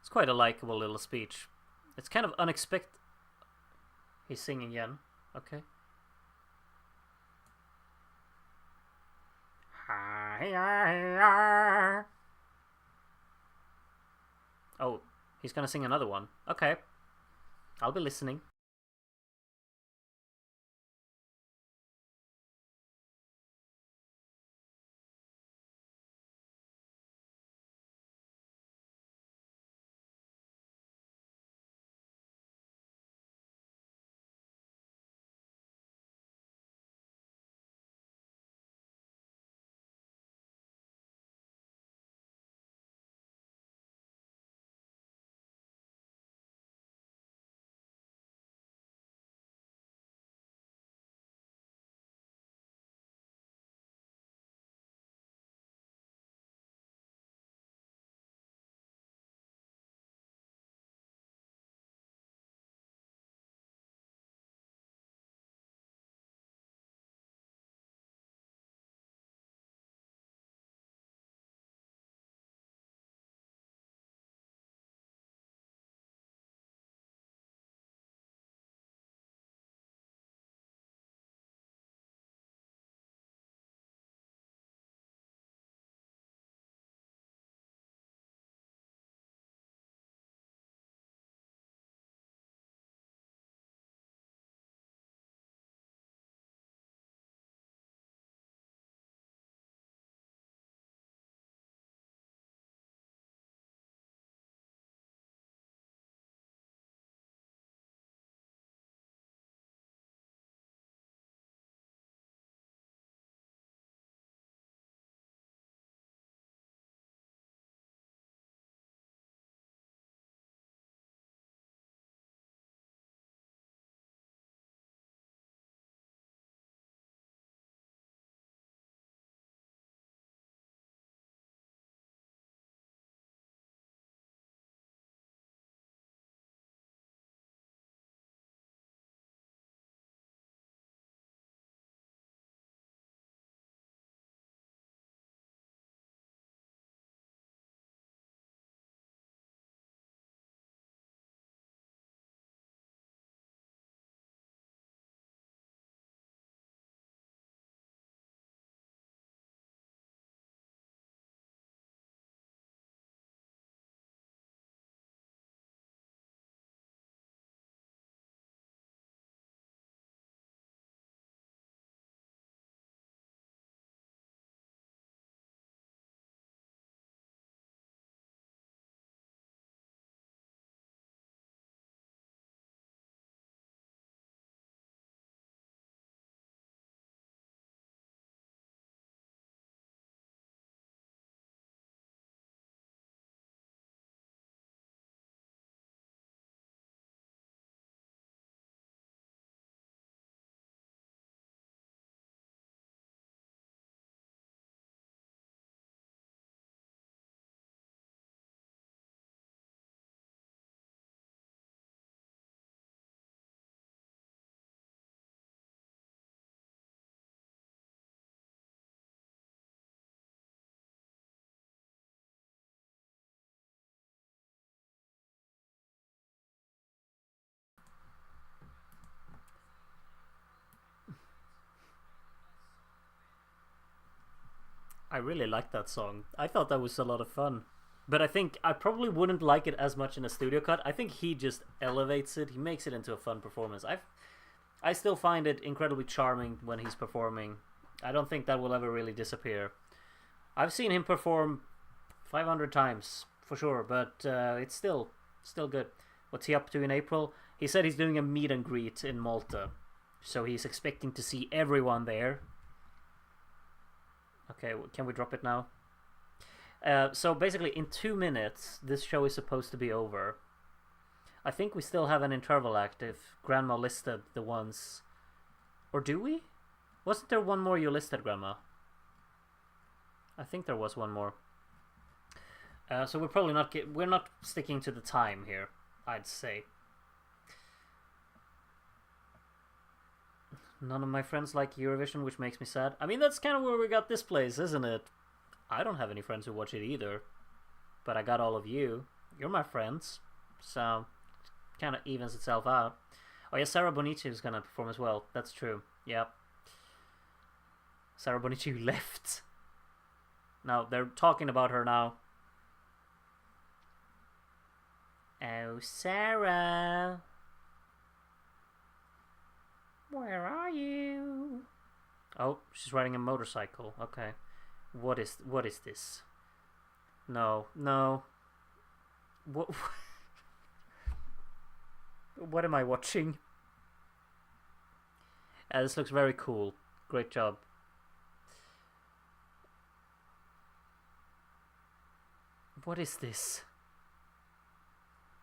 It's quite a likable little speech. It's kind of unexpected. He's singing again. Okay. Oh, he's gonna sing another one. Okay. I'll be listening. I really like that song. I thought that was a lot of fun. But I think I probably wouldn't like it as much in a studio cut. I think he just elevates it. He makes it into a fun performance. I still find it incredibly charming when he's performing. I don't think that will ever really disappear. I've seen him perform 500 times for sure, but it's still good. What's he up to in April? He said he's doing a meet and greet in Malta, so he's expecting to see everyone there. Okay, can we drop it now? So basically, in 2 minutes, this show is supposed to be over. I think we still have an interval act if Grandma listed the ones. Or do we? Wasn't there one more you listed, Grandma? I think there was one more. So we're probably not we're not sticking to the time here, I'd say. None of my friends like Eurovision, which makes me sad. I mean, that's kind of where we got this place, isn't it? I don't have any friends who watch it either. But I got all of you. You're my friends. So, kind of evens itself out. Oh yeah, Sarah Bonici is going to perform as well. That's true. Yep. Sarah Bonici left. Now, they're talking about her now. Oh, Sarah. Where are you? Oh, she's riding a motorcycle. Okay. What is this? No. What what am I watching? This looks very cool. Great job. What is this?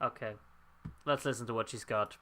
Okay. Let's listen to what she's got.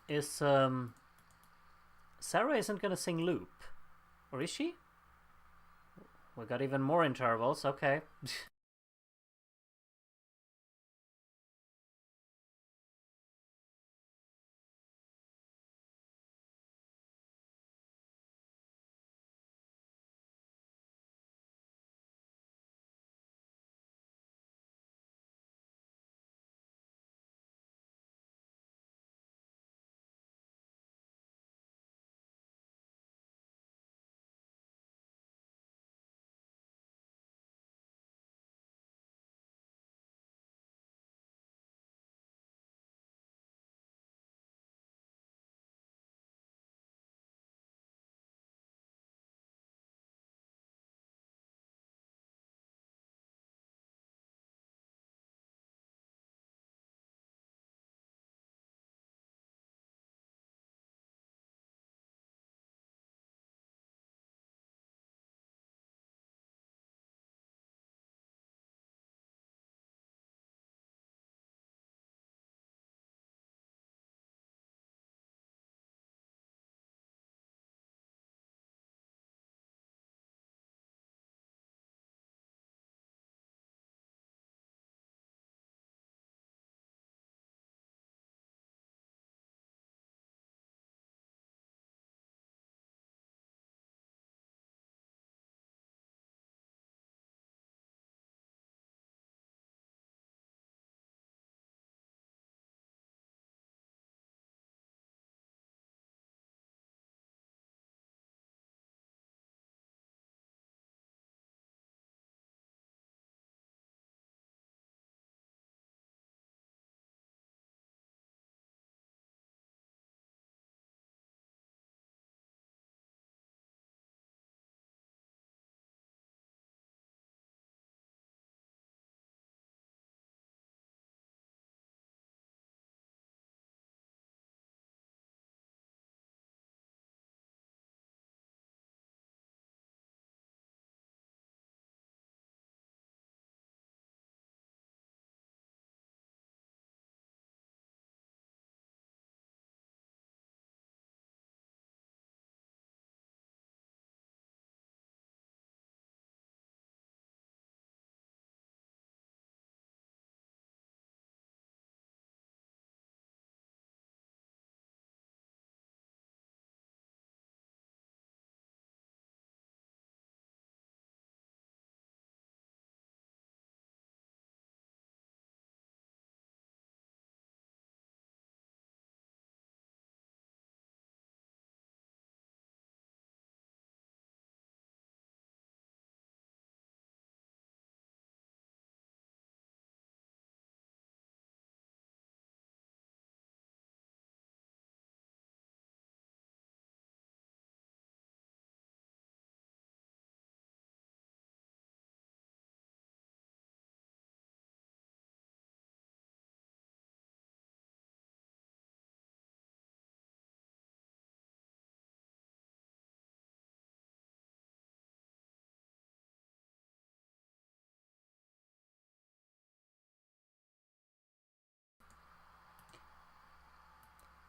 Is Sarah isn't gonna sing loop, or is she? We got even more intervals. Okay.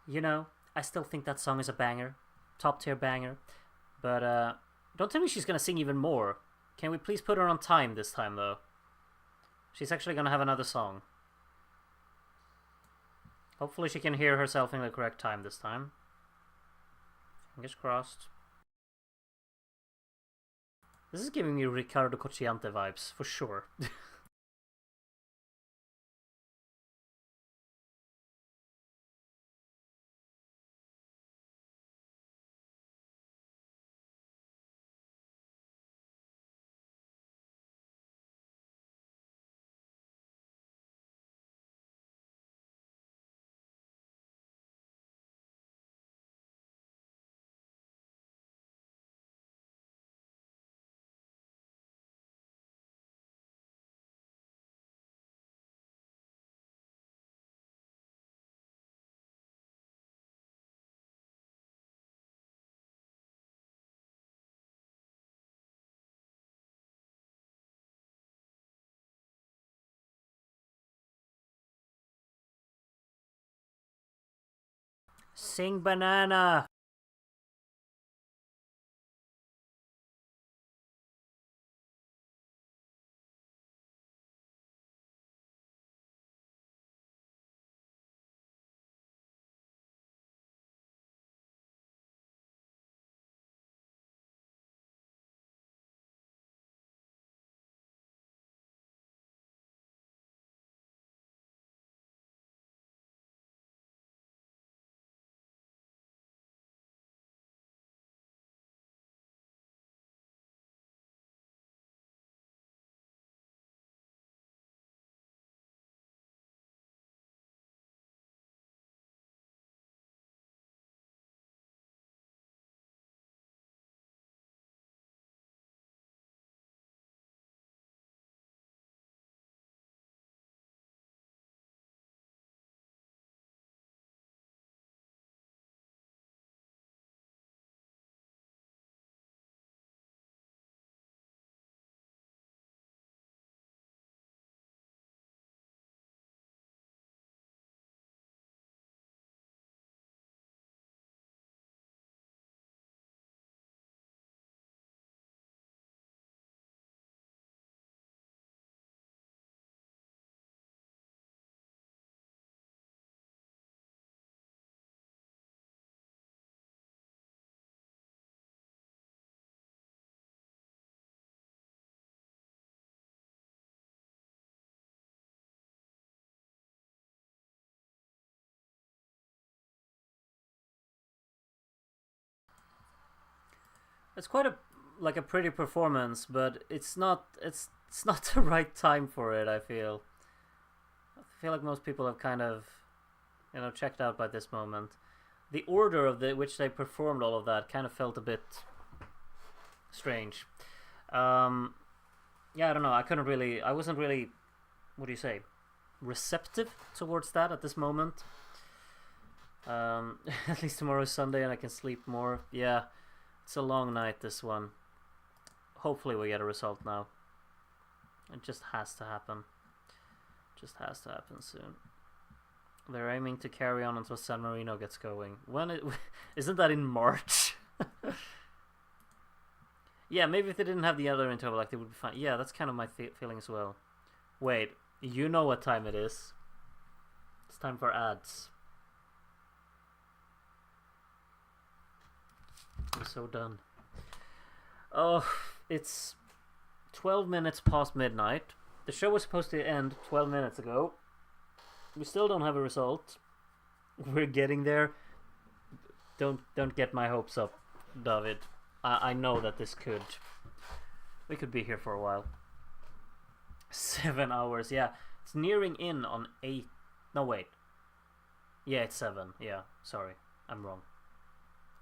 You know, I still think that song is a banger, top tier banger. But don't tell me she's gonna sing even more. Can we please put her on time this time though? She's actually gonna have another song. Hopefully she can hear herself in the correct time this time. Fingers crossed. This is giving me Ricardo Cocciante vibes, for sure. Sing banana. It's quite a pretty performance, but it's not the right time for it. I feel like most people have kind of checked out by this moment. The order of which they performed all of that kind of felt a bit strange. Yeah, I don't know. I wasn't really, what do you say, receptive towards that at this moment. At least tomorrow's Sunday and I can sleep more. Yeah, it's a long night, this one. Hopefully we get a result now. It just has to happen. Just has to happen soon. They're aiming to carry on until San Marino gets going. Isn't that in March? Yeah, maybe if they didn't have the other interval, like, they would be fine. Yeah, that's kind of my feeling as well. Wait, you know what time it is. It's time for ads. I'm so done. Oh, it's 12 minutes past midnight. The show was supposed to end 12 minutes ago. We still don't have a result. We're getting there. Don't get my hopes up, David. I know that we could be here for a while. 7 hours, yeah. It's nearing in on 8. No, wait. Yeah, it's 7. Yeah, sorry. I'm wrong.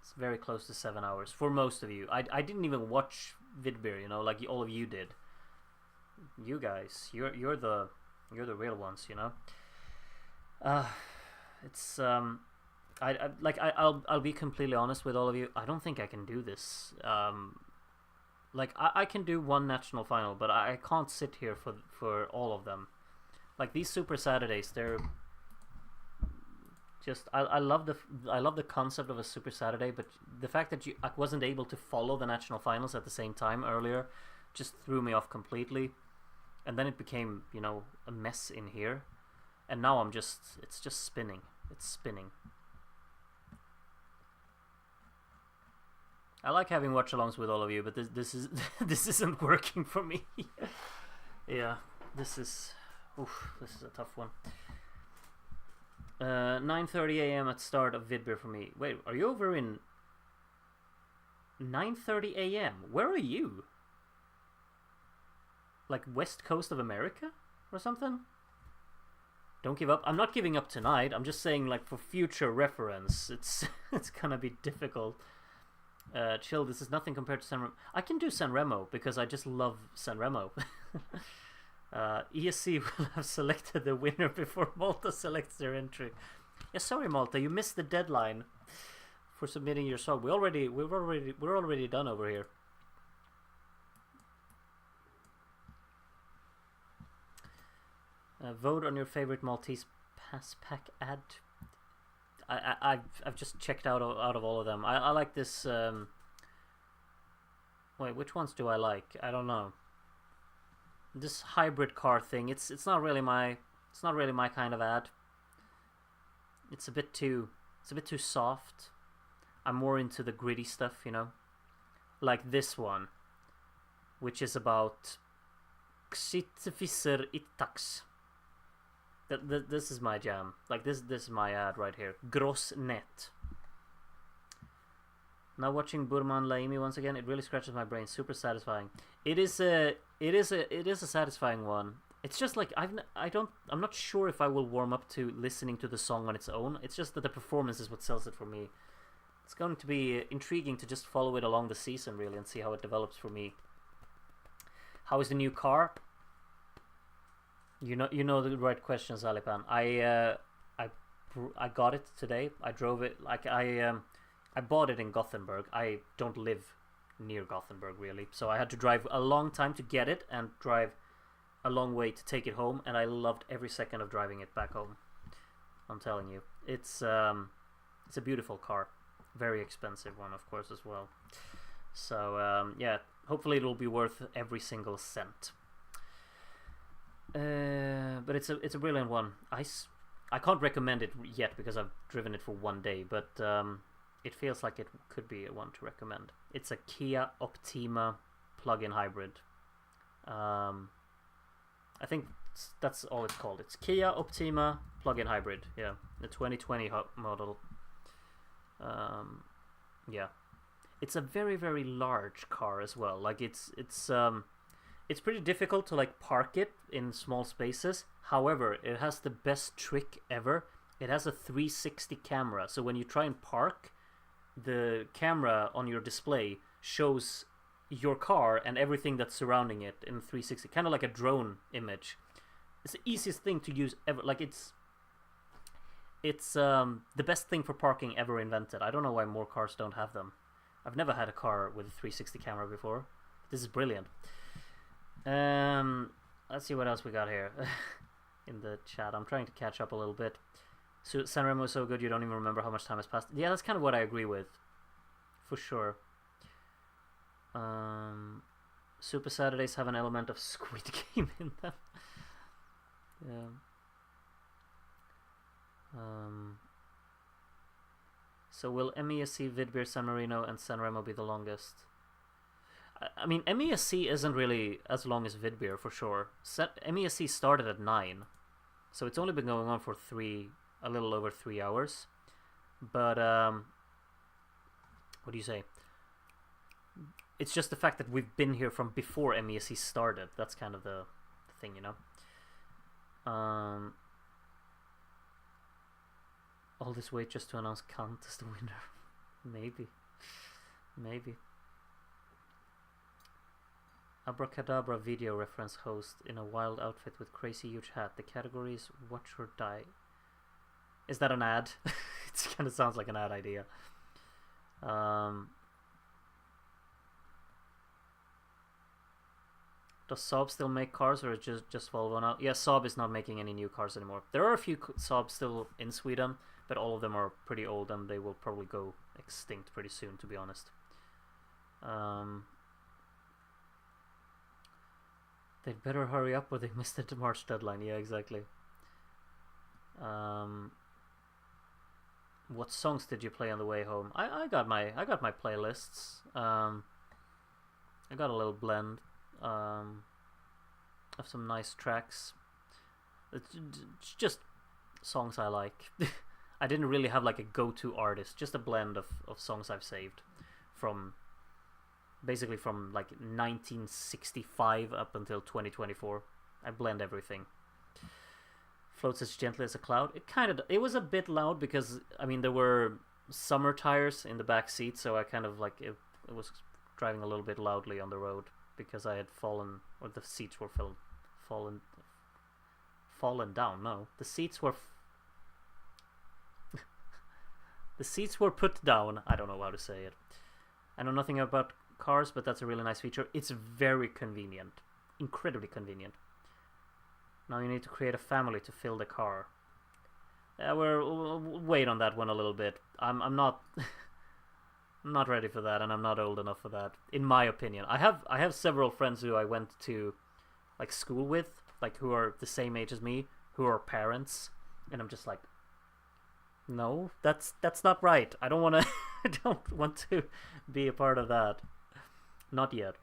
It's very close to 7 hours for most of you. I didn't even watch Vidbir, like all of you did. You guys, you're the real ones, It's I'll be completely honest with all of you. I don't think I can do this. I can do one national final, but I can't sit here for all of them. Like, these Super Saturdays, they're just I love the concept of a Super Saturday, but the fact that I wasn't able to follow the national finals at the same time earlier just threw me off completely. And then it became, a mess in here. And now it's just spinning. It's spinning. I like having watch-alongs with all of you, but this isn't working for me. Yeah, this is a tough one. 9:30 a.m. at start of Vidbir for me. Wait, are you over in 9:30 a.m.? Where are you? Like West Coast of America or something? Don't give up. I'm not giving up tonight. I'm just saying, like, for future reference, it's gonna be difficult. Chill, this is nothing compared to San Remo. I can do San Remo because I just love San Remo. ESC will have selected the winner before Malta selects their entry. Yeah, sorry Malta, you missed the deadline for submitting your song. We're already done over here. Vote on your favorite Maltese pass pack ad. I've just checked out of all of them. I like this. Wait, which ones do I like? I don't know. This hybrid car thing. It's not really my kind of ad. It's a bit too soft. I'm more into the gritty stuff, you know. Like this one, which is about Xitfisser Ittax. This is my jam. Like this is my ad right here. Gross net. Now watching Burman Laimi once again, it really scratches my brain. Super satisfying. It is a satisfying one. It's just like I'm not sure if I will warm up to listening to the song on its own. It's just that the performance is what sells it for me. It's going to be intriguing to just follow it along the season really and see how it develops for me. How is the new car? You know the right questions, Alipan. I got it today. I drove it. Like I bought it in Gothenburg. I don't live near Gothenburg really, so I had to drive a long time to get it and drive a long way to take it home. And I loved every second of driving it back home. I'm telling you, it's a beautiful car. Very expensive one, of course, as well. So yeah, hopefully it'll be worth every single cent. But it's a brilliant one. I can't recommend it yet because I've driven it for one day, but it feels like it could be one to recommend. It's a Kia Optima plug-in hybrid. I think that's all it's called. It's Kia Optima plug-in hybrid. Yeah, the 2020 model. Yeah, it's a very, very large car as well. Like it's pretty difficult to like park it in small spaces. However, it has the best trick ever. It has a 360 camera, so when you try and park, the camera on your display shows your car and everything that's surrounding it in 360, kind of like a drone image. It's the easiest thing to use ever. Like it's the best thing for parking ever invented. I don't know why more cars don't have them. I've never had a car with a 360 camera before. This is brilliant. Let's see what else we got here in the chat. I'm trying to catch up a little bit. So Sanremo is so good you don't even remember how much time has passed. Yeah, that's kind of what I agree with, for sure. Super Saturdays have an element of Squid Game in them. Yeah. So will MESC, Vidbir, San Marino, and Sanremo be the longest? I mean, MESC isn't really as long as Vidbir for sure. MESC started at 9, so it's only been going on for a little over 3 hours. But what do you say? It's just the fact that we've been here from before MESC started. That's kind of the thing, you know. All this wait just to announce Kant as the winner. Maybe. Abracadabra video reference host in a wild outfit with crazy huge hat. The category is watch or die. Is that an ad? It kind of sounds like an ad idea. Does Saab still make cars, or is just Volvo now? Yeah, Saab is not making any new cars anymore. There are a few Saab still in Sweden, but all of them are pretty old and they will probably go extinct pretty soon, to be honest. They'd better hurry up or they missed the March deadline. Yeah, exactly. What songs did you play on the way home? I got my playlists. I got a little blend of some nice tracks. It's just songs I like. I didn't really have like a go-to artist, just a blend of songs I've saved from basically from like 1965 up until 2024. I blend everything. Floats as gently as a cloud. It was a bit loud because I mean there were summer tires in the back seat, so I kind of like it was driving a little bit loudly on the road because I had fallen, or the seats were fallen down. No, the seats were the seats were put down. I don't know how to say it. I know nothing about cars, but that's a really nice feature. It's very convenient, incredibly convenient. Now you need to create a family to fill the car. we'll wait on that one a little bit. I'm not I'm not ready for that, and I'm not old enough for that, in my opinion. I have several friends who I went to like school with, like who are the same age as me, who are parents, and I'm just like, no, that's not right. I don't want to I don't want to be a part of that. Not yet.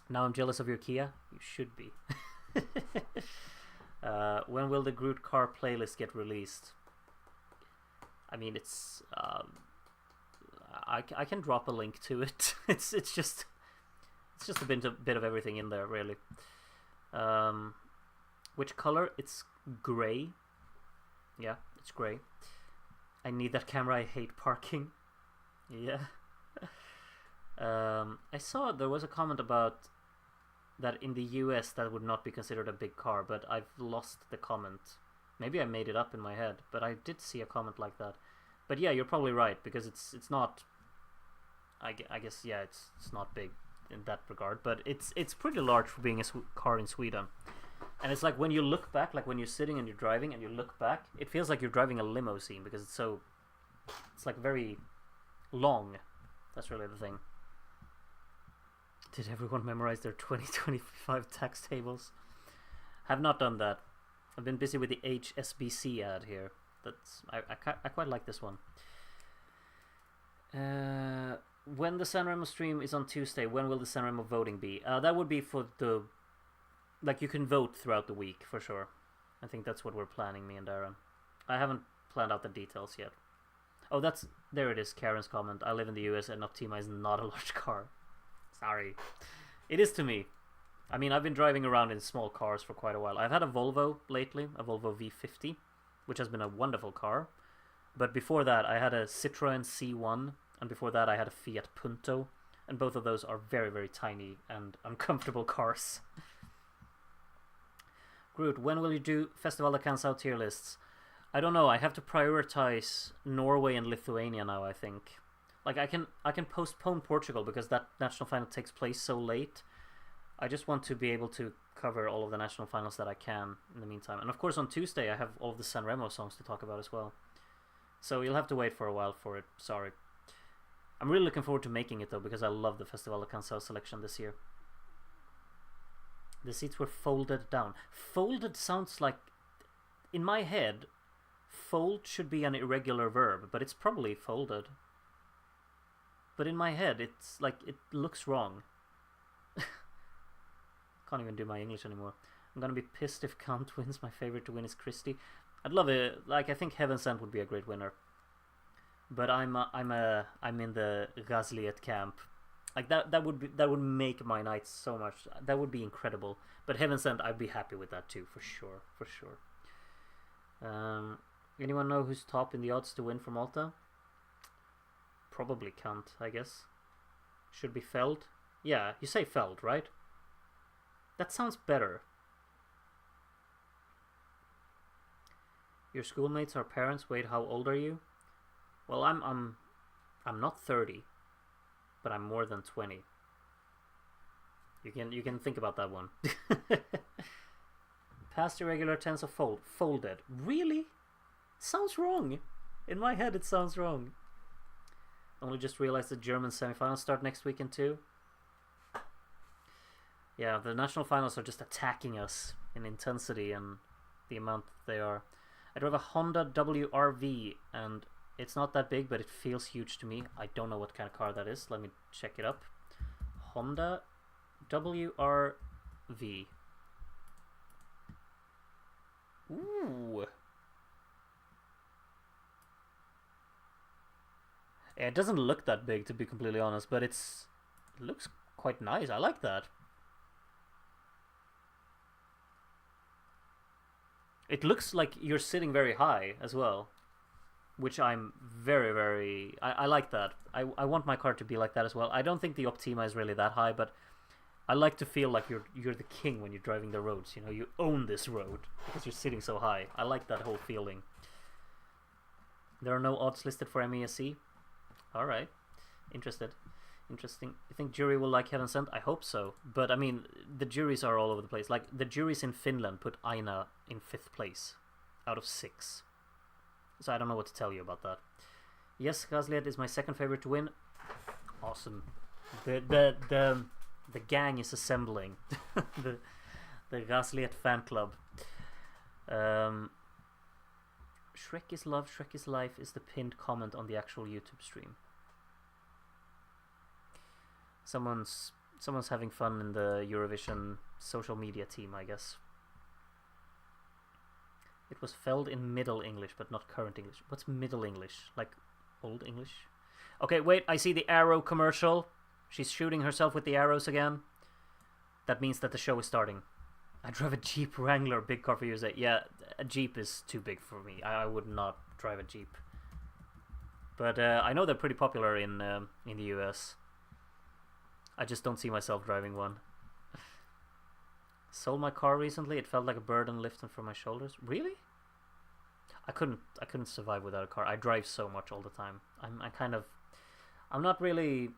Now I'm jealous of your Kia. You should be. When will the Groot car playlist get released? I mean, it's I can drop a link to it. It's just a bit of everything in there, really. Which color? It's gray. Yeah, it's gray. I need that camera. I hate parking. Yeah. I saw there was a comment about that in the US that would not be considered a big car, but I've lost the comment. Maybe I made it up in my head, but I did see a comment like that. But yeah, you're probably right, because it's not. I guess yeah, it's not big in that regard, but it's pretty large for being a car in Sweden. And it's like when you look back, like when you're sitting and you're driving and you look back, it feels like you're driving a limousine because it's like very long. That's really the thing. Did everyone memorize their 2025 tax tables? Have not done that. I've been busy with the HSBC ad here. I quite like this one. When the Sanremo stream is on Tuesday, when will the Sanremo voting be? That would be for the... Like, you can vote throughout the week, for sure. I think that's what we're planning, me and Darren. I haven't planned out the details yet. Oh, there it is, Karen's comment. I live in the US and Optima is not a large car. Sorry. It is to me. I mean, I've been driving around in small cars for quite a while. I've had a Volvo lately, a Volvo V50, which has been a wonderful car. But before that, I had a Citroen C1, and before that, I had a Fiat Punto. And both of those are very, very tiny and uncomfortable cars. Groot, when will you do Festival de Canção tier lists? I don't know. I have to prioritize Norway and Lithuania now, I think. Like, I can postpone Portugal because that national final takes place so late. I just want to be able to cover all of the national finals that I can in the meantime. And of course on Tuesday I have all of the Sanremo songs to talk about as well. So you'll have to wait for a while for it. Sorry. I'm really looking forward to making it though, because I love the Festival de Canção selection this year. The seats were folded down. Folded sounds like... In my head, fold should be an irregular verb, but it's probably folded. But in my head, it's like, it looks wrong. Can't even do my English anymore. I'm gonna be pissed if Kant wins. My favorite to win is Christie. I'd love it. Like, I think Heaven Sent would be a great winner. But I'm in the Ghazliet camp. Like that would make my night so much. That would be incredible. But Heaven Sent, I'd be happy with that too, for sure. Anyone know who's top in the odds to win for Malta? Probably Kant, I guess. Should be Feld. Yeah, you say Feld, right? That sounds better. Your schoolmates are parents. Wait, how old are you? Well, I'm not 30, but I'm more than 20. You can think about that one. Past irregular tense of folded. Really? Sounds wrong. In my head, it sounds wrong. Only just realized the German semifinals start next weekend too. Yeah, the national finals are just attacking us in intensity and the amount they are. I drove a Honda WRV and it's not that big, but it feels huge to me. I don't know what kind of car that is. Let me check it up. Honda WRV. Ooh. Yeah, it doesn't look that big, to be completely honest, but it looks quite nice. I like that. It looks like you're sitting very high as well, which I'm very... I like that. I want my car to be like that as well. I don't think the Optima is really that high, but I like to feel like you're the king when you're driving the roads. You know, you own this road because you're sitting so high. I like that whole feeling. There are no odds listed for MESC. Alright. Interesting. You think jury will like Heaven Sent? I hope so. But I mean, the juries are all over the place. Like, the juries in Finland put Aina in 5th place out of 6. So I don't know what to tell you about that. Yes, Gasliet is my second favorite to win. Awesome. The gang is assembling. the Gasliet fan club. Shrek is love, Shrek is life is the pinned comment on the actual YouTube stream. Someone's having fun in the Eurovision social media team, I guess. It was felled in Middle English, but not current English. What's Middle English? Like Old English? Okay, wait, I see the arrow commercial. She's shooting herself with the arrows again. That means that the show is starting. I drive a Jeep Wrangler, big car for USA. Yeah, a Jeep is too big for me. I would not drive a Jeep. But I know they're pretty popular in the US. I just don't see myself driving one. Sold my car recently. It felt like a burden lifting from my shoulders. Really? I couldn't survive without a car. I drive so much all the time. I'm not really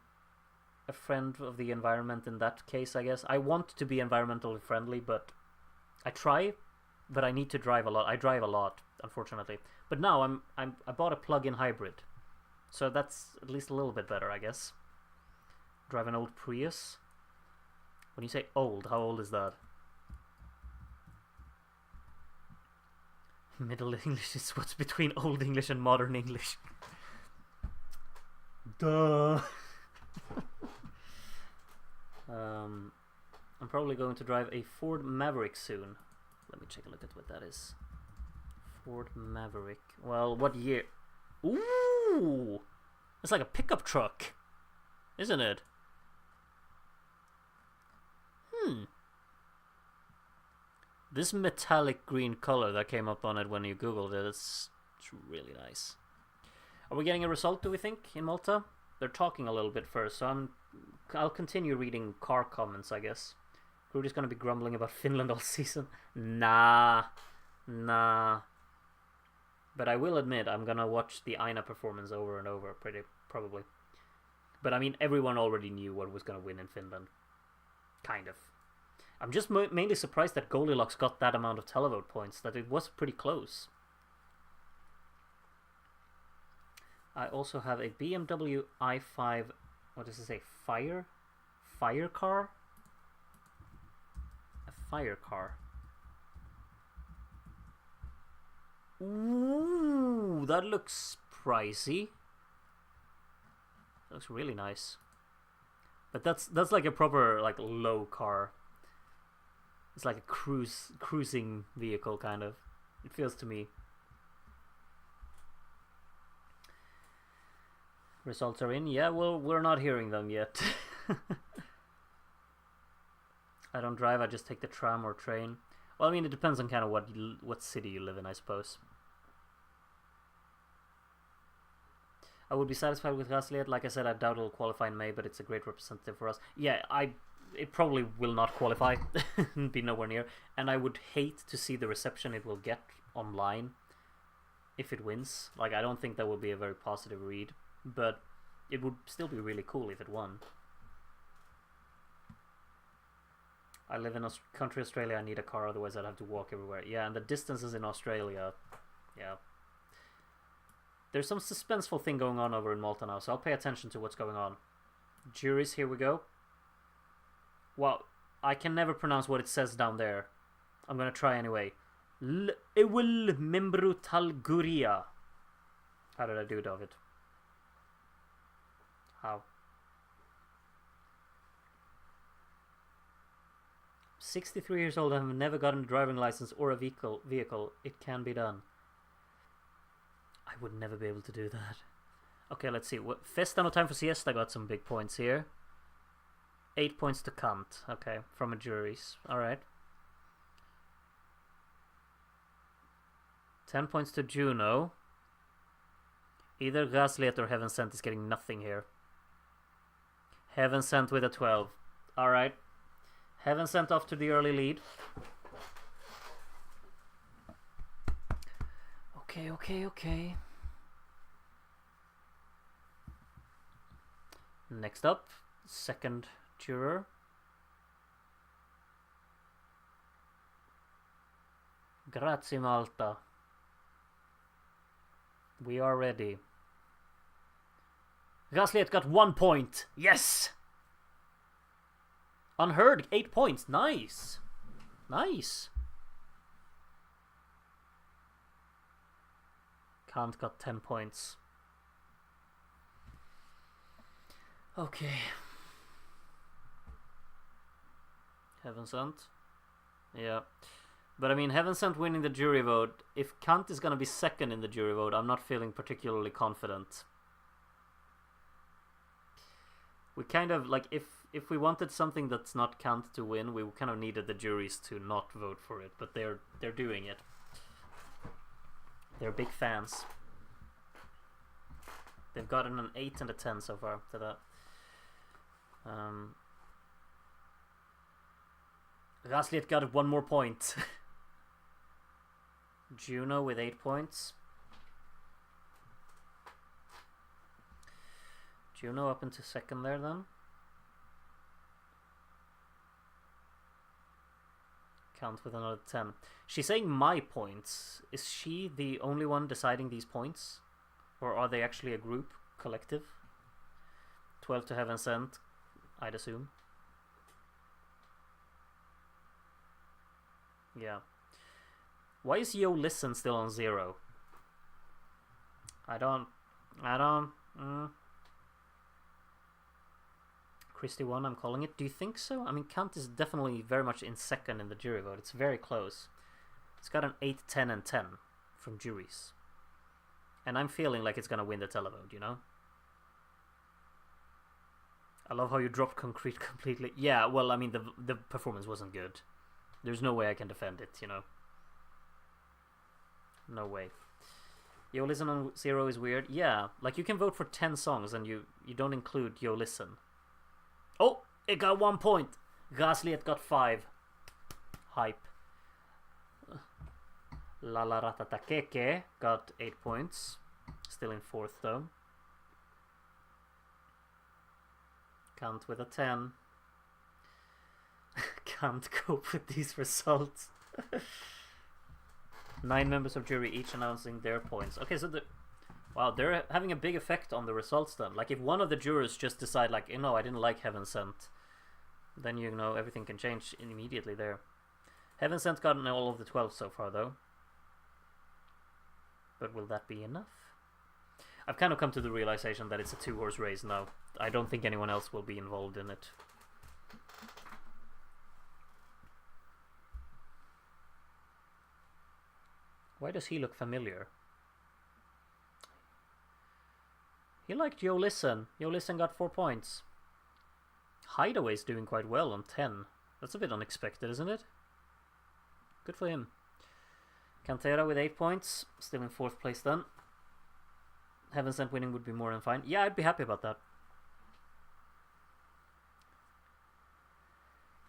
a friend of the environment in that case, I guess. I want to be environmentally friendly, but I try, but I need to drive a lot. I drive a lot, unfortunately. But now I bought a plug-in hybrid. So that's at least a little bit better, I guess. Drive an old Prius. When you say old, how old is that? Middle English is what's between Old English and Modern English. Duh. I'm probably going to drive a Ford Maverick soon. Let me take a look at what that is. Ford Maverick. Well, what year? Ooh! It's like a pickup truck, isn't it? This metallic green color that came up on it when you googled it, it's really nice. Are we getting a result, do we think, in Malta? They're talking a little bit first, so I'll continue reading car comments, I guess. Rudy's gonna be grumbling about Finland all season. Nah. But I will admit, I'm gonna watch the Aina performance over and over, probably. But I mean, everyone already knew what was gonna win in Finland. Kind of. I'm just mainly surprised that Goldilocks got that amount of televote points, that it was pretty close. I also have a BMW i5, what does it say, fire car? A fire car. Ooh, that looks pricey. That looks really nice. But that's like a proper like low car. It's like a cruising vehicle kind of. It feels to me. Results are in. Yeah, well, we're not hearing them yet. I don't drive. I just take the tram or train. Well, I mean, it depends on kind of what city you live in, I suppose. I would be satisfied with Gasliet. Like I said, I doubt it'll qualify in May, but it's a great representative for us. Yeah, it probably will not qualify. Be nowhere near. And I would hate to see the reception it will get online if it wins. Like, I don't think that would be a very positive read. But it would still be really cool if it won. I live in country Australia. I need a car, otherwise I'd have to walk everywhere. Yeah, and the distances in Australia, yeah. There's some suspenseful thing going on over in Malta now, so I'll pay attention to what's going on. Juries, here we go. Wow, I can never pronounce what it says down there. I'm gonna try anyway. L-Ewel Membru Talguria. How did I do, David? How? 63 years old and have never gotten a driving license or a vehicle. It can be done. I would never be able to do that. Okay, let's see. Festa No Time for Siesta got some big points here. 8 points to Kant. Okay, from a juries. Alright. 10 points to Juno. Either Gasliet or Heaven Sent is getting nothing here. Heaven Sent with a 12. Alright. Heaven Sent off to the early lead. Okay. Next up, second juror. Grazie Malta. We are ready. Gasliet got 1 point. Yes! Unheard, 8 points. Nice. Nice. Kant got 10 points. Okay. Heaven Sent. Yeah. But I mean, Heaven Sent winning the jury vote, if Kant is gonna be second in the jury vote, I'm not feeling particularly confident. We kind of, like, if we wanted something that's not Kant to win, we kind of needed the juries to not vote for it, but they're doing it. They're big fans. They've gotten an 8 and a 10 so far to that. Gasliet got 1 more point. Juno with 8 points. Juno up into second there then. Count with another 10. She's saying my points. Is she the only one deciding these points? Or are they actually a group, collective? 12 to Heaven Sent, I'd assume. Yeah. Why is Yo Listen still on 0? I don't. Christy 1, I'm calling it. Do you think so? I mean, Kant is definitely very much in second in the jury vote. It's very close. It's got an 8, 10, and 10 from juries. And I'm feeling like it's gonna win the televote, you know? I love how you dropped Concrete completely. Yeah, well, I mean, the performance wasn't good. There's no way I can defend it, you know? No way. Yo Listen on 0 is weird. Yeah, like you can vote for 10 songs and you don't include Yo Listen. Oh, it got 1 point. Gasliet got 5. Hype. La La Ratatakeke got 8 points. Still in 4th though. Can't with a 10. Can't cope with these results. 9 members of jury each announcing their points. Okay, so wow, they're having a big effect on the results then. Like if one of the jurors just decide like, you know, I didn't like Heaven Sent, then you know everything can change immediately there. Heaven Sent gotten all of the 12 so far though. But will that be enough? I've kind of come to the realization that it's a 2-horse race now. I don't think anyone else will be involved in it. Why does he look familiar? He liked Yo Listen. Yo Listen got 4 points. Hideaway's doing quite well on 10. That's a bit unexpected, isn't it? Good for him. Cantera with 8 points. Still in 4th place then. Heaven Sent winning would be more than fine. Yeah, I'd be happy about that.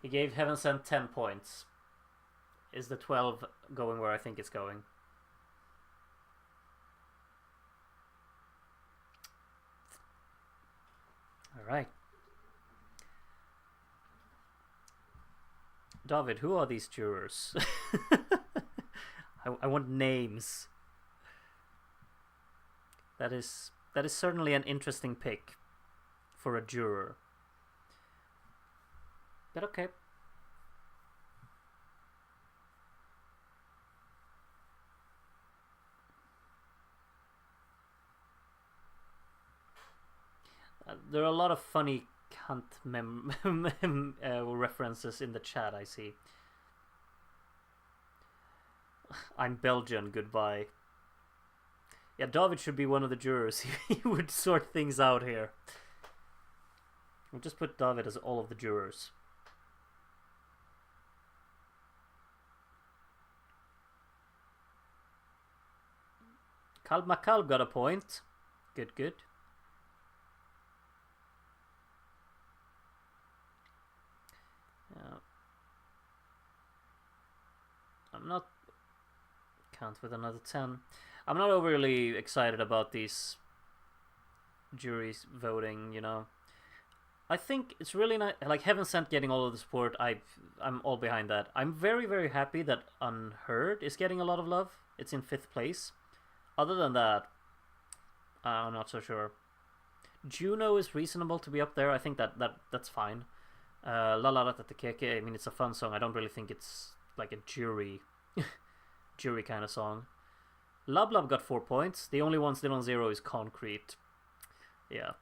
He gave Heaven Sent 10 points. Is the 12 going where I think it's going? Alright. David, who are these jurors? I want names. That is certainly an interesting pick for a juror. But okay. There are a lot of funny Kant references in the chat, I see. I'm Belgian, goodbye. Yeah, David should be one of the jurors. He would sort things out here. We'll just put David as all of the jurors. Kalb Makalb got a point. Good, good. I'm not... Count with another 10. I'm not overly excited about these juries voting, you know. I think it's really nice, like Heaven Sent getting all of the support. I'm all behind that. I'm very, very happy that Unheard is getting a lot of love. It's in 5th place. Other than that, I'm not so sure. Juno is reasonable to be up there. I think that's fine. La La La at the Keke. I mean, it's a fun song. I don't really think it's like a jury kind of song. Lub Lub got 4 points. The only one still on 0 is Concrete. Yeah.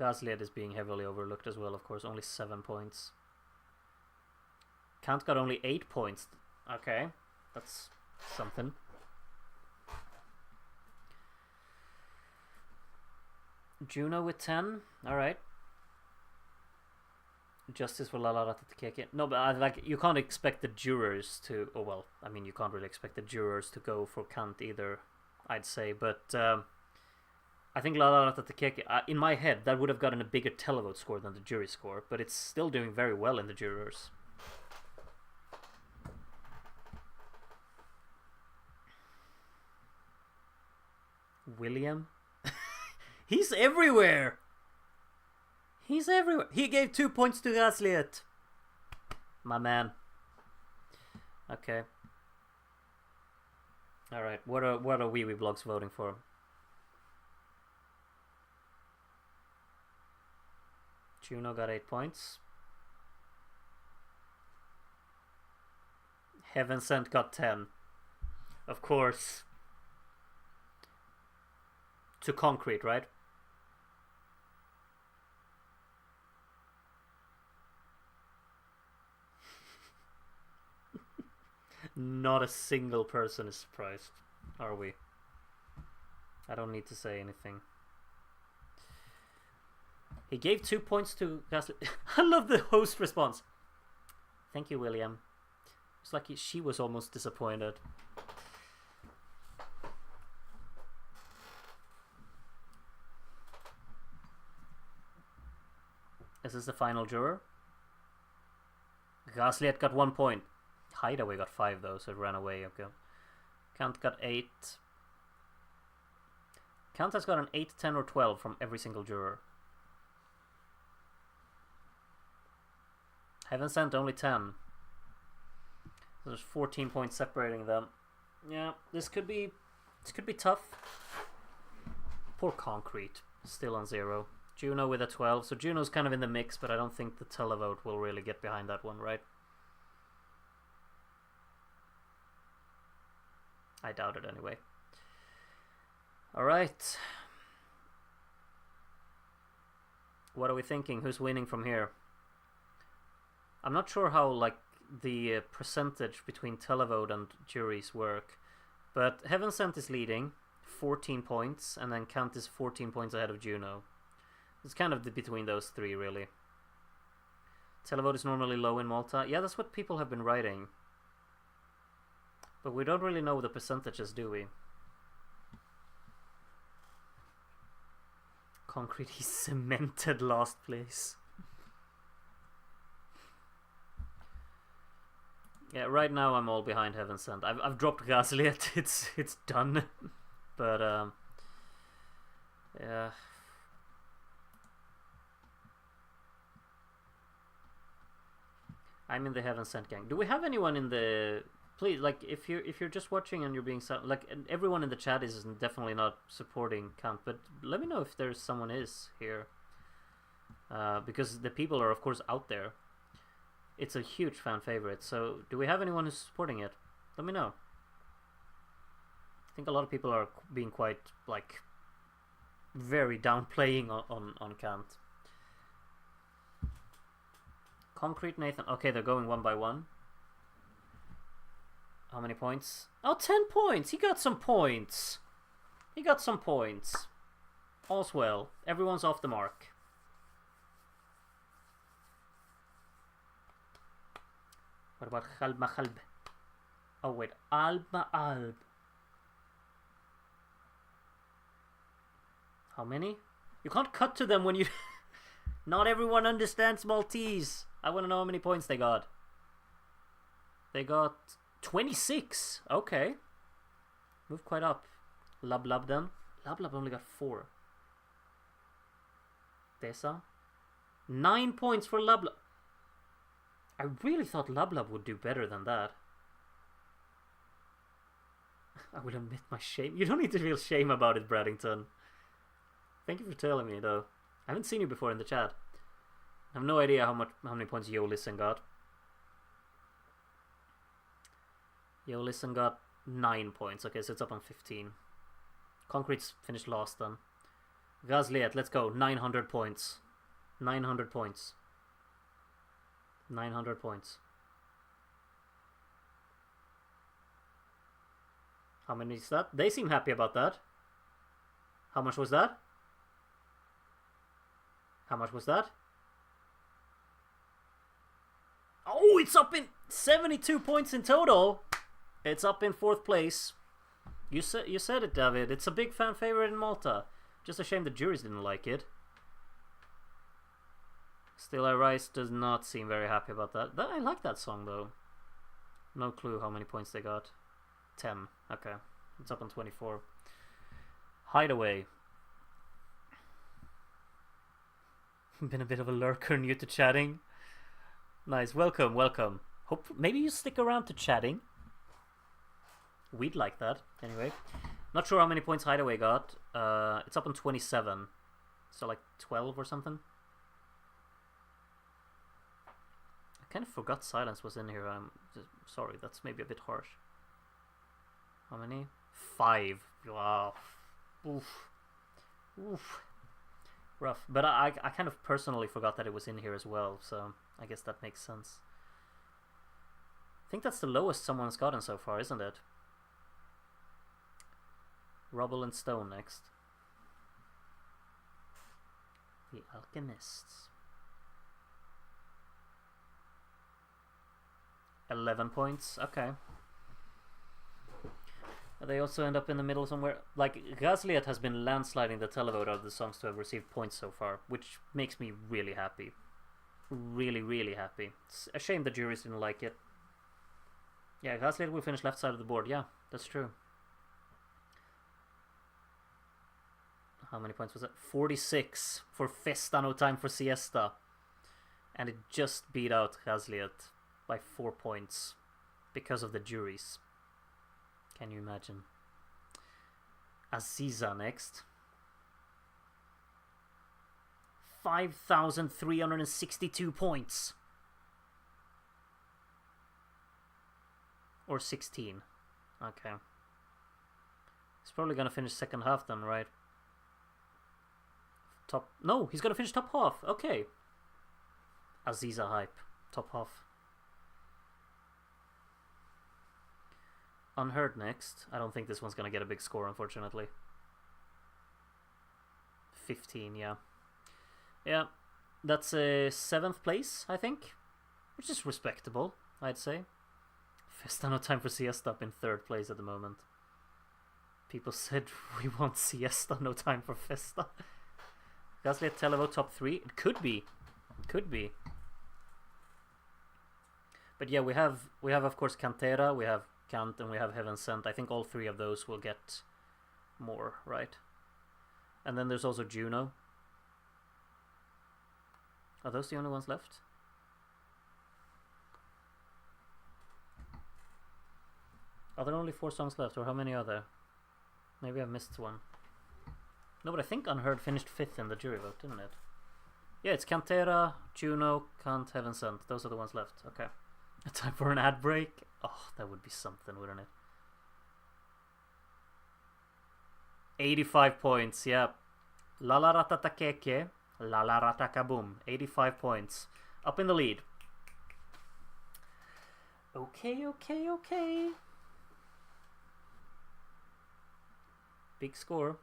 Gasliet is being heavily overlooked as well, of course. Only 7 points. Kant got only 8 points. Okay, that's something. Juno with 10. Alright. Justice for La La La Keke. No, but like, you can't expect the jurors to... Oh, well, I mean, you can't really expect the jurors to go for Kant either, I'd say. But I think La La La Keke, in my head, that would have gotten a bigger televote score than the jury score. But it's still doing very well in the jurors. William? He's everywhere! He's everywhere. He gave 2 points to Gasliet. My man. Okay. Alright, what are Wee Wee Blogs voting for? Juno got 8 points. Heaven Sent got 10. Of course. To Concrete, right? Not a single person is surprised, are we? I don't need to say anything. He gave 2 points to Gaslight. I love the host response. Thank you, William. It's like she was almost disappointed. Is this the final juror? Gasliet got 1 point. Hideaway got 5 though, so it ran away. Okay. Kant got 8. Kant has got an 8, 10 or 12 from every single juror. Heaven Sent only 10. So there's 14 points separating them. Yeah, this could be tough. Poor Concrete, still on 0. Juno with a 12, so Juno's kind of in the mix, but I don't think the televote will really get behind that one, right? I doubt it anyway. Alright. What are we thinking? Who's winning from here? I'm not sure how like the percentage between televote and juries work, but Heaven Sent is leading, 14 points, and then Kant is 14 points ahead of Juno. It's kind of between those three, really. Televote is normally low in Malta. Yeah, that's what people have been writing. But we don't really know the percentages, do we? Concrete, he cemented last place. Yeah, right now I'm all behind Heaven Sent. I've dropped Gasliet. It's done. But yeah. I'm in the Heaven Sent gang. Do we have anyone in the... Please, like, if you're just watching and you're being... Like, everyone in the chat is definitely not supporting Kant, but let me know if there's someone is here. Because the people are, of course, out there. It's a huge fan favorite, so do we have anyone who's supporting it? Let me know. I think a lot of people are being quite, like, very downplaying on Kant. Concrete Nathan. Okay, they're going one by one. How many points? Oh, 10 points! He got some points! He got some points. All's well. Everyone's off the mark. What about Khalb Khalb? Oh, wait. Alb Alb. How many? You can't cut to them when you... Not everyone understands Maltese. I want to know how many points they got. They got 26. Okay. Moved quite up. Lub Lub then. Lub Lub only got 4. Tessa. 9 points for Lub Lub. I really thought Lub Lub would do better than that. I will admit my shame. You don't need to feel shame about it, Braddington. Thank you for telling me, though. I haven't seen you before in the chat. I have no idea how many points Yo Listen got. Yo Listen got 9 points. Okay, so it's up on 15. Concrete's finished last then. Gazliet, let's go. 900 points. 900 points. 900 points. How many is that? They seem happy about that. How much was that? How much was that? Oh, it's up in 72 points in total. It's up in 4th place. You said it, David. It's a big fan favorite in Malta. Just a shame the juries didn't like it. Still I Rise does not seem very happy about that. I like that song though. No clue how many points they got. 10. Okay. It's up on 24. Hideaway. Been a bit of a lurker, new to chatting. Nice. Welcome, welcome. Hope maybe you stick around to chatting. We'd like that. Anyway. Not sure how many points Hideaway got. It's up on 27. So like 12 or something. I kind of forgot Silence was in here. I'm sorry, that's maybe a bit harsh. How many? 5. Wow. Oof. Oof. Rough. But I kind of personally forgot that it was in here as well, so I guess that makes sense. I think that's the lowest someone's gotten so far, isn't it? Rubble and Stone next. The Alchemists. 11 points. Okay. They also end up in the middle somewhere. Like, Gazliet has been landsliding the televote out of the songs to have received points so far, which makes me really happy. Really, really happy. It's a shame the juries didn't like it. Yeah, Gazliet will finish left side of the board. Yeah, that's true. How many points was it? 46 for Festa, No Time for Siesta. And it just beat out Gazliet by 4 points because of the juries. Can you imagine? Aziza next. 5,362 points. Or 16. Okay. He's probably gonna finish second half then, right? Top... No, he's gonna finish top half. Okay. Aziza hype. Top half. Unheard next. I don't think this one's gonna get a big score, unfortunately. 15, yeah. Yeah, that's a 7th place, I think. Which is respectable, I'd say. Festa No Time for Siesta up in 3rd place at the moment. People said we want Siesta, no time for Festa. Gazliet Televo top 3. It could be. Could be. But yeah, we have of course Cantera, we have Kant, and we have Heaven Sent. I think all 3 of those will get more, right? And then there's also Juno. Are those the only ones left? Are there only 4 songs left, or how many are there? Maybe I missed one. No, but I think Unheard finished 5th in the jury vote, didn't it? Yeah, it's Cantera, Juno, Kant, Heaven Sent. Those are the ones left. Okay. Time for an ad break. Oh, that would be something, wouldn't it? 85 points, yeah. La la ratatakeke, la la ratakaboom. 85 points. Up in the lead. Okay, okay, okay. Big score.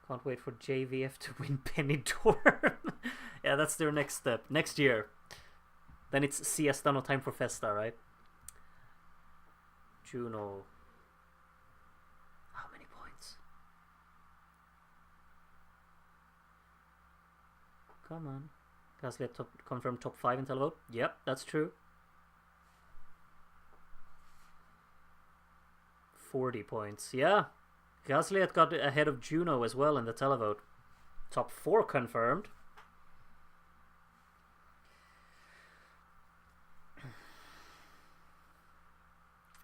Can't wait for JVF to win Benidorm. Yeah, that's their next step. Next year. Then it's Siesta, No Time for Festa, right? Juno. How many points? Come on. Gazliet confirmed top 5 in televote. Yep, that's true. 40 points. Yeah. Gazliet got ahead of Juno as well in the televote. Top 4 confirmed.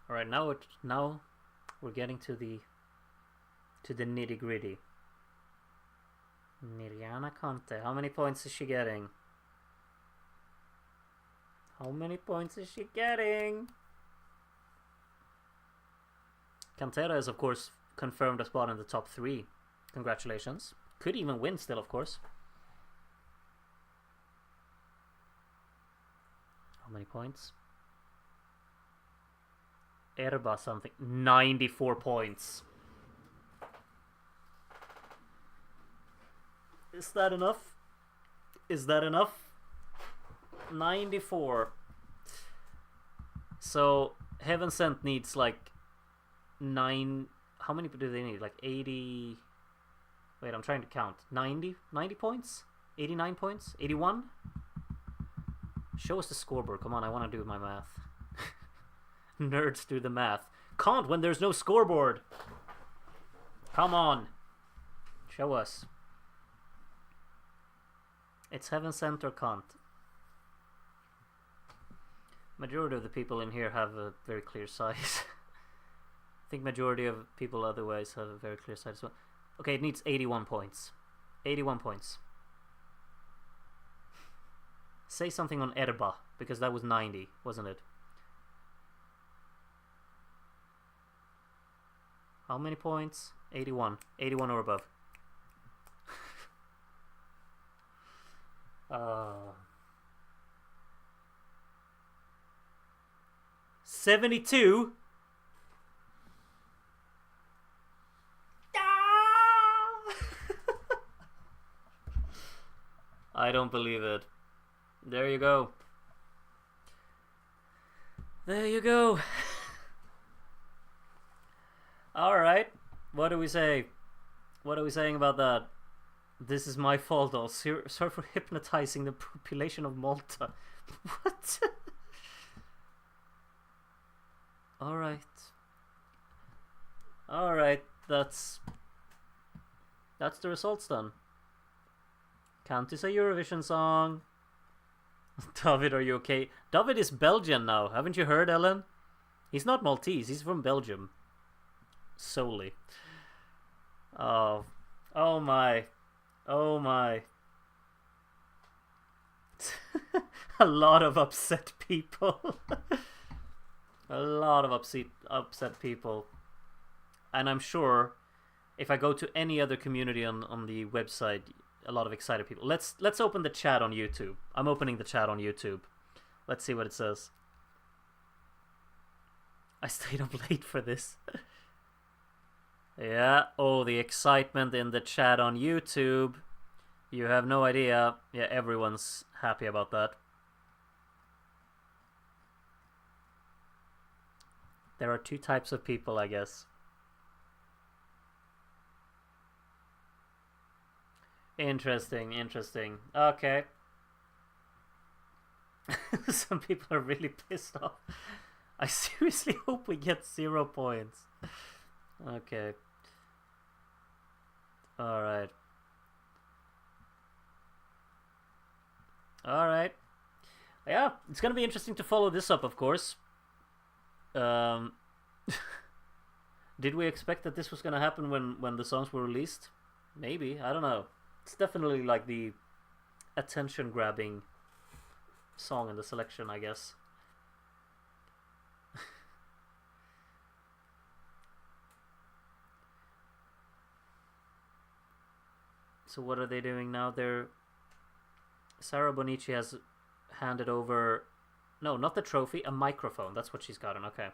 All right, now we're getting to the nitty gritty. Mirjana Conte, how many points is she getting? How many points is she getting? Cantera is, of course, confirmed a spot in the top 3. Congratulations. Could even win still, of course. How many points? Erba something. 94 points. Is that enough? Is that enough? 94. So Heaven Sent needs like 9. How many do they need? Like 80. Wait, I'm trying to count. 90 points? 89 points? 81? Show us the scoreboard. Come on, I want to do my math. Nerds do the math. Can't when there's no scoreboard. Come on. Show us. It's Heaven Sent or can't. Majority of the people in here have a very clear size. I think majority of people otherwise have a very clear size as well. Okay, it needs 81 points. 81 points. Say something on Erba, because that was 90, wasn't it? How many points? 81. 81 or above. 72. I don't believe it. There you go. There you go. Alright. What do we say? What are we saying about that? This is my fault, all. Sorry for hypnotizing the population of Malta. What? Alright. Alright, that's the results done. Can't you say Eurovision song? David, are you okay? David is Belgian now. Haven't you heard, Ellen? He's not Maltese. He's from Belgium. Solely. Oh. Oh my. Oh my. A lot of upset people. A lot of upset people. And I'm sure if I go to any other community on the website, a lot of excited people. Let's open the chat on YouTube. I'm opening the chat on YouTube. Let's see what it says. I stayed up late for this. Yeah, oh, the excitement in the chat on YouTube. You have no idea. Yeah, everyone's happy about that. There are 2 types of people, I guess. Interesting, interesting. Okay. Some people are really pissed off. I seriously hope we get 0 points. Okay. Alright. Alright. Yeah, it's gonna be interesting to follow this up, of course. Did we expect that this was gonna happen when the songs were released? Maybe, I don't know. It's definitely like the attention-grabbing song in the selection, I guess. So what are they doing now? Sarah Bonici has handed over... No, not the trophy, a microphone. That's what she's gotten, okay.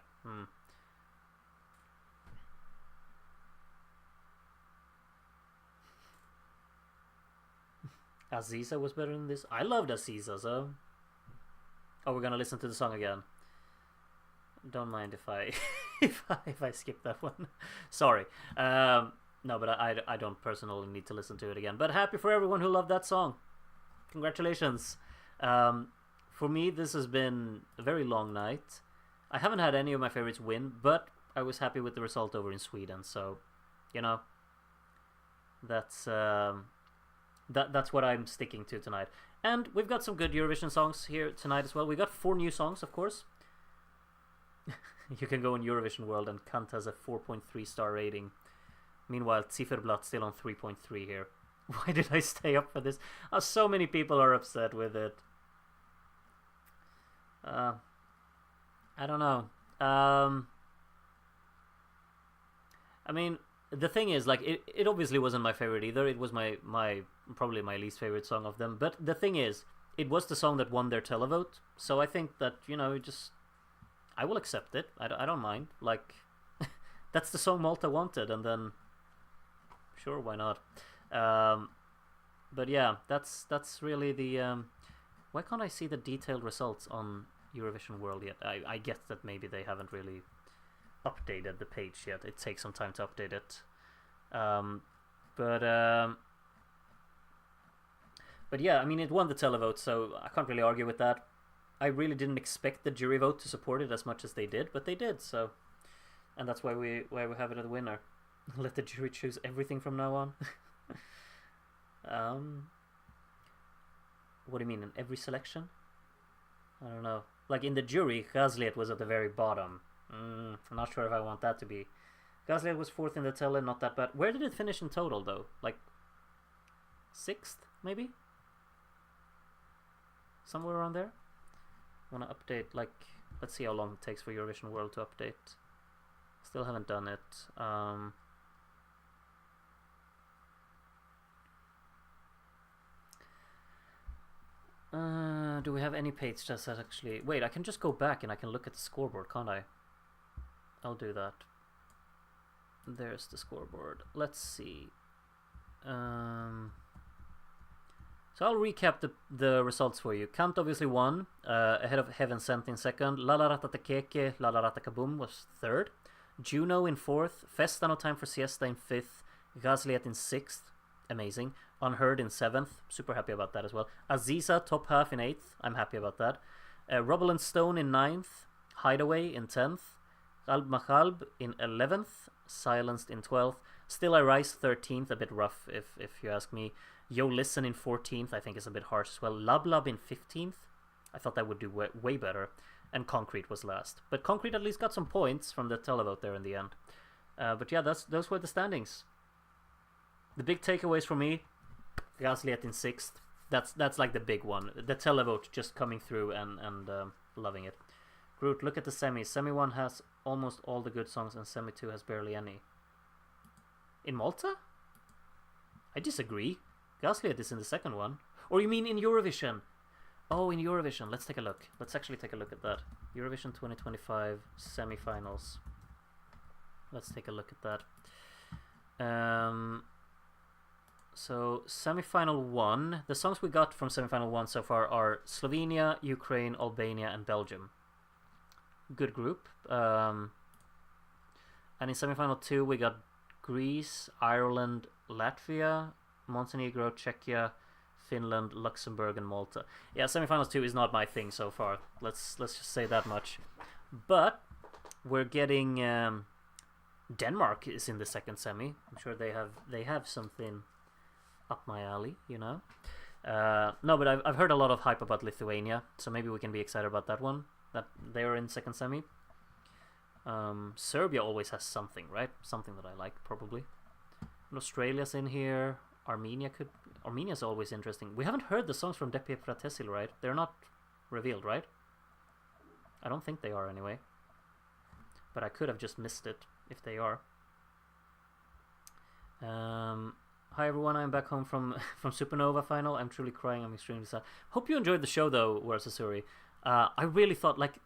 Aziza was better than this. I loved Aziza, so... Oh, we're gonna listen to the song again. Don't mind if I if I skip that one. Sorry. No, but I don't personally need to listen to it again. But happy for everyone who loved that song. Congratulations. For me, this has been a very long night. I haven't had any of my favorites win, but I was happy with the result over in Sweden. So, you know, that's what I'm sticking to tonight. And we've got some good Eurovision songs here tonight as well. We got 4 new songs, of course. You can go in Eurovision World and Kant has a 4.3 star rating. Meanwhile, Zifferblatt still on 3.3 here. Why did I stay up for this? Oh, so many people are upset with it. I don't know. I mean, the thing is, like, it obviously wasn't my favorite either. It was my probably my least favorite song of them. But the thing is, it was the song that won their televote. So I think that, you know, I will accept it. I don't mind. Like, that's the song Malta wanted, and then sure, why not? But yeah, that's really the. Why can't I see the detailed results on Eurovision World yet? I guess that maybe they haven't really updated the page yet. It takes some time to update it. But yeah, I mean, it won the televote, so I can't really argue with that. I really didn't expect the jury vote to support it as much as they did, but they did. So, and that's why we have it as a winner. Let the jury choose everything from now on. What do you mean, in every selection? I don't know. Like in the jury, Gazliet was at the very bottom. I'm not sure if I want that to be. Gazliet was 4th in the tele, not that bad. Where did it finish in total, though? Like 6th, maybe? Somewhere around there? Want to update, like, let's see how long it takes for Eurovision World to update. Still haven't done it. Do we have any page that actually... Wait, I can just go back and I can look at the scoreboard, can't I? I'll do that. There's the scoreboard. Let's see. So I'll recap the results for you. Kant obviously won, ahead of Heaven Sent in 2nd. Lala Ratatakeke, Lala Ratakaboom was 3rd. Juno in 4th. Festa No Time for Siesta in 5th. Gazliet in 6th. Amazing. Unheard in 7th. Super happy about that as well. Aziza, top half in 8th. I'm happy about that. Rubble and Stone in 9th. Hideaway in 10th. Qalb Machalb in 11th. Silenced in 12th. Still I Rise 13th. A bit rough if you ask me. Yo Listen in 14th. I think is a bit harsh as well. Lub Lub in 15th. I thought that would do way better. And Concrete was last. But Concrete at least got some points from the televote there in the end. But yeah, those were the standings. The big takeaways for me, Gazliet in 6th. That's like the big one. The televote just coming through and loving it. Groot, look at the semis. Semi 1 has almost all the good songs and Semi 2 has barely any. In Malta? I disagree. Gazliet is in the second one. Or you mean in Eurovision? Oh, in Eurovision. Let's take a look. Let's actually take a look at that. Eurovision 2025 semi-finals. Let's take a look at that. So, semi-final 1. The songs we got from semi-final 1 so far are Slovenia, Ukraine, Albania, and Belgium. Good group. And in semi-final 2, we got Greece, Ireland, Latvia, Montenegro, Czechia, Finland, Luxembourg, and Malta. Yeah, semi-finals 2 is not my thing so far. Let's just say that much. But we're getting Denmark is in the second semi. I'm sure they have something up my alley, you know. No, but I've heard a lot of hype about Lithuania, so maybe we can be excited about that one. That they're in second semi. Serbia always has something, right? Something that I like, probably. And Australia's in here. Armenia's always interesting. We haven't heard the songs from Depie Fratesil, right? They're not revealed, right? I don't think they are anyway. But I could have just missed it if they are. Hi everyone, I'm back home from Supernova final. I'm truly crying. I'm extremely sad. Hope you enjoyed the show though, Warsasuri. I really thought, like,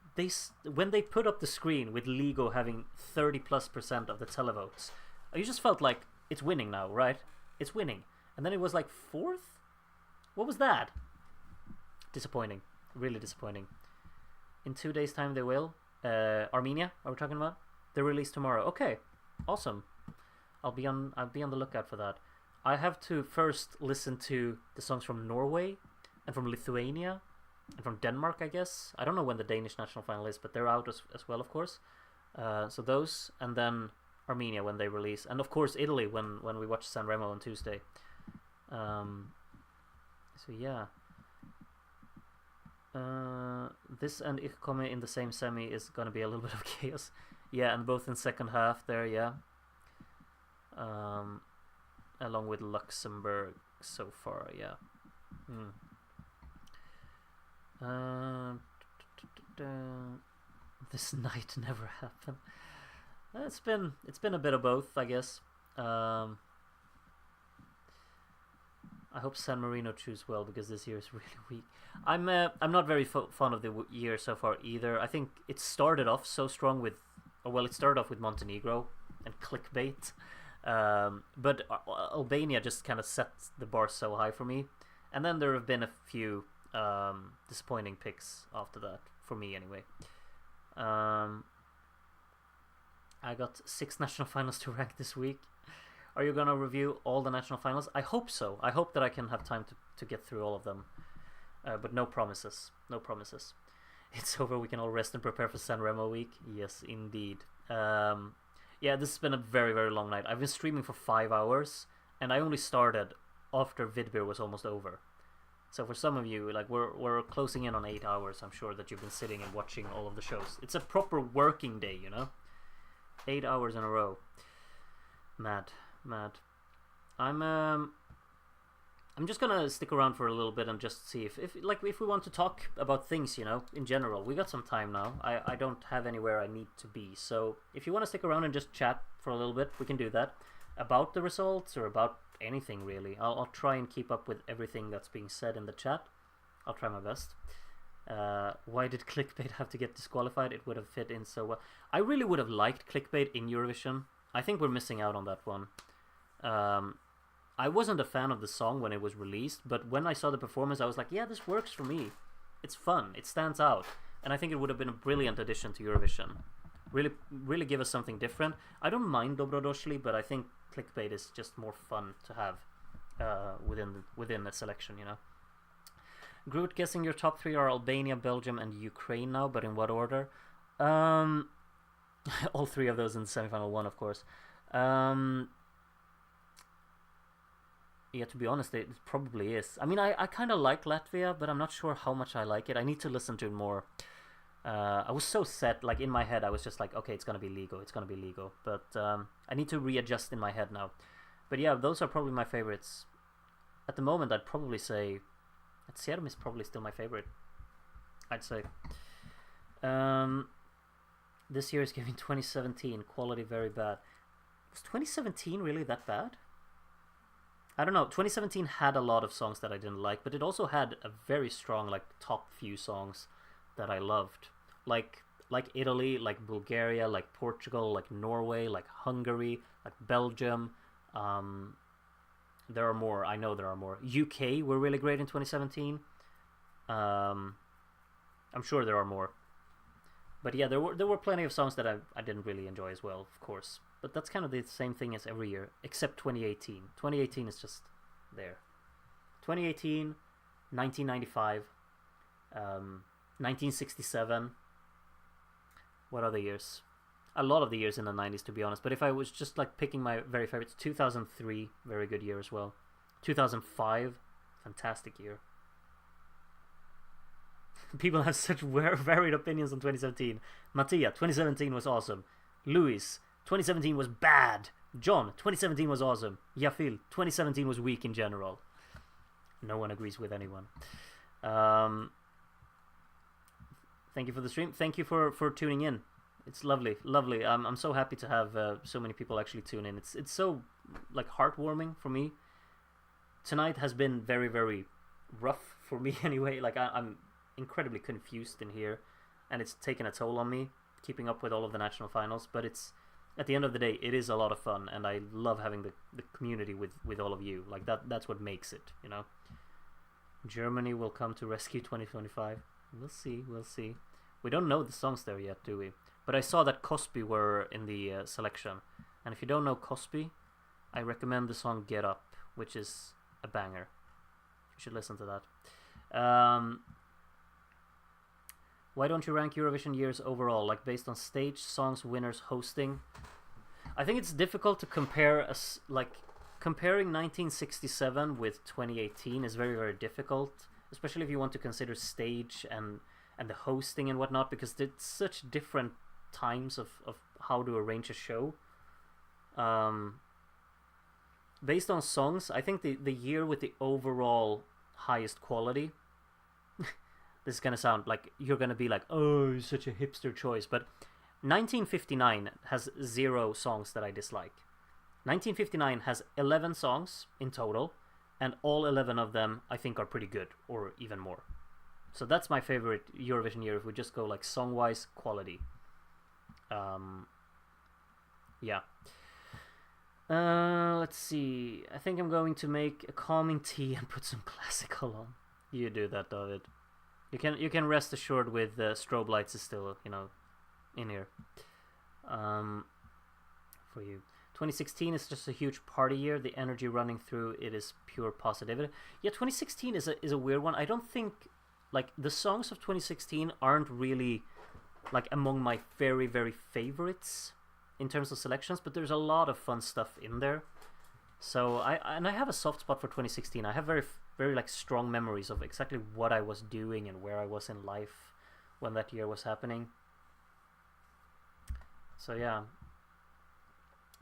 when they put up the screen with Ligo having 30+% of the televotes, you just felt like it's winning now, right? It's winning. And then it was like 4th? What was that? Disappointing. Really disappointing. In 2 days' time they will. Armenia, are we talking about? They're released tomorrow. Okay. Awesome. I'll be on the lookout for that. I have to first listen to the songs from Norway and from Lithuania and from Denmark, I guess. I don't know when the Danish national final is, but they're out as well, of course. So those, and then Armenia when they release, and of course Italy when we watch San Remo on Tuesday. So yeah. This and Ich komme in the same semi is gonna be a little bit of chaos. Yeah, and both in second half there, yeah. Along with Luxembourg so far, yeah. This night never happened. It's been a bit of both, I guess. I hope San Marino choose well because this year is really weak. I'm not very fond of the year so far either. I think it started off so strong with, it started off with Montenegro and clickbait, but Albania just kind of set the bar so high for me, and then there have been a few disappointing picks after that for me anyway. I got 6 national finals to rank this week. Are you gonna review all the national finals? I hope so. I hope that I can have time to get through all of them. But no promises. No promises. It's over. We can all rest and prepare for San Remo week. Yes, indeed. Yeah, this has been a very, very long night. I've been streaming for 5 hours, and I only started after Vidbir was almost over. So for some of you, like we're closing in on 8 hours. I'm sure that you've been sitting and watching all of the shows. It's a proper working day, you know. 8 hours in a row. Mad. I'm just gonna stick around for a little bit and just see if we want to talk about things, you know, in general. We got some time now. I don't have anywhere I need to be, so if you want to stick around and just chat for a little bit, we can do that about the results or about anything really. I'll try and keep up with everything that's being said in the chat. I'll try my best. Why did clickbait have to get disqualified? It would have fit in so well. I really would have liked clickbait in Eurovision. I think we're missing out on that one. I wasn't a fan of the song when it was released, but when I saw the performance, I was like, yeah, this works for me. It's fun. It stands out. And I think it would have been a brilliant addition to Eurovision. Really give us something different. I don't mind Dobrodošli, but I think clickbait is just more fun to have within the selection, you know. Groot, guessing your top 3 are Albania, Belgium, and Ukraine now, but in what order? All 3 of those in the semi-final 1, of course. Yeah, to be honest, it probably is. I mean, I kind of like Latvia, but I'm not sure how much I like it. I need to listen to it more. I was so set, like in my head, I was just like, okay, it's gonna be Ligo, But I need to readjust in my head now. But yeah, those are probably my favorites. At the moment, I'd probably say Serum is probably still my favorite. I'd say. This year is giving 2017 quality very bad. Was 2017 really that bad? I don't know. 2017 had a lot of songs that I didn't like, but it also had a very strong like top few songs that I loved. Like Italy, like Bulgaria, like Portugal, like Norway, like Hungary, like Belgium. There are more. I know there are more. UK were really great in 2017. I'm sure there are more. But yeah, there were plenty of songs that I didn't really enjoy as well, of course. But that's kind of the same thing as every year, except 2018. 2018 is just there. 2018, 1995, 1967. What other years? A lot of the years in the 90s, to be honest. But if I was just like picking my very favorites, 2003, very good year as well. 2005, fantastic year. People have such varied opinions on 2017. Mattia, 2017 was awesome. Luis, 2017 was bad. John, 2017 was awesome. Yafil, 2017 was weak in general. No one agrees with anyone. Thank you for the stream. Thank you for tuning in. It's lovely. I'm so happy to have so many people actually tune in. It's so like heartwarming for me. Tonight has been very, very rough for me anyway. Like I'm incredibly confused in here, and it's taken a toll on me keeping up with all of the national finals. But it's at the end of the day, it is a lot of fun, and I love having the community with all of you. Like that's what makes it, you know. Germany will come to rescue 2025. We'll see. We don't know the songs there yet, do we? But I saw that Cosby were in the selection, and if you don't know Cosby, I recommend the song Get Up, which is a banger. You should listen to that. Why don't you rank Eurovision years overall, like based on stage, songs, winners, hosting? I think it's difficult to compare comparing 1967 with 2018 is very, very difficult, especially if you want to consider stage and the hosting and whatnot, because it's such different times of how to arrange a show. Based on songs, I think the year with the overall highest quality, this is gonna sound like you're gonna be like, oh, such a hipster choice, but 1959 has 0 songs that I dislike. 1959 has 11 songs in total, and all 11 of them I think are pretty good, or even more. So that's my favorite Eurovision year if we just go like song-wise, quality. Yeah. Let's see. I think I'm going to make a calming tea and put some classical on. You do that, David. You can rest assured with strobe lights is still, in here. For you. 2016 is just a huge party year. The energy running through it is pure positivity. Yeah, 2016 is a weird one. I don't think, like, the songs of 2016 aren't really, like, among my very, very favorites in terms of selections, but there's a lot of fun stuff in there. So I have a soft spot for 2016. I have very, very, like, strong memories of exactly what I was doing and where I was in life when that year was happening. So yeah.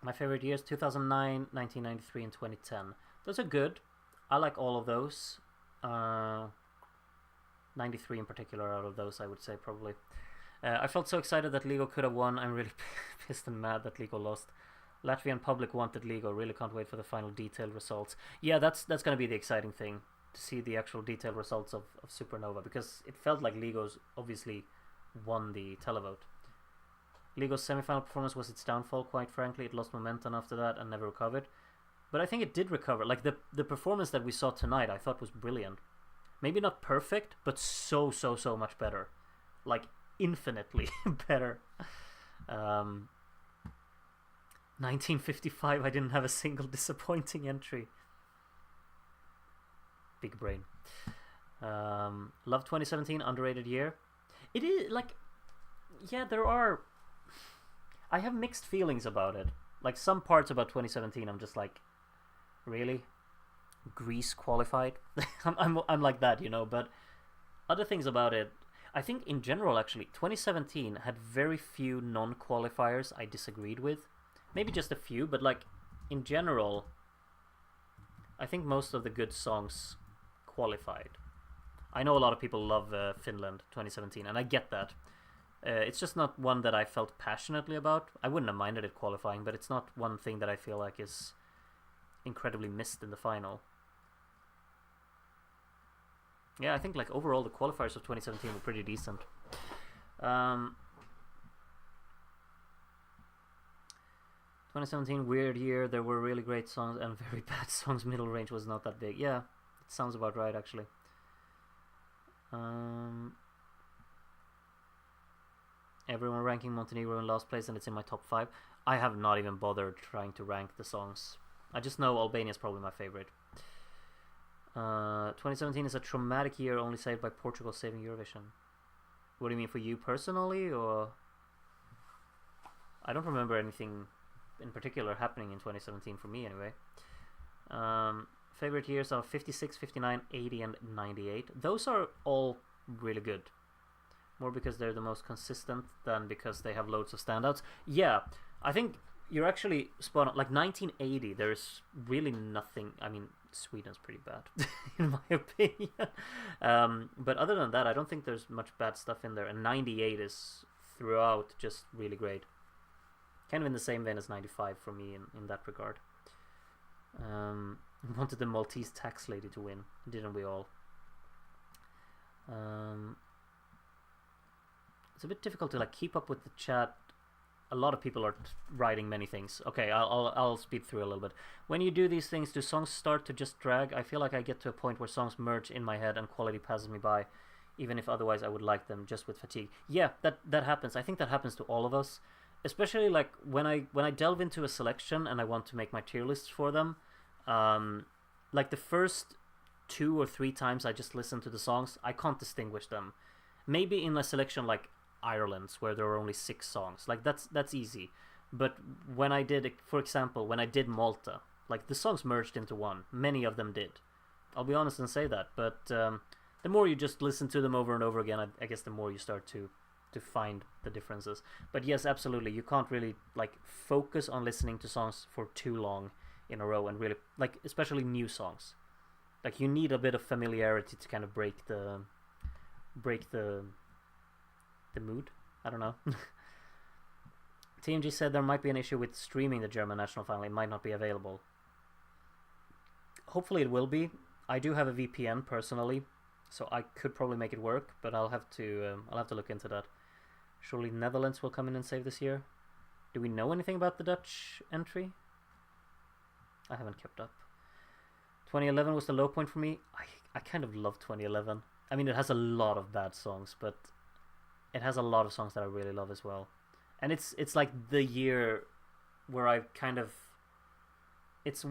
My favorite years, 2009, 1993, and 2010. Those are good. I like all of those. 93 in particular out of those, I would say, probably. I felt so excited that Ligo could have won. I'm really pissed and mad that Ligo lost. Latvian public wanted Ligo. Really can't wait for the final detailed results. Yeah, that's going to be the exciting thing, to see the actual detailed results of Supernova, because it felt like Ligo's obviously won the televote. Ligo's semi-final performance was its downfall, quite frankly. It lost momentum after that and never recovered. But I think it did recover. Like, the performance that we saw tonight, I thought was brilliant. Maybe not perfect, but so much better. Like, infinitely better. 1955, I didn't have a single disappointing entry. Big brain. Love 2017, underrated year. It is, like, yeah, there are... I have mixed feelings about it. Like, some parts about 2017, I'm just like, really? Greece qualified? I'm like that, but other things about it, I think in general, actually, 2017 had very few non-qualifiers I disagreed with. Maybe just a few, but, like, in general, I think most of the good songs qualified. I know a lot of people love Finland 2017, and I get that. It's just not one that I felt passionately about. I wouldn't have minded it qualifying, but it's not one thing that I feel like is incredibly missed in the final. Yeah, I think, like, overall the qualifiers of 2017 were pretty decent. 2017, weird year. There were really great songs and very bad songs. Middle range was not that big. Yeah, it sounds about right, actually. Everyone ranking Montenegro in last place, and it's in my top 5. I have not even bothered trying to rank the songs. I just know Albania is probably my favorite. 2017 is a traumatic year, only saved by Portugal saving Eurovision. What do you mean, for you personally, or? I don't remember anything in particular happening in 2017 for me, anyway. Favorite years are 56, 59, 80, and 98. Those are all really good. More because they're the most consistent than because they have loads of standouts. Yeah, I think you're actually spot on. Like, 1980, there's really nothing. I mean, Sweden's pretty bad, in my opinion. But other than that, I don't think there's much bad stuff in there. And 98 is, throughout, just really great. Kind of in the same vein as 95 for me in that regard. Wanted the Maltese tax lady to win, didn't we all? It's a bit difficult to, like, keep up with the chat. A lot of people are writing many things. Okay, I'll speed through a little bit. When you do these things, do songs start to just drag? I feel like I get to a point where songs merge in my head and quality passes me by, even if otherwise I would like them, just with fatigue. Yeah, that happens. I think that happens to all of us, especially, like, when I delve into a selection and I want to make my tier lists for them. Like, the first 2 or 3 times I just listen to the songs, I can't distinguish them. Maybe in a selection like Ireland's, where there are only 6 songs, like, that's easy. But when I did, for example, when I did Malta, Like, the songs merged into one. Many of them did. I'll be honest and say that. But the more you just listen to them over and over again, I guess the more you start to find the differences. But yes, absolutely, you can't really like focus on listening to songs for too long in a row and really, like, especially new songs. Like, you need a bit of familiarity to kind of break the mood. I don't know. TMG said there might be an issue with streaming the German national final. It might not be available. Hopefully it will be. I do have a VPN personally, so I could probably make it work, but I'll have to look into that. Surely Netherlands will come in and save this year. Do we know anything about the Dutch entry? I haven't kept up. 2011 was the low point for me. I kind of love 2011. I mean, it has a lot of bad songs, but it has a lot of songs that I really love as well. And it's like the year where I kind of... It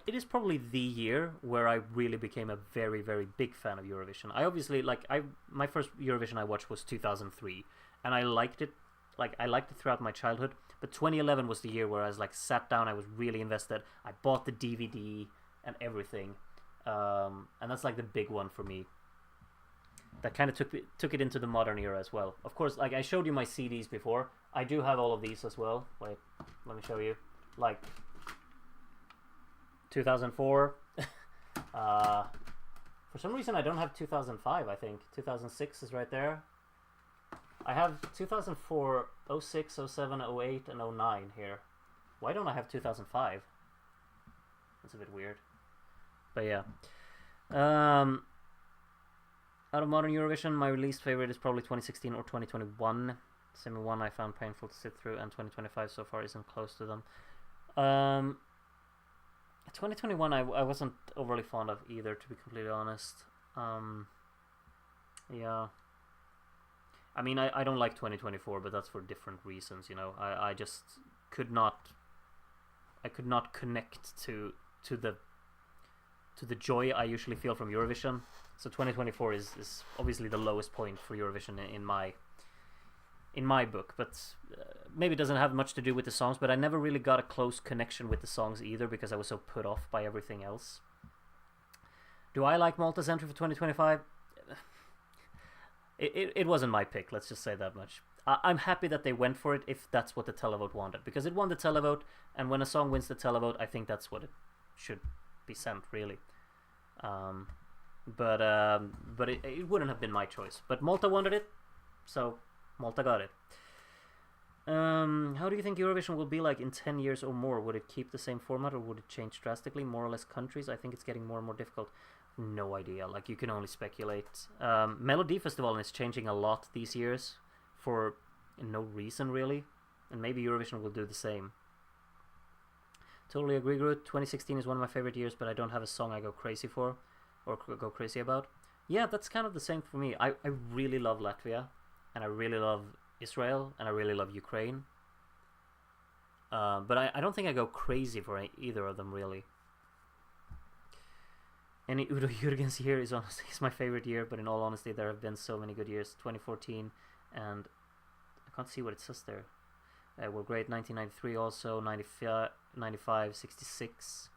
is probably the year where I really became a very, very big fan of Eurovision. I obviously, my first Eurovision I watched was 2003, and I liked it. Like, I liked it throughout my childhood, but 2011 was the year where I was like sat down, I was really invested. I bought the DVD and everything, and that's like the big one for me. That kind of took it into the modern era as well. Of course, like I showed you my CDs before. I do have all of these as well. Wait, let me show you. Like 2004. For some reason, I don't have 2005. I think 2006 is right there. I have 2004, 06, 07, 08, and 09 here. Why don't I have 2005? That's a bit weird. But yeah. Out of modern Eurovision, my least favorite is probably 2016 or 2021. Semi 1 I found painful to sit through, and 2025 so far isn't close to them. 2021 I wasn't overly fond of either, to be completely honest. Yeah. I mean, I don't like 2024, but that's for different reasons, you know. I just could not connect to the joy I usually feel from Eurovision. So 2024 is obviously the lowest point for Eurovision in my book, but maybe it doesn't have much to do with the songs, but I never really got a close connection with the songs either because I was so put off by everything else. Do I like Malta's entry for 2025? It wasn't my pick, let's just say that much. I'm happy that they went for it if that's what the televote wanted, because it won the televote, and when a song wins the televote, I think that's what it should be sent, really. But it wouldn't have been my choice. But Malta wanted it, so Malta got it. How do you think Eurovision will be like in 10 years or more? Would it keep the same format or would it change drastically? More or less countries? I think it's getting more and more difficult. No idea. Like, you can only speculate. Melodifestivalen is changing a lot these years for no reason, really. And maybe Eurovision will do the same. Totally agree, Groot. 2016 is one of my favorite years, but I don't have a song I go crazy for or go crazy about. Yeah, that's kind of the same for me. I really love Latvia, and I really love Israel, and I really love Ukraine. But I don't think I go crazy for either of them, really. Any Udo Jürgens year is my favorite year, but in all honesty, there have been so many good years. 2014, and I can't see what it says there. Were great. 1993 also, 95, 66.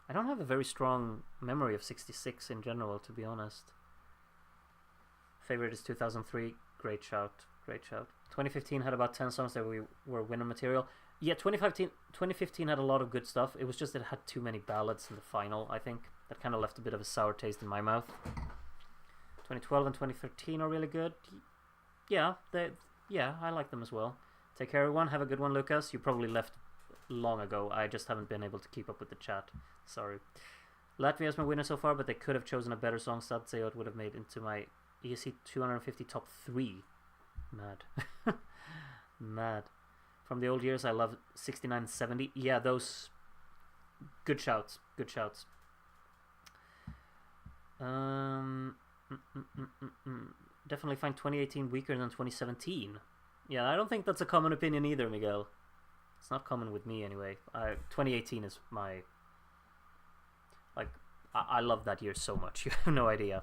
I don't have a very strong memory of 66 in general, to be honest. Favorite is 2003. Great shout. 2015 had about 10 songs that were winner material. Yeah, 2015 had a lot of good stuff. It was just that it had too many ballads in the final, I think. That kind of left a bit of a sour taste in my mouth. 2012 and 2013 are really good. Yeah, I like them as well. Take care, everyone. Have a good one, Lucas. You probably left long ago. I just haven't been able to keep up with the chat. Sorry. Latvia is my winner so far, but they could have chosen a better song. Sadsayot would have made into my ESC 250 top 3. Mad. Mad. From the old years, I love 69 and 70. Yeah, those... Good shouts. Definitely find 2018 weaker than 2017. Yeah, I don't think that's a common opinion either, Miguel. It's not common with me anyway. 2018 is my... Like, I love that year so much. You have no idea.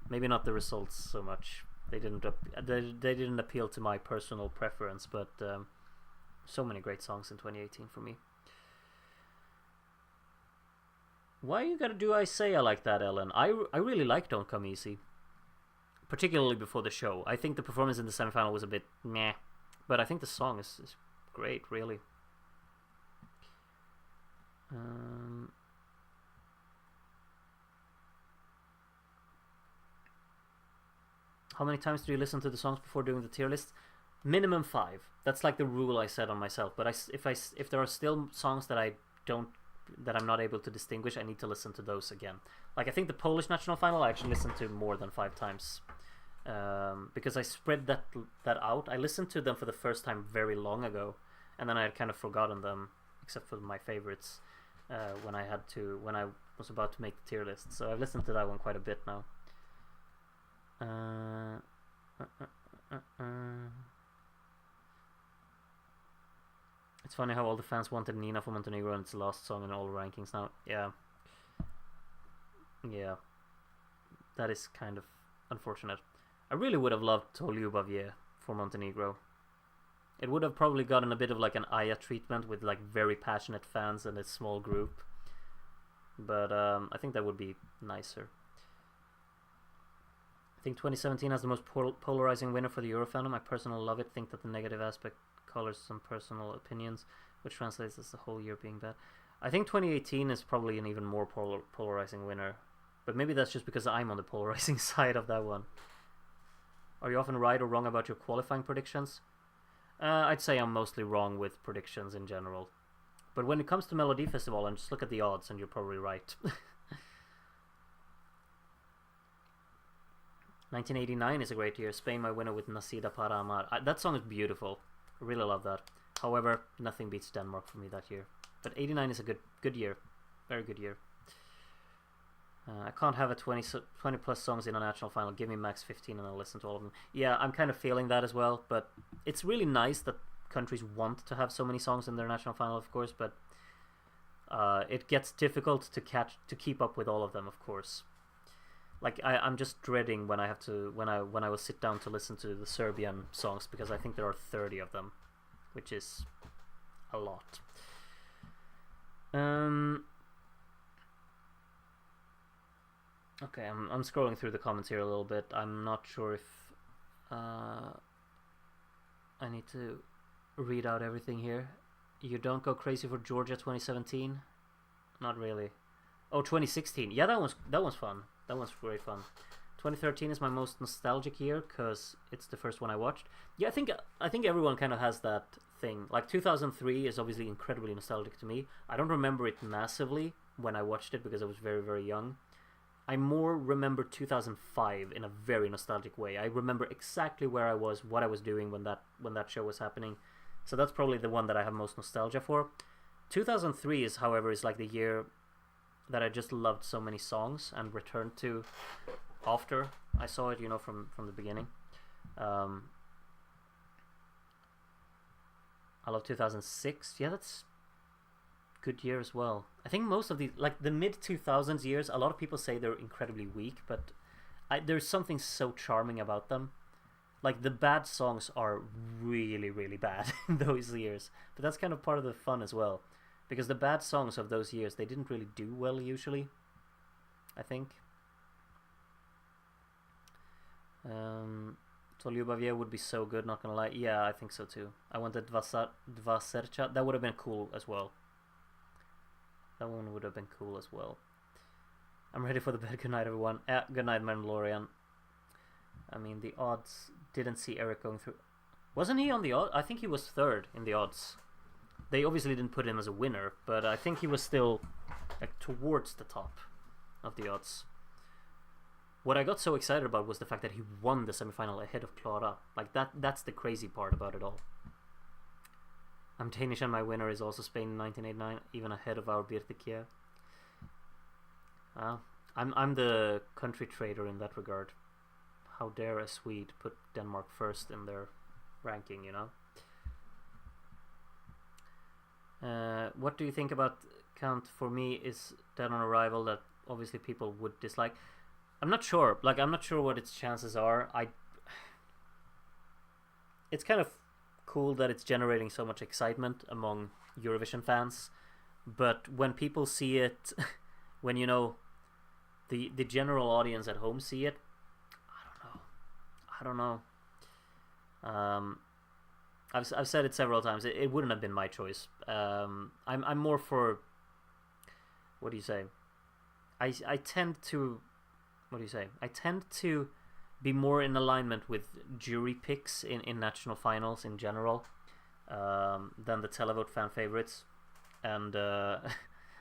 Maybe not the results so much. They didn't appeal to my personal preference, but so many great songs in 2018 for me. Why you gotta do Isaiah like that, Ellen? I really like Don't Come Easy. Particularly before the show. I think the performance in the semifinal was a bit meh. But I think the song is great, really. How many times do you listen to the songs before doing the tier list? Minimum 5. That's like the rule I set on myself. But if there are still songs that I'm not able to distinguish, I need to listen to those again. Like I think the Polish national final I actually listened to more than 5 times. Because I spread that out. I listened to them for the first time very long ago, and then I had kind of forgotten them, except for my favorites, when I was about to make the tier list. So I've listened to that one quite a bit now. It's funny how all the fans wanted Nina for Montenegro and it's the last song in all rankings now. Yeah, that is kind of unfortunate. I really would have loved Tolubavie for Montenegro. It would have probably gotten a bit of like an Aya treatment with like very passionate fans and a small group. But I think that would be nicer. I think 2017 has the most polarizing winner for the Euro fandom. I personally love it. Think that the negative aspect colors some personal opinions, which translates as the whole year being bad. I think 2018 is probably an even more polarizing winner. But maybe that's just because I'm on the polarizing side of that one. Are you often right or wrong about your qualifying predictions? I'd say I'm mostly wrong with predictions in general. But when it comes to Melodifestivalen, just look at the odds and you're probably right. 1989 is a great year. Spain, my winner with Nasida para Amar. That song is beautiful. I really love that. However, nothing beats Denmark for me that year. But 89 is a good year. Very good year. I can't have a 20 plus songs in a national final. Give me max 15 and I'll listen to all of them. Yeah, I'm kind of feeling that as well. But it's really nice that countries want to have so many songs in their national final, of course. But it gets difficult to keep up with all of them, of course. Like I'm just dreading when I have to when I will sit down to listen to the Serbian songs, because I think there are 30 of them, which is a lot. Okay, I'm scrolling through the comments here a little bit. I'm not sure if I need to read out everything here. You don't go crazy for Georgia 2017? Not really. Oh, 2016. Yeah, that one's fun. That one's great fun. 2013 is my most nostalgic year because it's the first one I watched. Yeah, I think everyone kind of has that thing. Like 2003 is obviously incredibly nostalgic to me. I don't remember it massively when I watched it because I was very, very young. I more remember 2005 in a very nostalgic way. I remember exactly where I was, what I was doing when that show was happening. So that's probably the one that I have most nostalgia for. 2003 is, however, is like the year that I just loved so many songs and returned to after I saw it, from the beginning. I love 2006. Yeah, that's good year as well. I think most of these, like the mid 2000s years, a lot of people say they're incredibly weak, but there's something so charming about them. Like the bad songs are really, really bad in those years, but that's kind of part of the fun as well, because the bad songs of those years, they didn't really do well usually, I think. Tolubavie would be so good, not gonna lie. Yeah, I think so too. I wanted Dva Sercha. That would have been cool as well. That one would have been cool as well. I'm ready for the bed. Good night, everyone. Good night, Mandalorian. I mean, the odds didn't see Eric going through. Wasn't he on the odds? I think he was third in the odds. They obviously didn't put him as a winner, but I think he was still like towards the top of the odds. What I got so excited about was the fact that he won the semifinal ahead of Clara. Like that's the crazy part about it all. I'm Danish and my winner is also Spain in 1989, even ahead of our Birtikia. I'm the country trader in that regard. How dare a Swede put Denmark first in their ranking, What do you think about Count? For me is Dead on Arrival, that obviously people would dislike. I'm not sure. I'm not sure what its chances are. It's kind of cool that it's generating so much excitement among Eurovision fans, but when people see it when the general audience at home see it. I don't know. I've said it several times. It wouldn't have been my choice. I'm more for, what do you say? I tend to, what do you say? I tend to be more in alignment with jury picks in national finals in general than the televote fan favorites, and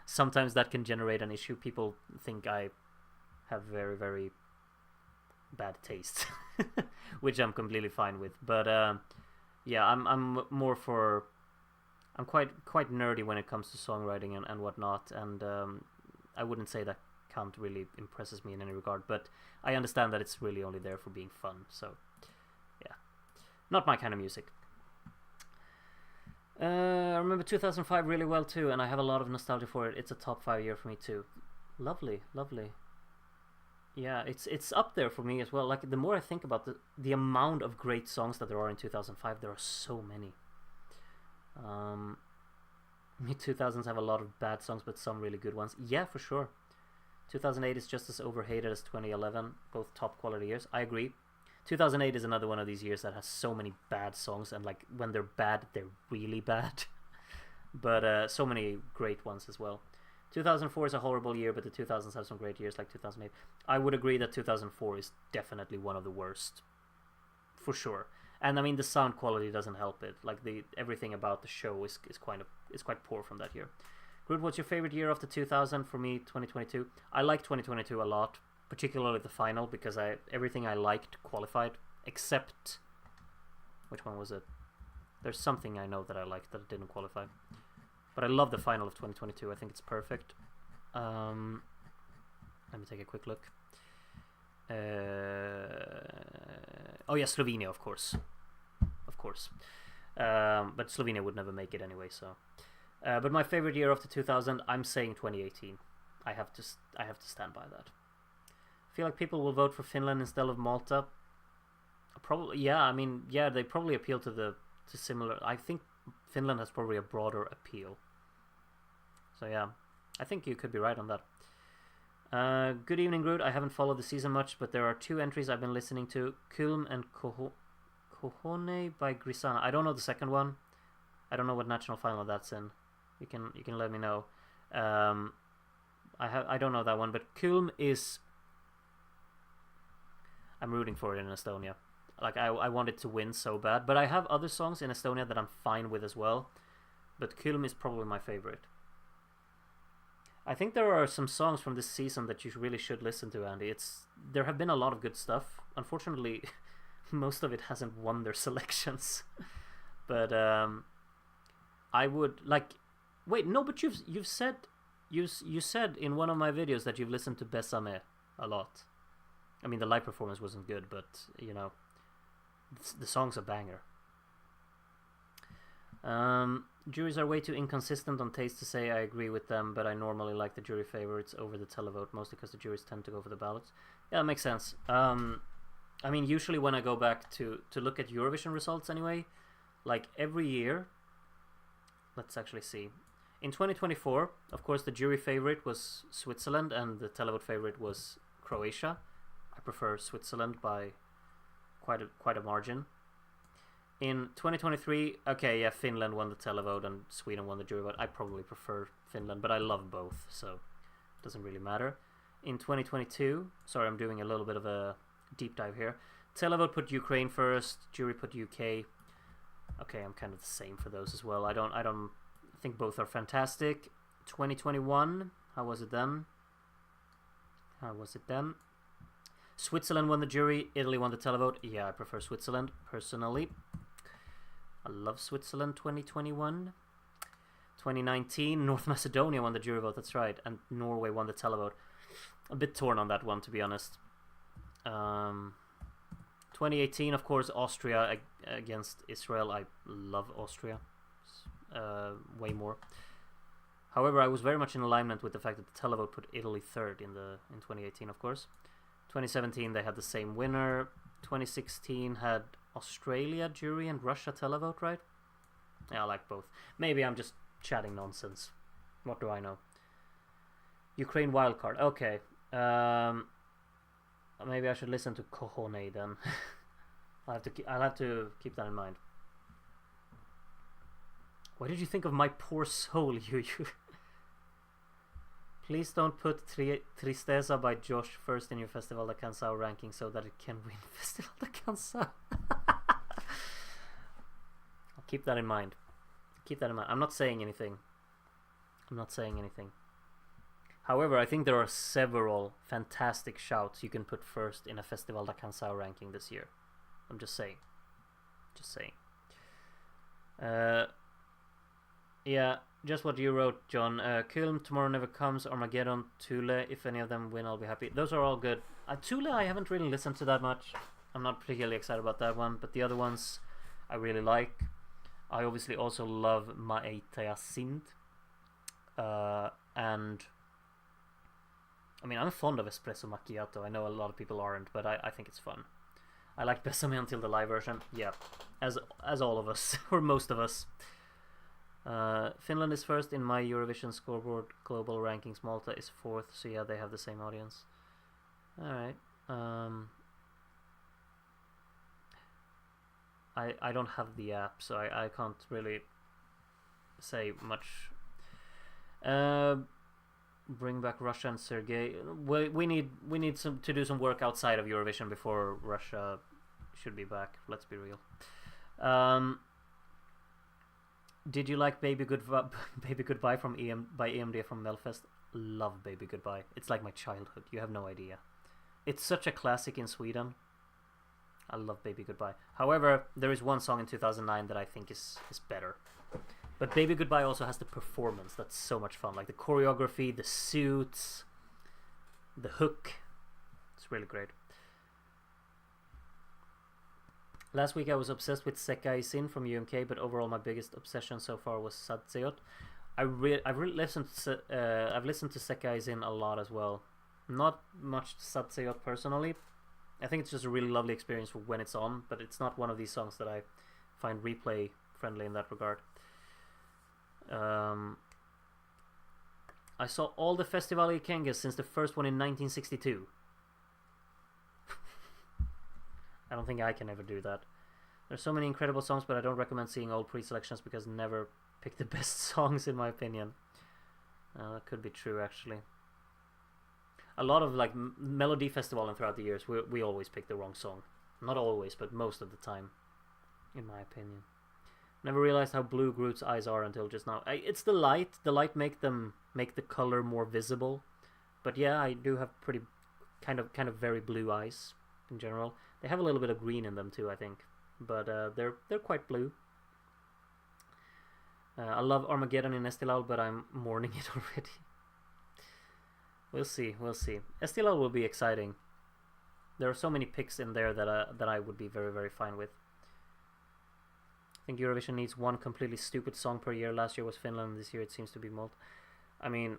sometimes that can generate an issue. People think I have very, very bad taste, which I'm completely fine with. But yeah, I'm more for. I'm quite nerdy when it comes to songwriting and whatnot, and I wouldn't say that Kant really impresses me in any regard, but I understand that it's really only there for being fun. So yeah, not my kind of music. I remember 2005 really well too, and I have a lot of nostalgia for it. It's a top 5 year for me too. Lovely. Yeah, it's up there for me as well. Like, the more I think about the amount of great songs that there are in 2005, there are so many. Mid-2000s have a lot of bad songs, but some really good ones. Yeah, for sure. 2008 is just as overhated as 2011, both top quality years. I agree. 2008 is another one of these years that has so many bad songs, and like when they're bad, they're really bad. But so many great ones as well. 2004 is a horrible year, but the 2000s have some great years like 2008. I would agree that 2004 is definitely one of the worst, for sure. And I mean, the sound quality doesn't help it. Like, everything about the show is quite poor from that year. Groot, what's your favorite year of the 2000? For me, 2022. I like 2022 a lot, particularly the final, because everything I liked qualified, except, which one was it? There's something I know that I liked that didn't qualify. But I love the final of 2022. I think it's perfect. Let me take a quick look. Oh yeah, Slovenia, of course. But Slovenia would never make it anyway. So, but my favorite year of the 2000, I'm saying 2018. I have to stand by that. I feel like people will vote for Finland instead of Malta. Probably, yeah. I mean, yeah, they probably appeal to similar. I think Finland has probably a broader appeal. So yeah, I think you could be right on that. Good evening, Groot. I haven't followed the season much, but there are 2 entries I've been listening to: Kulm and Kohone by Grisana. I don't know the second one. I don't know what national final that's in. You can let me know. I don't know that one, but Kulm is. I'm rooting for it in Estonia. Like, I want it to win so bad, but I have other songs in Estonia that I'm fine with as well. But Kulm is probably my favorite. I think there are some songs from this season that you really should listen to, Andy. There have been a lot of good stuff. Unfortunately, most of it hasn't won their selections. But I would like. Wait, no, but you said in one of my videos that you've listened to Besame a lot. I mean, the live performance wasn't good, but the song's a banger. Juries are way too inconsistent on taste to say I agree with them, but I normally like the jury favorites over the televote, mostly because the juries tend to go for the ballots. Yeah, that makes sense. I mean, usually when I go back to look at Eurovision results anyway, like every year, let's actually see. In 2024, of course, the jury favorite was Switzerland and the televote favorite was Croatia. I prefer Switzerland by quite a margin. In 2023, okay, yeah, Finland won the televote and Sweden won the jury vote. I probably prefer Finland, but I love both, so it doesn't really matter. In 2022, sorry, I'm doing a little bit of a deep dive here. Televote put Ukraine first, jury put UK. Okay, I'm kind of the same for those as well. I think both are fantastic. 2021, how was it then? Switzerland won the jury, Italy won the televote. Yeah, I prefer Switzerland, personally. I love Switzerland 2021. 2019, North Macedonia won the jury vote, that's right. And Norway won the televote. A bit torn on that one, to be honest. 2018, of course, Austria against Israel. I love Austria. Way more. However, I was very much in alignment with the fact that the televote put Italy third in 2018, of course. 2017, they had the same winner. 2016 had Australia jury and Russia televote, right? Yeah, I like both. Maybe I'm just chatting nonsense. What do I know? Ukraine wildcard. Okay. Maybe I should listen to Kohone then. I'll have to keep that in mind. What did you think of My Poor Soul, you? Please don't put Tristeza by Josh first in your Festival da Canção ranking so that it can win Festival da Canção. I'll keep that in mind. I'm not saying anything. However, I think there are several fantastic shouts you can put first in a Festival da Canção ranking this year. I'm just saying. Yeah, just what you wrote, John. Kulm, Tomorrow Never Comes, Armageddon, Thule. If any of them win, I'll be happy. Those are all good. Thule, I haven't really listened to that much. I'm not particularly excited about that one, but the other ones I really like. I obviously also love Maetea Sind. And I mean, I'm fond of Espresso Macchiato. I know a lot of people aren't, but I think it's fun. I like Besame Until the live version. Yeah, as all of us, or most of us. Finland is first in my Eurovision scoreboard global rankings. Malta is fourth, so yeah, they have the same audience. Alright. I don't have the app, so I can't really say much. Bring back Russia and Sergei. We need to do some work outside of Eurovision before Russia should be back. Let's be real. Did you like Baby Goodbye from EMD from Melfest? Love Baby Goodbye. It's like my childhood. You have no idea. It's such a classic in Sweden. I love Baby Goodbye. However, there is one song in 2009 that I think is better. But Baby Goodbye also has the performance that's so much fun. Like the choreography, the suits, the hook. It's really great. Last week I was obsessed with Sekai Sin from UMK, but overall my biggest obsession so far was Satseot. I've listened to Sekai Sin a lot as well. Not much Satseot personally. I think it's just a really lovely experience for when it's on, but it's not one of these songs that I find replay friendly in that regard. I saw all the Festival Ikengas since the first one in 1962. I don't think I can ever do that. There's so many incredible songs, but I don't recommend seeing old pre-selections because never pick the best songs in my opinion. That could be true actually. A lot of like Melodifestivalen throughout the years, we always pick the wrong song. Not always, but most of the time, in my opinion. Never realized how blue Groot's eyes are until just now. It's the light. The light make the color more visible. But yeah, I do have pretty kind of very blue eyes in general. They have a little bit of green in them too, I think. But they're quite blue. I love Armageddon in Estilal, but I'm mourning it already. We'll see. Estilal will be exciting. There are so many picks in there that I would be very, very fine with. I think Eurovision needs one completely stupid song per year. Last year was Finland. This year it seems to be Malta. I mean,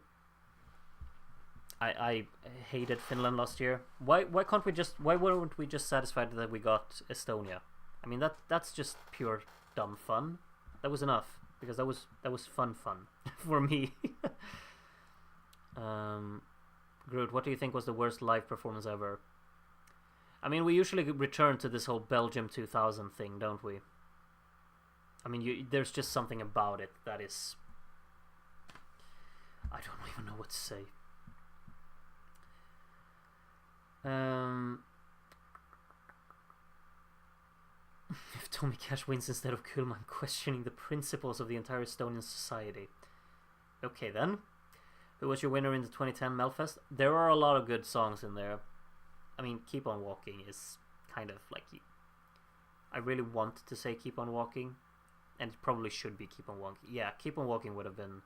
I hated Finland last year. Why weren't we just satisfied that we got Estonia? I mean that's just pure dumb fun. That was enough because that was fun for me. Groot, what do you think was the worst live performance ever? I mean, we usually return to this whole Belgium 2000 thing, don't we? I mean, there's just something about it that is... I don't even know what to say. If Tommy Cash wins instead of Kulm, I'm questioning the principles of the entire Estonian society. Okay then. Who was your winner in the 2010 Melfest? There are a lot of good songs in there. I mean, Keep On Walking is kind of like... I really want to say Keep On Walking. And it probably should be Keep On Walking. Yeah, Keep On Walking would have been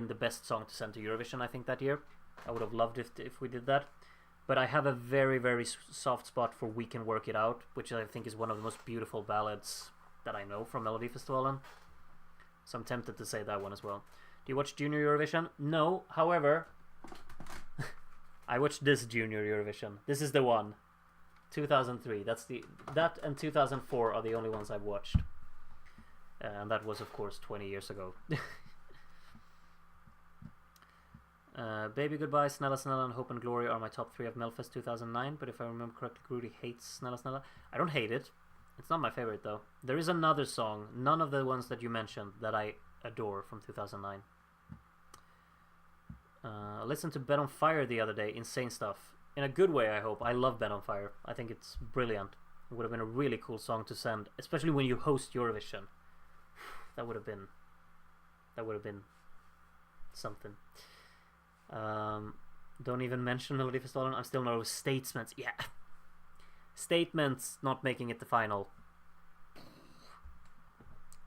the best song to send to Eurovision, I think, that year. I would have loved it if we did that. But I have a very, very soft spot for We Can Work It Out, which I think is one of the most beautiful ballads that I know from Melodifestivalen. So I'm tempted to say that one as well. Do you watch Junior Eurovision? No, however, I watched this Junior Eurovision. This is the one. 2003. That and 2004 are the only ones I've watched. And that was, of course, 20 years ago. Baby Goodbye, Snella Snella, and Hope and Glory are my top 3 of Melfest 2009, but if I remember correctly, Grudy hates Snella Snella. I don't hate it. It's not my favorite, though. There is another song, none of the ones that you mentioned, that I adore from 2009. I listened to Bet on Fire the other day. Insane stuff. In a good way, I hope. I love Bet on Fire. I think it's brilliant. It would have been a really cool song to send, especially when you host Eurovision. That would have been something. Don't even mention Melodifestivalen. I'm still not over Statements. Yeah. Statements not making it the final.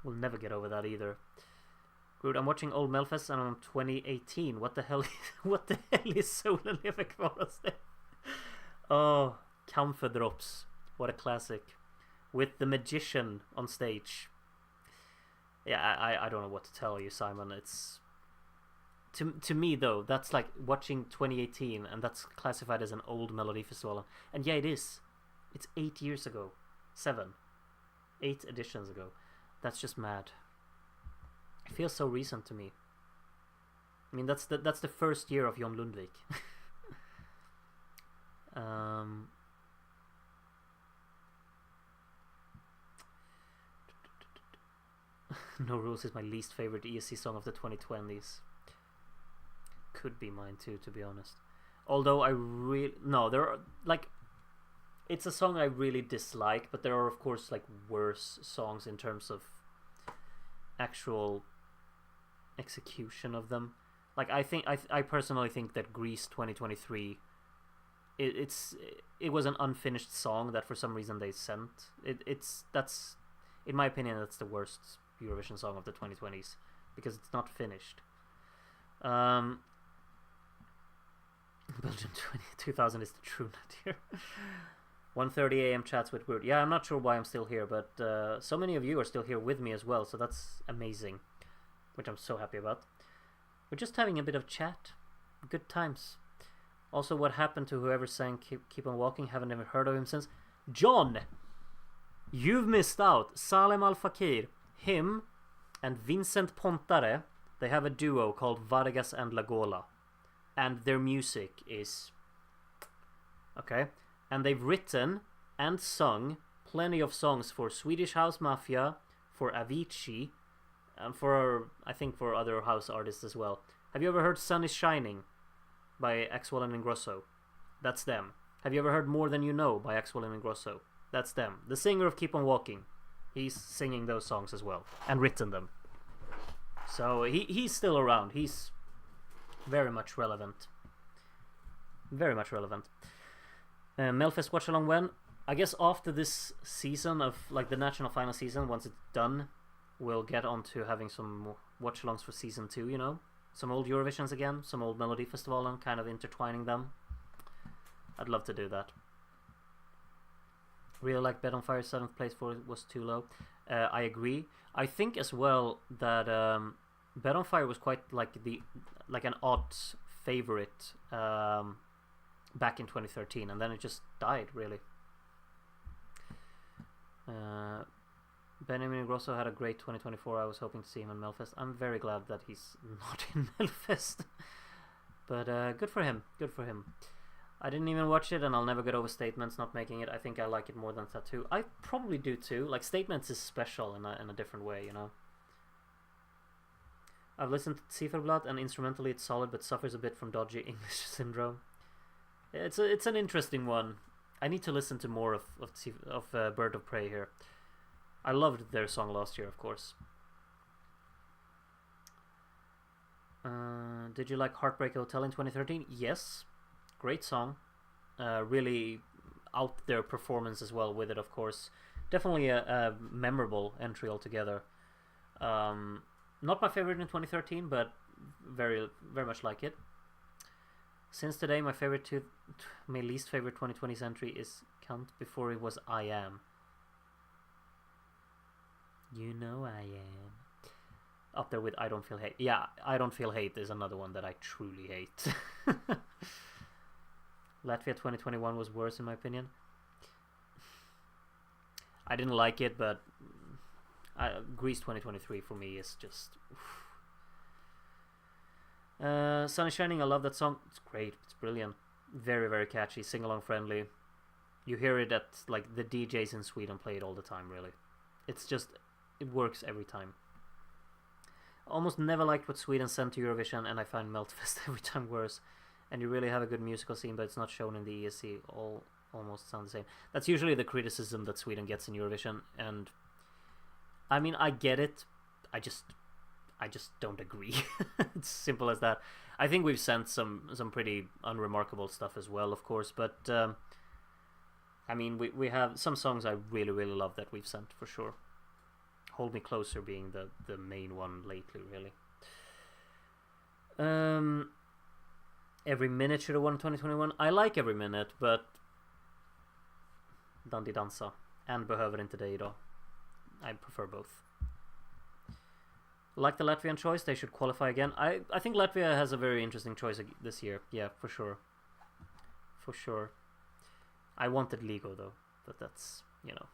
We'll never get over that either. Good. I'm watching old Melfest and I'm 2018. What the hell? What the hell is Solen lever kvar oss? Oh, Camphor Drops. What a classic. With the magician on stage. Yeah, I don't know what to tell you, Simon. It's to me though, that's like watching 2018, and that's classified as an old Melodifestivalen. And yeah, it is. It's 8 years ago. 8 editions ago. That's just mad. It feels so recent to me. I mean, that's the first year of Jon Lundvik. No Rules is my least favorite ESC song of the 2020s. Could be mine too, to be honest. Although there are like, it's a song I really dislike, but there are of course like worse songs in terms of actual execution of them. Like I personally think that Grease 2023, it was an unfinished song that for some reason they sent. That's in my opinion that's the worst Eurovision song of the 2020s because it's not finished. Belgium 2000 is the true nut here. 1:30 a.m. chats with Groot. Yeah, I'm not sure why I'm still here, but so many of you are still here with me as well, so that's amazing, which I'm so happy about. We're just having a bit of chat. Good times. Also, what happened to whoever sang Keep on Walking? Haven't ever heard of him since. John! You've missed out. Salem Al Fakir, him, and Vincent Pontare, they have a duo called Vargas and Lagola. And their music is... okay. And they've written and sung plenty of songs for Swedish House Mafia, for Avicii, and I think for other house artists as well. Have you ever heard Sun is Shining by Axwell and Ingrosso? That's them. Have you ever heard More Than You Know by Axwell and Ingrosso? That's them. The singer of Keep on Walking, he's singing those songs as well and written them. So he's still around. He's very much relevant. Very much relevant. Melfest Watchalong when? I guess after this season of like the national final season, once it's done, we'll get on to having some watchalongs for season 2, you know? Some old Eurovisions again, some old Melodifestivalen, kind of intertwining them. I'd love to do that. Really like Bet on Fire, 7th place for it was too low. I agree. I think as well that Bet on Fire was quite like an odd favorite back in 2013, and then it just died really. Benjamin Grosso had a great 2024. I was hoping to see him in Melfest. I'm very glad that he's not in Melfest, but good for him. Good for him. I didn't even watch it, and I'll never get over Statements not making it. I think I like it more than Tattoo. I probably do too. Like, Statements is special in a different way, you know. I've listened to Zifferblatt, and instrumentally it's solid, but suffers a bit from dodgy English syndrome. It's an interesting one. I need to listen to more of Bird of Prey here. I loved their song last year, of course. Did you like Heartbreak Hotel in 2013? Yes. Great song. Really out there performance as well with it, of course. Definitely a memorable entry altogether. Not my favorite in 2013, but very, very much like it. Since today, my least favorite 2020s entry is Count Before It Was I Am. You know I am. Up there with I Don't Feel Hate. Yeah, I Don't Feel Hate is another one that I truly hate. Latvia 2021 was worse in my opinion. I didn't like it, but Greece 2023 for me is just... Sun is Shining, I love that song. It's great. It's brilliant. Very, very catchy. Sing-along friendly. You hear it at, like, the DJs in Sweden play it all the time, really. It's just, it works every time. Almost never liked what Sweden sent to Eurovision, and I find Meltfest every time worse. And you really have a good musical scene, but it's not shown in the ESC. All almost sound the same. That's usually the criticism that Sweden gets in Eurovision, and I mean, I get it. I just don't agree. It's simple as that. I think we've sent some pretty unremarkable stuff as well, of course, but I mean, we have some songs I really, really love that we've sent, for sure. Hold Me Closer being the main one lately, really. Every Minute should have won 2021. I like Every Minute, but Dandy Dansa and Behöver inte dig idag. I prefer both. Like the Latvian choice, they should qualify again. I think Latvia has a very interesting choice this year. Yeah, for sure. For sure. I wanted Ligo though, but that's, you know.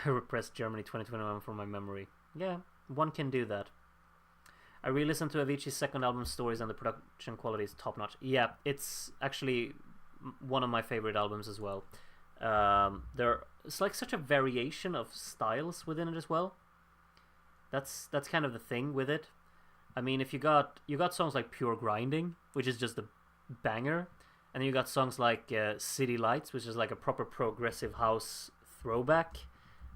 I repressed Germany 2021 from my memory. Yeah, one can do that. I re-listened to Avicii's second album, Stories, and the production quality is top-notch. Yeah, it's actually one of my favorite albums as well. It's like such a variation of styles within it as well. That's kind of the thing with it. I mean, if you got songs like Pure Grinding, which is just a banger, and then you got songs like City Lights, which is like a proper progressive house throwback,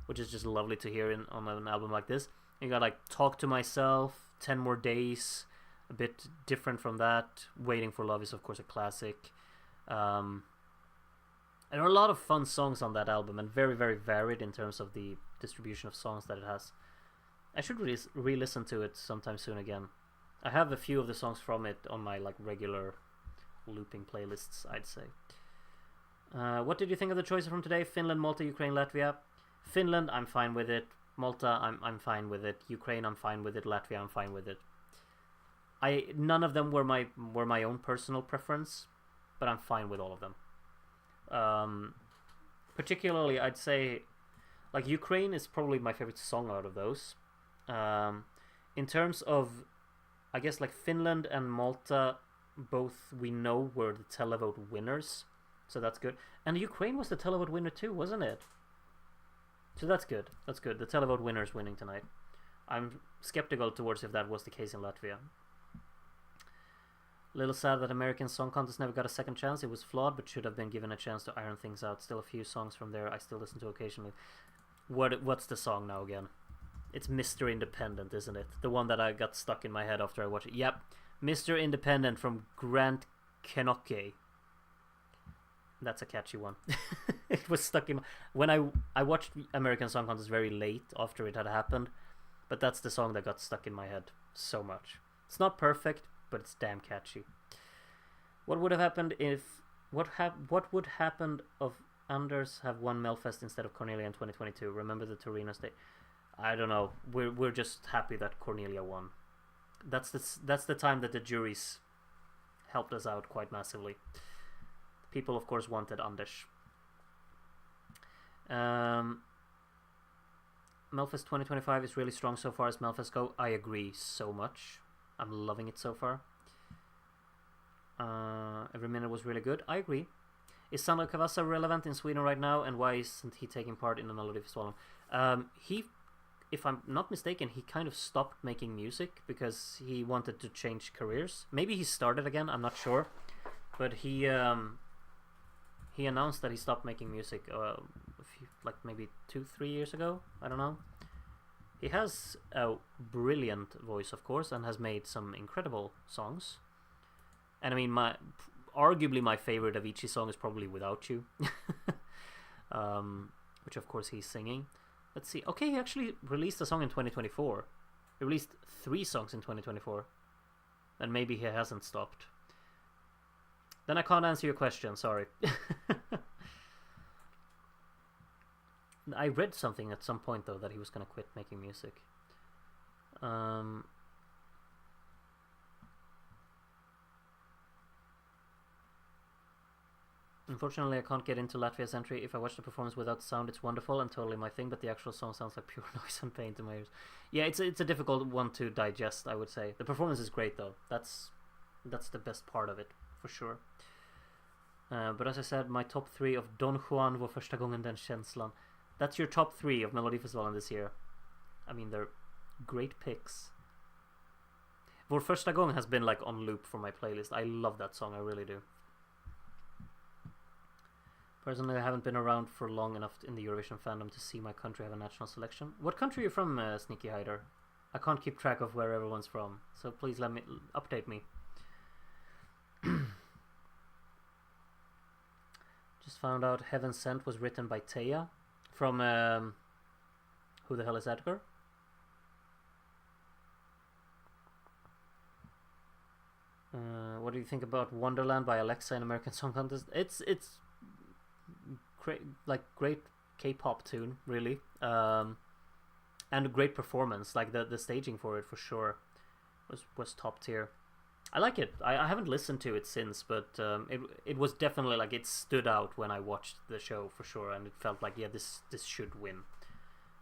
which is just lovely to hear on an album like this. You got like Talk to Myself, 10 More Days, a bit different from that. Waiting for Love is of course a classic. And there are a lot of fun songs on that album, and very, very varied in terms of the distribution of songs that it has. I should re-listen to it sometime soon again. I have a few of the songs from it on my like regular looping playlists, I'd say. What did you think of the choices from today? Finland, Malta, Ukraine, Latvia. Finland, I'm fine with it. Malta, I'm fine with it. Ukraine, I'm fine with it. Latvia, I'm fine with it. None of them were my own personal preference, but I'm fine with all of them. Particularly, I'd say, like, Ukraine is probably my favorite song out of those. In terms of, I guess, like, Finland and Malta, both we know were the televote winners, so that's good. And Ukraine was the televote winner too, wasn't it? So that's good. That's good. The televote winner's winning tonight. I'm skeptical towards if that was the case in Latvia. Little sad that American Song Contest never got a second chance. It was flawed, but should have been given a chance to iron things out. Still a few songs from there I still listen to occasionally. What's the song now again? It's Mr. Independent, isn't it? The one that I got stuck in my head after I watched it. Yep. Mr. Independent from Grant Kenoke. That's a catchy one. It was stuck in when I watched American Song Contest very late after it had happened, but that's the song that got stuck in my head so much. It's not perfect, but it's damn catchy. What would have happened if what would happen if Anders have won Melfest instead of Cornelia in 2022? Remember the Torino state? I don't know. We're just happy that Cornelia won. That's the time that the juries helped us out quite massively. People, of course, wanted Anders. Melfest 2025 is really strong so far as Melfest go. I agree so much. I'm loving it so far. Every Minute was really good. I agree. Is Sandro Cavazza relevant in Sweden right now, and why isn't he taking part in the Melodifestivalen? He, if I'm not mistaken, he kind of stopped making music because he wanted to change careers. Maybe he started again, I'm not sure. But he announced that he stopped making music like maybe 2-3 years ago. I don't know. He has a brilliant voice, of course, and has made some incredible songs. And I mean, arguably my favorite Avicii song is probably Without You, which of course he's singing. Let's see. Okay, he actually released a song in 2024. He released 3 songs in 2024. And maybe he hasn't stopped. Then I can't answer your question, sorry. I read something at some point, though, that he was going to quit making music. Unfortunately, I can't get into Latvia's entry. If I watch the performance without sound, it's wonderful and totally my thing, but the actual song sounds like pure noise and pain to my ears. Yeah, it's a difficult one to digest, I would say. The performance is great, though. That's the best part of it, for sure. But as I said, my top 3 of Don Juan var första gången den känslan. That's your top 3 of Melodifestivalen this year. I mean, they're great picks. Vår första gång has been like on loop for my playlist. I love that song, I really do. Personally, I haven't been around for long enough in the Eurovision fandom to see my country have a national selection. What country are you from, Sneaky Hider? I can't keep track of where everyone's from, so please let me update me. Just found out Heaven Sent was written by Taya from Who the Hell is Edgar? What do you think about Wonderland by Alexa in American Song Contest? It's great K-pop tune, really, and a great performance. Like the staging for it, for sure, was top tier. I like it. I haven't listened to it since, but it was definitely like it stood out when I watched the show, for sure, and it felt like, yeah, this should win,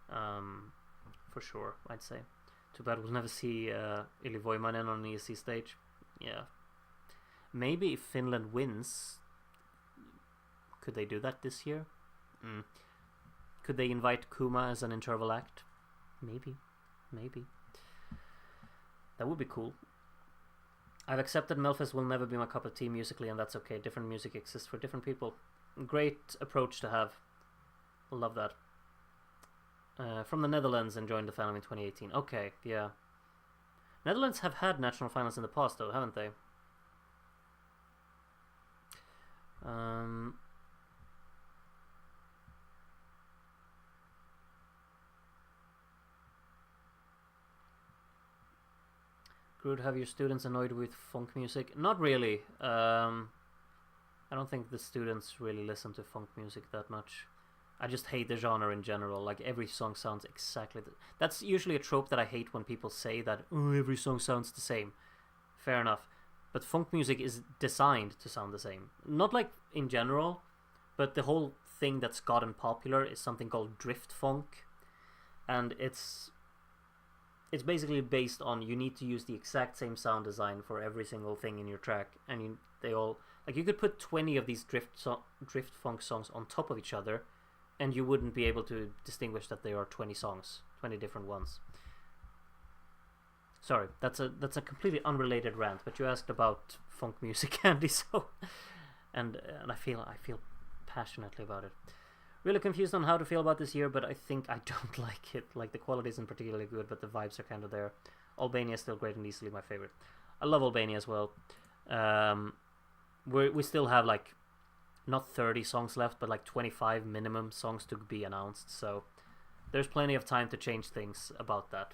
for sure, I'd say. Too bad we'll never see Ili Voimanen on the ESC stage. Yeah, maybe if Finland wins, could they do that this year? Could they invite Kuma as an interval act? Maybe. That would be cool. I've accepted Melfest will never be my cup of tea musically, and that's okay. Different music exists for different people. Great approach to have. Love that. From the Netherlands and joined the fandom in 2018. Okay, yeah. Netherlands have had national finals in the past, though, haven't they? Groot, have your students annoyed with funk music? Not really. I don't think the students really listen to funk music that much. I just hate the genre in general. Like, every song sounds exactly that's usually a trope that I hate, when people say that, oh, every song sounds the same. Fair enough. But funk music is designed to sound the same. Not like in general, but the whole thing that's gotten popular is something called drift funk. And it's basically based on, you need to use the exact same sound design for every single thing in your track. And they all, like, you could put 20 of these drift funk songs on top of each other, and you wouldn't be able to distinguish that there are 20 songs, 20 different ones. Sorry, that's a completely unrelated rant, but you asked about funk music, Andy, so and I feel passionately about it. Really confused on how to feel about this year, but I think I don't like it. Like, the quality isn't particularly good, but the vibes are kind of there. Albania is still great and easily my favorite. I love Albania as well. We still have like not 30 songs left, but like 25 minimum songs to be announced, so there's plenty of time to change things about that.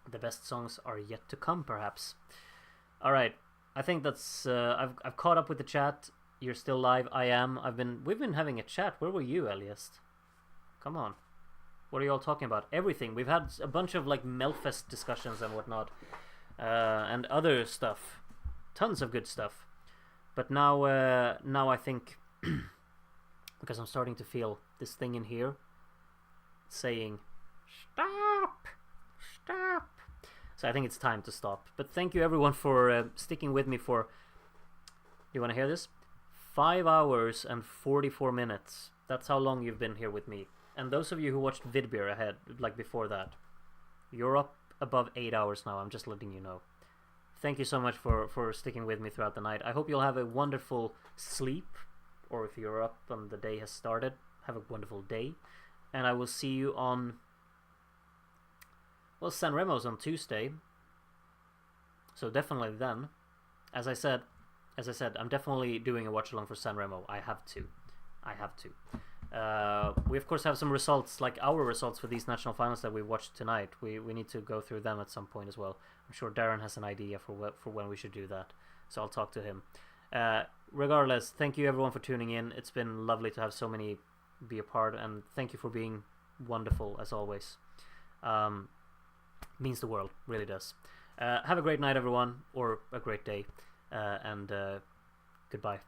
The best songs are yet to come, perhaps. Alright, I think that's I've caught up with the chat. You're still live. I am. We've been having a chat. Where were you, Eliast? Come on. What are you all talking about? Everything. We've had a bunch of like Melfest discussions and whatnot, and other stuff. Tons of good stuff. But now I think, because I'm starting to feel this thing in here saying, stop. So I think it's time to stop. But thank you everyone for sticking with me for, you want to hear this? 5 hours and 44 minutes. That's how long you've been here with me. And those of you who watched Vidbir ahead, like before that, you're up above 8 hours now. I'm just letting you know. Thank you so much for sticking with me throughout the night. I hope you'll have a wonderful sleep, or if you're up and the day has started, have a wonderful day. And I will see you on, well, San Remo's on Tuesday, so definitely then. As I said, I'm definitely doing a watch-along for San Remo. I have to. We of course have some results, like our results for these national finals that we watched tonight. We need to go through them at some point as well. I'm sure Darren has an idea for when we should do that, so I'll talk to him. Regardless, thank you everyone for tuning in. It's been lovely to have so many be a part, and thank you for being wonderful as always. Means the world, really does. Have a great night everyone, or a great day, and goodbye.